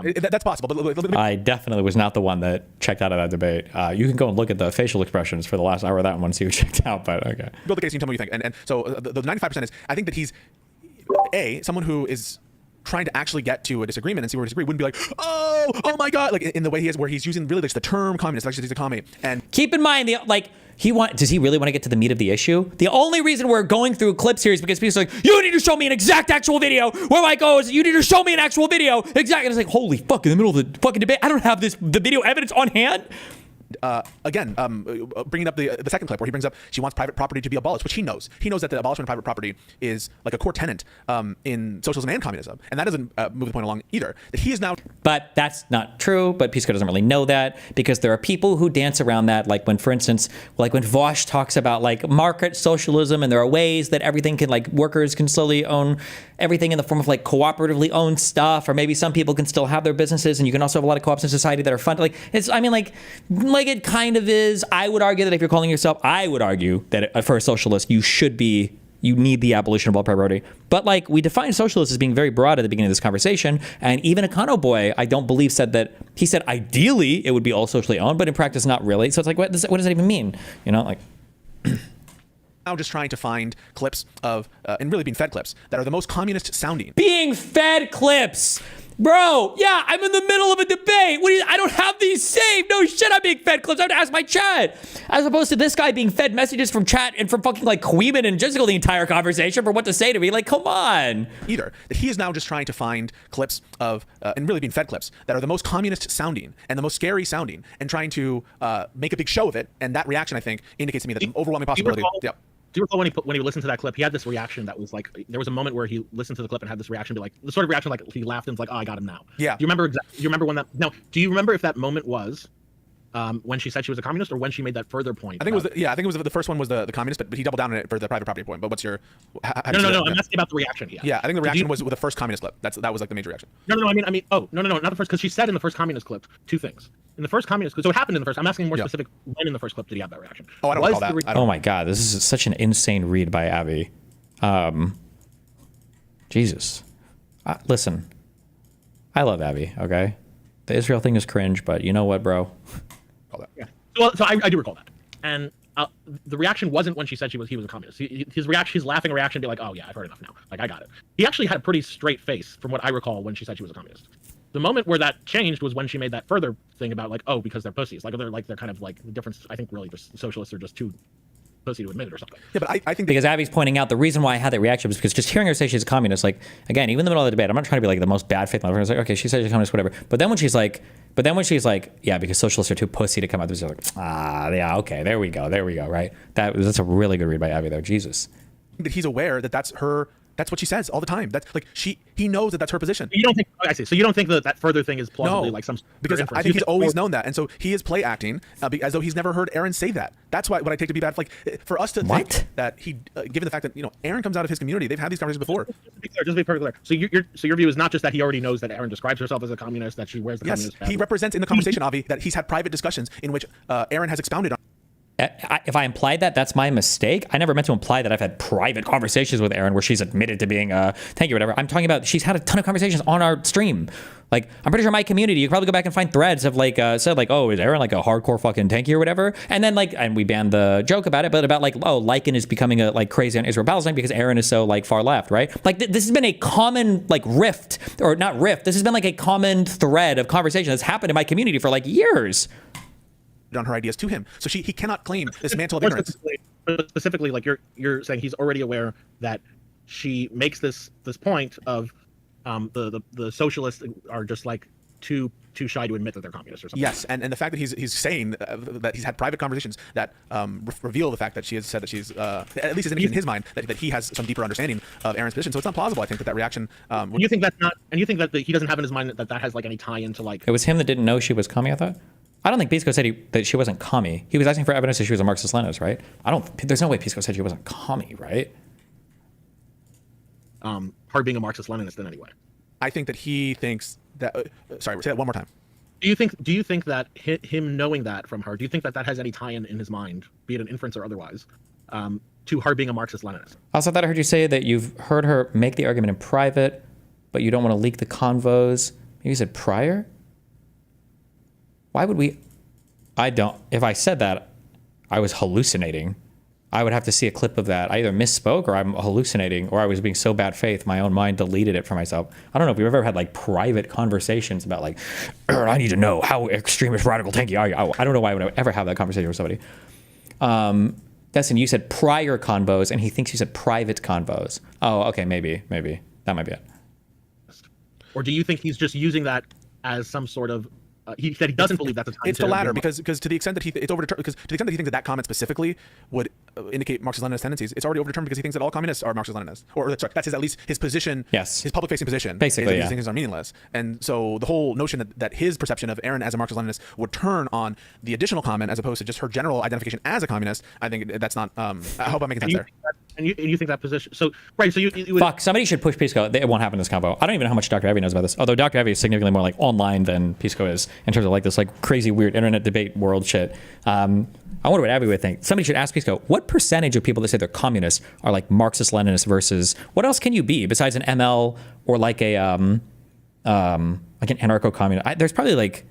That's possible. But I definitely was not the one that checked out of that debate. You can go and look at the facial expressions for the last hour of that one, see who checked out. But okay. Build the case. You tell me what you think. And so the 95% is I think that he's someone who is trying to actually get to a disagreement and see where we disagree wouldn't be like, oh my God, like in the way he is, where he's using really just the term communist, actually he's a commie. And keep in mind, does he really want to get to the meat of the issue? The only reason we're going through clips here is because people are like, you need to show me an exact actual video. Where Mike goes, you need to show me an actual video. Exactly. And it's like, holy fuck, in the middle of the fucking debate, I don't have the video evidence on hand. Again, bringing up the second clip where he brings up she wants private property to be abolished, which he knows. He knows that the abolishment of private property is like a core tenet in socialism and communism, and that doesn't move the point along either. That he is now. But that's not true. But Pisco doesn't really know that because there are people who dance around that. Like when, for instance, like when Vosh talks about like market socialism, and there are ways that everything can workers can slowly own everything in the form of like cooperatively owned stuff, or maybe some people can still have their businesses, and you can also have a lot of co-ops in society that are fun. Like it kind of is. I would argue that if you're calling yourself, I would argue that for a socialist, you need the abolition of all priority. But like we define socialist as being very broad at the beginning of this conversation, and even Econo Boy, I don't believe said that. He said ideally it would be all socially owned, but in practice not really. So it's like what does that even mean? Now just trying to find clips of and really being fed clips that are the most communist sounding. Being fed clips. Bro, yeah, I'm in the middle of a debate. I don't have these saved. No shit, I'm being fed clips. I have to ask my chat. As opposed to this guy being fed messages from chat and from fucking like Queeman and Jessica the entire conversation for what to say to me. Like, come on. Either. That he is now just trying to find clips of, and really being fed clips, that are the most communist sounding and the most scary sounding, and trying to make a big show of it. And that reaction, I think, indicates to me that the overwhelming possibility. Do you recall when he listened to that clip, he had this reaction that was like, there was a moment where he listened to the clip and had this reaction, be like, the sort of reaction like he laughed and was like, oh, I got him now. Yeah. Do you remember when that? No. Do you remember if that moment was when she said she was a communist, or when she made that further point? I think it was the first one was the communist, but he doubled down on it for the private property point. But what's your? No. I'm asking about the reaction. Yeah, I think the reaction was with the first communist clip. That was like the major reaction. No. I mean, not the first, because she said in the first communist clip two things. In the first communist clip, so it happened in the first. I'm asking more specific. When in the first clip did he have that reaction? Oh, I don't recall that. Oh my God, this is such an insane read by Abby. Jesus. Listen, I love Abby. Okay, the Israel thing is cringe, but you know what, bro? Yeah. So I do recall that, and the reaction wasn't when she said he was a communist. His laughing reaction be like, oh yeah, I've heard enough now. Like I got it. He actually had a pretty straight face from what I recall when she said she was a communist. The moment where that changed was when she made that further thing about like, oh, because they're pussies. Like they're kind of like the difference. I think really just socialists are just too pussy to admit it or something. Yeah, but I think because Abby's pointing out the reason why I had that reaction was because just hearing her say she's a communist, like again, even in the middle of the debate, I'm not trying to be like the most bad faith motherfucker. I was like, okay, she said she's a communist, whatever. But then when she's like, yeah, because socialists are too pussy to come out. There's like, yeah, okay, there we go, right? That's a really good read by Abby, though. Jesus. That he's aware that that's her. That's what she says all the time. That's like he knows that that's her position. You don't think? I see. So you don't think that further thing is plausibly like some? Because I think he's always known that, and so he is play acting as though he's never heard Aaron say that. That's what I take to be bad. Like for us to think that he, given the fact that Aaron comes out of his community, they've had these conversations before. Just to be perfectly clear. So your view is not just that he already knows that Aaron describes herself as a communist, that she wears the communist badge. He represents in the conversation, Avi, that he's had private discussions in which Aaron has expounded on. If I implied that, that's my mistake. I never meant to imply that I've had private conversations with Aaron where she's admitted to being thank you, whatever. I'm talking about she's had a ton of conversations on our stream. Like, I'm pretty sure my community, you can probably go back and find threads of like, said like, oh, is Aaron like a hardcore fucking tanky or whatever? And then like, and we banned the joke about it, but about like, oh, Lycan is becoming a like crazy on Israel-Palestine because Aaron is so like far left, right? Like this has been a common like rift, or not rift, this has been like a common thread of conversation that's happened in my community for like years. On her ideas to him, so he cannot claim this mantle of ignorance. Specifically, like you're saying, he's already aware that she makes this point of the socialists are just like too too shy to admit that they're communists or something. Yes, and the fact that he's saying that he's had private conversations that reveal the fact that she has said that she's at least is indicating in his mind that he has some deeper understanding of Aaron's position. So it's not plausible, I think, that reaction. And you think that's not? And you think that he doesn't have in his mind that has like any tie into like? It was him that didn't know she was commie, I thought. I don't think Pisco said that she wasn't commie. He was asking for evidence that she was a Marxist-Leninist, right? There's no way Pisco said she wasn't commie, right? Her being a Marxist-Leninist in any way. I think that he thinks that. Sorry, say that one more time. Do you think that him knowing that from her? Do you think that has any tie-in in his mind, be it an inference or otherwise, to her being a Marxist-Leninist? Also, I thought I heard you say that you've heard her make the argument in private, but you don't want to leak the convos. Maybe you said prior. Why would we? I don't. If I said that, I was hallucinating. I would have to see a clip of that. I either misspoke or I'm hallucinating or I was being so bad faith, my own mind deleted it for myself. I don't know if you've ever had like private conversations about like, I need to know how extremist radical tanky are you? I don't know why I would ever have that conversation with somebody. Destin, you said prior convos and he thinks you said private convos. Oh, okay, maybe. That might be it. Or do you think he's just using that as some sort of he said he doesn't believe that's a time. It's the latter because to the extent that it's overdetermined because to the extent that he thinks that comment specifically would indicate Marxist-Leninist tendencies, it's already overdetermined because he thinks that all communists are Marxist-Leninists. Or sorry, that's at least his position. Yes. His public-facing position. Basically, these things are meaningless. And so the whole notion that his perception of Aaron as a Marxist-Leninist would turn on the additional comment as opposed to just her general identification as a communist, I think that's not. I hope I'm making sense there. And you think that position? So right. So you would, fuck. Somebody should push Pisco. It won't happen in this combo. I don't even know how much Dr. Evie knows about this. Although Dr. Evie is significantly more like online than Pisco is in terms of like this like crazy weird internet debate world shit. I wonder what Evie would think. Somebody should ask Pisco what percentage of people that say they're communists are like Marxist-Leninists versus what else can you be besides an ML or like a like an anarcho-communist? There's probably like.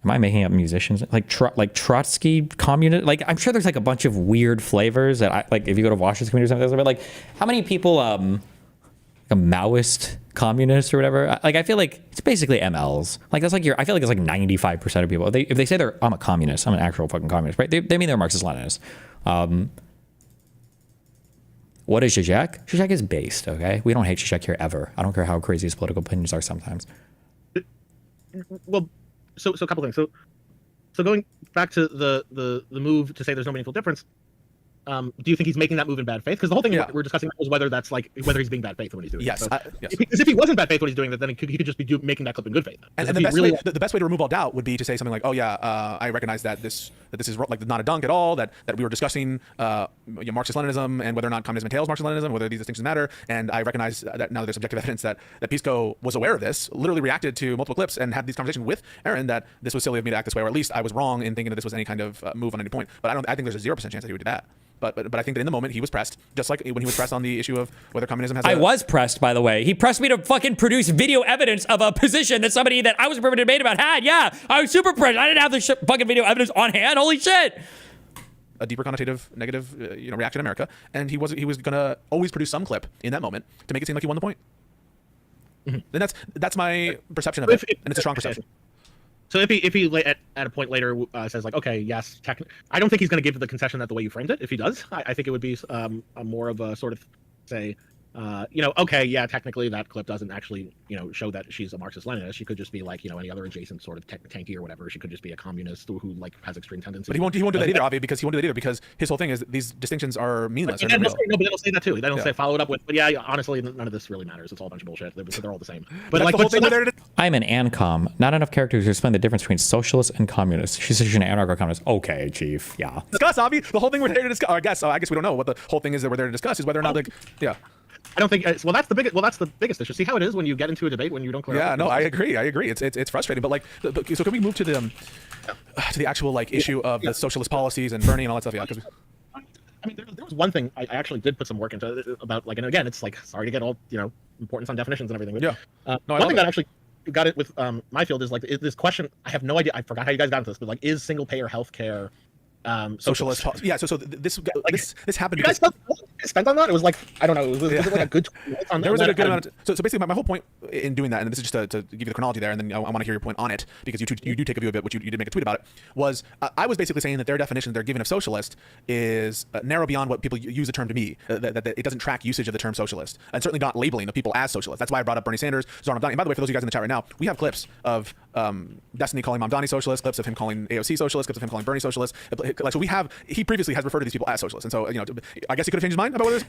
Am I making up musicians like Trotsky communist? Like I'm sure there's like a bunch of weird flavors that I like. If you go to Washington community or something, but like how many people like a Maoist communist or whatever? Like I feel like it's basically MLs. Like that's like I feel like it's like 95% of people. If they say I'm a communist, I'm an actual fucking communist, right? They mean they're Marxist-Leninists. What is Zizek? Zizek is based. Okay, we don't hate Zizek here ever. I don't care how crazy his political opinions are sometimes. Well. So a couple things. So going back to the move to say there's no meaningful difference. Do you think he's making that move in bad faith? Because the whole thing we're discussing was whether he's being bad faith when he's doing it. Yes. So because if he wasn't bad faith when he's doing that, then he could just be making that clip in good faith. And the best way to remove all doubt would be to say something like, "Oh yeah, I recognize that this is like not a dunk at all. That we were discussing Marxist-Leninism and whether or not communism entails Marxist-Leninism, whether these distinctions matter. And I recognize that now there's objective evidence that Pisco was aware of this, literally reacted to multiple clips and had these conversations with Aaron that this was silly of me to act this way, or at least I was wrong in thinking that this was any kind of move on any point. But I think there's a 0% chance that he would do that." But I think that in the moment he was pressed, just like when he was pressed on the issue of whether communism has. I was pressed, by the way. He pressed me to fucking produce video evidence of a position that somebody that I was a privy debate about had. Yeah, I was super pressed. I didn't have the fucking video evidence on hand. Holy shit! A deeper connotative negative, reaction in America, and he was gonna always produce some clip in that moment to make it seem like he won the point. Mm-hmm. And that's my perception of it, and it's a strong perception. So if he at a point later says like, okay, yes, I don't think he's going to give the concession that the way you framed it. If he does, I think it would be a more of a sort of say, okay, yeah, technically that clip doesn't actually, show that she's a Marxist-Leninist. She could just be like, any other adjacent sort of tanky or whatever. She could just be a communist who like has extreme tendencies. But he won't do that either, Avi, because his whole thing is these distinctions are meaninless. But they don't say that too. They don't say follow it up with, but yeah, honestly, none of this really matters. It's all a bunch of bullshit. They're all the same. But like, I'm an ANCOM. Not enough characters to explain the difference between socialist and communist. She says she's an anarcho-communist. Okay, chief. Yeah. Discuss, Avi. The whole thing we're there to discuss. I guess we don't know what the whole thing is that we're there to discuss is whether or not I don't think. Well, that's the biggest issue. See how it is when you get into a debate when you don't clear. Yeah, no, I agree. It's frustrating, but so can we move to the actual issue of the socialist policies and Bernie and all that stuff? Yeah, because. I mean, there was one thing I actually did put some work into about and again, it's like sorry to get all importance on definitions and everything. But, one thing that actually got it with my field is this question. I have no idea. I forgot how you guys got into this, but is single payer healthcare? Socialist policy. Yeah, so this happened. You guys felt spent on that? It was like, I don't know, was it like a good 20 minutes on that? There was a good amount of, so basically my whole point in doing that, and this is just to give you the chronology there, and then I want to hear your point on it, because you do take a view of it, which you did make a tweet about it, was I was basically saying that their definition they're given of socialist is narrow beyond what people use the term to be, that it doesn't track usage of the term socialist, and certainly not labeling of people as socialist. That's why I brought up Bernie Sanders, Zoran Mamdani. And by the way, for those of you guys in the chat right now, we have clips of Destiny calling Mamdani socialist, clips of him calling AOC socialist, clips of him calling Bernie socialist. Like, so he previously has referred to these people as socialists, and so I guess he could have changed his mind about what it is.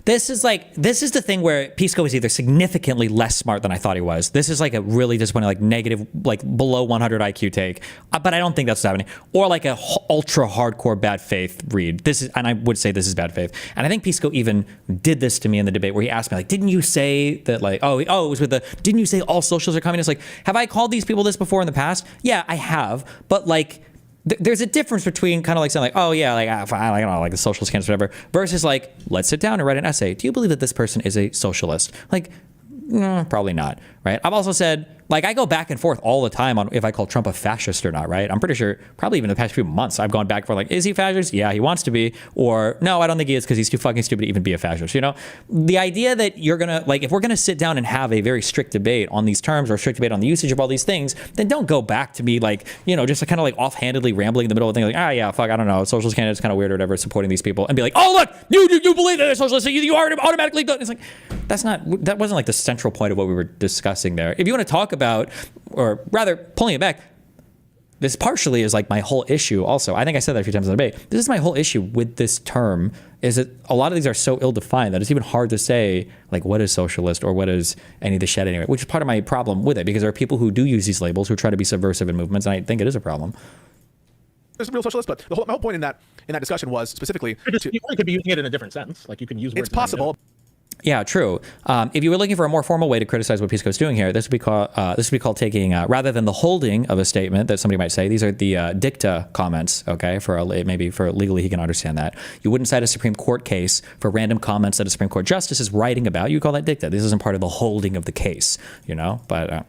This is the thing where Pisco is either significantly less smart than I thought he was. This is like a really disappointing, like negative, like below 100 IQ take, but I don't think that's what's happening. Or like a ultra hardcore bad faith read. This is, and I would say this is bad faith. And I think Pisco even did this to me in the debate where he asked me like, didn't you say that like, it was with didn't you say all socialists are communists? Like, have I called these people this before in the past? Yeah, I have, but like, there's a difference between kind of like saying like, oh yeah, like I don't know, like the socialist candidates, whatever, versus like, let's sit down and write an essay. Do you believe that this person is a socialist? Like, no, probably not, right? I've also said, like, I go back and forth all the time on if I call Trump a fascist or not, right? I'm pretty sure probably even the past few months I've gone back and forth like, is he fascist? Yeah, he wants to be. Or no, I don't think he is because he's too fucking stupid to even be a fascist, you know? The idea that you're gonna, like, if we're gonna sit down and have a very strict debate on these terms or a strict debate on the usage of all these things, then don't go back to me like, just kind of like offhandedly rambling in the middle of a thing like, yeah, fuck, I don't know, socialist candidate's kind of weird or whatever, supporting these people and be like, oh, look, you believe that they're socialists, so you already automatically done. It's like, that wasn't like the central point of what we were discussing there. If you want to talk about, or rather pulling it back, this partially is like my whole issue also. I think I said that a few times in the debate. This is my whole issue with this term, is that a lot of these are so ill-defined that it's even hard to say like what is socialist or what is any of the shit anyway, which is part of my problem with it, because there are people who do use these labels who try to be subversive in movements, and I think it is a problem. There's a real socialist, but my whole point in that discussion was specifically you could be using it in a different sense. Like you can use words. It's possible. Yeah, true. If you were looking for a more formal way to criticize what Pisco's doing here, this would be called taking rather than the holding of a statement that somebody might say. These are the dicta comments. Okay, maybe for legally he can understand that. You wouldn't cite a Supreme Court case for random comments that a Supreme Court justice is writing about. You call that dicta. This isn't part of the holding of the case, But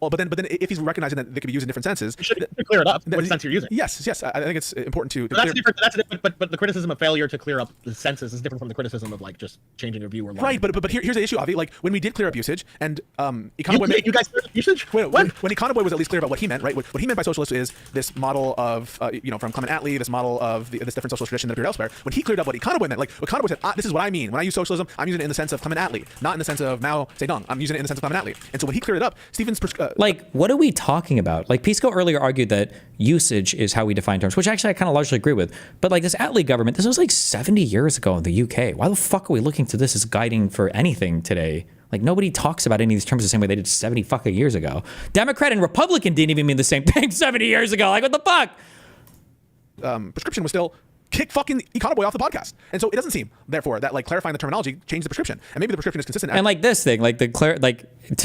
well, but then if he's recognizing that they could be used in different senses, you should clear it up. What sense you're using? Yes. I think it's important to. That's different. But the criticism of failure to clear up the senses is different from the criticism of like just changing your view or lying. Right. But here's the issue, Avi. Like when we did clear up usage, and you guys cleared up usage. When Econoboy was at least clear about what he meant, right? What he meant by socialist is this model of from Clement Attlee, this model of this different socialist tradition that appeared elsewhere. When he cleared up what Econoboy meant, like Econoboy said, this is what I mean when I use socialism. I'm using it in the sense of Clement Attlee, not in the sense of Mao Zedong. I'm using it in the sense of Clement Attlee. And so when he cleared it up, Stephen's what are we talking about? Like Pisco earlier argued that usage is how we define terms, which actually I kind of largely agree with. But like this Attlee government, this was like 70 years ago in the UK. Why the fuck are we looking to this as guiding for anything today? Like nobody talks about any of these terms the same way they did 70 fucking years ago. Democrat and Republican didn't even mean the same thing 70 years ago. Like what the fuck? Prescription was still kick fucking Econoboy off the podcast. And so it doesn't seem, therefore, that like clarifying the terminology changed the prescription. And maybe the prescription is consistent. And like this thing, like to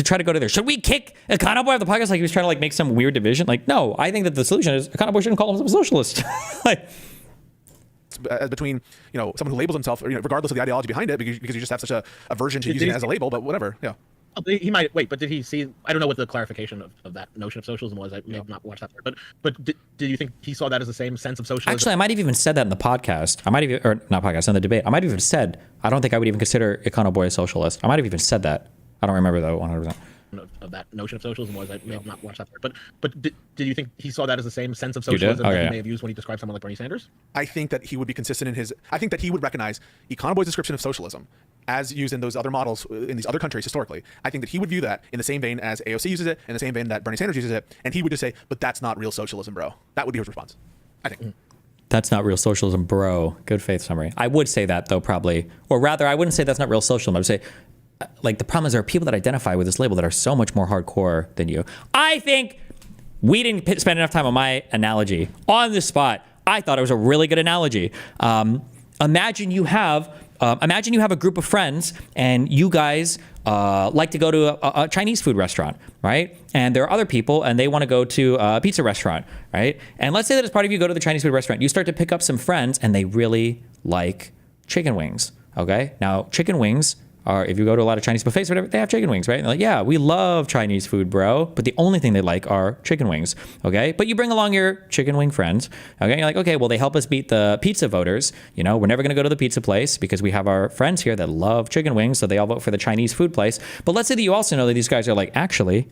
try to go to there, should we kick Econoboy off the podcast? Like he was trying to like make some weird division. Like, no, I think that the solution is Econoboy shouldn't call himself a socialist. like between someone who labels himself regardless of the ideology behind it, because you just have such a aversion to using it as a label, but whatever. Yeah. He might wait, but did he see? I don't know what the clarification of that notion of socialism was. I may have not watched that part, but did you think he saw that as the same sense of socialism? Actually, I might have even said that in the podcast. In the debate. I might have even said I don't think I would even consider Econoboy a socialist. I might have even said that. I don't remember though 100%. Of that notion of socialism was. I may have not watched that part, but did you think he saw that as the same sense of socialism that he may have used when he described someone like Bernie Sanders? I think that he would be consistent in his. I think that he would recognize Econoboy's description of socialism as used in those other models in these other countries historically. I think that he would view that in the same vein as AOC uses it, in the same vein that Bernie Sanders uses it, and he would just say, "But that's not real socialism, bro." That would be his response, I think. That's not real socialism, bro. Good faith summary. I would say that though, probably, or rather, I wouldn't say that's not real socialism. I would say, like, the problem is there are people that identify with this label that are so much more hardcore than you. I think we didn't spend enough time on my analogy on the spot. I thought it was a really good analogy. Imagine you have a group of friends and you guys like to go to a Chinese food restaurant, right? And there are other people and they want to go to a pizza restaurant, right? And let's say that as part of you go to the Chinese food restaurant, you start to pick up some friends and they really like chicken wings, okay? Now, chicken wings are, if you go to a lot of Chinese buffets or whatever, they have chicken wings, right? And they're like, yeah, we love Chinese food, bro. But the only thing they like are chicken wings, okay? But you bring along your chicken wing friends, okay? You're like, okay, well, they help us beat the pizza voters. You know, we're never going to go to the pizza place because we have our friends here that love chicken wings, so they all vote for the Chinese food place. But let's say that you also know that these guys are like, actually,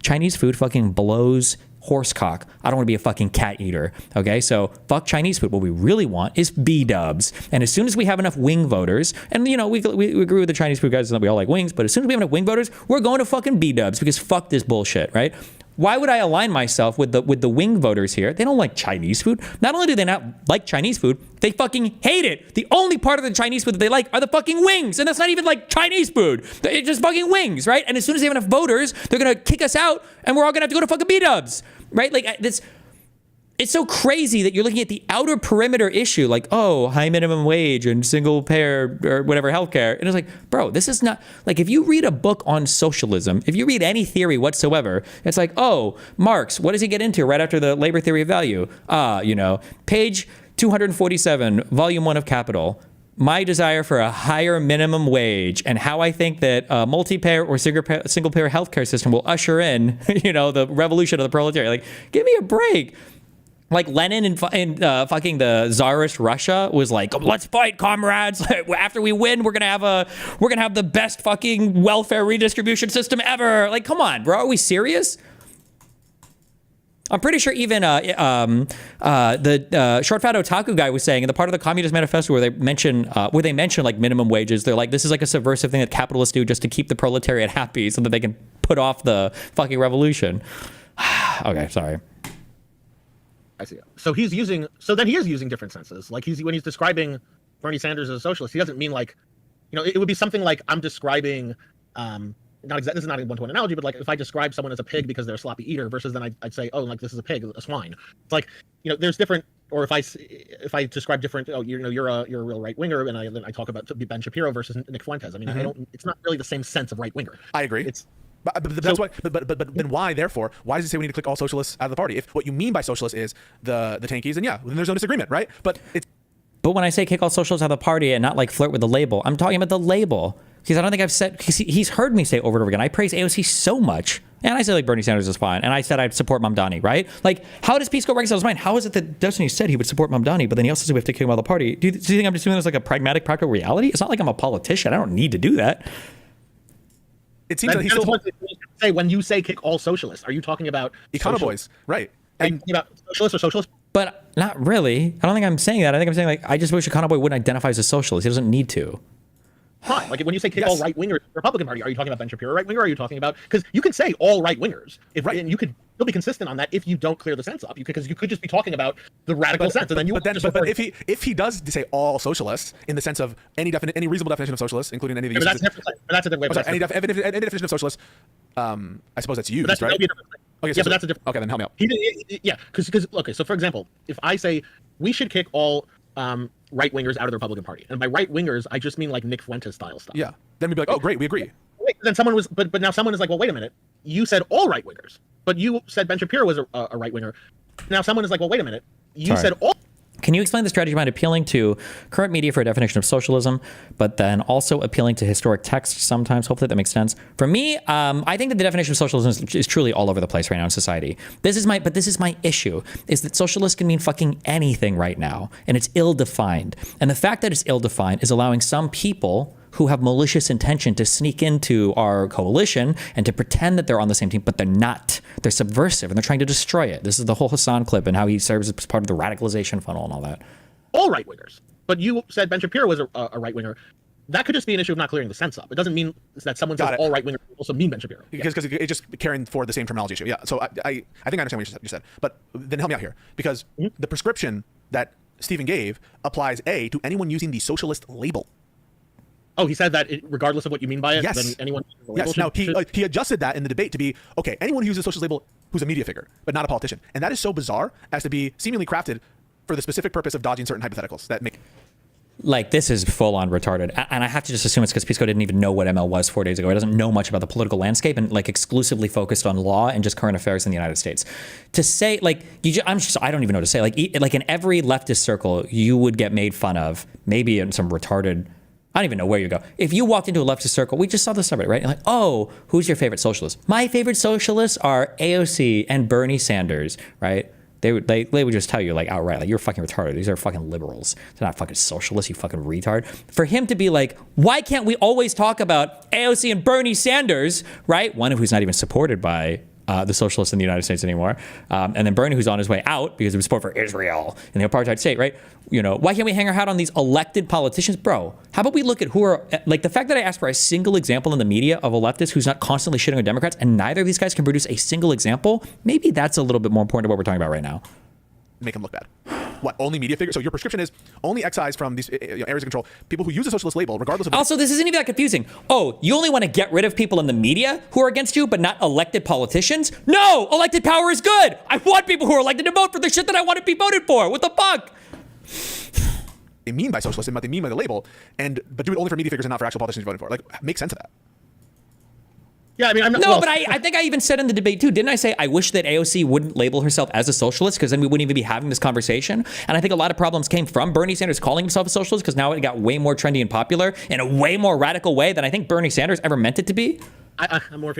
Chinese food fucking blows horsecock. I don't want to be a fucking cat eater. Okay, so fuck Chinese food. What we really want is B-dubs. And as soon as we have enough wing voters, and you know, we agree with the Chinese food guys that we all like wings, but as soon as we have enough wing voters, we're going to fucking B-dubs because fuck this bullshit, right? Why would I align myself with the wing voters here? They don't like Chinese food. Not only do they not like Chinese food, they fucking hate it. The only part of the Chinese food that they like are the fucking wings. And that's not even like Chinese food. It's just fucking wings, right? And as soon as they have enough voters, they're going to kick us out and we're all going to have to go to fucking B-dubs, right? Like this. It's so crazy that you're looking at the outer perimeter issue, like, oh, high minimum wage and single payer or whatever healthcare. And it's like, bro, this is not, like, if you read a book on socialism, if you read any theory whatsoever, it's like, oh, Marx, what does he get into right after the labor theory of value? You know, page 247, volume 1 of Capital. My desire for a higher minimum wage and how I think that a multi-payer or single-payer healthcare system will usher in, you know, the revolution of the proletariat. Like, give me a break. Like Lenin in fucking the Tsarist Russia was like, let's fight, comrades. After we win, we're gonna have the best fucking welfare redistribution system ever. Like, come on, bro, are we serious? I'm pretty sure even the short fat otaku guy was saying in the part of the Communist Manifesto where they mention like minimum wages, they're like, this is like a subversive thing that capitalists do just to keep the proletariat happy so that they can put off the fucking revolution. Okay, sorry. I see. So he is using different senses. Like when he's describing Bernie Sanders as a socialist, he doesn't mean like, you know, it would be something like I'm describing, this is not a one-to-one analogy, but like if I describe someone as a pig because they're a sloppy eater versus then I'd say, oh, like this is a pig, a swine. It's like, you know, there's different, or if I describe different, oh, you know, you're a real right winger, and then I talk about Ben Shapiro versus Nick Fuentes. I mean, it's not really the same sense of right winger. I agree. But that's why. But then why? Therefore, why does it say we need to click all socialists out of the party? If what you mean by socialist is the tankies, then yeah, then there's no disagreement, right? But when I say kick all socialists out of the party and not like flirt with the label, I'm talking about the label because I don't think I've said, because he's heard me say over and over again, I praise AOC so much, and I say like Bernie Sanders is fine, and I said I'd support Mamdani, right? Like, how does Pisco reconcile his mind? How is it that Destiny said he would support Mamdani, but then he also said we have to kick him out of the party? Do you think I'm just doing this like a pragmatic, practical reality? It's not like I'm a politician. I don't need to do that. It seems like he's still say when you say kick all socialists, are you talking about econoboys, right? Are you talking about socialists or socialists? But not really. I don't think I'm saying that. I think I'm saying like I just wish Econoboy wouldn't identify as a socialist. He doesn't need to. Fine. Like when you say kick all right wingers, Republican Party, are you talking about Ben Shapiro right winger? Or are you talking about, because you can say all right wingers, and you could still be consistent on that if you don't clear the sense up. Because you could just be talking about the radical sense, and then you. But if he does say all socialists in the sense of any reasonable definition of socialist, inclling any of the uses, that's a different way. Any definition of socialist, I suppose that's used, right? Okay, so that's a different. Okay, then help me out. Because okay, so for example, if I say we should kick all right wingers out of the Republican Party, and by right wingers I just mean like Nick Fuentes style stuff. Yeah, then we'd be like, oh great, we agree. Then someone was, but now someone is like, well, wait a minute, you said all right wingers, but you said Ben Shapiro was a right winger. Now someone is like, well, wait a minute, you said all. Can you explain the strategy behind appealing to current media for a definition of socialism, but then also appealing to historic texts sometimes? Hopefully that makes sense. For me, I think that the definition of socialism is truly all over the place right now in society. This is my issue, is that socialist can mean fucking anything right now, and it's ill-defined. And the fact that it's ill-defined is allowing some people who have malicious intention to sneak into our coalition and to pretend that they're on the same team, but they're not. They're subversive and they're trying to destroy it. This is the whole Hassan clip and how he serves as part of the radicalization funnel and all that. All right wingers, but you said Ben Shapiro was a right winger. That could just be an issue of not clearing the sense up. It doesn't mean that someone says all right wingers also mean Ben Shapiro. Because it just carrying forward the same terminology issue. Yeah. So I think I understand what you said, but then help me out here, because the prescription that Stephen gave applies to anyone using the socialist label. Oh, he said that regardless of what you mean by it, yes. then anyone. Yes. Now he adjusted that in the debate to be okay. Anyone who uses a socialist label who's a media figure, but not a politician, and that is so bizarre as to be seemingly crafted for the specific purpose of dodging certain hypotheticals that make. Like, this is full on retarded, and I have to just assume it's because Pisco didn't even know what ML was 4 days ago. He doesn't know much about the political landscape and like exclusively focused on law and just current affairs in the United States. To say like I don't even know what to say. Like in every leftist circle, you would get made fun of, maybe in some retarded I don't even know where you go. If you walked into a leftist circle, we just saw this subreddit, right? You're like, oh, who's your favorite socialist? My favorite socialists are AOC and Bernie Sanders, right? They would just tell you like outright, like, you're fucking retarded. These are fucking liberals. They're not fucking socialists, you fucking retard. For him to be like, why can't we always talk about AOC and Bernie Sanders, right? One of who's not even supported by the socialists in the United States anymore. And then Bernie, who's on his way out because of his support for Israel and the apartheid state, right? You know, why can't we hang our hat on these elected politicians? Bro, how about we look at who are, like, the fact that I asked for a single example in the media of a leftist who's not constantly shitting on Democrats, and neither of these guys can produce a single example, maybe that's a little bit more important to what we're talking about right now. Make them look bad. What, only media figures? So your prescription is only excise from these areas of control people who use a socialist label, regardless of... Also, this isn't even that confusing. Oh, you only want to get rid of people in the media who are against you, but not elected politicians? No! Elected power is good! I want people who are elected to vote for the shit that I want to be voted for! What the fuck? They mean by socialist and what they mean by the label, but do it only for media figures and not for actual politicians you're voting for. Like, make sense of that. Yeah, I mean, I'm not... No, but I think I even said in the debate too, didn't I say I wish that AOC wouldn't label herself as a socialist, because then we wouldn't even be having this conversation? And I think a lot of problems came from Bernie Sanders calling himself a socialist, because now it got way more trendy and popular in a way more radical way than I think Bernie Sanders ever meant it to be. I'm more...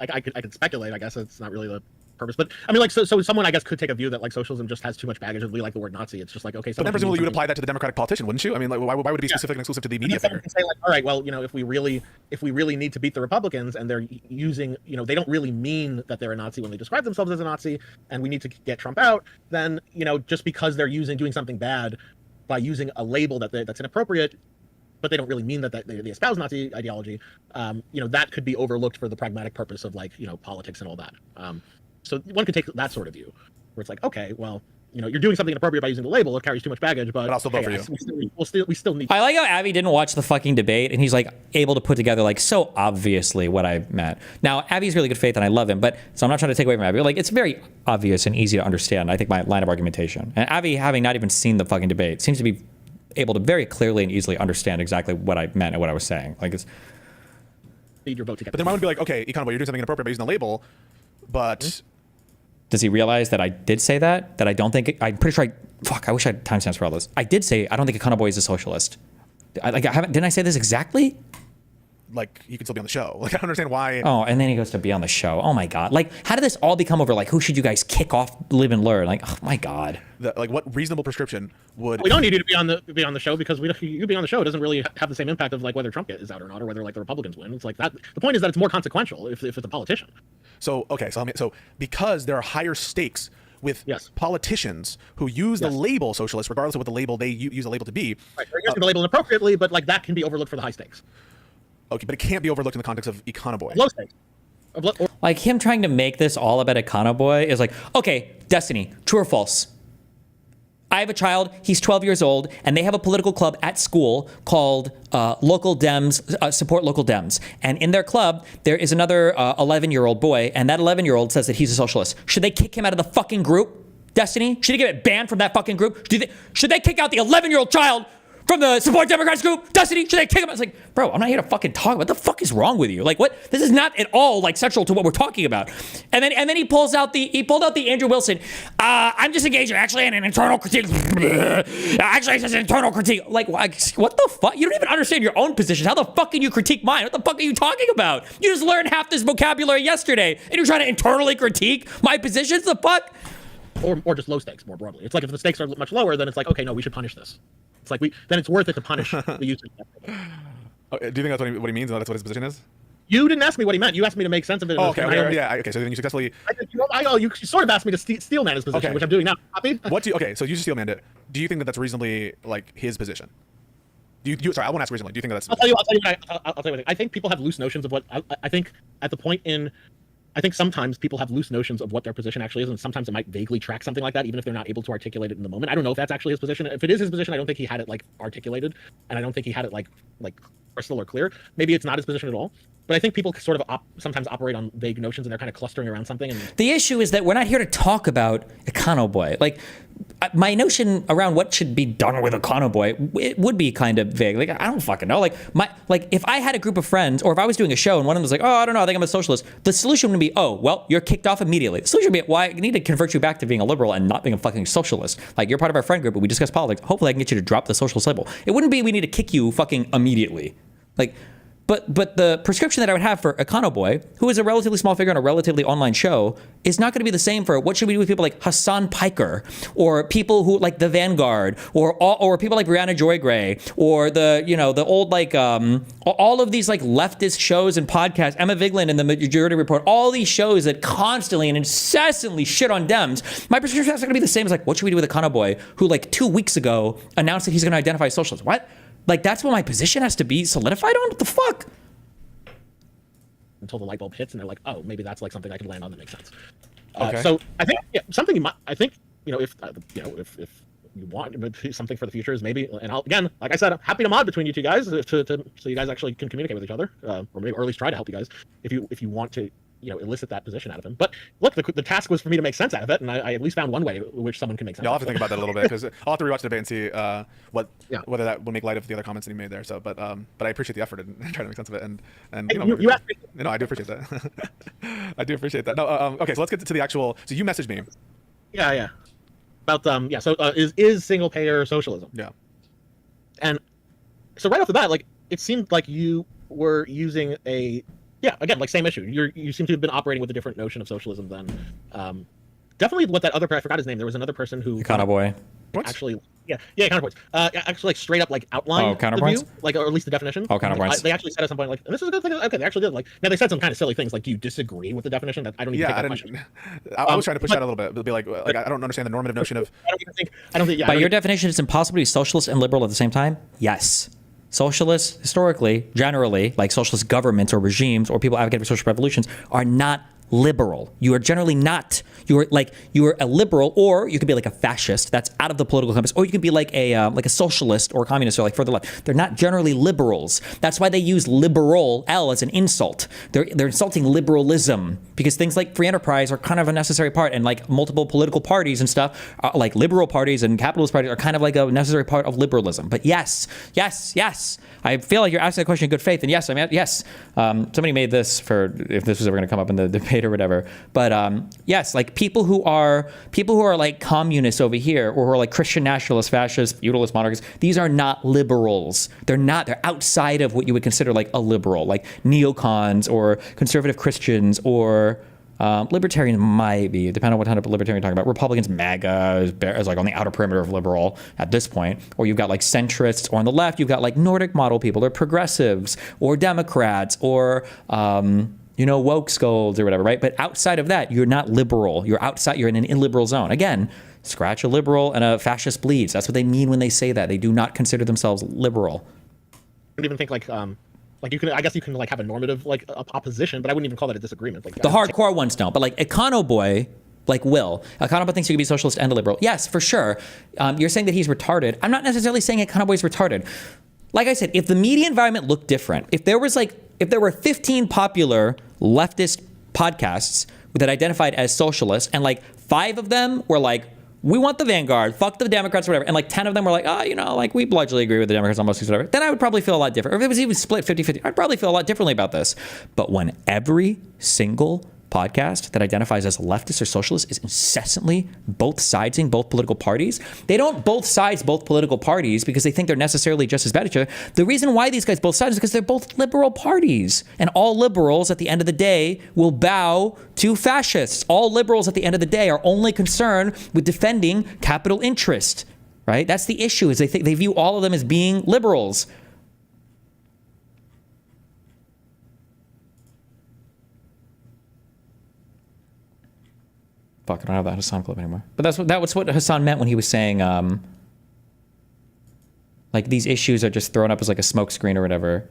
I could speculate, I guess. It's not really the purpose. But, I mean, like, so someone, I guess, could take a view that, like, socialism just has too much baggage. We like the word Nazi. It's just like, okay... But then presumably you would apply that to the Democratic politician, wouldn't you? I mean, like, why would it be specific and exclusive to the media figure? Say, like, all right, well, you know, if we really need to beat the Republicans and they're using, you know, they don't really mean that they're a Nazi when they describe themselves as a Nazi, and we need to get Trump out, then, you know, just because they're doing something bad by using a label that's inappropriate, but they don't really mean that they espouse Nazi ideology, you know, that could be overlooked for the pragmatic purpose of, like, you know, politics and all that. So one could take that sort of view, where it's like, okay, well, you know, you're doing something inappropriate by using the label. It carries too much baggage, but I'll still vote for you. We still need. I like how Avi didn't watch the fucking debate, and he's like able to put together like so obviously what I meant. Now, Avi's really good faith, and I love him, but so I'm not trying to take away from Avi. Like, it's very obvious and easy to understand, I think, my line of argumentation. And Avi, having not even seen the fucking debate, seems to be able to very clearly and easily understand exactly what I meant and what I was saying. Like, it's... Need your vote to get. But then I would be like, okay, Econoboy, you're doing something inappropriate by using the label, but... Does he realize that I did say that? That I don't think... I'm pretty sure Fuck, I wish I had timestamps for all this. I did say I don't think Econoboy is a socialist. Didn't I say this exactly? Like, he could still be on the show. Like, I don't understand why. Oh, and then he goes to be on the show. Oh my God. Like, how did this all become over? Like, who should you guys kick off Live and Learn? Like, oh my God. Like, what reasonable prescription would... We don't need you to be on the show, because you being on the show doesn't really have the same impact of, like, whether Trump is out or not, or whether, like, the Republicans win. It's like that. The point is that it's more consequential if it's a politician. So, okay, so because there are higher stakes with politicians who use the label socialist, regardless of what the label they use the label to be. Right, they're using the label inappropriately, but, like, that can be overlooked for the high stakes. Okay, but it can't be overlooked in the context of Econoboy. Low stakes. Like, him trying to make this all about Econoboy is like, okay, Destiny, true or false? I have a child, he's 12 years old, and they have a political club at school called Local Dems, Support Local Dems. And in their club, there is another 11-year-old boy, and that 11-year-old says that he's a socialist. Should they kick him out of the fucking group, Destiny? Should he get banned from that fucking group? Should they kick out the 11-year-old child from the Support Democrats group? Destiny, should they kick him out? It's like, bro, I'm not here to fucking talk. What the fuck is wrong with you? Like, what? This is not at all, like, central to what we're talking about. And then he pulled out the Andrew Wilson. I'm just engaging actually in an internal critique. Actually, it's an internal critique. Like, what the fuck? You don't even understand your own position. How the fuck can you critique mine? What the fuck are you talking about? You just learned half this vocabulary yesterday, and you're trying to internally critique my positions? The fuck? Or just low stakes more broadly. It's like, if the stakes are much lower, then it's like, okay, no, we should punish this. It's like then it's worth it to punish the use of that. Okay, do you think that's what he means? That's what his position is? You didn't ask me what he meant. You asked me to make sense of it. Oh, okay, okay. So then you successfully. You sort of asked me to steel man his position, which I'm doing now. Copy? So you just steel manned it. Do you think that that's reasonably, like, his position? Sorry, I won't ask reasonably. Do you think that's? I'll tell you what. I think people have loose notions of what. I think at the point in. I think sometimes people have loose notions of what their position actually is, and sometimes it might vaguely track something like that, even if they're not able to articulate it in the moment. I don't know if that's actually his position. If it is his position, I don't think he had it, like, articulated, and I don't think he had it like crystal or clear. Maybe it's not his position at all. But I think people sort of sometimes operate on vague notions, and they're kind of clustering around something. And the issue is that we're not here to talk about Econoboy. Like, my notion around what should be done with Econoboy, it would be kind of vague. Like, I don't fucking know. Like, if I had a group of friends, or if I was doing a show and one of them was like, oh, I don't know, I think I'm a socialist, the solution would be, oh, well, you're kicked off immediately. The solution would be, why I need to convert you back to being a liberal and not being a fucking socialist. Like, you're part of our friend group, but we discuss politics. Hopefully I can get you to drop the socialist label. It wouldn't be we need to kick you fucking immediately. Like, But the prescription that I would have for Econoboy, who is a relatively small figure on a relatively online show, is not going to be the same for what should we do with people like Hassan Piker, or people who like the Vanguard, or people like Brianna Joy Gray, or the old like all of these like leftist shows and podcasts, Emma Vigeland and the Majority Report, all these shows that constantly and incessantly shit on Dems. My prescription is not going to be the same as like what should we do with Econoboy, who like 2 weeks ago announced that he's going to identify as socialist. What? Like, that's what my position has to be solidified on? What the fuck? Until the light bulb hits, and they're like, oh, maybe that's like something I can land on that makes sense. Okay. So I think something you might. I think if you want something for the future is maybe. And I'll, again, like I said, I'm happy to mod between you two guys so you guys actually can communicate with each other, or at least try to help you guys if you want to. Elicit that position out of him. But look, the task was for me to make sense out of it, and I at least found one way which someone can make sense. Yeah, I'll have to think about that a little bit because I'll have to rewatch the debate and see whether that will make light of the other comments that he made there. So, but I appreciate the effort in trying to make sense of it, and you asked me. No, I do appreciate that. I do appreciate that. No, okay, so let's get to the actual. So you messaged me. Yeah. About So is single payer socialism? Yeah. And so right off the bat, like it seemed like you were using again, like same issue. You seem to have been operating with a different notion of socialism than definitely what that other I forgot his name. There was another person who Econoboy. Actually, counterpoints. Actually, like straight up like outlined the counterpoints? view, like or at least the definition. Oh, counterpoints. They actually said at some point like, and this is a good thing. Okay, they actually did. Like now they said some kind of silly things like, do you disagree with the definition? That I don't even take that question. I was trying to push that a little bit. It'd be like I don't understand the normative notion of. I don't think. By your definition, it's impossible to be socialist and liberal at the same time. Yes. Socialists, historically, generally, like socialist governments or regimes or people advocating for social revolutions, are not liberal. You are generally not. You are a liberal, or you could be like a fascist. That's out of the political compass. Or you could be like a socialist or communist or like further left. They're not generally liberals. That's why they use liberal L as an insult. They're insulting liberalism because things like free enterprise are kind of a necessary part, and like multiple political parties and stuff, like liberal parties and capitalist parties, are kind of like a necessary part of liberalism. But yes. I feel like you're asking that question in good faith, and yes, I mean yes. Somebody made this for if this was ever going to come up in the debate or whatever. But yes, like people who are like communists over here, or who are like Christian nationalists, fascists, feudalist monarchists, these are not liberals. They're not. They're outside of what you would consider like a liberal, like neocons or conservative Christians or libertarian might be, depending on what kind of libertarian you're talking about. Republicans, MAGA is like on the outer perimeter of liberal at this point. Or you've got like centrists, or on the left, you've got like Nordic model people, or progressives, or Democrats, or woke scolds or whatever, right? But outside of that, you're not liberal. You're outside. You're in an illiberal zone. Again, scratch a liberal and a fascist bleeds. That's what they mean when they say that. They do not consider themselves liberal. I don't even think like you can. I guess you can like have a normative like opposition, but I wouldn't even call that a disagreement. Like the hardcore ones don't. But like Econoboy, like Econoboy thinks you can be socialist and a liberal. Yes, for sure. You're saying that he's retarded. I'm not necessarily saying Econoboy's retarded. Like I said, if the media environment looked different, if there were 15 popular leftist podcasts that identified as socialists, and like 5 of them were like, we want the Vanguard, fuck the Democrats, whatever, and like 10 of them were like, like we largely agree with the Democrats on most things, whatever, then I would probably feel a lot different. Or if it was even split 50-50, I'd probably feel a lot differently about this. But when every single podcast that identifies as leftist or socialist is incessantly both siding both political parties. They don't both sides both political parties because they think they're necessarily just as bad as each other. The reason why these guys both sides is because they're both liberal parties. And all liberals at the end of the day will bow to fascists. All liberals at the end of the day are only concerned with defending capital interest, right? That's the issue, is they view all of them as being liberals. Fuck, I don't have that Hassan clip anymore. But that was what Hassan meant when he was saying, like these issues are just thrown up as like a smokescreen or whatever.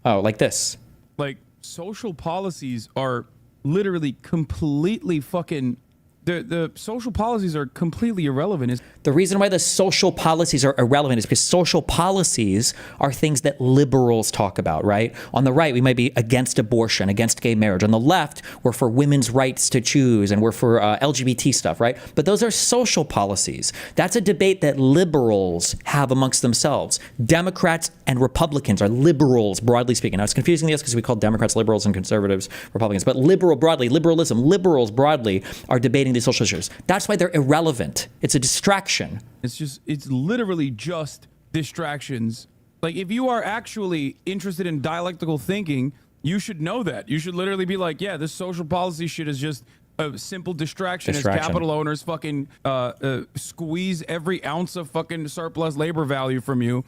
Oh, like this. Like social policies are literally completely fucking the social policies are completely irrelevant. The reason why the social policies are irrelevant is because social policies are things that liberals talk about, right? On the right, we might be against abortion, against gay marriage. On the left, we're for women's rights to choose and we're for LGBT stuff, right? But those are social policies. That's a debate that liberals have amongst themselves. Democrats and Republicans are liberals, broadly speaking. Now, it's confusing this because we call Democrats liberals and conservatives Republicans, but liberals broadly are debating these social issues. That's why they're irrelevant. It's a distraction. It's literally just distractions. Like, if you are actually interested in dialectical thinking, you should know that. You should literally be like, yeah, this social policy shit is just a simple distraction as capital owners fucking squeeze every ounce of fucking surplus labor value from you.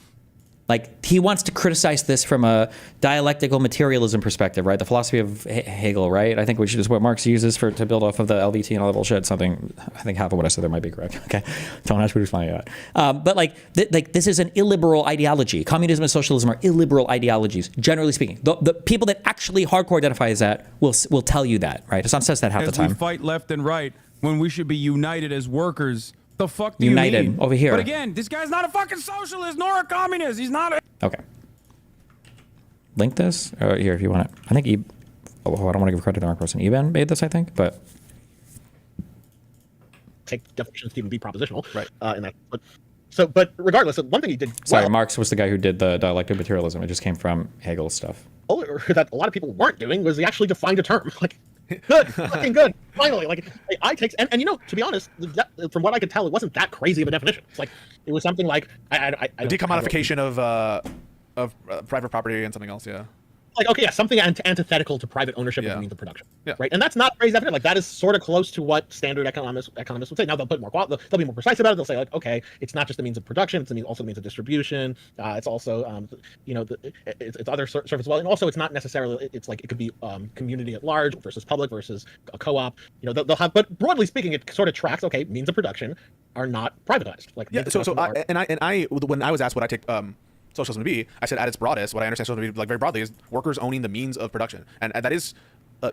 Like, he wants to criticize this from a dialectical materialism perspective, right? The philosophy of Hegel, right? I think which is what Marx uses to build off of the LVT and all that bullshit. Something, I think half of what I said there might be correct. Okay, don't ask me to find it out. But like this is an illiberal ideology. Communism and socialism are illiberal ideologies, generally speaking. The people that actually hardcore identify as that will tell you that, right? Hassan says that half the time. We fight left and right when we should be united as workers. The fuck do you United mean? over here. But again, this guy's not a fucking socialist nor a communist. He's not a... Okay. Link this here if you want it. I think I don't want to give credit to the wrong person. Eben made this, I think, but take definitions to even be propositional, right? In that, but regardless, one thing he did. Sorry, Marx was the guy who did the dialectic materialism. It just came from Hegel's stuff. Or that a lot of people weren't doing was he actually defined a term. Like, good, fucking good. Finally, like I takes and you know, to be honest, from what I could tell, it wasn't that crazy of a definition. It's like it was something like a decommodification of private property and something else. Yeah. Like, okay, yeah, something antithetical to private ownership of the means of production. Yeah. Right. And that's not a crazy definition. Like, that is sort of close to what standard economists would say. Now they'll put more they'll be more precise about it. They'll say, like, okay, it's not just the means of production, it's also the means of distribution. It's also you know, it's other services as well. And also it's not necessarily, it's like it could be community at large versus public versus a co-op. You know, they'll have, but broadly speaking, it sort of tracks, okay, means of production are not privatized. Like, yeah, I when I was asked what I take socialism to be, I said at its broadest, what I understand socialism to be, like, very broadly, is workers owning the means of production, and that is,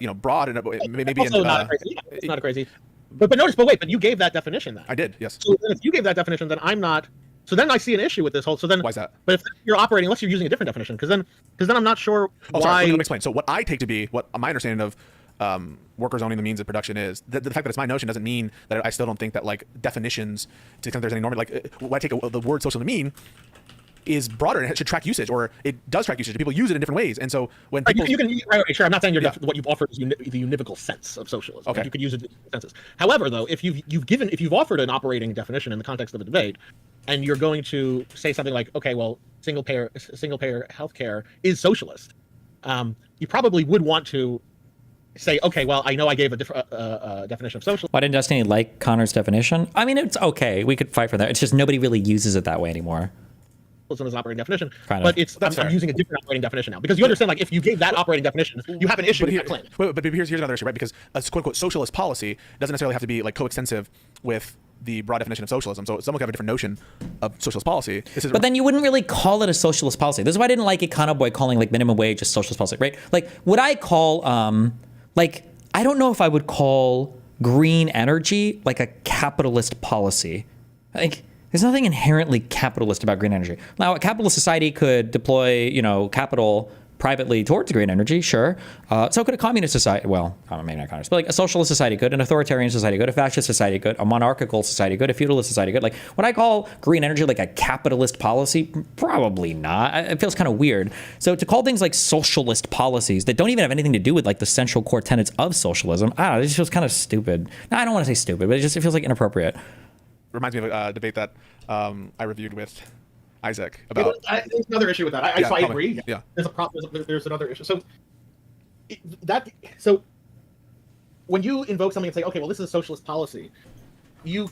you know, broad and maybe also not crazy. It's not a crazy. But notice, but you gave that definition then. I did, yes. So if you gave that definition, then I'm not. So then I see an issue with this whole. So then why is that? But if you're operating, unless you're using a different definition, because then I'm not sure why. Sorry, let me explain. So what I take to be, what my understanding of workers owning the means of production is, the fact that it's my notion doesn't mean that I still don't think that, like, definitions, to the extent there's any norm, like what I take the word social to mean, is broader and it should track usage, or it does track usage. People use it in different ways, and so when people, you can sure, I'm not saying what you've offered is the univocal sense of socialism. Okay, like, you could use it in senses. However, though, if you've offered an operating definition in the context of a debate, and you're going to say something like, okay, well, single payer healthcare is socialist, you probably would want to say, okay, well, I know I gave a different definition of social. Why didn't Destiny like Connor's definition? I mean, it's okay. We could fight for that. It's just nobody really uses it that way anymore. As an operating definition, kind of. But I'm using a different operating definition now, because you understand, like, if you gave that operating definition, you have an issue with that claim. But here's another issue, right? Because a quote unquote socialist policy doesn't necessarily have to be, like, coextensive with the broad definition of socialism. So someone could have a different notion of socialist policy. But then you wouldn't really call it a socialist policy. This is why I didn't like Econoboy calling, like, minimum wage a socialist policy, right? Like, would I call like, I don't know if I would call green energy like a capitalist policy. Like, there's nothing inherently capitalist about green energy. Now, a capitalist society could deploy, you know, capital privately towards green energy, sure. So could a communist society. Well, maybe not communist, but like a socialist society could, an authoritarian society could, a fascist society could, a monarchical society could, a feudalist society could. Like, would I call green energy like a capitalist policy? Probably not. It feels kind of weird. So to call things like socialist policies that don't even have anything to do with, like, the central core tenets of socialism, I don't know, it just feels kind of stupid. No, I don't want to say stupid, but it feels like inappropriate. Reminds me of a debate that I reviewed with Isaac about. There's another issue with that. I agree. Yeah. There's a problem. There's another issue. So when you invoke something and say, okay, well, this is a socialist policy, you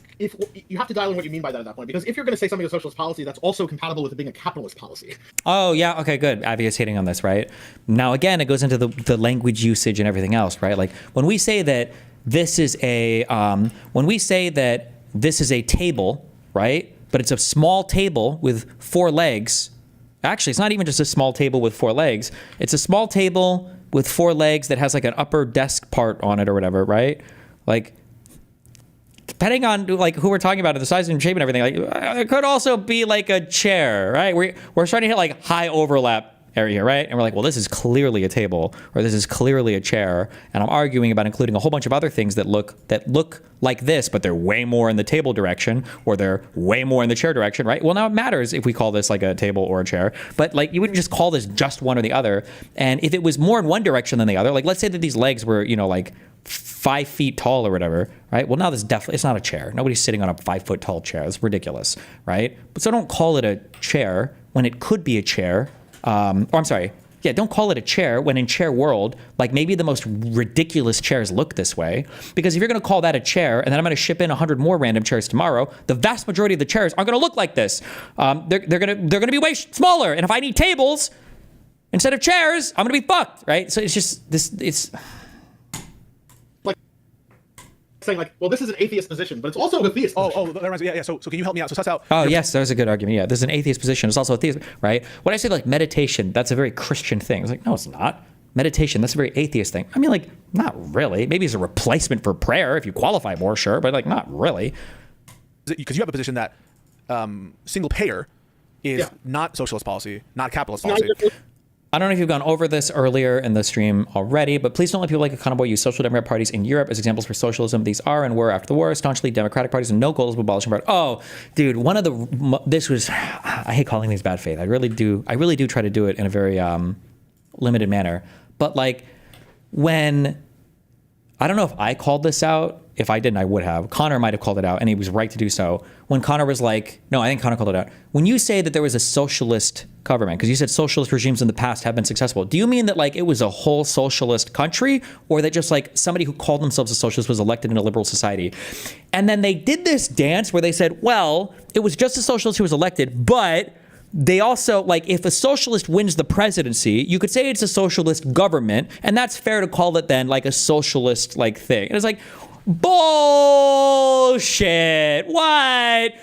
have to dial in what you mean by that at that point, because if you're going to say something is a socialist policy, that's also compatible with it being a capitalist policy. Oh yeah, okay, good. Avi's hitting on this, right? Now again, it goes into the language usage and everything else, right? Like, when we say that this is a table, right? But it's a small table with 4 legs. Actually, it's not even just a small table with 4 legs. It's a small table with 4 legs that has, like, an upper desk part on it or whatever, right? Like, depending on like who we're talking about and the size and shape and everything, like it could also be like a chair, right? We're starting to hit like high overlap area, right? And we're like, well, this is clearly a table, or this is clearly a chair, and I'm arguing about including a whole bunch of other things that look like this, but they're way more in the table direction, or they're way more in the chair direction, right? Well, now it matters if we call this like a table or a chair, but like you wouldn't just call this just one or the other. And if it was more in one direction than the other, like let's say that these legs were, you know, like 5 feet tall or whatever, right? Well, now this definitely, it's not a chair. Nobody's sitting on a 5 foot tall chair. It's ridiculous, right? But so don't call it a chair when it could be a chair. Don't call it a chair when in chair world, like maybe the most ridiculous chairs look this way. Because if you're going to call that a chair, and then I'm going to ship in 100 more random chairs tomorrow, the vast majority of the chairs aren't going to look like this. They're going to be way smaller. And if I need tables instead of chairs, I'm going to be fucked, right? So it's just this. It's saying like, well, this is an atheist position, but it's also a theist position. That reminds me. Yeah. So can you help me out? So suss out. Oh, yes, that was a good argument. Yeah, there's an atheist position. It's also a theist, right? When I say like meditation, that's a very Christian thing. It's like, no, it's not. Meditation, that's a very atheist thing. I mean, like, not really. Maybe it's a replacement for prayer if you qualify more, sure, but like, not really. Because you have a position that single payer is not socialist policy, not capitalist policy. I don't know if you've gone over this earlier in the stream already, but please don't let people like Econoboy use social democrat parties in Europe as examples for socialism. These are and were after the war staunchly democratic parties and no goals of abolishing party. Oh, dude, I hate calling these bad faith. I really do try to do it in a very limited manner. But like when, I don't know if I called this out. If I didn't, I would have. Connor might have called it out, and he was right to do so. When Connor was like, no, I think Connor called it out. When you say that there was a socialist government, because you said socialist regimes in the past have been successful, do you mean that like it was a whole socialist country, or that just like somebody who called themselves a socialist was elected in a liberal society? And then they did this dance where they said, well, it was just a socialist who was elected, but they also, like, if a socialist wins the presidency, you could say it's a socialist government, and that's fair to call it then like a socialist like thing. And it's like, bullshit. What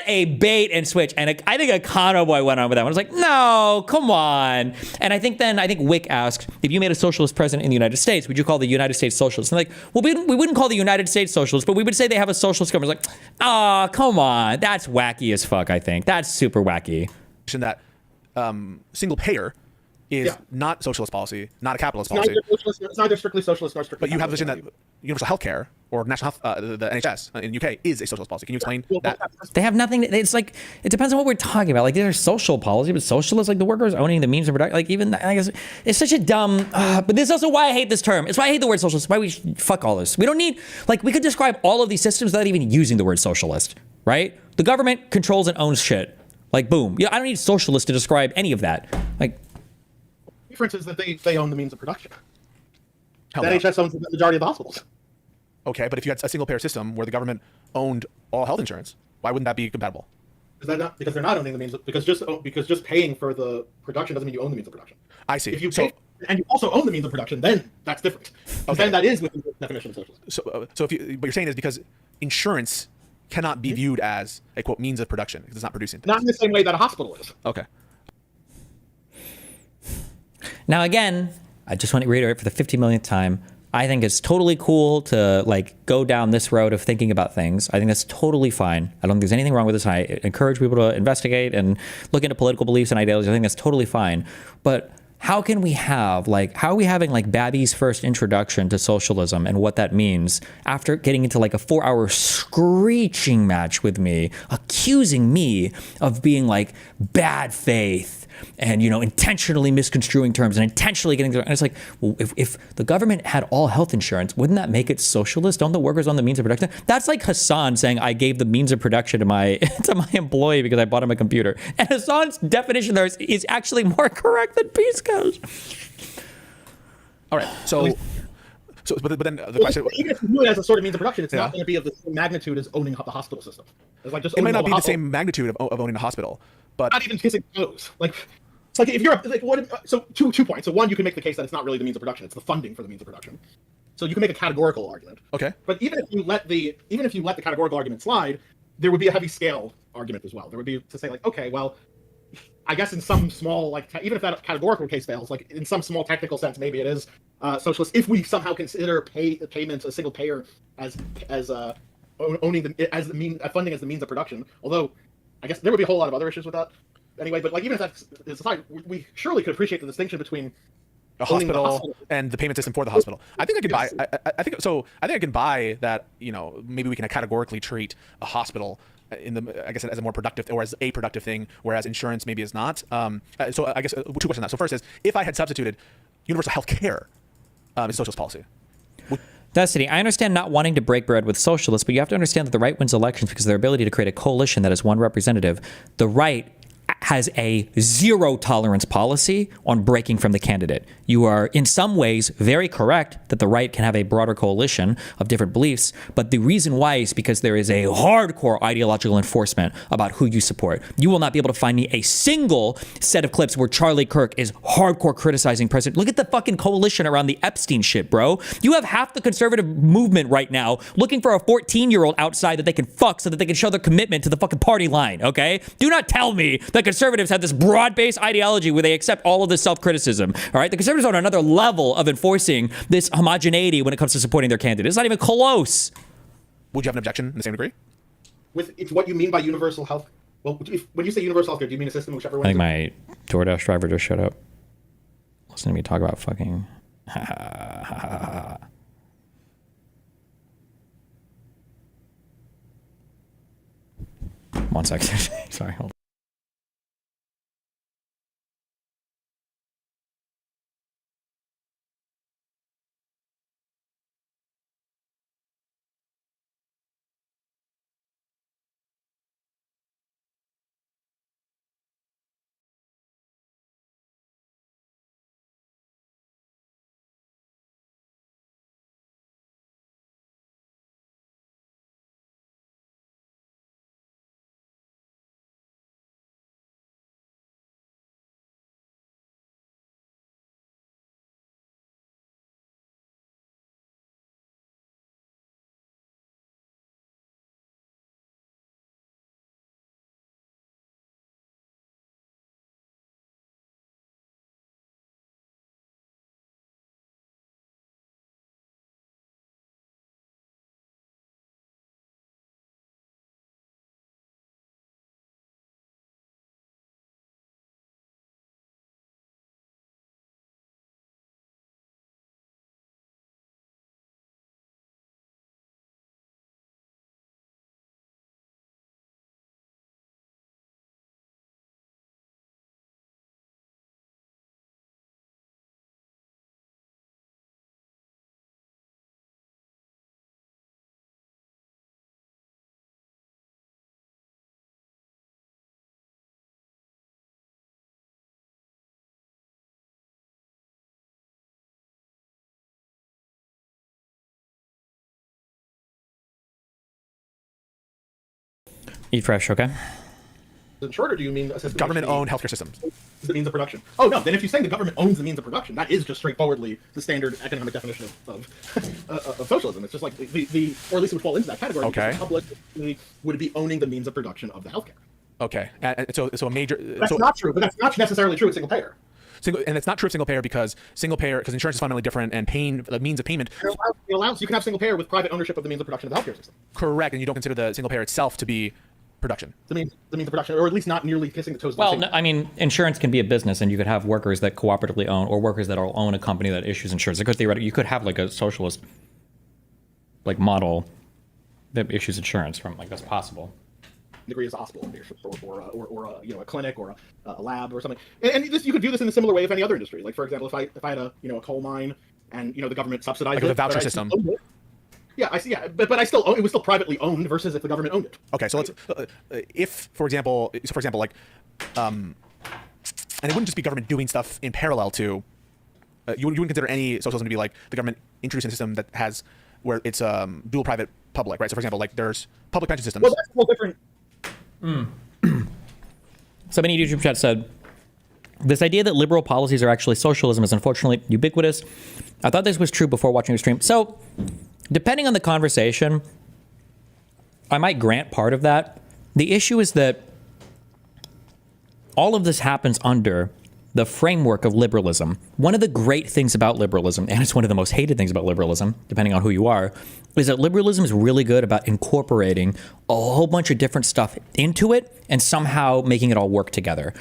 a bait and switch. And I think Econoboy went on with that one. I was like, no, come on. And I think Wick asked, if you made a socialist president in the United States, would you call the United States socialist? And like, well, we wouldn't call the United States socialist, but we would say they have a socialist government. It's like, oh, come on. That's wacky as fuck, I think. That's super wacky. That single payer is not socialist policy, not a capitalist policy. It's neither strictly socialist nor strictly. But you have a vision that universal healthcare or national health, the NHS in UK is a socialist policy. Can you explain that? They have nothing. It's like, it depends on what we're talking about. Like, there's social policy, but socialist, like the workers owning the means of production, like even, I guess, it's such a dumb, but this is also why I hate this term. It's why I hate the word socialist. It's why we fuck all this. We don't need, like, we could describe all of these systems without even using the word socialist, right? The government controls and owns shit. Like, boom. I don't need socialist to describe any of that. Like, the difference is that they own the means of production. The NHS owns the majority of the hospitals. Okay, but if you had a single payer system where the government owned all health insurance, why wouldn't that be compatible? Because they're not owning the means. Because just paying for the production doesn't mean you own the means of production. I see. If you pay, and you also own the means of production, then that's different. Okay. Then that is within the definition of socialism. So what you're saying is because insurance cannot be viewed as a quote means of production because it's not producing things. Not in the same way that a hospital is. Okay. Now, again, I just want to reiterate for the 50 millionth time, I think it's totally cool to like go down this road of thinking about things. I think that's totally fine. I don't think there's anything wrong with this. And I encourage people to investigate and look into political beliefs and ideologies. I think that's totally fine. But how can we have how are we having like Babby's first introduction to socialism and what that means after getting into like a 4-hour screeching match with me, accusing me of being like bad faith and, you know, intentionally misconstruing terms and intentionally getting, and it's like, well, if the government had all health insurance, wouldn't that make it socialist? Don't the workers own the means of production? That's like Hassan saying I gave the means of production to my employee because I bought him a computer. And Hassan's definition there is actually more correct than Pisco's. All right, but then the question, even if you view it as a sort of means of production, it's not going to be of the same magnitude as owning the hospital system. It's like just it might not be the same magnitude of owning a hospital, but not even kissing toes. Like, it's like if you're like what? So two points. So one, you can make the case that it's not really the means of production; it's the funding for the means of production. So you can make a categorical argument. Okay. But even if you let the categorical argument slide, there would be a heavy scale argument as well. There would be to say like, okay, well, I guess in some small even if that categorical case fails, like in some small technical sense, maybe it is socialist if we somehow consider payments a single payer as owning funding as the means of production. Although, I guess there would be a whole lot of other issues with that. Anyway, but like even if that's aside, we surely could appreciate the distinction between a hospital and the payment system for the hospital. I think I could buy. I think so. I think I can buy that. Maybe we can categorically treat a hospital I guess as a more productive or as a productive thing, whereas insurance maybe is not. So I guess two questions on that. So first is, if I had substituted universal health care as socialist policy. Destiny, I understand not wanting to break bread with socialists, but you have to understand that the right wins elections because of their ability to create a coalition that has one representative. The right has a zero tolerance policy on breaking from the candidate. You are in some ways very correct that the right can have a broader coalition of different beliefs, but the reason why is because there is a hardcore ideological enforcement about who you support. You will not be able to find me a single set of clips where Charlie Kirk is hardcore criticizing President. Look at the fucking coalition around the Epstein shit, bro. You have half the conservative movement right now looking for a 14-year-old outside that they can fuck so that they can show their commitment to the fucking party line, okay? Do not tell me that conservatives have this broad-based ideology where they accept all of this self-criticism, all right? The conservatives are on another level of enforcing this homogeneity when it comes to supporting their candidate. It's not even close. Would you have an objection in the same degree? It's what you mean by universal health. Well, when you say universal health care, do you mean a system in which everyone? I think my DoorDash driver just showed up. Listen to me talk about fucking. 1 second. Sorry, hold on. Eat fresh, okay? Short, or do you mean a system government-owned healthcare systems? The means of production. Oh no, then if you're saying the government owns the means of production, that is just straightforwardly the standard economic definition of socialism. It's just like the or at least it would fall into that category. Okay. The public would be owning the means of production of the healthcare. Okay, and so a major. That's not true, but that's not necessarily true with single payer. And it's not true of single payer because insurance is fundamentally different, and the means of payment. It allows you can have single payer with private ownership of the means of production of the healthcare system. Correct, and you don't consider the single payer itself to be production. The means of production, or at least not nearly kissing the toes. Well, no, I mean, insurance can be a business, and you could have workers that cooperatively own, or workers that own a company that issues insurance. It could theoretically, you could have like a socialist model that issues insurance from that's possible. Degree as a hospital or a clinic or a lab or something, and you could do this in a similar way of any other industry. Like for example, if I had a coal mine and the government subsidized it, the voucher system. Yeah, I see. Yeah, but I still it was still privately owned versus if the government owned it. Okay, so let's if for example, and it wouldn't just be government doing stuff in parallel to. You wouldn't consider any socialism to be like the government introducing a system that has where it's dual private public, right? So for example, there's public pension systems. Well, that's a whole different. Somebody in YouTube chat said, this idea that liberal policies are actually socialism is unfortunately ubiquitous. I thought this was true before watching your stream. So, depending on the conversation, I might grant part of that. The issue is that all of this happens under the framework of liberalism. One of the great things about liberalism, and it's one of the most hated things about liberalism, depending on who you are, is that liberalism is really good about incorporating a whole bunch of different stuff into it and somehow making it all work together.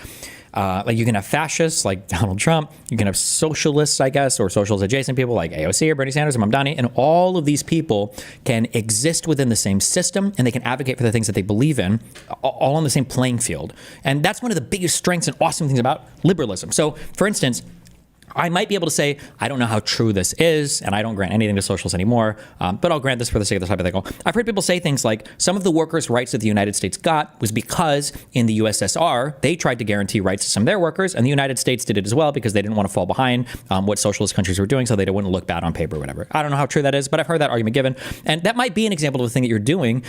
Like you can have fascists like Donald Trump, you can have socialists, I guess, or socialist adjacent people like AOC or Bernie Sanders or Mamdani, and all of these people can exist within the same system and they can advocate for the things that they believe in, all on the same playing field. And that's one of the biggest strengths and awesome things about liberalism. So, for instance, I might be able to say, I don't know how true this is, and I don't grant anything to socialists anymore, but I'll grant this for the sake of this hypothetical. I've heard people say things like, some of the workers' rights that the United States got was because in the USSR, they tried to guarantee rights to some of their workers, and the United States did it as well because they didn't want to fall behind what socialist countries were doing, so they wouldn't look bad on paper or whatever. I don't know how true that is, but I've heard that argument given, and that might be an example of a thing that you're doing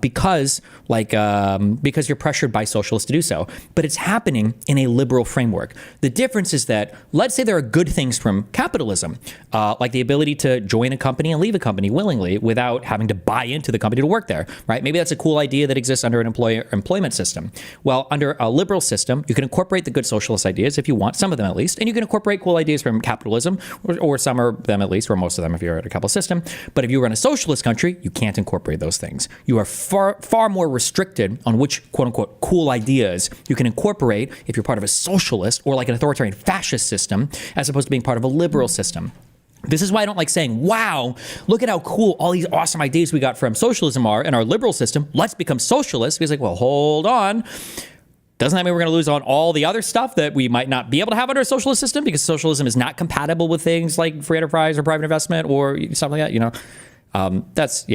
because you're pressured by socialists to do so. But it's happening in a liberal framework. The difference is that, let's say there are good things from capitalism, like the ability to join a company and leave a company willingly without having to buy into the company to work there, right? Maybe that's a cool idea that exists under an employment system. Well, under a liberal system, you can incorporate the good socialist ideas if you want, some of them at least, and you can incorporate cool ideas from capitalism, or some of them at least, or most of them if you're at a capitalist system. But if you run a socialist country, you can't incorporate those things. You are far more restricted on which quote unquote cool ideas you can incorporate if you're part of a socialist or like an authoritarian fascist system, as opposed to being part of a liberal system. This is why I don't like saying, wow, look at how cool all these awesome ideas we got from socialism are in our liberal system. Let's become socialists. Because like, well, hold on. Doesn't that mean we're going to lose on all the other stuff that we might not be able to have under a socialist system because socialism is not compatible with things like free enterprise or private investment or something like that, you know? That's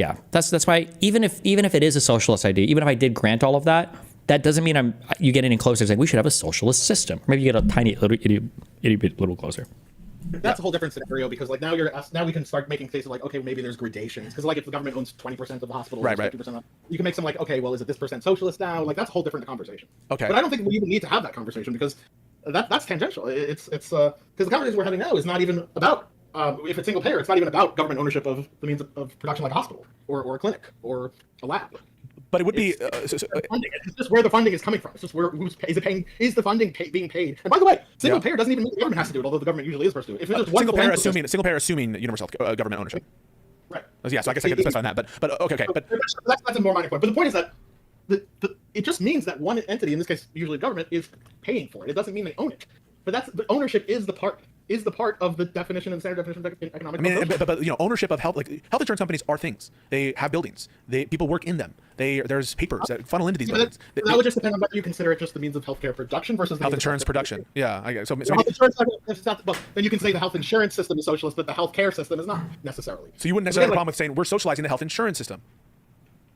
why even if it is a socialist idea, even if I did grant all of that, that doesn't mean you get any closer to saying we should have a socialist system. Maybe you get a tiny itty bit little closer. That's a whole different scenario because like now we can start making cases like, okay, maybe there's gradations because like if the government owns 20% of the hospital, right, 50%, you can make some like, okay, well, is it this percent socialist now? Like that's a whole different conversation. Okay. But I don't think we even need to have that conversation because that's tangential. It's because the conversation we're having now is not even about if it's single payer, it's not even about government ownership of the means of production like a hospital or a clinic or a lab. But it would be funding. It's just where the funding is coming from. It's just is the funding being paid? And by the way, single payer doesn't even mean the government has to do it, although the government usually is supposed to do it. If it's single payer assuming universal government ownership. Right. Yeah. So I guess I could specify on that. But okay. But that's a more minor point. But the point is that it just means that one entity, in this case usually government, is paying for it. It doesn't mean they own it. But ownership is the part of the definition and standard definition of economic. I mean, but you know, ownership of health insurance companies are things. They have buildings. People work in them. There's papers that funnel into these buildings. That would just depend on whether you consider it just the means of healthcare production versus the health insurance production. Yeah, I guess. So health insurance, then you can say the health insurance system is socialist, but the healthcare system is not necessarily. So you wouldn't necessarily have a problem with saying we're socializing the health insurance system.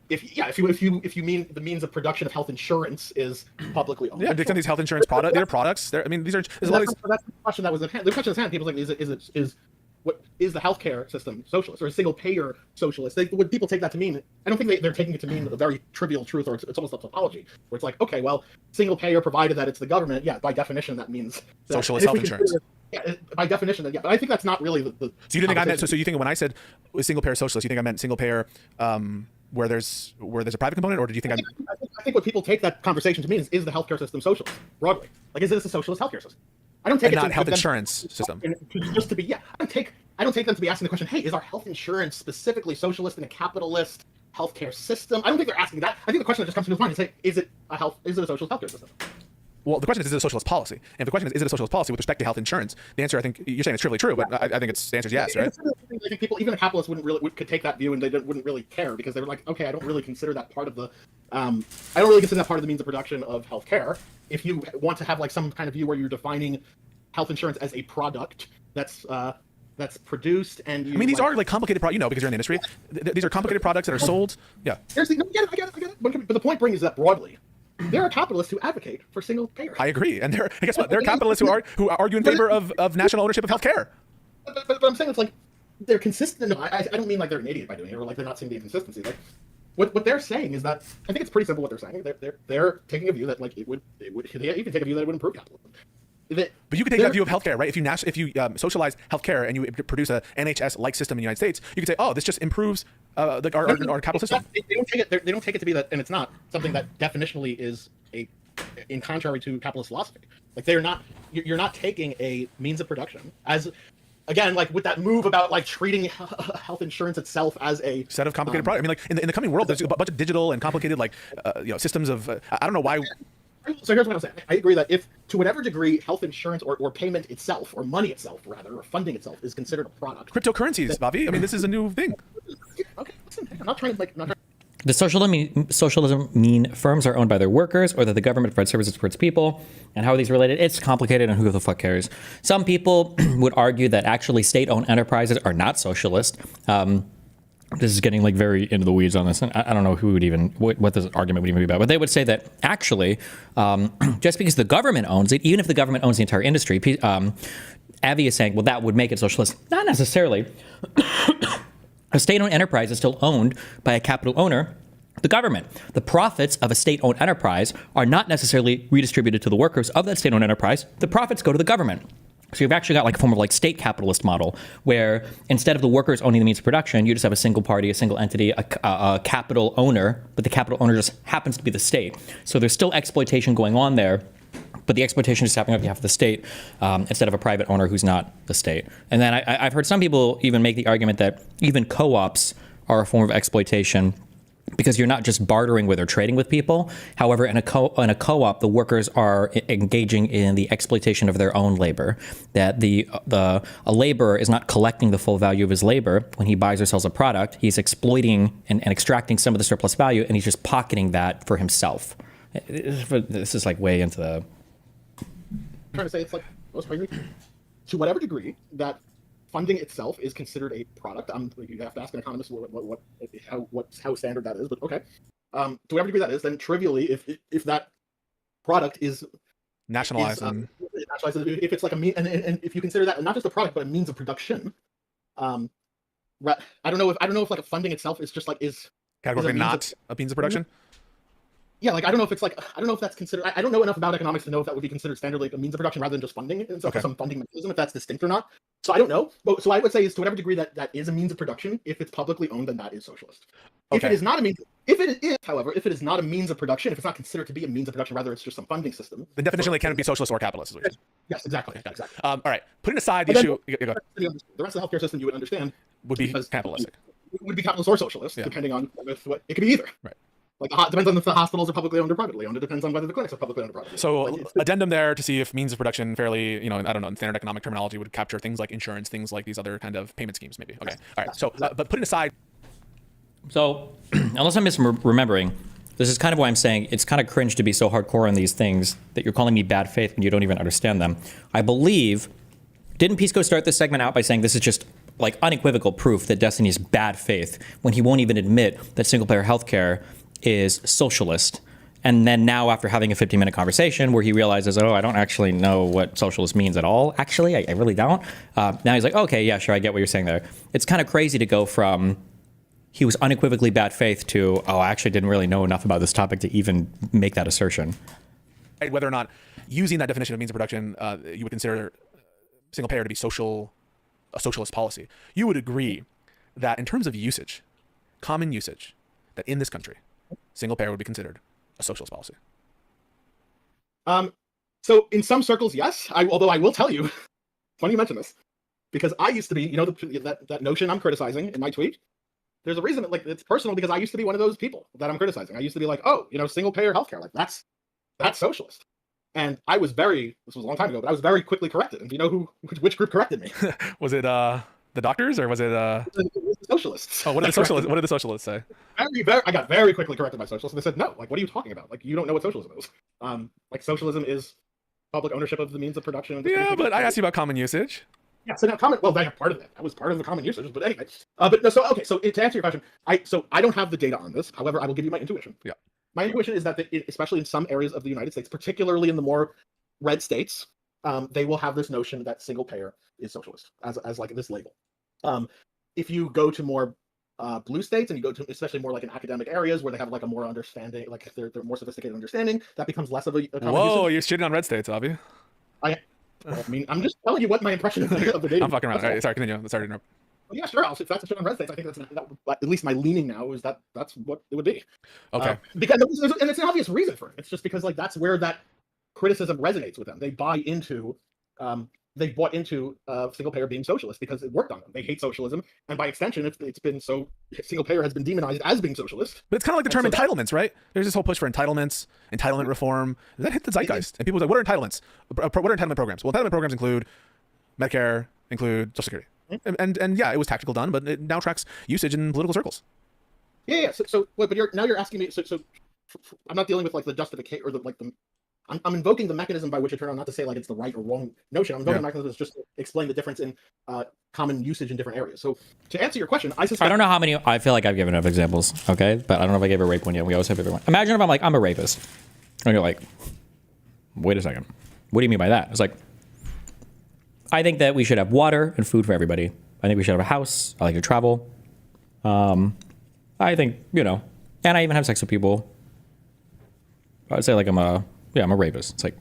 If you mean the means of production of health insurance is publicly owned. Yeah, these health insurance products, they're products. I mean, that's the question that was at hand. The question at hand. People like, is the healthcare system socialist or a single payer socialist? Would people take that to mean? I don't think they're taking it to mean a very trivial truth, or it's almost a tautology where it's like, okay, well, single payer provided that it's the government. Yeah, by definition that means socialist health insurance. Yeah, by definition, yeah. But I think that's not really the So you didn't think I meant? So you think when I said single payer socialist, you think I meant single payer? Where there's a private component, or did you think I think what people take that conversation to mean is the healthcare system socialist broadly? Like, is this a socialist healthcare system? I don't take and it not to health insurance system. Just to be I don't take them to be asking the question, hey, is our health insurance specifically socialist in a capitalist healthcare system? I don't think they're asking that. I think the question that just comes to mind is, hey, is it a socialist healthcare system? Well, the question is it a socialist policy? And if the question is it a socialist policy with respect to health insurance, the answer, I think you're saying it's trivially true, but I think the answer is yes, right? I think people, even a capitalist, could take that view and they wouldn't really care because they were like, okay, I don't really consider that part of the means of production of healthcare. If you want to have like some kind of view where you're defining health insurance as a product that's produced and these are like complicated products, because you're in the industry. These are complicated products that are sold. Yeah. I get it. But the point is that broadly, there are capitalists who advocate for single payer. I agree, and guess what? There are capitalists who argue in favor of national ownership of healthcare. But I'm saying it's like they're consistent. No, I don't mean like they're an idiot by doing it, or like they're not seeing the inconsistency. Like what they're saying is that I think it's pretty simple. What they're saying, they're taking a view that like it would they even take a view that it would improve capitalism. But you could take that view of healthcare, right? If you socialize healthcare and you produce a NHS-like system in the United States, you could say, oh, this just improves our capital system. They don't take it to be that, and it's not something that definitionally is a in contrary to capitalist philosophy. Like they're not, you're not taking a means of production as, again, like with that move about like treating health insurance itself as a set of complicated products. I mean, like in the coming world, there's a bunch of digital and complicated like systems of. I don't know why. So here's what I'm saying. I agree that if, to whatever degree, health insurance or payment itself, or money itself, rather, or funding itself, is considered a product. Cryptocurrencies, Bobby. I mean, this is a new thing. Okay, listen, I'm not trying to like. I'm not trying Does socialism mean firms are owned by their workers, or that the government provides services for its people? And how are these related? It's complicated, and who the fuck cares? Some people would argue that actually state-owned enterprises are not socialist. This is getting like very into the weeds on this, and I don't know who would even what this argument would even be about. But they would say that actually, just because the government owns it, even if the government owns the entire industry, Avi is saying, well, that would make it socialist. Not necessarily. A state-owned enterprise is still owned by a capital owner, the government. The profits of a state-owned enterprise are not necessarily redistributed to the workers of that state-owned enterprise. The profits go to the government. So you've actually got like a form of like state capitalist model where instead of the workers owning the means of production, you just have a single party, a single entity, a capital owner, but the capital owner just happens to be the state. So there's still exploitation going on there, but the exploitation is happening on behalf of the state instead of a private owner who's not the state. And then I've heard some people even make the argument that even co-ops are a form of exploitation because you're not just bartering with or trading with people. However, in a co-op, the workers are engaging in the exploitation of their own labor. That a laborer is not collecting the full value of his labor when he buys or sells a product. He's exploiting and extracting some of the surplus value, and he's just pocketing that for himself. This is like way into the. I'm trying to say it's like to whatever degree that funding itself is considered a product. You have to ask an economist how standard that is, but okay. To whatever degree that is, then trivially, if that product is nationalized, if it's like a mean, and if you consider that not just a product but a means of production, I don't know if like a funding itself is just like categorically not a means of production. Yeah, like I don't know if that's considered. I don't know enough about economics to know if that would be considered standard like a means of production rather than just funding and so some funding mechanism, if that's distinct or not. So I don't know. But so I would say is to whatever degree that is a means of production, if it's publicly owned, then that is socialist. If it is not a means, if it is not a means of production, if it's not considered to be a means of production, rather it's just some funding system. The definition like can be socialist or capitalist. Yes, exactly. All right, putting aside the issue, the rest of the healthcare system you would understand would be capitalistic. It would be capitalist or socialist, depending on what it could be either. Right. Like it depends on if the hospitals are publicly owned or privately owned. It depends on whether the clinics are publicly owned or privately owned. So addendum there to see if means of production fairly, I don't know, in standard economic terminology would capture things like insurance, things like these other kind of payment schemes, maybe. Okay. All right. So, but putting aside. So, unless I'm misremembering, this is kind of why I'm saying it's kind of cringe to be so hardcore on these things that you're calling me bad faith when you don't even understand them. I believe, didn't Pisco start this segment out by saying this is just like unequivocal proof that Destiny is bad faith when he won't even admit that single-payer healthcare is socialist? And then now, after having a 15-minute conversation where he realizes, I don't actually know what socialist means at all. Actually, I really don't. Now he's like, okay, yeah, sure, I get what you're saying there. It's kind of crazy to go from he was unequivocally bad faith to, I actually didn't really know enough about this topic to even make that assertion. Whether or not using that definition of means of production, you would consider single payer to be a socialist policy. You would agree that in terms of usage, common usage, that in this country, single payer would be considered a socialist policy. So in some circles, yes. Although I will tell you, funny you mention this, because I used to be, that notion I'm criticizing in my tweet. There's a reason that it's personal because I used to be one of those people that I'm criticizing. I used to be like, single payer healthcare, like that's socialist. And I was this was a long time ago, but I was very quickly corrected. And do you know which group corrected me? Was it the doctors or was it the socialists? Oh, what did the socialists say? I got very quickly corrected by socialists, and they said, no, what are you talking about? You don't know what socialism is. Socialism is public ownership of the means of production. Yeah, but I asked you about common usage. Yeah, so now that's part of that. That was part of the common usage, but anyway. But no, so to answer your question, I don't have the data on this. However, I will give you my intuition. Yeah. My intuition is that especially in some areas of the United States, particularly in the more red states, they will have this notion that single payer is socialist as like this label. If you go to more blue states and you go to especially more like in academic areas where they have like a more understanding, like they're more sophisticated understanding, that becomes less of a common Whoa, usage. you're shitting on red states, Avi. I mean, I'm just telling you what my impression is of the data. I'm fucking around. All right, sorry, continue. Sorry to interrupt. Well, yeah, sure. If that's a shit on red states, I think at least my leaning now is that's what it would be. Okay. Because and it's an obvious reason for it. It's just because like that's where that criticism resonates with them. They buy into. They bought into single payer being socialist because it worked on them. They hate socialism, and by extension, it's been so single payer has been demonized as being socialist. But it's kind of like the term entitlements, right? There's this whole push for entitlements, entitlement reform. Does that hit the zeitgeist? And people say, what are entitlements? What are entitlement programs? Well, entitlement programs include Medicare, include Social Security. And yeah, it was tactical done, but it now tracks usage in political circles. Yeah. So but you're asking me. So I'm not dealing with like the justification or I'm invoking the mechanism by which it turned out, not to say like it's the right or wrong notion. I'm invoking the mechanism just to explain the difference in common usage in different areas. So to answer your question, I don't know how many. I feel like I've given enough examples. Okay, but I don't know if I gave a rape one yet. We always have everyone. Imagine if I'm like, I'm a rapist, and you're like, wait a second, what do you mean by that? It's like, I think that we should have water and food for everybody. I think we should have a house. I like to travel. I think, and I even have sex with people. I'd say like I'm a rapist. It's like,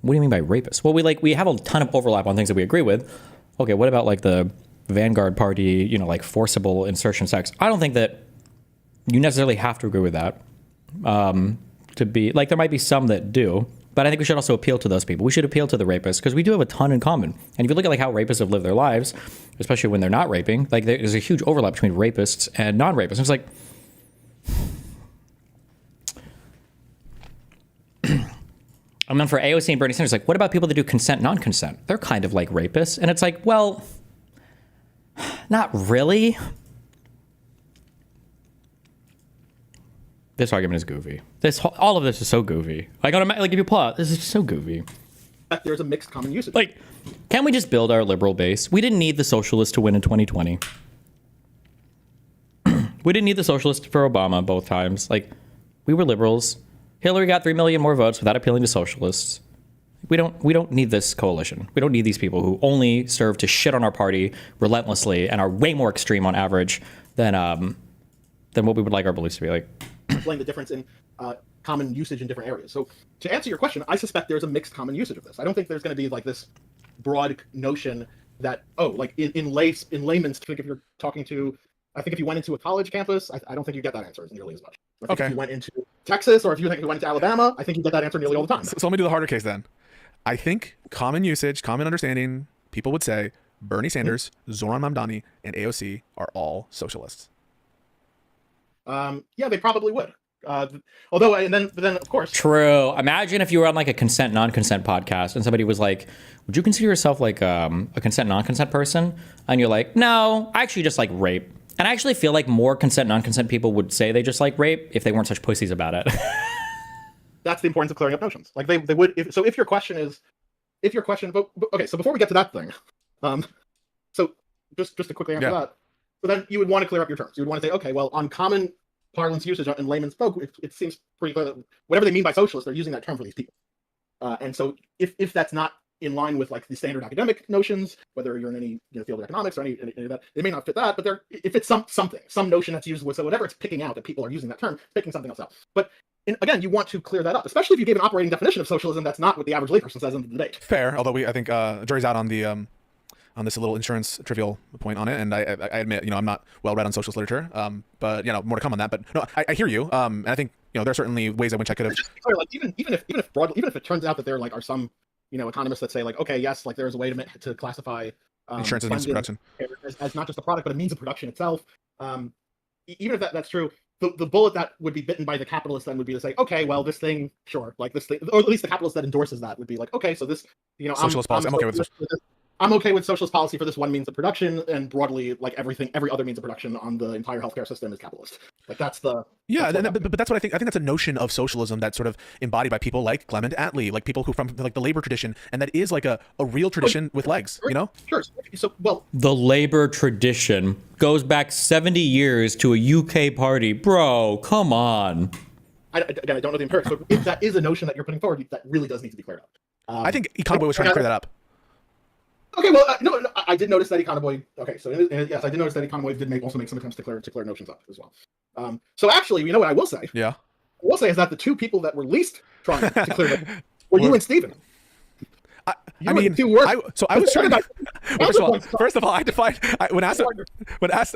what do you mean by rapist? Well, we have a ton of overlap on things that we agree with. Okay, what about like the Vanguard Party, like forcible insertion sex? I don't think that you necessarily have to agree with that. To be like, there might be some that do, but I think we should also appeal to those people. We should appeal to the rapists because we do have a ton in common. And if you look at like how rapists have lived their lives, especially when they're not raping, like there's a huge overlap between rapists and non-rapists. It's like, and then for AOC and Bernie Sanders, like, what about people that do consent, non-consent? They're kind of like rapists. And it's like, well, not really. This argument is goofy. All of this is so goofy. Like if you plot, this is so goofy. There's a mixed common usage. Like, can we just build our liberal base? We didn't need the socialists to win in 2020. We didn't need the socialists for Obama both times. Like, we were liberals. Hillary got 3 million more votes without appealing to socialists. We don't need this coalition. We don't need these people who only serve to shit on our party relentlessly and are way more extreme on average than what we would like our beliefs to be like. Explain the difference in common usage in different areas. So to answer your question, I suspect there's a mixed common usage of this. I don't think there's going to be like this broad notion that, like in layman's, I think if you're talking to, I think if you went into a college campus, I don't think you get that answer nearly as much. I think if you went into Texas or if you went into Alabama, I think you get that answer nearly all the time. So let me do the harder case then. I think common usage, common understanding, people would say Bernie Sanders, Zoran Mamdani, and AOC are all socialists. Yeah, they probably would. Although, and then of course. True. Imagine if you were on like a consent, non-consent podcast and somebody was like, would you consider yourself like a consent, non-consent person? And you're like, no, I actually just like rape. And I actually feel like more consent, non-consent people would say they just like rape if they weren't such pussies about it. That's the importance of clearing up notions. Like they would. If your question, okay. So before we get to that thing, so just to quickly answer that. So then you would want to clear up your terms. You would want to say, okay, well, on common parlance usage and layman's spoke, it seems pretty clear that whatever they mean by socialist, they're using that term for these people. And so if that's not in line with like the standard academic notions, whether you're in any field of economics or any of that, they may not fit that. But if it's some notion that's used with, so whatever it's picking out that people are using that term, picking something else out. But again, you want to clear that up, especially if you gave an operating definition of socialism that's not what the average layperson says in the debate. Fair, although I think jury's out on the on this little insurance trivial point on it, and I admit I'm not well read on socialist literature, but more to come on that. But no, I hear you, and I think there are certainly ways in which I could have. Just clear, like even if it turns out that there are some economists that say like, okay, yes, like there's a way to classify insurance as means of production as not just a product but a means of production itself. Even if that's true, the bullet that would be bitten by the capitalist then would be to say, okay, well, this thing, sure, like this thing, or at least the capitalist that endorses that would be like, okay, so this, socialist policy. I'm okay with this. I'm okay with socialist policy for this one means of production, and broadly, like every other means of production on the entire healthcare system is capitalist. Like that's the but that's what I think. I think that's a notion of socialism that's sort of embodied by people like Clement Attlee, like people who from like the labor tradition, and that is like a real tradition with legs. Sure. So the labor tradition goes back 70 years to a UK party, bro. Come on. I don't know the empirics. So if that is a notion that you're putting forward, that really does need to be cleared up. I think Econoboy was trying to clear that up. Okay, well, no, I did notice that Econoboy. Okay, so yes, I did notice that Econoboy did also make some attempts to clear notions up as well. So actually, what I will say? Yeah. I will say is that the two people that were least trying to clear them were you and Stephen. I mean, so I was trying to. Well, first of all, I defined when asked.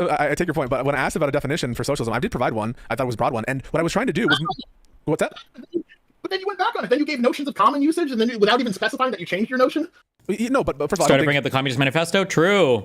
I take your point, but when I asked about a definition for socialism, I did provide one. I thought it was a broad one, and what I was trying to do was, what's that? But then you went back on it. Then you gave notions of common usage, and then without even specifying that you changed your notion. No, but first of all, started to bring up the Communist Manifesto. True.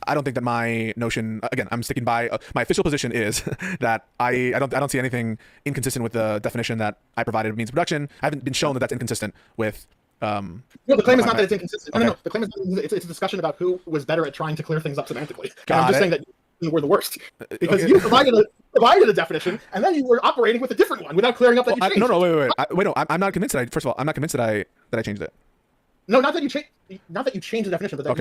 I don't think that my notion. Again, I'm sticking by my official position is that I don't see anything inconsistent with the definition that I provided of means of production. I haven't been shown that that's inconsistent with. No, the claim is not that it's inconsistent. Okay. No. The claim is it's a discussion about who was better at trying to clear things up semantically. I'm just saying that you were the worst because you provided a definition and then you were operating with a different one without clearing up that you changed. No, wait. No, I'm not convinced that. First of all, I'm not convinced that I changed it. No, not that you changed the definition, but that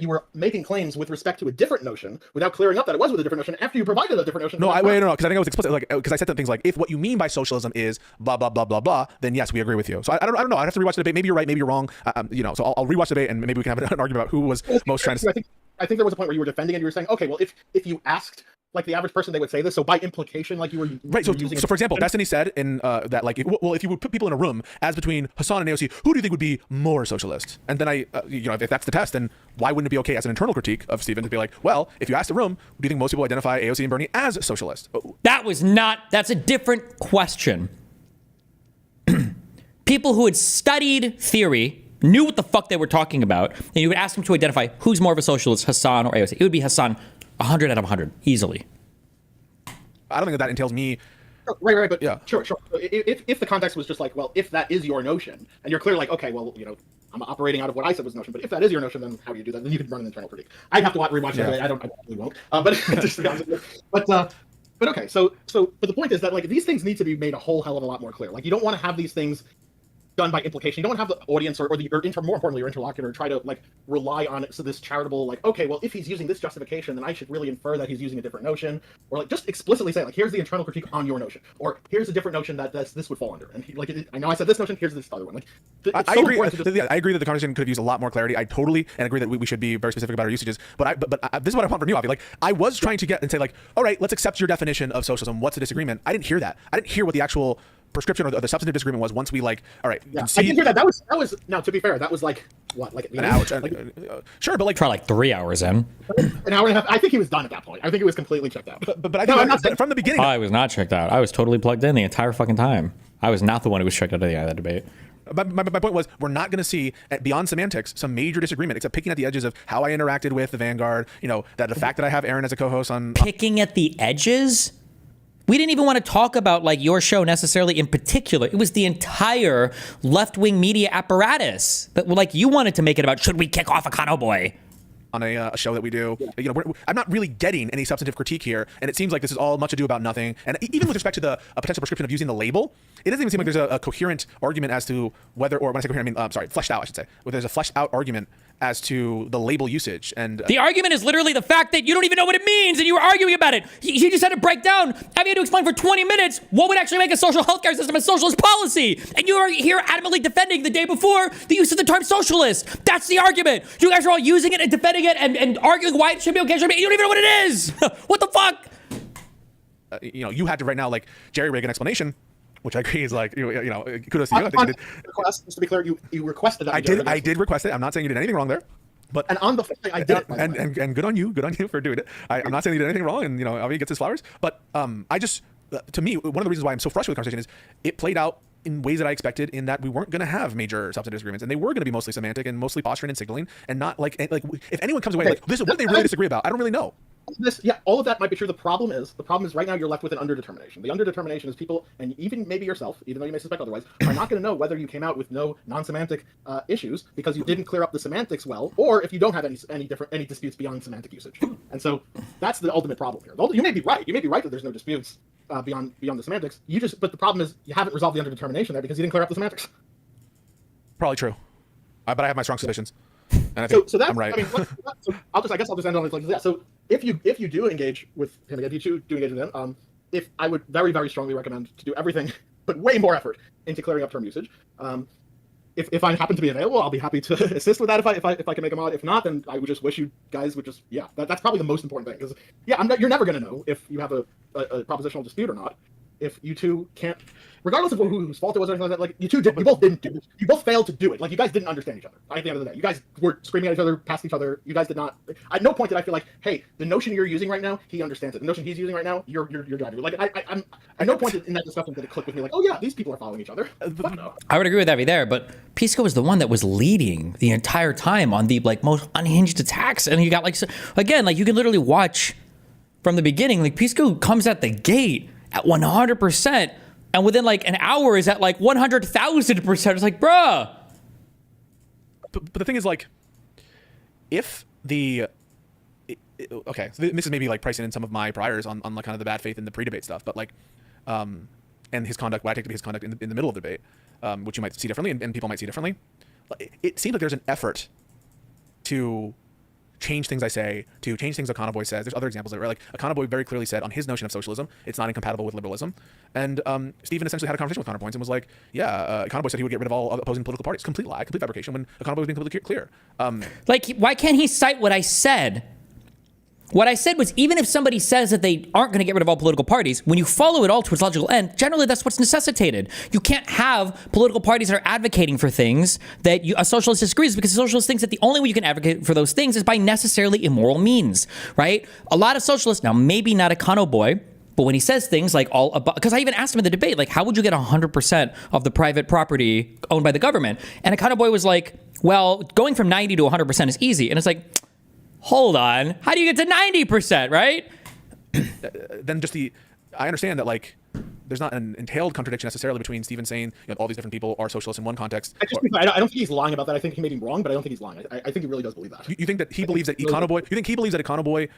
you were making claims with respect to a different notion without clearing up that it was with a different notion after you provided a different notion. No, because I think I was explicit, because I said things like, if what you mean by socialism is blah blah blah blah blah, then yes, we agree with you. So I don't know. I have to rewatch the debate. Maybe you're right, maybe you're wrong. So I'll rewatch the debate and maybe we can have an argument about who was most trying to. I think there was a point where you were defending and you were saying, okay, well, if you asked. Like the average person, they would say this. So by implication, like you were right. So for example, Destiny said in that if you would put people in a room as between Hassan and AOC, who do you think would be more socialist? And then if that's the test, then why wouldn't it be okay as an internal critique of Stephen to be like, well, if you ask the room, do you think most people identify AOC and Bernie as socialist? That's a different question. People who had studied theory knew what the fuck they were talking about, and you would ask them to identify who's more of a socialist, Hassan or AOC. It would be Hassan. 100 out of 100, easily. I don't think that entails me. Right, but yeah, sure. If the context was just like, well, if that is your notion, and you're clearly like, okay, well, I'm operating out of what I said was notion, but if that is your notion, then how do you do that? Then you could run an internal critique. I'd have to rewatch it. I probably won't. But okay, so the point is that like these things need to be made a whole hell of a lot more clear. Like you don't want to have these things done by implication. You don't want to have the audience or more importantly, your interlocutor try to like rely on it. So this charitable, like, okay, well, if he's using this justification, then I should really infer that he's using a different notion, or like just explicitly say like, here's the internal critique on your notion, or here's a different notion that this would fall under. And I know I said this notion, here's this other one. Like, I agree. I agree that the conversation could have used a lot more clarity. I totally agree that we should be very specific about our usages. But this is what I want from you, Avi. Like, I was trying to get and say like, all right, let's accept your definition of socialism. What's the disagreement? I didn't hear that. I didn't hear what the actual prescription or the substantive disagreement was once we like, all right, yeah, I did hear that. That was now to be fair, that was like what, like an hour? Sure, but like probably like 3 hours in. An hour and a half. I think he was done at that point. I think it was completely checked out. But I think from the beginning, I was not checked out. I was totally plugged in the entire fucking time. I was not the one who was checked out of the debate. My point was, we're not going to see beyond semantics some major disagreement, except picking at the edges of how I interacted with the Vanguard. That the fact that I have Aaron as a co-host on picking at the edges. We didn't even want to talk about like your show necessarily in particular. It was the entire left-wing media apparatus that like you wanted to make it about. Should we kick off a Econo Boy? On a show that we do, I'm not really getting any substantive critique here, and it seems like this is all much ado about nothing. And even with respect to the potential prescription of using the label, it doesn't even seem like there's a coherent argument as to whether, or when I say coherent, I mean fleshed out, I should say. Whether there's a fleshed out argument as to the label usage. And the argument is literally the fact that you don't even know what it means, and you were arguing about it. You just had to break down. Have you had to explain for 20 minutes what would actually make a social healthcare system a socialist policy? And you are here adamantly defending the day before the use of the term socialist. That's the argument. You guys are all using it and defending it and arguing why it should be okay. You don't even know what it is. What the fuck? You had to right now like jerry rig an explanation, which I agree is like kudos to you. I think you did. Request, just to be clear, you requested that. I did request it. I'm not saying you did anything wrong there. But on the fly, I did it. And good on you for doing it. I'm not saying you did anything wrong, and Avi gets his flowers. But I just, to me, one of the reasons why I'm so frustrated with the conversation is it played out in ways that I expected, in that we weren't going to have major substantive disagreements, and they were going to be mostly semantic and mostly posturing and signaling, and not like if anyone comes away like this is what they really disagree about, I don't really know. All of that might be true. The problem is right now you're left with an underdetermination. The underdetermination is people, and even maybe yourself, even though you may suspect otherwise, are not going to know whether you came out with no non-semantic issues because you didn't clear up the semantics well, or if you don't have any disputes beyond semantic usage. And so that's the ultimate problem here. You may be right. You may be right that there's no disputes beyond the semantics. But the problem is you haven't resolved the underdetermination there because you didn't clear up the semantics. Probably true, but I have my strong suspicions. And I think so that's, I'm right. I mean, I'll just end on it like that. So if you do engage with him again, if you do engage with him, if I would very, very strongly recommend to do everything, but way more effort into clearing up term usage. If I happen to be available, I'll be happy to assist with that if I can make a mod. If not, then I would just wish you guys would just that's probably the most important thing, because you're never going to know if you have a propositional dispute or not. if you two can't, regardless of whose fault it was or anything like that, like you both didn't do it. You both failed to do it. Like you guys didn't understand each other. At the end of the day, you guys were screaming at each other, past each other. You guys did not. At no point did I feel like, hey, the notion you're using right now, he understands it. The notion he's using right now, you're driving. Like I'm at no point in that discussion did it click with me like, oh yeah, these people are following each other. Fuck no. I would agree with Evie there, but Pisco was the one that was leading the entire time on the like most unhinged attacks, and he got like again, like you can literally watch from the beginning. Like Pisco comes at the gate at 100%, and within like an hour is at like 100,000%. It's like, bruh. But the thing is, like, if the okay, so this is maybe like pricing in some of my priors on like kind of the bad faith and the pre-debate stuff, but like, and his conduct, what I take to be his conduct in the middle of the debate, which you might see differently and people might see differently. It seems like there's an effort to change things I say, to change things Econoboy says. There's other examples of it, right? Like Econoboy very clearly said on his notion of socialism, it's not incompatible with liberalism. And Stephen essentially had a conversation with Counterpoints and was like, yeah, Econoboy said he would get rid of all opposing political parties. Complete lie, complete fabrication when Econoboy was being completely clear. Like, why can't he cite what I said? What I said was, even if somebody says that they aren't going to get rid of all political parties, when you follow it all to its logical end, generally that's what's necessitated. You can't have political parties that are advocating for things that a socialist disagrees with, because a socialist thinks that the only way you can advocate for those things is by necessarily immoral means, right? A lot of socialists, now maybe not Econoboy, but when he says things like all about, because I even asked him in the debate, like, how would you get 100% of the private property owned by the government? And Econoboy was like, well, going from 90 to 100% is easy. And it's like, hold on, how do you get to 90%, right? Then just I understand that, like, there's not an entailed contradiction necessarily between Stephen saying, you know, all these different people are socialists in one context. I don't think he's lying about that. I think he may be wrong, but I don't think he's lying. I think he really does believe that. You think that he believes that Econoboy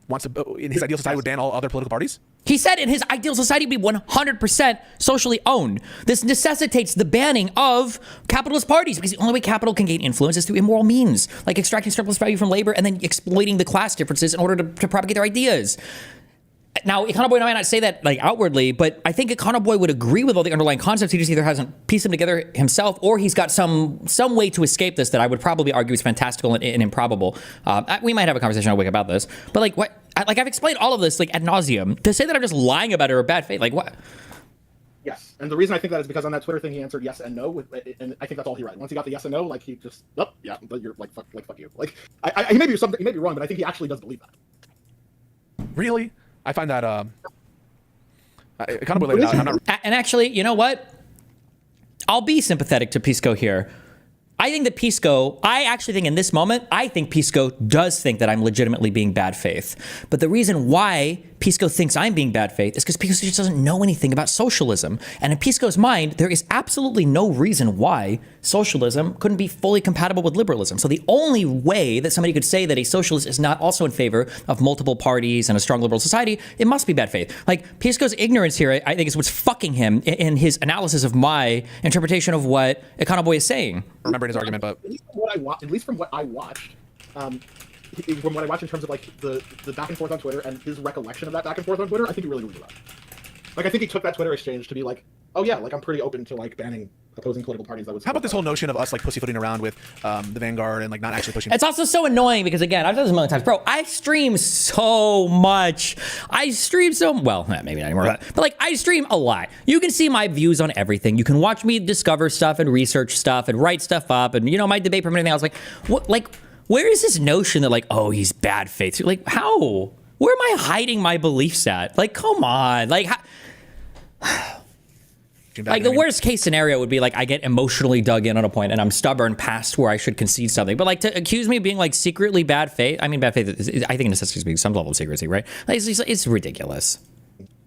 wants to, in his ideal society, would ban all other political parties? He said in his ideal society would be 100% socially owned. This necessitates the banning of capitalist parties, because the only way capital can gain influence is through immoral means, like extracting surplus value from labor and then exploiting the class differences in order to propagate their ideas. Now, Econoboy might not say that like outwardly, but I think Econoboy would agree with all the underlying concepts. He just either hasn't pieced them together himself, or he's got some way to escape this that I would probably argue is fantastical and improbable. We might have a conversation on Wig about this, but like what? Like I've explained all of this like ad nauseum. To say that I'm just lying about it or bad faith, like what? Yes, and the reason I think that is because on that Twitter thing he answered yes and no, and I think that's all he read. Once he got the yes and no, like he just, oh yeah, but you're like fuck you. Like he may be wrong, but I think he actually does believe that. Really? I find that Econoboy laid it out. I'm not... And actually, you know what? I'll be sympathetic to Pisco here. I think that Pisco, I actually think in this moment, I think Pisco does think that I'm legitimately being bad faith. But the reason why Pisco thinks I'm being bad faith is because Pisco just doesn't know anything about socialism. And in Pisco's mind, there is absolutely no reason why socialism couldn't be fully compatible with liberalism. So the only way that somebody could say that a socialist is not also in favor of multiple parties and a strong liberal society, it must be bad faith. Like Pisco's ignorance here, I think, is what's fucking him in his analysis of my interpretation of what Econoboy is saying. Remember his argument, but at least from what I watched, from what I watched in terms of like the back and forth on Twitter and his recollection of that back and forth on Twitter, I think he really believed that. Like I think he took that Twitter exchange to be like, oh yeah, like I'm pretty open to like banning opposing political parties. That was. How about this whole notion of us like pussyfooting around with the Vanguard and like not actually pushing? It's also so annoying because again, I've done this a million times, bro. I stream so much. Well, maybe not anymore, but like I stream a lot. You can see my views on everything. You can watch me discover stuff and research stuff and write stuff up, and you know my debate from anything else. Like what? Like where is this notion that like, oh, he's bad faith? Like how? Where am I hiding my beliefs at? Like come on, like. Like the worst case scenario would be like I get emotionally dug in on a point and I'm stubborn past where I should concede something. But like to accuse me of being like secretly bad faith, I mean bad faith is, I think it necessitates some level of secrecy, right? Like, it's ridiculous.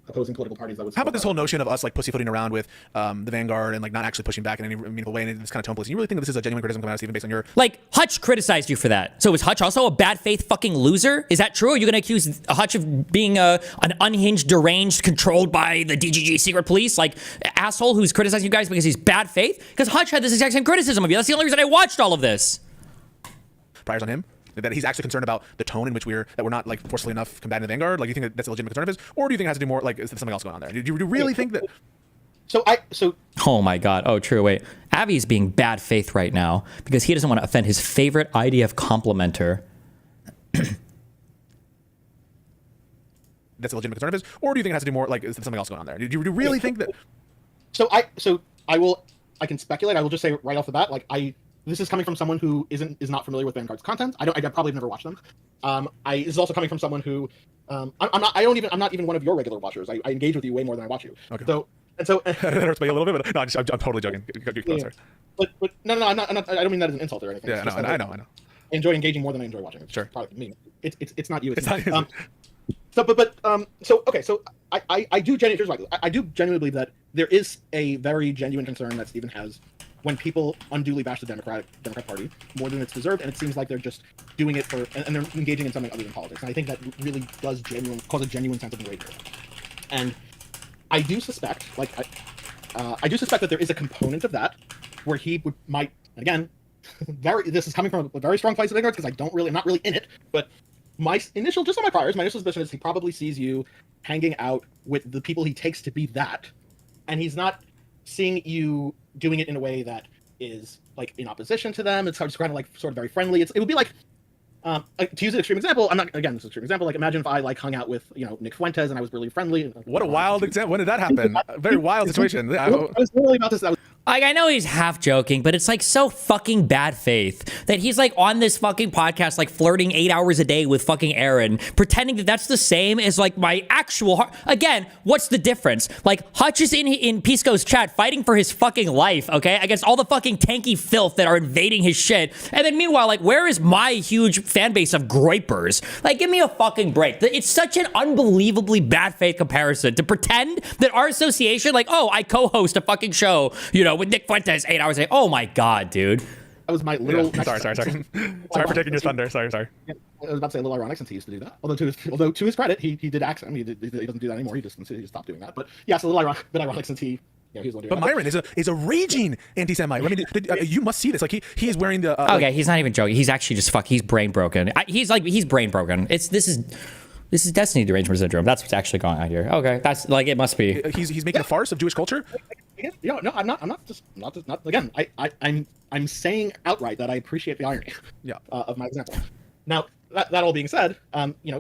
Opposing political parties. That was. How about this whole notion of us like pussyfooting around with the Vanguard and like not actually pushing back in any meaningful way and this kind of tone police? You really think that this is a genuine criticism coming out of Stephen based on your like Hutch criticized you for that? So is Hutch also a bad faith fucking loser? Is that true? Are you going to accuse Hutch of being an unhinged, deranged, controlled by the DGG secret police like asshole who's criticizing you guys because he's bad faith? Because Hutch had this exact same criticism of you. That's the only reason I watched all of this. Priors on him. That he's actually concerned about the tone in which we're not like forcefully enough combating the Vanguard. Like, you think that's a legitimate concern of his, or do you think it has to do more like is there something else going on there? Do you really think that? Oh my God! Oh, true. Wait, Avi's being bad faith right now because he doesn't want to offend his favorite IDF complimenter. that's a legitimate concern of his, or do you think it has to do more like is there something else going on there? Do you really think that? So I can speculate. I will just say right off the bat, like this is coming from someone who is not familiar with Vanguard's content. I probably have never watched them. This is also coming from someone who I'm not even one of your regular watchers. I engage with you way more than I watch you. Okay. So that hurts me a little bit, but no, I'm totally joking. Yeah. But no, I'm not. I don't mean that as an insult or anything. Yeah, I know. I enjoy engaging more than I enjoy watching. It's sure. Probably me. It's not you. It's not you. So I do genuinely believe that there is a very genuine concern that Stephen has when people unduly bash the Democrat Party more than it's deserved, and it seems like they're just doing it for and they're engaging in something other than politics. And I think that really does cause a genuine sense of enragement. And I do suspect, that there is a component of that where he might, again, this is coming from a very strong place of ignorance because I'm not really in it, but my initial suspicion is he probably sees you hanging out with the people he takes to be that, and he's not seeing you doing it in a way that is like in opposition to them. It's just kind of like sort of very friendly. It would be like, to use an extreme example, this is an extreme example. Like imagine if I like hung out with Nick Fuentes and I was really friendly. What a wild example! When did that happen? A very wild situation. I was literally about this. Like, I know he's half joking, but it's like so fucking bad faith that he's like on this fucking podcast, like flirting 8 hours a day with fucking Aaron, pretending that that's the same as like my actual heart. Again, what's the difference? Like Hutch is in Pisco's chat fighting for his fucking life, okay, against all the fucking tanky filth that are invading his shit. And then meanwhile, like, where is my huge fan base of groypers? Like, give me a fucking break. It's such an unbelievably bad faith comparison to pretend that our association, like, oh, I co-host a fucking show, with Nick Fuentes 8 hours a day. Oh my god, dude. That was my little. Yeah. Sorry. Sorry for taking your thunder. Sorry. Yeah, I was about to say a little ironic since he used to do that. Although to his credit, he did ask him. He doesn't do that anymore. He just stopped doing that. But yeah, it's a little ironic since he. Yeah, he's the one doing but Myron is a raging anti-Semite. I mean, you must see this. Like he is wearing the. Okay, he's not even joking. He's actually just he's brain broken. He's brain broken. This is Destiny derangement syndrome. That's what's actually going on here. Okay, that's like it must be. He's making a farce of Jewish culture. No, I'm not. Again, I'm saying outright that I appreciate the irony. Yeah. Of my example. Now that all being said,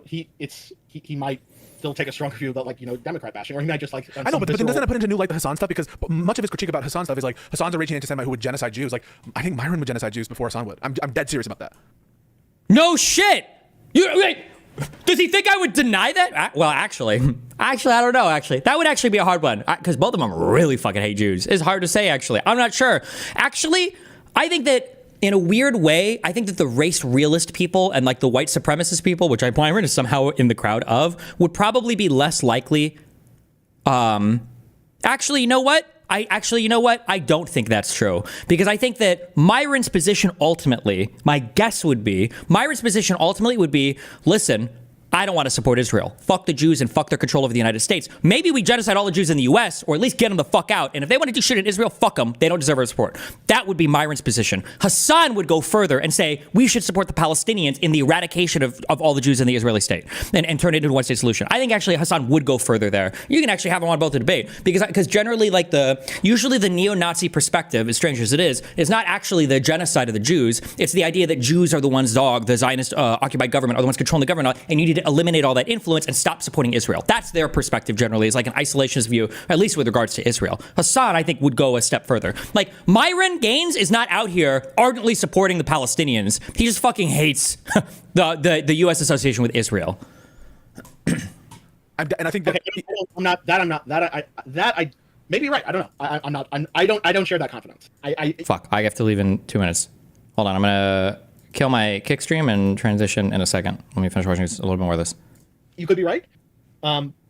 he might still take a stronger view about Democrat bashing, or he might just like. I know, but then doesn't that put into new light the Hassan stuff? Because much of his critique about Hassan stuff is like Hassan's a raging anti-Semite who would genocide Jews. Like I think Myron would genocide Jews before Hassan would. I'm dead serious about that. No shit. Wait. Does he think I would deny that? Well, actually, I don't know. Actually, that would actually be a hard one because both of them really fucking hate Jews. It's hard to say. Actually, I'm not sure. Actually, I think that in a weird way, I think that the race realist people and like the white supremacist people, which Myron is somehow in the crowd of, would probably be less likely. Actually, you know what? I don't think that's true because I think that Myron's position ultimately, my guess would be, listen, I don't want to support Israel. Fuck the Jews and fuck their control over the United States. Maybe we genocide all the Jews in the U.S. or at least get them the fuck out. And if they want to do shit in Israel, fuck them. They don't deserve our support. That would be Myron's position. Hassan would go further and say we should support the Palestinians in the eradication of all the Jews in the Israeli state and turn it into a one-state solution. I think actually Hassan would go further there. You can actually have him on both the debate because generally usually the neo-Nazi perspective, as strange as it is not actually the genocide of the Jews. It's the idea that Jews are the ones the Zionist occupied government are the ones controlling the government, and you need to eliminate all that influence and stop supporting Israel. That's their perspective generally, is like an isolationist view, at least with regards to Israel. Hassan, I think, would go a step further. Like, Myron Gaines is not out here ardently supporting the Palestinians. He just fucking hates the U.S. association with Israel. And I think that I maybe you're right. I don't know. I don't share that confidence. Fuck, I have to leave in 2 minutes. Hold on, I'm gonna kill my kick stream and transition in a second. Let me finish watching a little bit more of this. You could be right,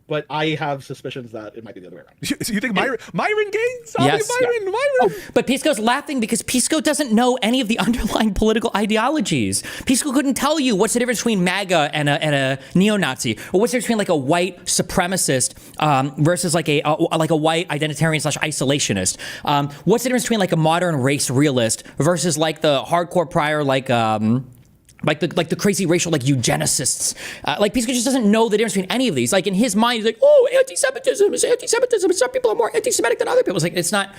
but I have suspicions that it might be the other way around. So you think Myron Gaines? Yes. Myron. Oh, but Pisco's laughing because Pisco doesn't know any of the underlying political ideologies. Pisco couldn't tell you what's the difference between MAGA and a neo-Nazi, or what's the difference between like a white supremacist versus like a white identitarian/isolationist. What's the difference between like a modern race realist versus like the hardcore prior like the crazy racial like eugenicists. Like Pisco just doesn't know the difference between any of these. Like in his mind, he's like, oh, anti-Semitism is anti-Semitism. Some people are more anti-Semitic than other people. It's like, it's not.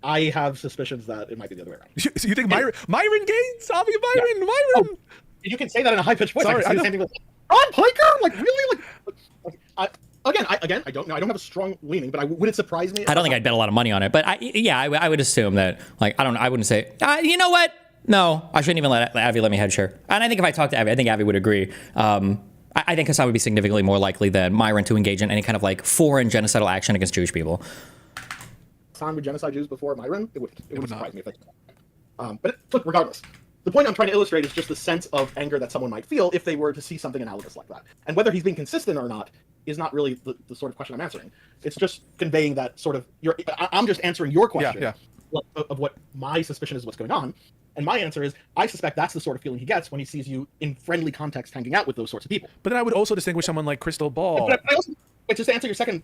I have suspicions that it might be the other way around. So you think Myron Gaines? Myron. You can say that in a high-pitched voice. Sorry, I can say the same thing with Ron Piker? Like really? Again, I don't know. I don't have a strong leaning, but would it surprise me? I don't think I'd bet a lot of money on it, but I would assume that, like, I don't know. I wouldn't say, you know what? No, I shouldn't even let Avi let me head share. And I think if I talked to Avi, I think Avi would agree. I think Hassan would be significantly more likely than Myron to engage in any kind of like foreign genocidal action against Jewish people. Hassan would genocide Jews before Myron? It wouldn't surprise me if it. But look, regardless, the point I'm trying to illustrate is just the sense of anger that someone might feel if they were to see something analogous like that. And whether he's being consistent or not is not really the sort of question I'm answering. It's just conveying that sort of I'm just answering your question of what my suspicion is what's going on. And my answer is, I suspect that's the sort of feeling he gets when he sees you in friendly context hanging out with those sorts of people. But then I would also distinguish someone like Crystal Ball. But I also, just to answer your second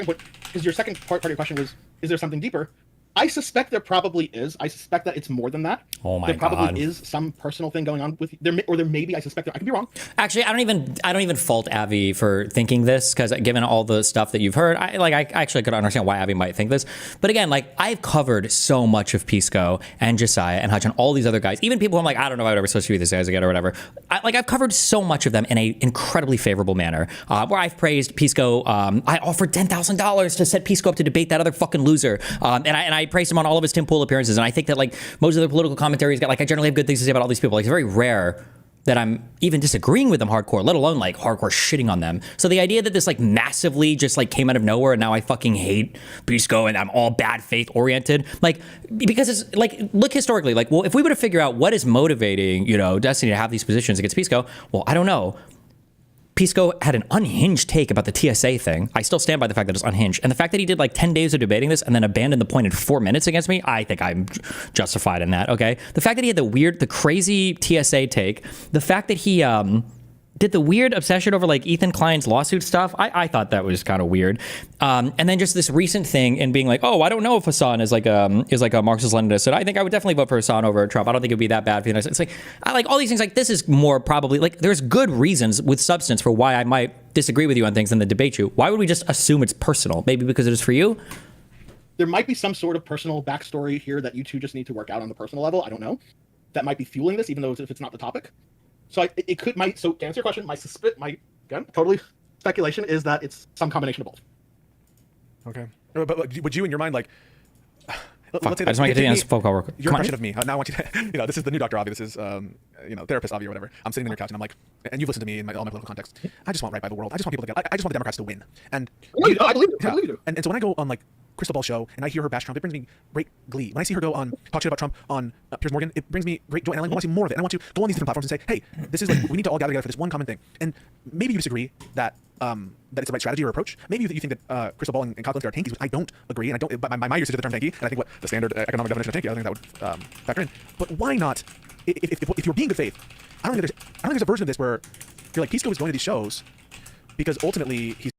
point, because your second part of your question was, is there something deeper? I suspect there probably is. I suspect that it's more than that. Oh my God. There probably is some personal thing going on with there, or there maybe. I suspect I could be wrong. Actually, I don't even fault Avi for thinking this, because given all the stuff that you've heard, I actually could understand why Avi might think this. But again, like, I've covered so much of Pisco and Josiah and Hutch and all these other guys, even people who I'm like, I don't know if I would ever associate with these guys again or whatever. I've covered so much of them in an incredibly favorable manner, where I've praised Pisco. I offered $10,000 to set Pisco up to debate that other fucking loser, and I praised him on all of his Tim Pool appearances. And I think that, like, most of the political commentaries got, like, I generally have good things to say about all these people. Like, it's very rare that I'm even disagreeing with them hardcore, let alone like hardcore shitting on them. So the idea that this like massively just like came out of nowhere and now I fucking hate Pisco and I'm all bad faith oriented, like, because it's like, look historically, like, well, if we were to figure out what is motivating, you know, Destiny to have these positions against Pisco, well, I don't know. Pisco had an unhinged take about the TSA thing. I still stand by the fact that it's unhinged. And the fact that he did like 10 days of debating this and then abandoned the point in 4 minutes against me, I think I'm justified in that, okay? The fact that he had the crazy TSA take, the fact that he did the weird obsession over like Ethan Klein's lawsuit stuff, I thought that was kind of weird. And then just this recent thing and being like, oh, I don't know if Hassan is like a Marxist-Leninist, and I think I would definitely vote for Hassan over Trump. I don't think it'd be that bad for the United States. It's like, I like all these things. Like, this is more probably like there's good reasons with substance for why I might disagree with you on things and then debate you. Why would we just assume it's personal? Maybe because it is for you. There might be some sort of personal backstory here that you two just need to work out on the personal level. I don't know. That might be fueling this, even though if it's not the topic. So it could so to answer your question, my again, totally speculation is that it's some combination of both. Okay, but would you in your mind like? Let's say I just want to get to the phone call. Your impression of me. Now I want you to, this is the new Dr. Avi. This is, therapist Avi or whatever. I'm sitting on your couch and I'm like, and you've listened to me in all my political context. I just want right by the world. I just want people to get. I just want the Democrats to win. And I believe you. I believe you. And so when I go on like Crystal Ball show and I hear her bash Trump, it brings me great glee. When I see her go on talk shit about Trump on Piers Morgan, it brings me great joy. And I want to see more of it. And I want to go on these different platforms and say, hey, this is like, we need to all gather together for this one common thing. And maybe you disagree that it's the right strategy or approach. Maybe you think that Crystal Ball and Coughlin are tankies, which I don't agree. And I don't, my usage of the term tanky, and I think what the standard economic definition of tanky, I think that would factor in. But why not, if you're being good faith, I don't think there's a version of this where you're like, Pisco is going to these shows because ultimately he's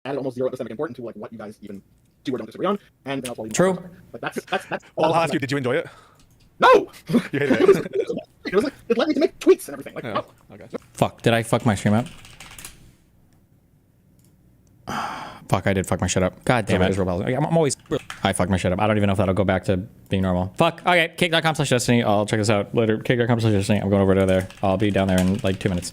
added almost 0% important to like what you guys even do or don't disagree on, and then I'll True. But that's. Well, I'll ask you. Did you enjoy it? No. You hated it. It was like it led me to make tweets and everything. Like, yeah. Okay. Fuck, did I fuck my stream up? Fuck, I did fuck my shit up. God damn it. I'm always I fucked my shit up. I don't even know if that'll go back to being normal. Fuck. Okay, cake.com/destiny. I'll check this out later. Cake.com/destiny. I'm going over to there. I'll be down there in like 2 minutes.